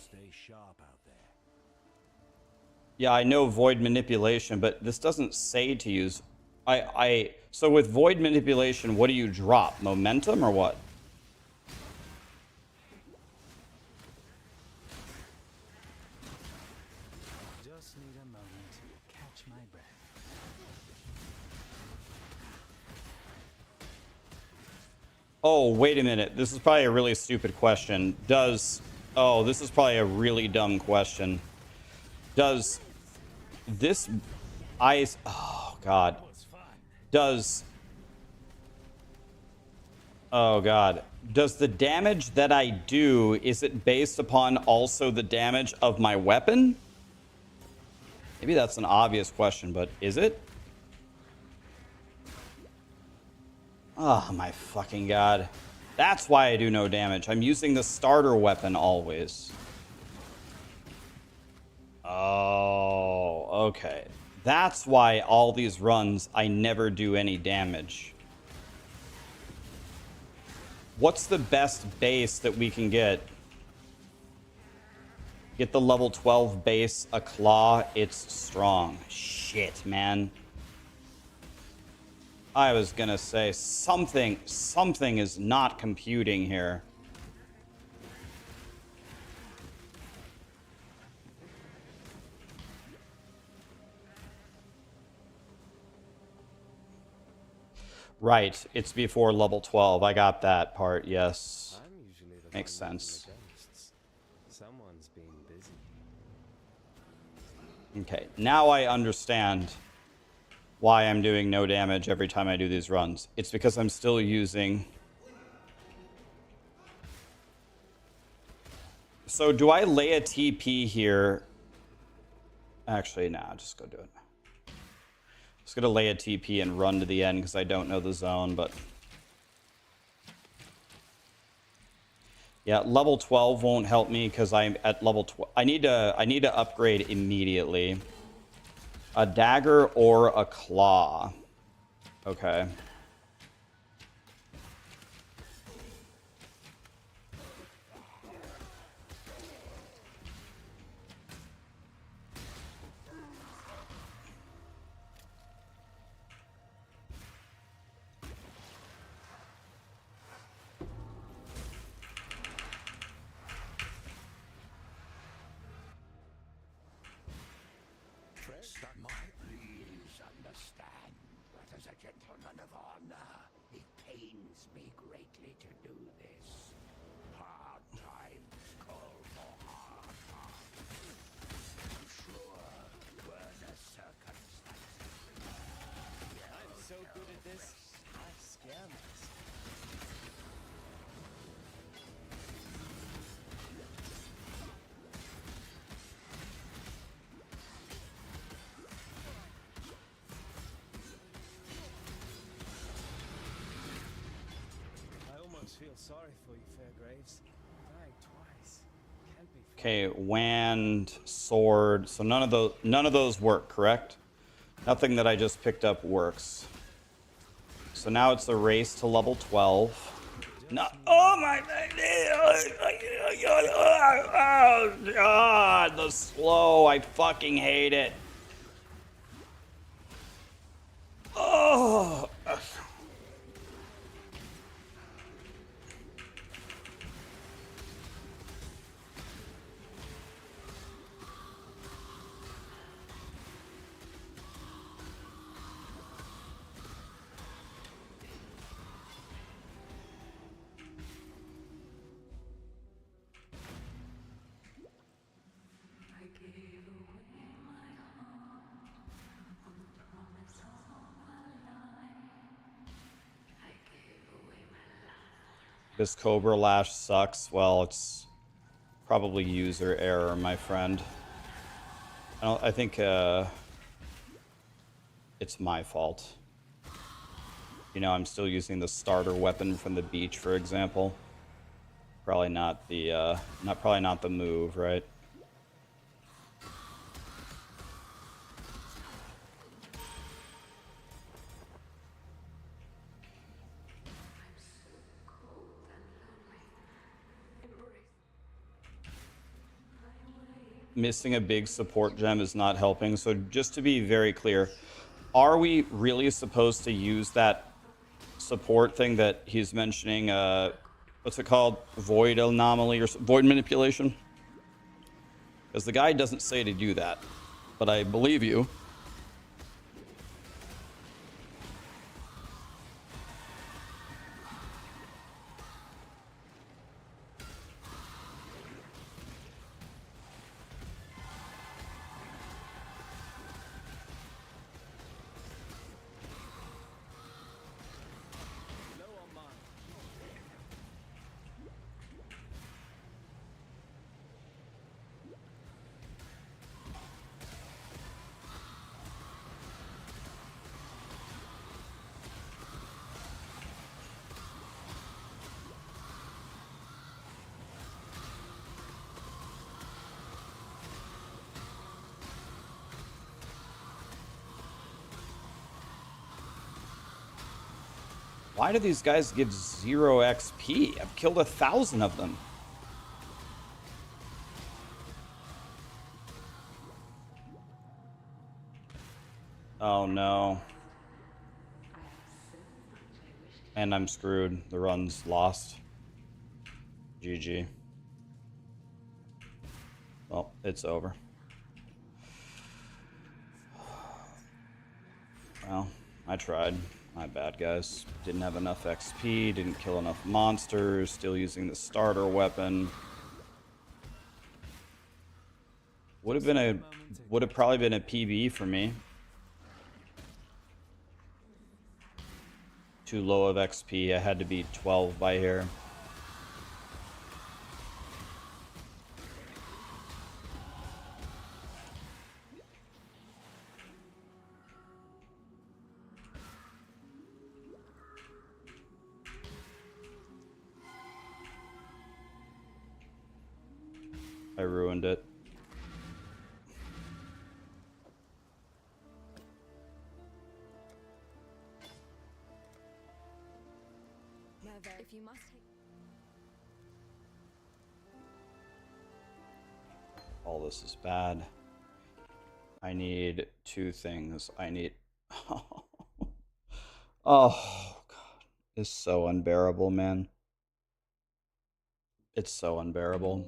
Stay sharp out there. Yeah, I know void manipulation, but this doesn't say to use. So with void manipulation, what do you drop? Momentum or what? Just need a moment to catch my breath. Oh, wait a minute. This is probably a really stupid question. Oh, this is probably a really dumb question. Does this ice... Oh, God. Oh, God. Does the damage that I do, is it based upon also the damage of my weapon? Maybe that's an obvious question, but is it? Oh, my fucking God. That's why I do no damage. I'm using the starter weapon always. Oh, okay. That's why all these runs, I never do any damage. What's the best base that we can get? Get the level 12 base, a claw. It's strong. Shit, man. I was gonna say something is not computing here. Right, it's before level 12. I got that part, yes. I'm usually the Makes one leading sense. the ghosts. Someone's been busy. Okay, now I understand why I'm doing no damage every time I do these runs. It's because I'm still using... So do I lay a TP here? Actually, nah, just go do it. Just gonna lay a TP and run to the end because I don't know the zone, but... Yeah, level 12 won't help me because I'm at level 12. I need to upgrade immediately. A dagger or a claw. Okay. Please understand that as a gentleman of honor, it pains me greatly to do this. Hard times call for hard times. I'm sure were the circumstances. I'm so good at this, I scare myself. I almost feel sorry for you, Fairgraves. Dying twice. Can't be fun. Okay, wand, sword. So none of those work, correct? Nothing that I just picked up works. So now it's a race to level 12. No, oh my oh God, the slow. I fucking hate it. Oh. This Cobra Lash sucks. Well, it's probably user error, my friend. I think it's my fault. You know, I'm still using the starter weapon from the beach, for example. Probably not the probably not the move, right? Missing a big support gem is not helping. So just to be very clear, are we really supposed to use that support thing that he's mentioning? What's it called? Void anomaly or void manipulation? Because the guy doesn't say to do that, but I believe you. Why do these guys give 0 XP? I've killed 1,000 of them. Oh no. And I'm screwed. The run's lost. GG. Well, it's over. Well, I tried. My bad, guys. Didn't have enough XP, didn't kill enough monsters, still using the starter weapon. Would have probably been a PB for me. Too low of XP. I had to be 12 by here. I ruined it. If you must take All this is bad. I need 2 things. I need... Oh, God. It's so unbearable, man. It's so unbearable.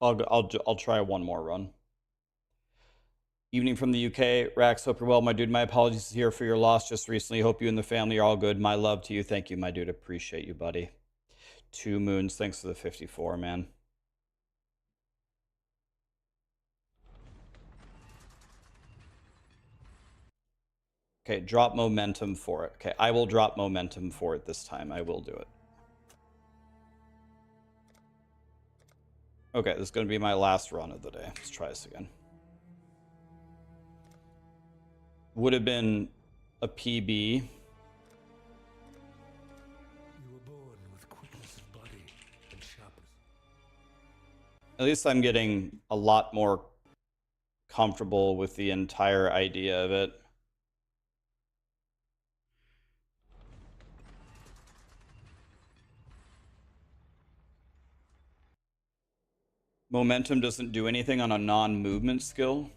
I'll try one more run. Evening from the UK. Rax, hope you're well, my dude. My apologies here for your loss just recently. Hope you and the family are all good. My love to you. Thank you, my dude. Appreciate you, buddy. 2 moons. Thanks for the 54, man. Okay, drop momentum for it. Okay, I will drop momentum for it this time. I will do it. Okay, this is going to be my last run of the day. Let's try this again. Would have been a PB. You were born with quickness of body and sharpness. At least I'm getting a lot more comfortable with the entire idea of it. Momentum doesn't do anything on a non-movement skill.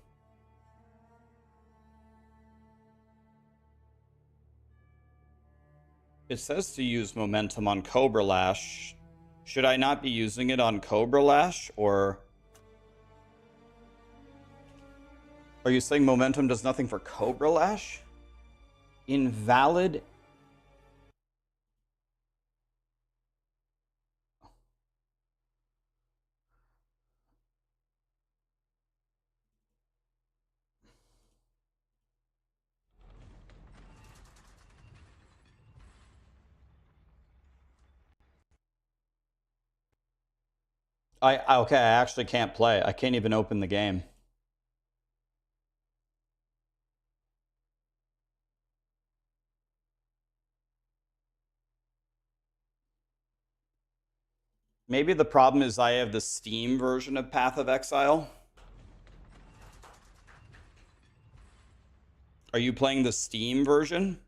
It says to use momentum on Cobra Lash. Should I not be using it on Cobra Lash, or... Are you saying momentum does nothing for Cobra Lash? Invalid? Okay, I actually can't play. I can't even open the game. Maybe the problem is I have the Steam version of Path of Exile. Are you playing the Steam version?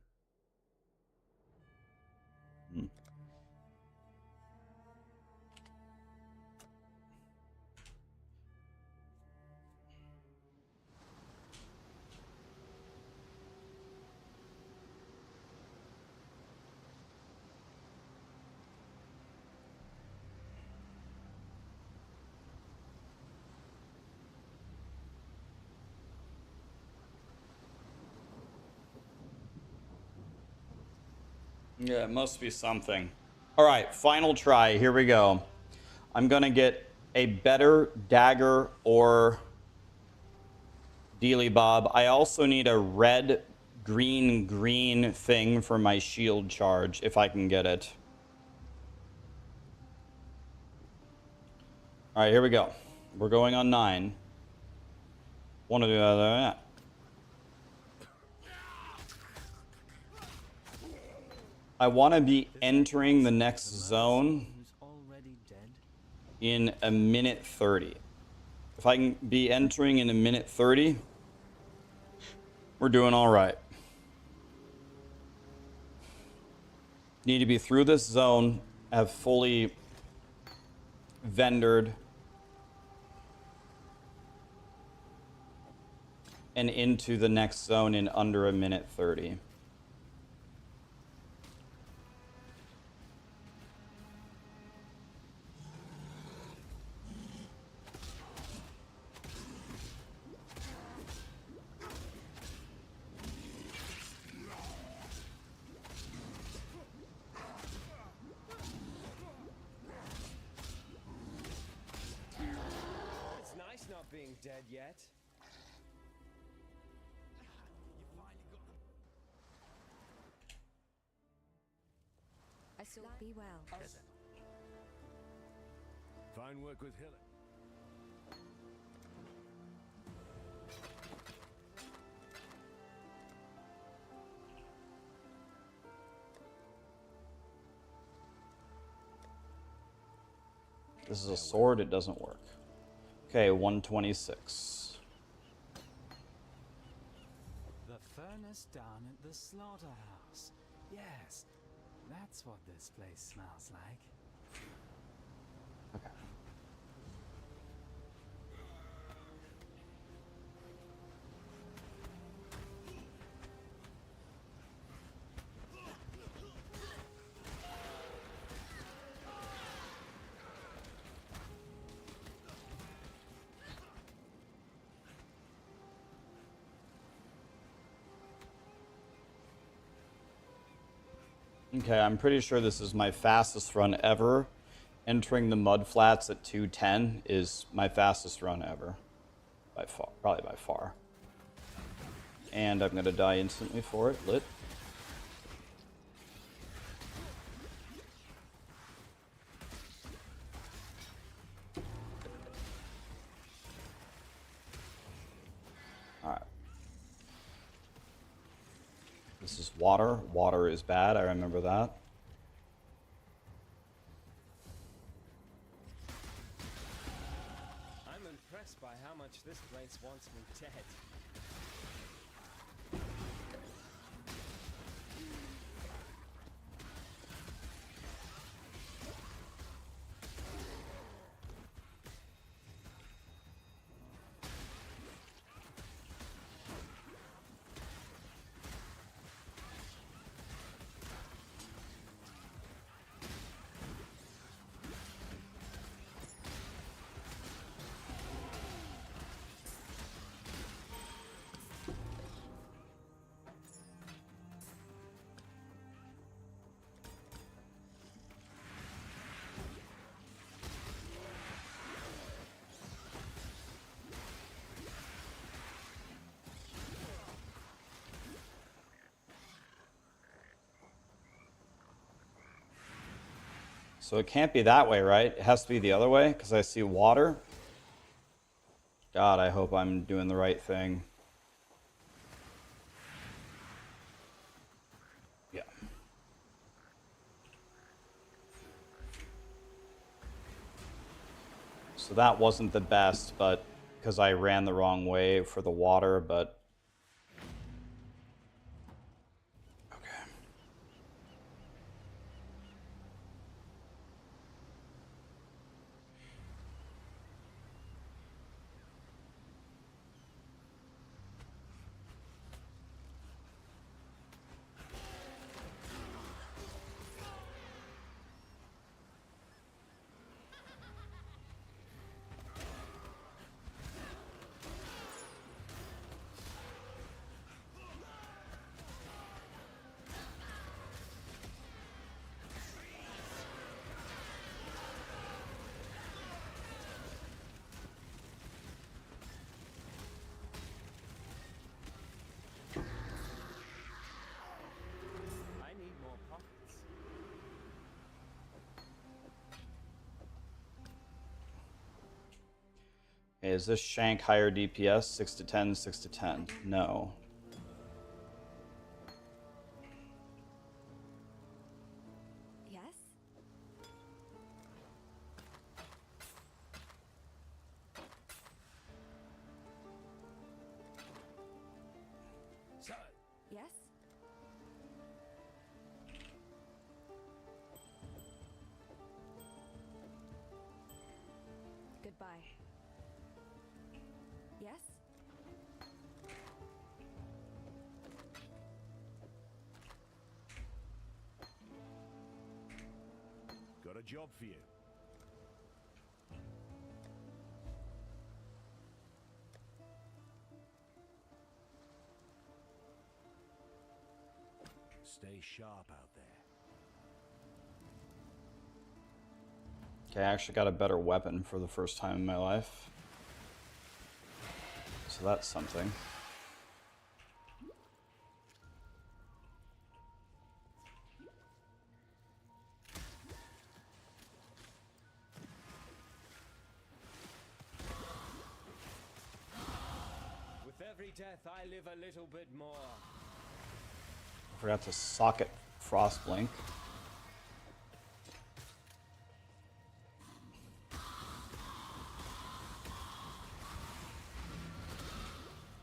Yeah, it must be something. All right, final try. Here we go. I'm going to get a better dagger or dealy bob. I also need a red, green, green thing for my shield charge, if I can get it. All right, here we go. We're going on 9. Want to do that? I want to be entering the next zone in a minute 30. If I can be entering in a minute 30, we're doing all right. Need to be through this zone, have fully vendored, and into the next zone in under a minute 30. It's nice not being dead yet. I shall be well. Fine work with Hiller. This is a sword, it doesn't work. Okay, 126. The furnace down at the slaughterhouse. Yes, that's what this place smells like. Okay. Okay, I'm pretty sure this is my fastest run ever. Entering the mud flats at 210 is my fastest run ever. By far, probably by far. And I'm gonna die instantly for it. Lit. Alright. This is water. Water is bad, I remember that. I'm impressed by how much this place wants me dead. So it can't be that way, right? It has to be the other way, because I see water. God, I hope I'm doing the right thing. Yeah. So that wasn't the best, but because I ran the wrong way for the water, but okay. I need more pockets. Is this shank higher DPS? 6 to 10, 6 to 10. No. Yes? So, Yes? Goodbye. Yes? got a job for you. Stay sharp out there. Okay, I actually got a better weapon for the first time in my life. So that's something. With every death, I live a little bit more. I forgot to socket Frostblink.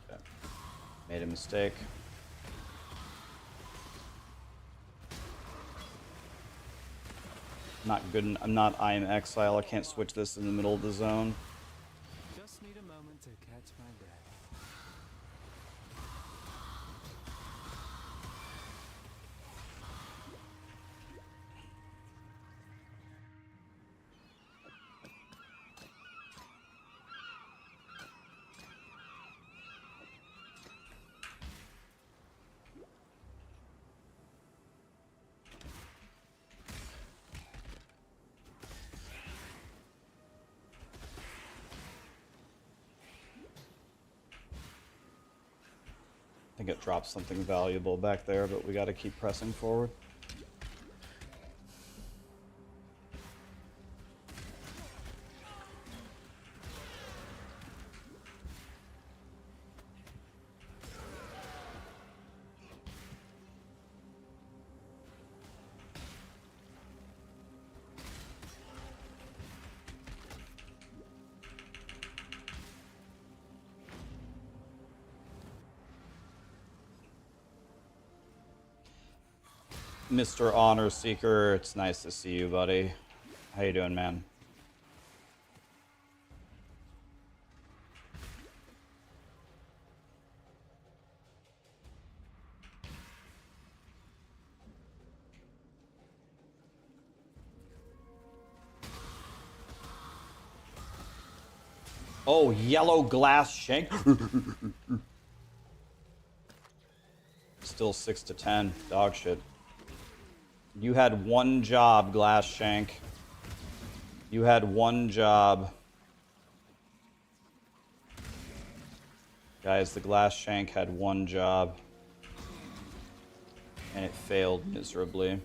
Okay. Made a mistake. Not good. I'm not. I am Exile. I can't switch this in the middle of the zone. Just need a moment to catch my breath. I think it dropped something valuable back there, but we got to keep pressing forward. Mr. Honor Seeker, it's nice to see you, buddy. How you doing, man? Oh, yellow glass shank. Still 6 to 10. Dog shit. You had one job, Glass Shank. You had one job. Guys, the Glass Shank had one job. And it failed miserably.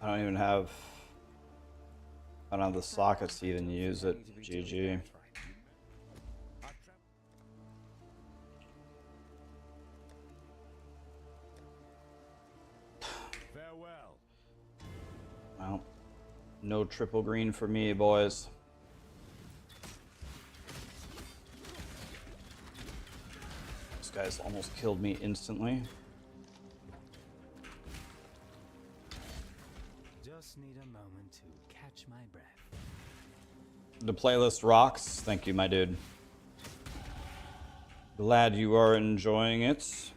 I don't even have... I don't have the sockets to even use it. GG. Farewell. Well, no triple green for me, boys. This guy's almost killed me instantly. Just need a moment to catch my breath. The playlist rocks. Thank you, my dude. Glad you are enjoying it.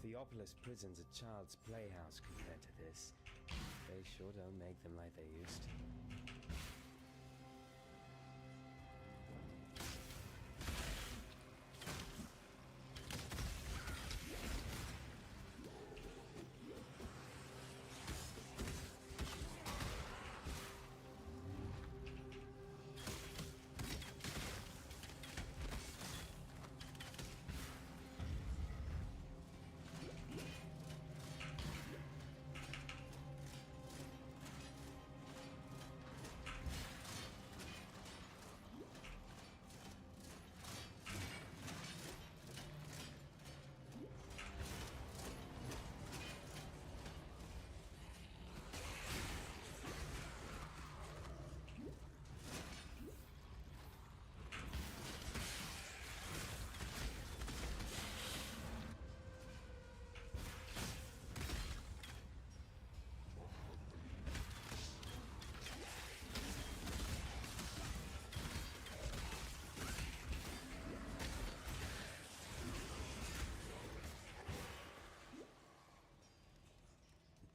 Theopolis prison's a child's playhouse compared to this. They sure don't make them like they used to.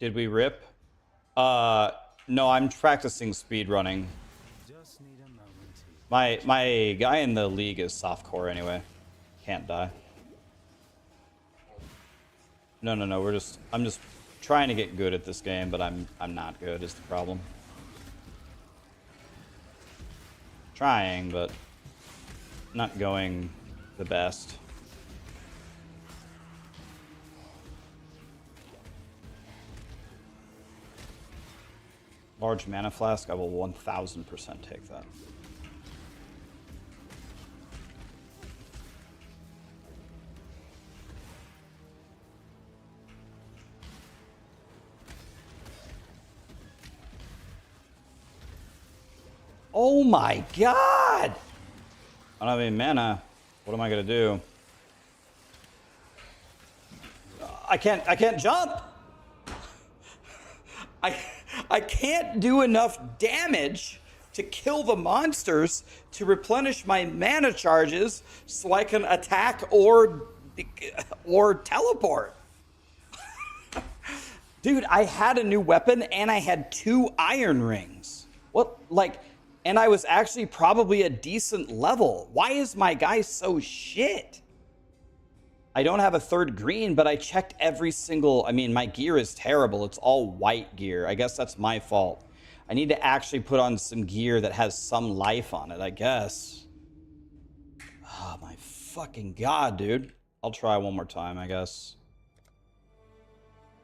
Did we rip? No, I'm practicing speedrunning. Just need a moment to My guy in the league is softcore anyway. Can't die. No, I'm just trying to get good at this game, but I'm not good is the problem. Trying, but not going the best. Large mana flask, I will 1000% take that. Oh my god! I don't have any mana. What am I gonna do? I can't jump! I can't do enough damage to kill the monsters to replenish my mana charges so I can attack or teleport. Dude, I had a new weapon and I had 2 iron rings. What, like, and I was actually probably a decent level. Why is my guy so shit? I don't have a 3rd green, but I checked every single, I mean, my gear is terrible. It's all white gear. I guess that's my fault. I need to actually put on some gear that has some life on it, I guess. Oh my fucking God, dude. I'll try one more time, I guess.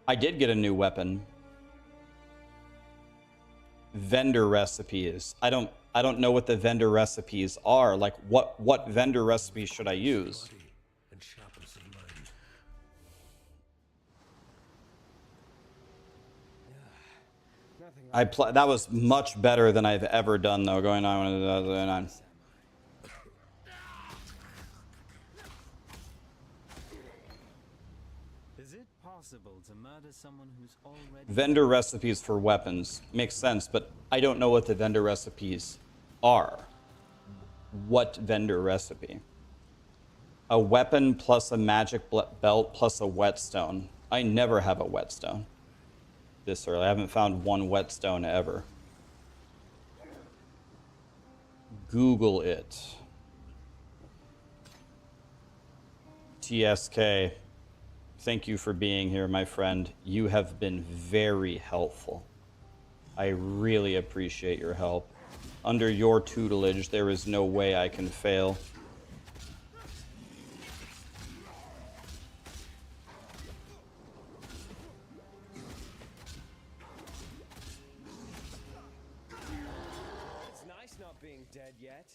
I did get a new weapon. Vendor recipes. I don't know what the vendor recipes are. Like what vendor recipes should I use? That was much better than I've ever done though. Going on. Is it possible to murder someone who's already Vendor recipes for weapons makes sense, but I don't know what the vendor recipes are. What vendor recipe? A weapon plus a magic belt plus a whetstone. I never have a whetstone this early. I haven't found one whetstone ever. Google it. TSK. Thank you for being here, my friend. You have been very helpful. I really appreciate your help. Under your tutelage, there is no way I can fail. It's nice not being dead yet.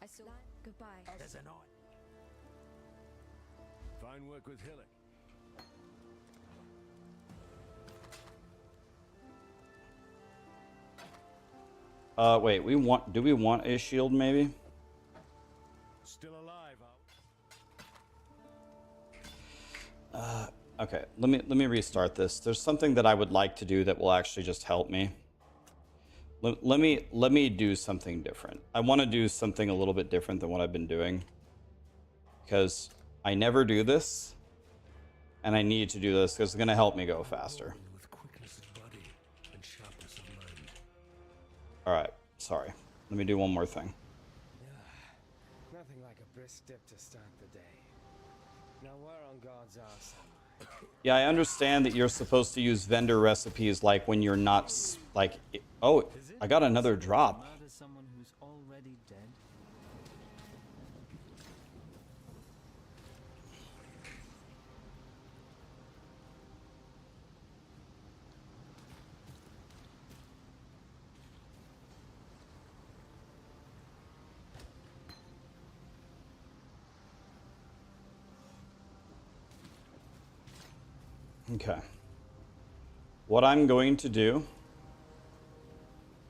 I saw. Goodbye. There's an eye. Fine work with Hillock. Wait, do we want a shield maybe? Still alive, Okay, let me restart this. There's something that I would like to do that will actually just help me. Let me do something different. I want to do something a little bit different than what I've been doing. Because I never do this. And I need to do this because it's going to help me go faster. with quickness of body and sharpness of mind. Alright, sorry. Let me do one more thing. Nothing like a brisk dip to start the day. Now where on God's arse am I? Yeah, I understand that you're supposed to use vendor recipes like when you're not like... Oh, Is it I got another possible to drop. murder someone who's already dead? Okay. What I'm going to do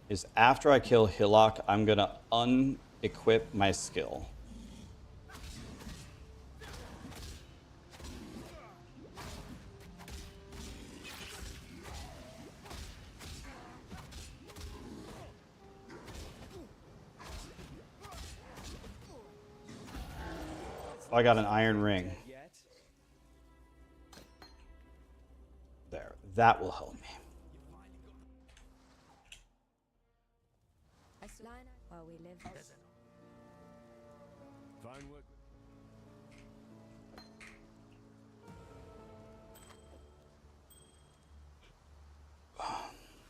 is after I kill Hillock, I'm going to unequip my skill. I got an iron ring. Yet? There. That will help me. I saw. While we live. Fine work.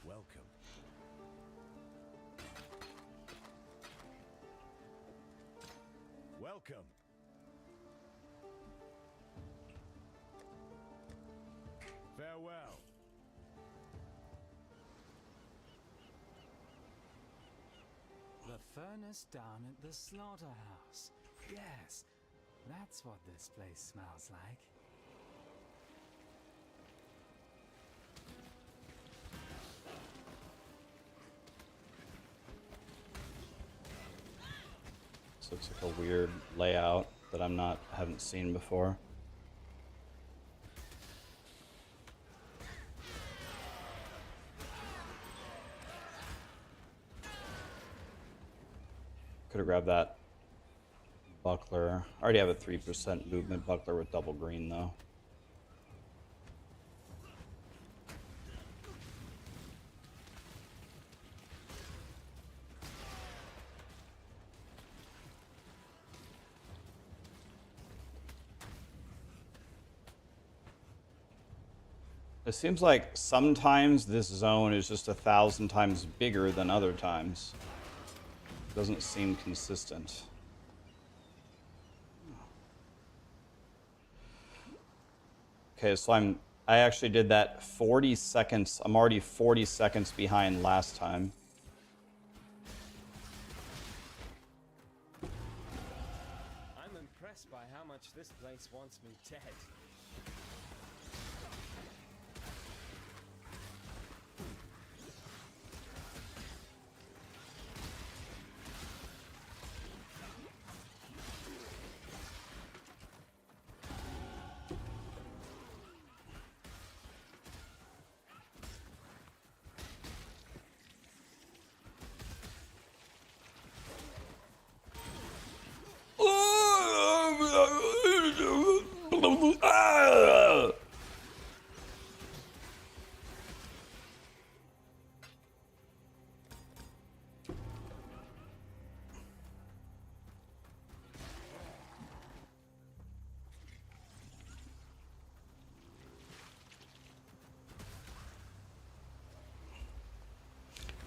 Welcome. Welcome. Farewell. The furnace down at the slaughterhouse. Yes, that's what this place smells like. This looks like a weird layout that haven't seen before. Could have grabbed that. buckler. I already have a 3% movement buckler with double green though. It seems like sometimes this zone is just 1,000 times bigger than other times. Doesn't seem consistent. Okay, so I actually did that 40 seconds. I'm already 40 seconds behind last time. I'm impressed by how much this place wants me dead.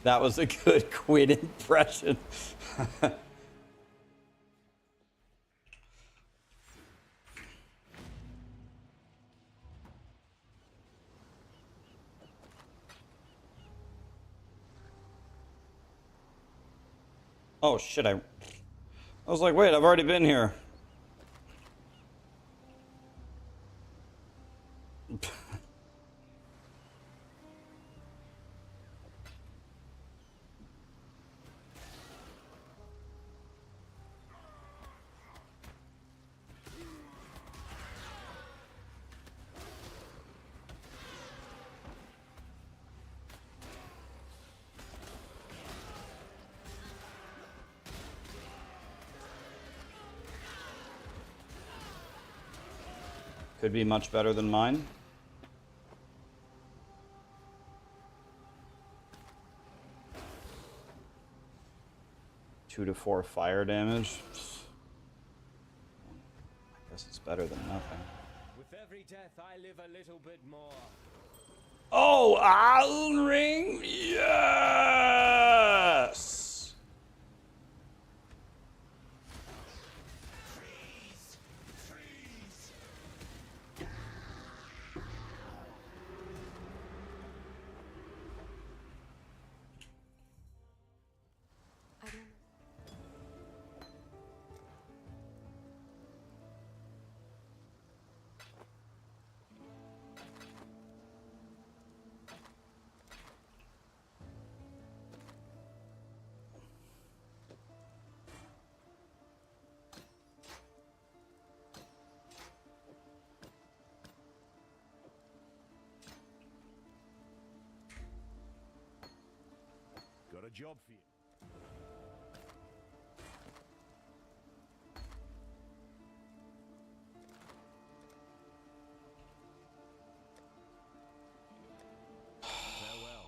That was a good Quinn impression. Oh shit, I was like, wait, I've already been here. Could be much better than mine. Two to 4 fire damage. I guess it's better than nothing. With every death, I live a little bit more. Oh, Island Ring? Yes! I don't know. Got a job for you. Farewell.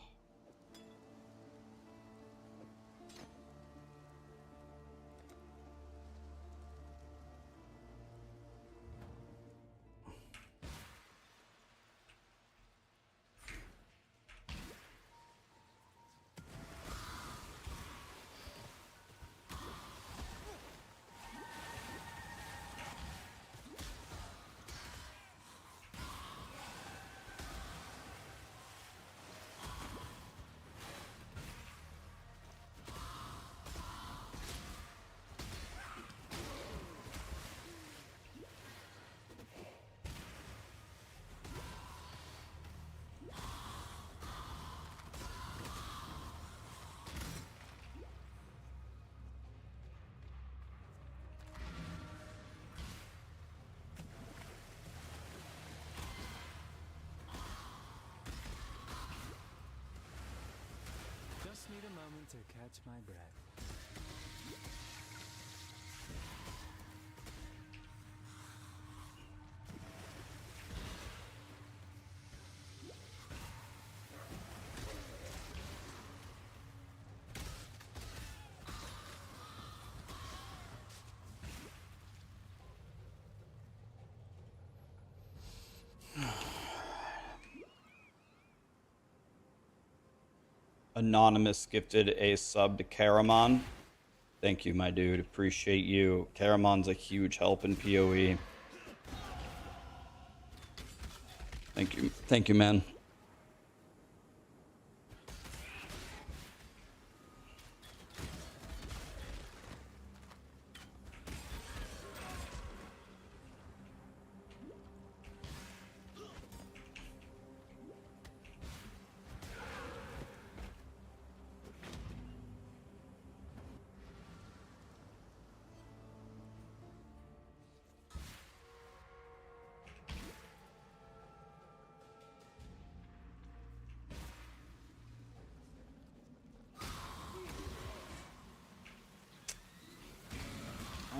Just need a moment to catch my breath. Anonymous gifted a sub to Karamon. Thank you, my dude. Appreciate you. Karamon's a huge help in PoE. Thank you. Thank you, man.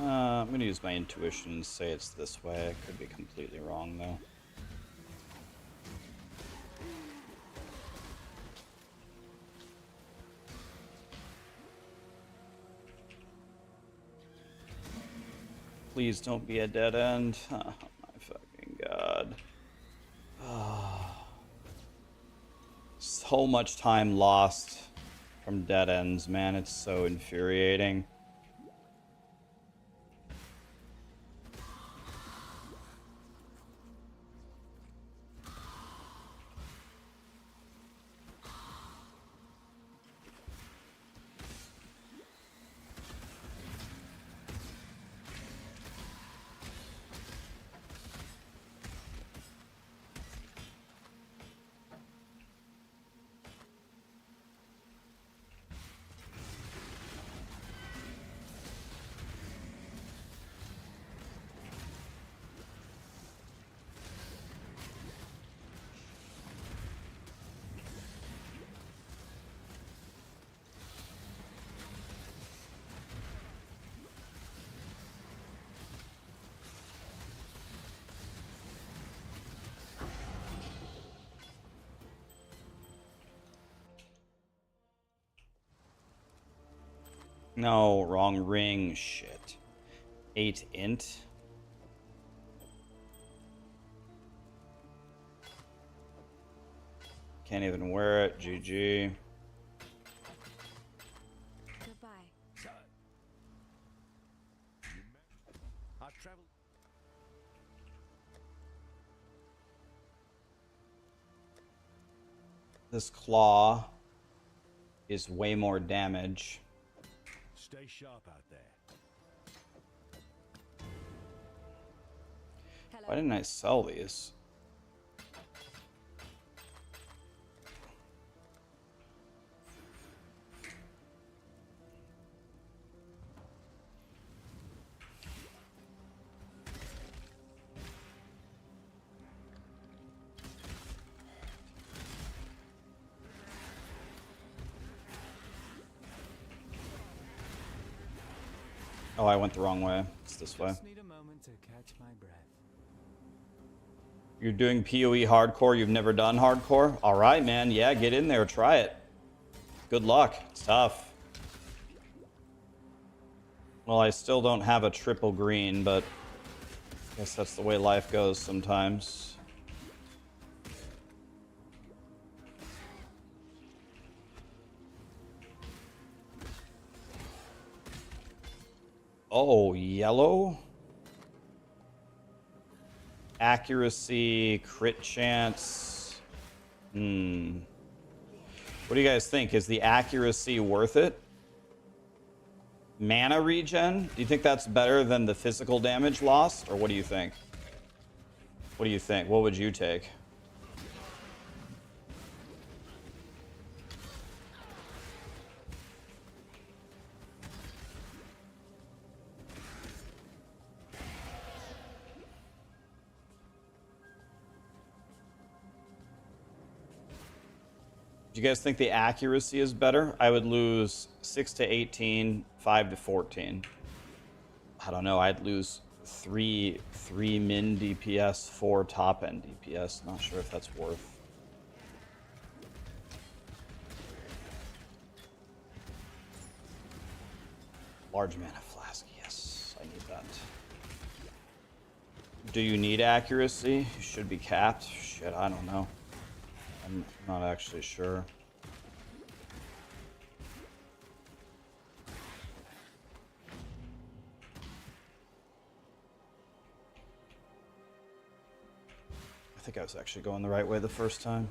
I'm going to use my intuition and say it's this way. I could be completely wrong, though. Please don't be a dead end. Oh my fucking god. So much time lost from dead ends, man. It's so infuriating. No, wrong ring. Shit. 8 int. Can't even wear it. GG. Goodbye. This claw is way more damage. Stay sharp out there. Hello. Why didn't I sell these? Oh, I went the wrong way. It's this way. Just need a moment to catch my breath. You're doing PoE hardcore. You've never done hardcore? All right, man. Yeah, get in there. Try it. Good luck. It's tough. Well, I still don't have a triple green, but I guess that's the way life goes sometimes. Oh, yellow? Accuracy, crit chance. What do you guys think? Is the accuracy worth it? Mana regen? Do you think that's better than the physical damage loss? Or what do you think? What do you think? What would you take? Do you guys think the accuracy is better? I would lose 6 to 18, 5 to 14. I don't know. I'd lose 3 min DPS, 4 top end DPS. Not sure if that's worth. Large mana flask. Yes, I need that. Do you need accuracy? You should be capped. Shit, I don't know. I'm not actually sure. I think I was actually going the right way the first time.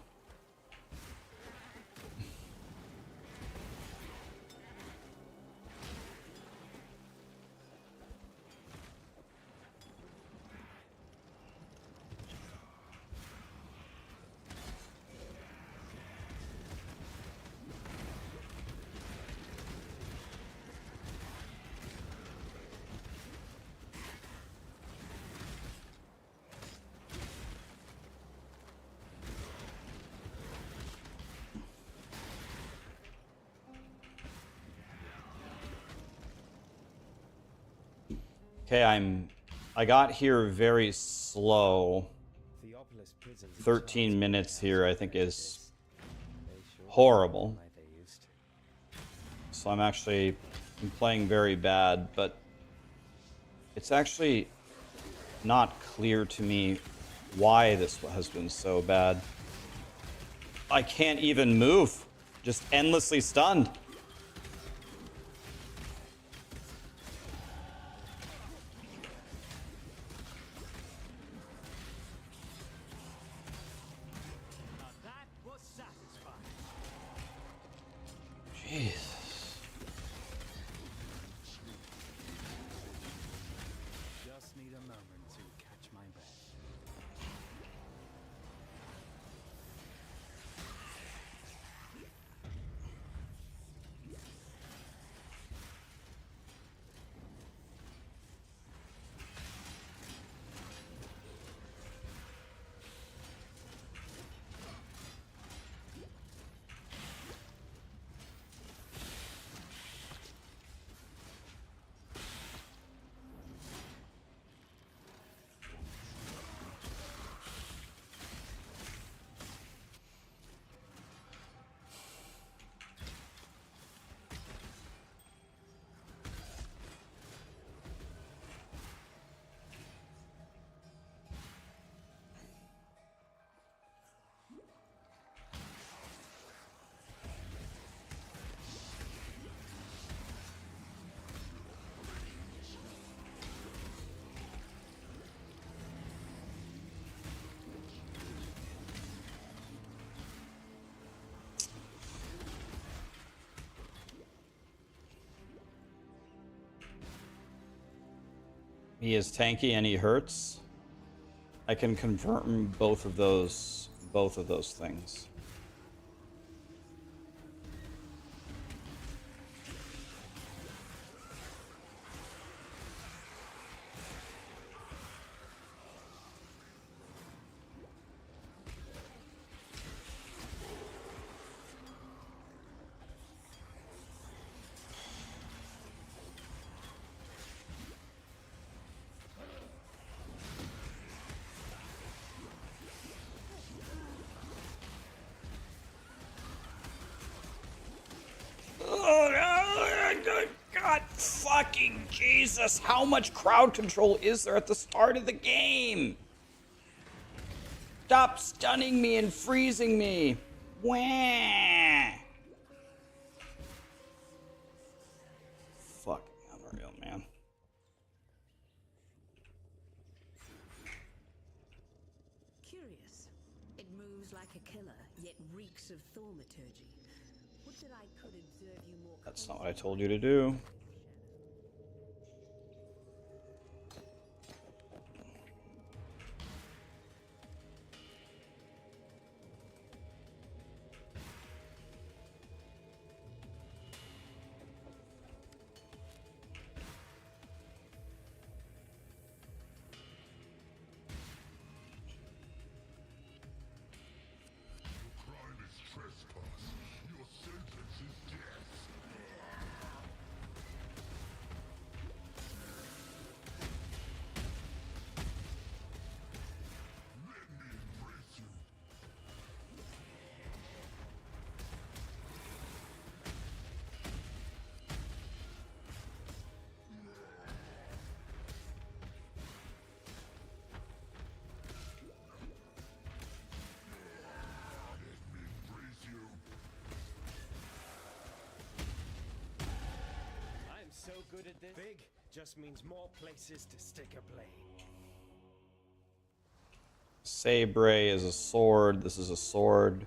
Okay, I got here very slow. 13 minutes here, I think, is horrible. So I'm playing very bad, but it's actually not clear to me why this has been so bad. I can't even move, just endlessly stunned. Jesus. Just need a moment to catch my breath. He is tanky and he hurts. I can confirm both of those things. God fucking Jesus, how much crowd control is there at the start of the game? Stop stunning me and freezing me. Wah. Fucking unreal, man. Curious. It moves like a killer, yet reeks of thaumaturgy. Would that I could observe you more. That's not what I told you to do. So good at this. Big just means more places to stick a blade. Sabre is a sword. This is a sword.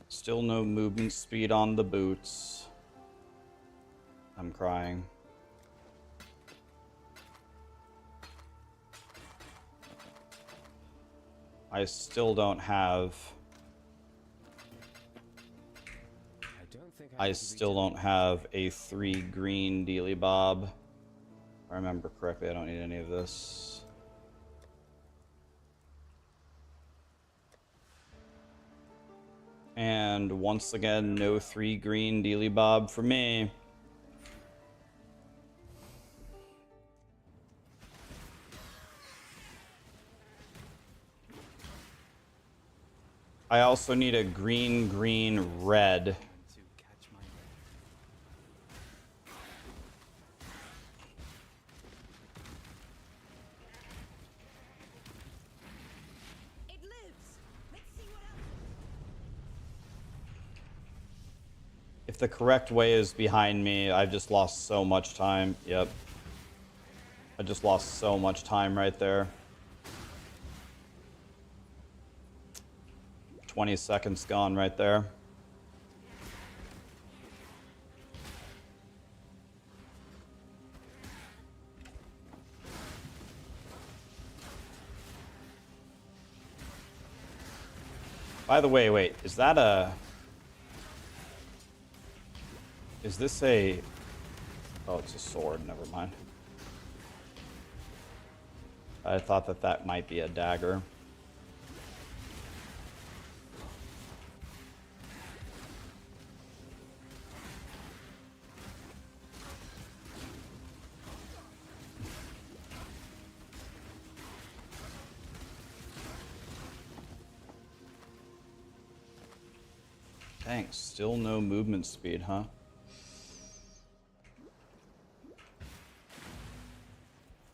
Still no movement speed on the boots. I'm crying. I still don't have... I still don't have a 3 green dealy bob. If I remember correctly, I don't need any of this. And once again, no 3 green dealy bob for me. I also need a green, green, red. If the correct way is behind me, I've just lost so much time. Yep. I just lost so much time right there. 20 seconds gone right there. By the way, wait, is that a... Is this a... Oh, it's a sword, never mind. I thought that that might be a dagger. Thanks, still no movement speed, huh?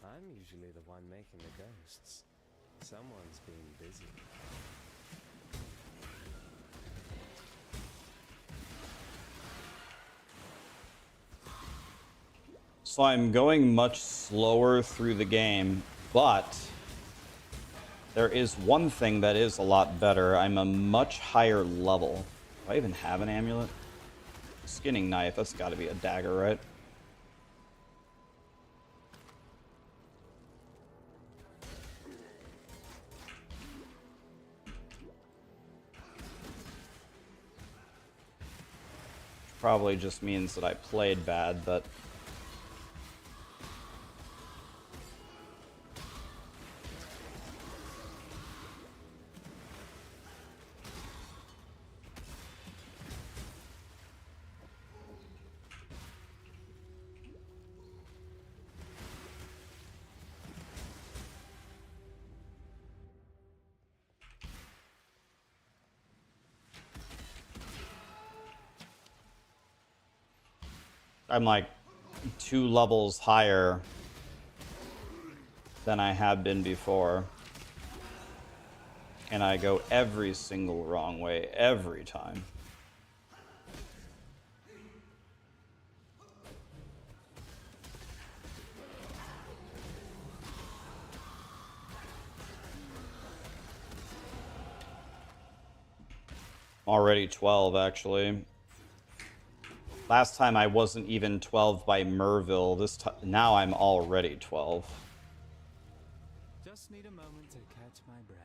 I'm usually the one making the ghosts. Someone's been busy. So I'm going much slower through the game, but there is one thing that is a lot better. I'm a much higher level. Do I even have an amulet? Skinning knife, that's gotta be a dagger, right? Probably just means that I played bad, but... I'm like 2 levels higher than I have been before. And I go every single wrong way every time. Already 12, actually. Last time I wasn't even 12 by Merville. This time, now I'm already 12. Just need a moment to catch my breath.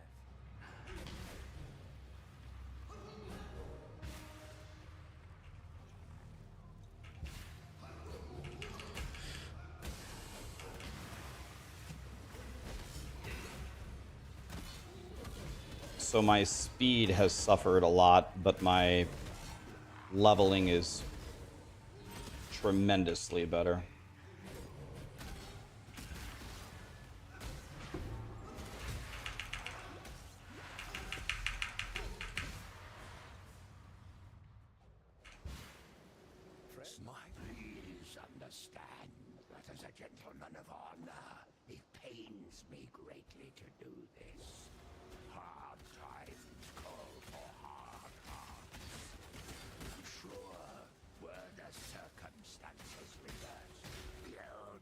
So my speed has suffered a lot, but my leveling is tremendously better. Please understand that as a gentleman of honor, it pains me greatly to do this. Hard times call for hard hearts. Sure, were the circumstances reversed, the old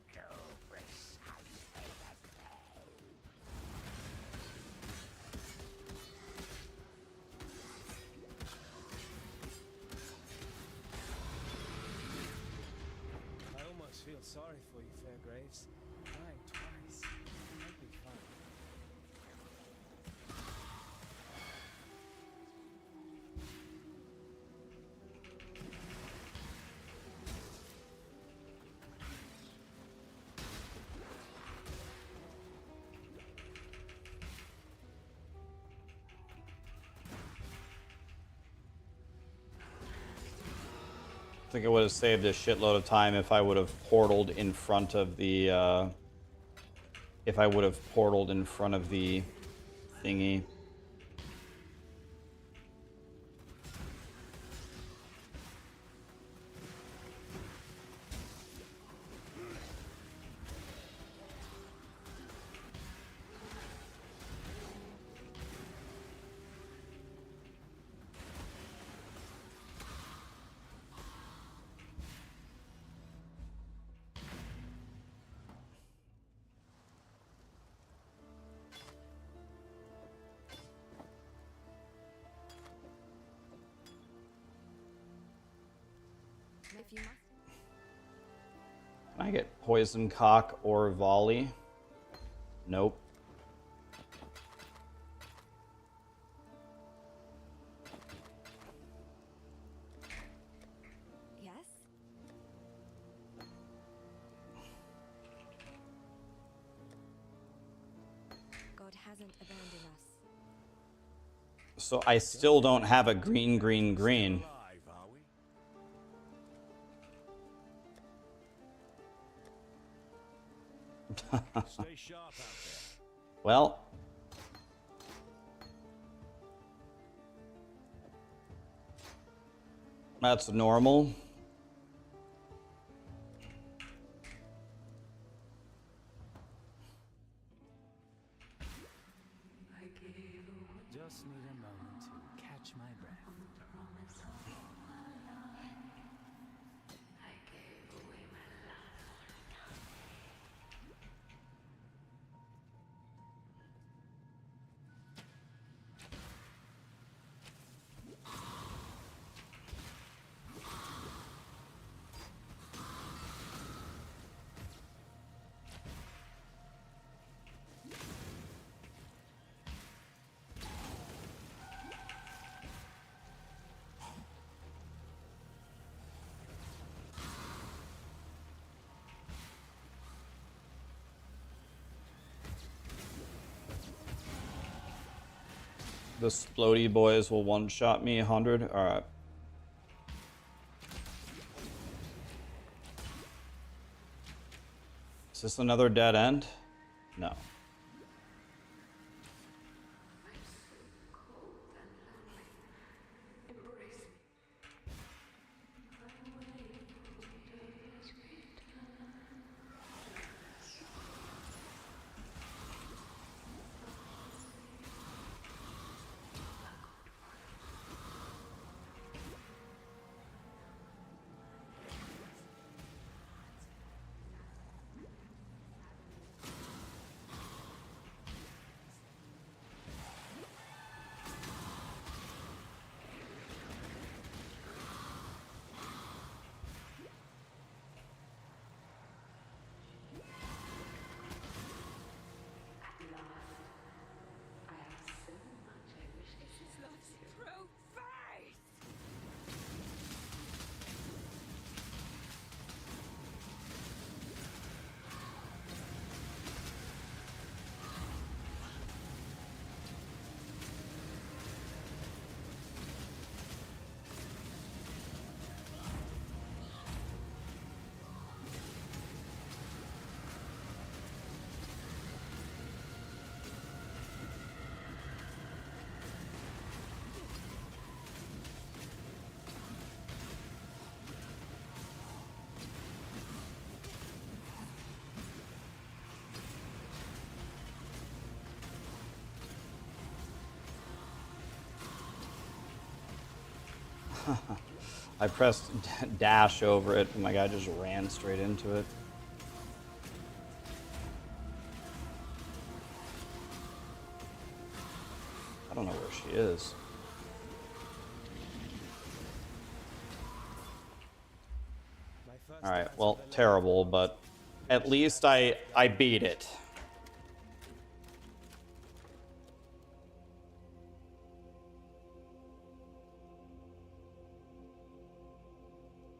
sorry for you, Fairgraves. Dying twice. Might be fun. I think it would have saved a shitload of time if I would have portaled in front of the thingy. If you must. Can I get poison cock or volley? Nope. Yes? God hasn't abandoned us. So I still don't have a green, green, green. Alive, are we? Stay sharp out there. Well. That's normal. Just need a moment to catch my breath. The Splody boys will one-shot me 100. Alright. Is this another dead end? No. I pressed dash over it, and my guy just ran straight into it. I don't know where she is. My All right, well, terrible, but at least I beat it.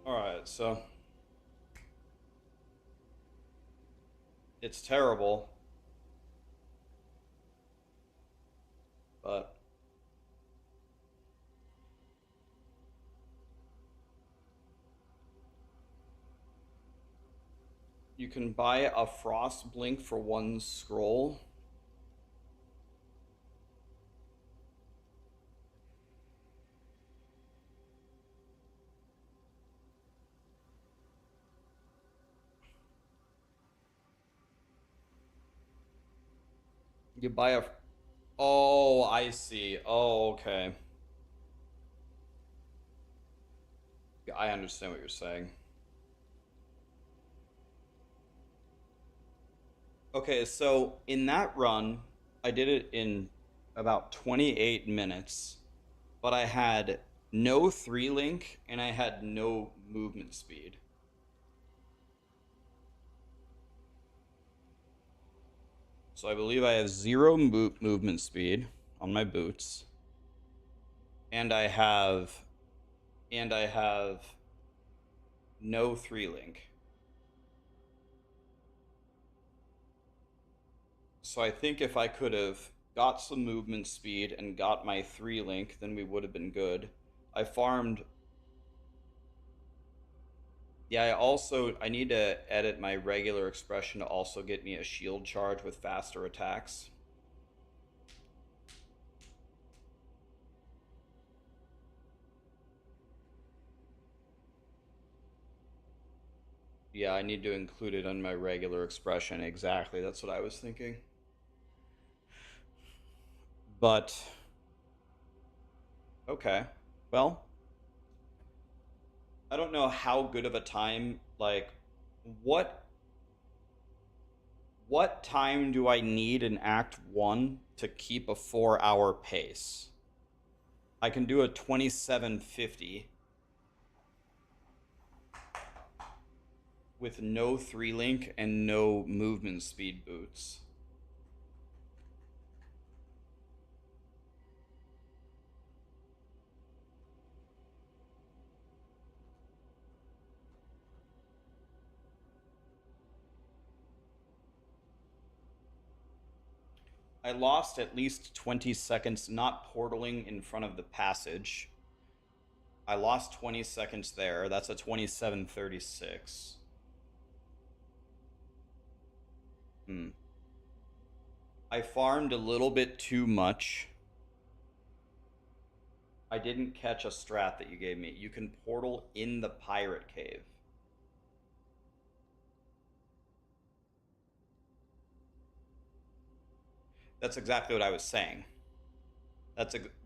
All right, so it's terrible, but you can buy a frost blink for 1 scroll. You buy a... Oh, I see. Oh, okay. I understand what you're saying. Okay, so in that run, I did it in about 28 minutes, but I had no 3-link and I had no movement speed. So I believe I have 0 movement speed on my boots. And I have no 3-link. So I think if I could have got some movement speed and got my 3-link, then we would have been good. I farmed... Yeah, I need to edit my regular expression to also get me a shield charge with faster attacks. Yeah, I need to include it on my regular expression. Exactly, that's what I was thinking. But... okay, well... I don't know how good of a time, like, what time do I need in Act 1 to keep a 4-hour pace? I can do a 27:50 with no 3-link and no movement speed boots. I lost at least 20 seconds not portaling in front of the passage. I lost 20 seconds there. That's a 27:36. I farmed a little bit too much. I didn't catch a strat that you gave me. You can portal in the pirate cave. That's exactly what I was saying.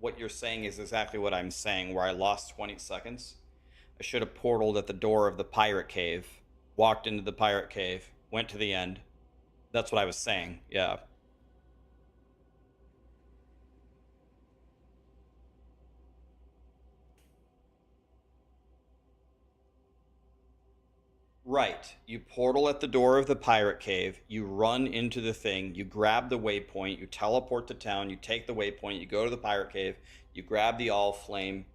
What you're saying is exactly what I'm saying, where I lost 20 seconds. I should have portaled at the door of the pirate cave, walked into the pirate cave, went to the end. That's what I was saying, yeah. Right. You portal at the door of the pirate cave, you run into the thing, you grab the waypoint, you teleport to town, you take the waypoint, you go to the pirate cave, you grab the all flame,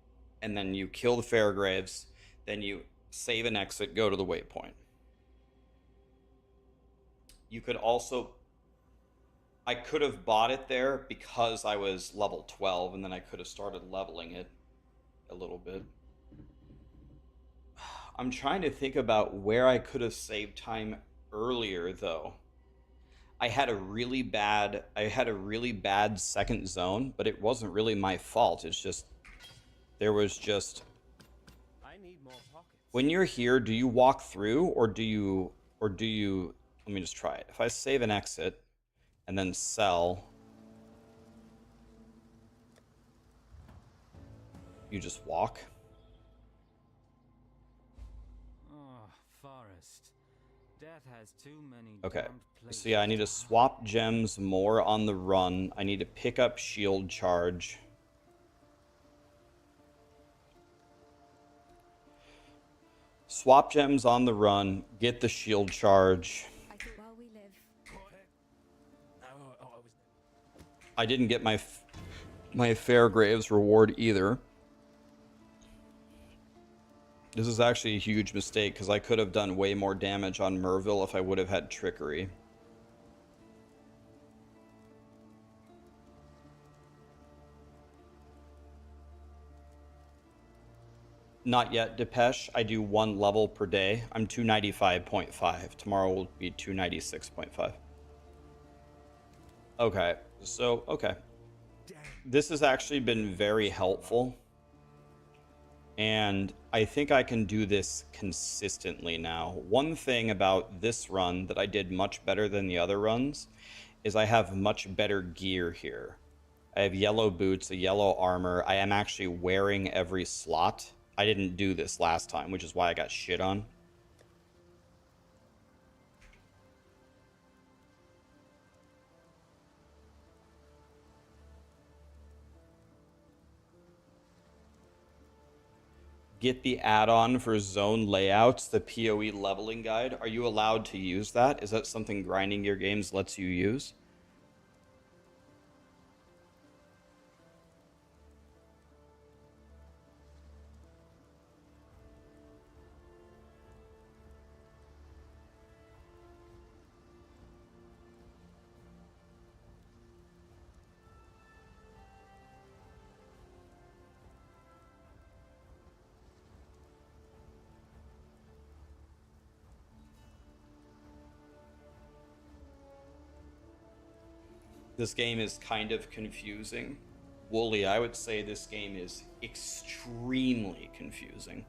and then you kill the Fairgraves, then you save and exit, go to the waypoint. You could also... I could have bought it there because I was level 12, and then I could have started leveling it a little bit. I'm trying to think about where I could have saved time earlier, though. I had a really bad second zone, but it wasn't really my fault. It's just there was just... I need more pockets. When you're here, do you walk through or do you let me just try it. If I save and exit and then sell, you just walk? Forest. Death has too many. Okay. So yeah, I need to swap gems more on the run. I need to pick up shield charge. swap gems on the run, get the shield charge. I thought while we live. I didn't get my Fairgraves reward either. This is actually a huge mistake because I could have done way more damage on Merville if I would have had Trickery. Not yet, Depeche. I do 1 level per day. I'm 295.5. Tomorrow will be 296.5. Okay, so, okay. This has actually been very helpful. And I think I can do this consistently now. One thing about this run that I did much better than the other runs is I have much better gear here. I have yellow boots, a yellow armor. I am actually wearing every slot. I didn't do this last time, which is why I got shit on. Get the add-on for zone layouts, the PoE leveling guide. Are you allowed to use that? Is that something Grinding Gear Games lets you use? This game is kind of confusing. Wooly, I would say this game is extremely confusing.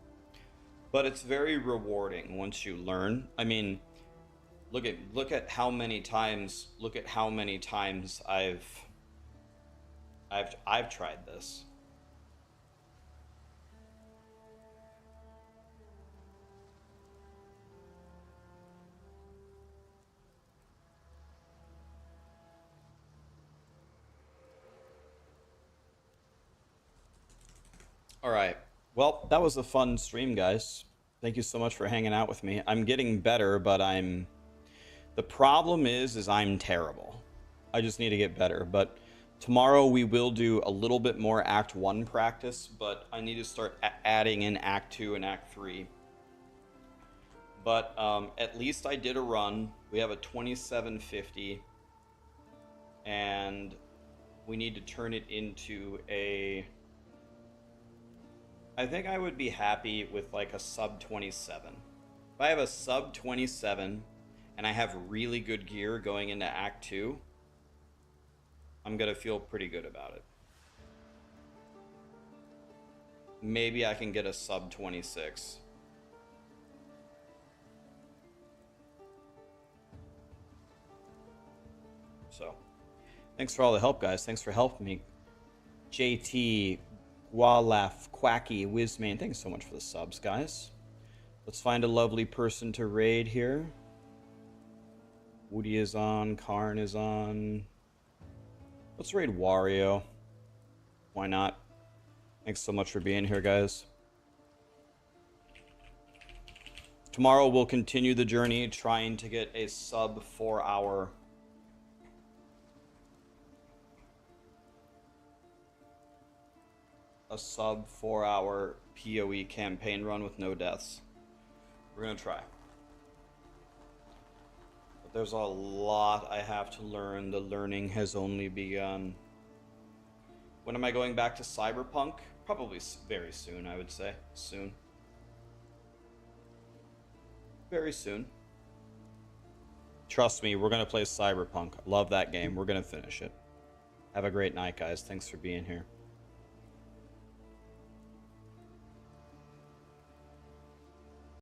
But it's very rewarding once you learn. I mean, look at how many times I've tried this. All right. Well, that was a fun stream, guys. Thank you so much for hanging out with me. I'm getting better, but the problem is I'm terrible. I just need to get better. But tomorrow we will do a little bit more Act 1 practice, but I need to start adding in Act 2 and Act 3. But at least I did a run. We have a 2750, and we need to turn it into a... I think I would be happy with like a sub 27. If I have a sub 27 and I have really good gear going into Act 2, I'm gonna feel pretty good about it. Maybe I can get a sub 26. So, thanks for all the help, guys. Thanks for helping me. JT, Wallaf, Quacky, Wizman, thanks so much for the subs, guys. Let's find a lovely person to raid here. Woody is on, Karn is on. Let's raid Wario. Why not? Thanks so much for being here, guys. Tomorrow we'll continue the journey trying to get a sub 4 hour PoE campaign run with no deaths. We're gonna try. But there's a lot I have to learn. The learning has only begun. When am I going back to Cyberpunk? Probably very soon, I would say. Soon. Very soon. Trust me, we're gonna play Cyberpunk. Love that game. We're gonna finish it. Have a great night, guys. Thanks for being here.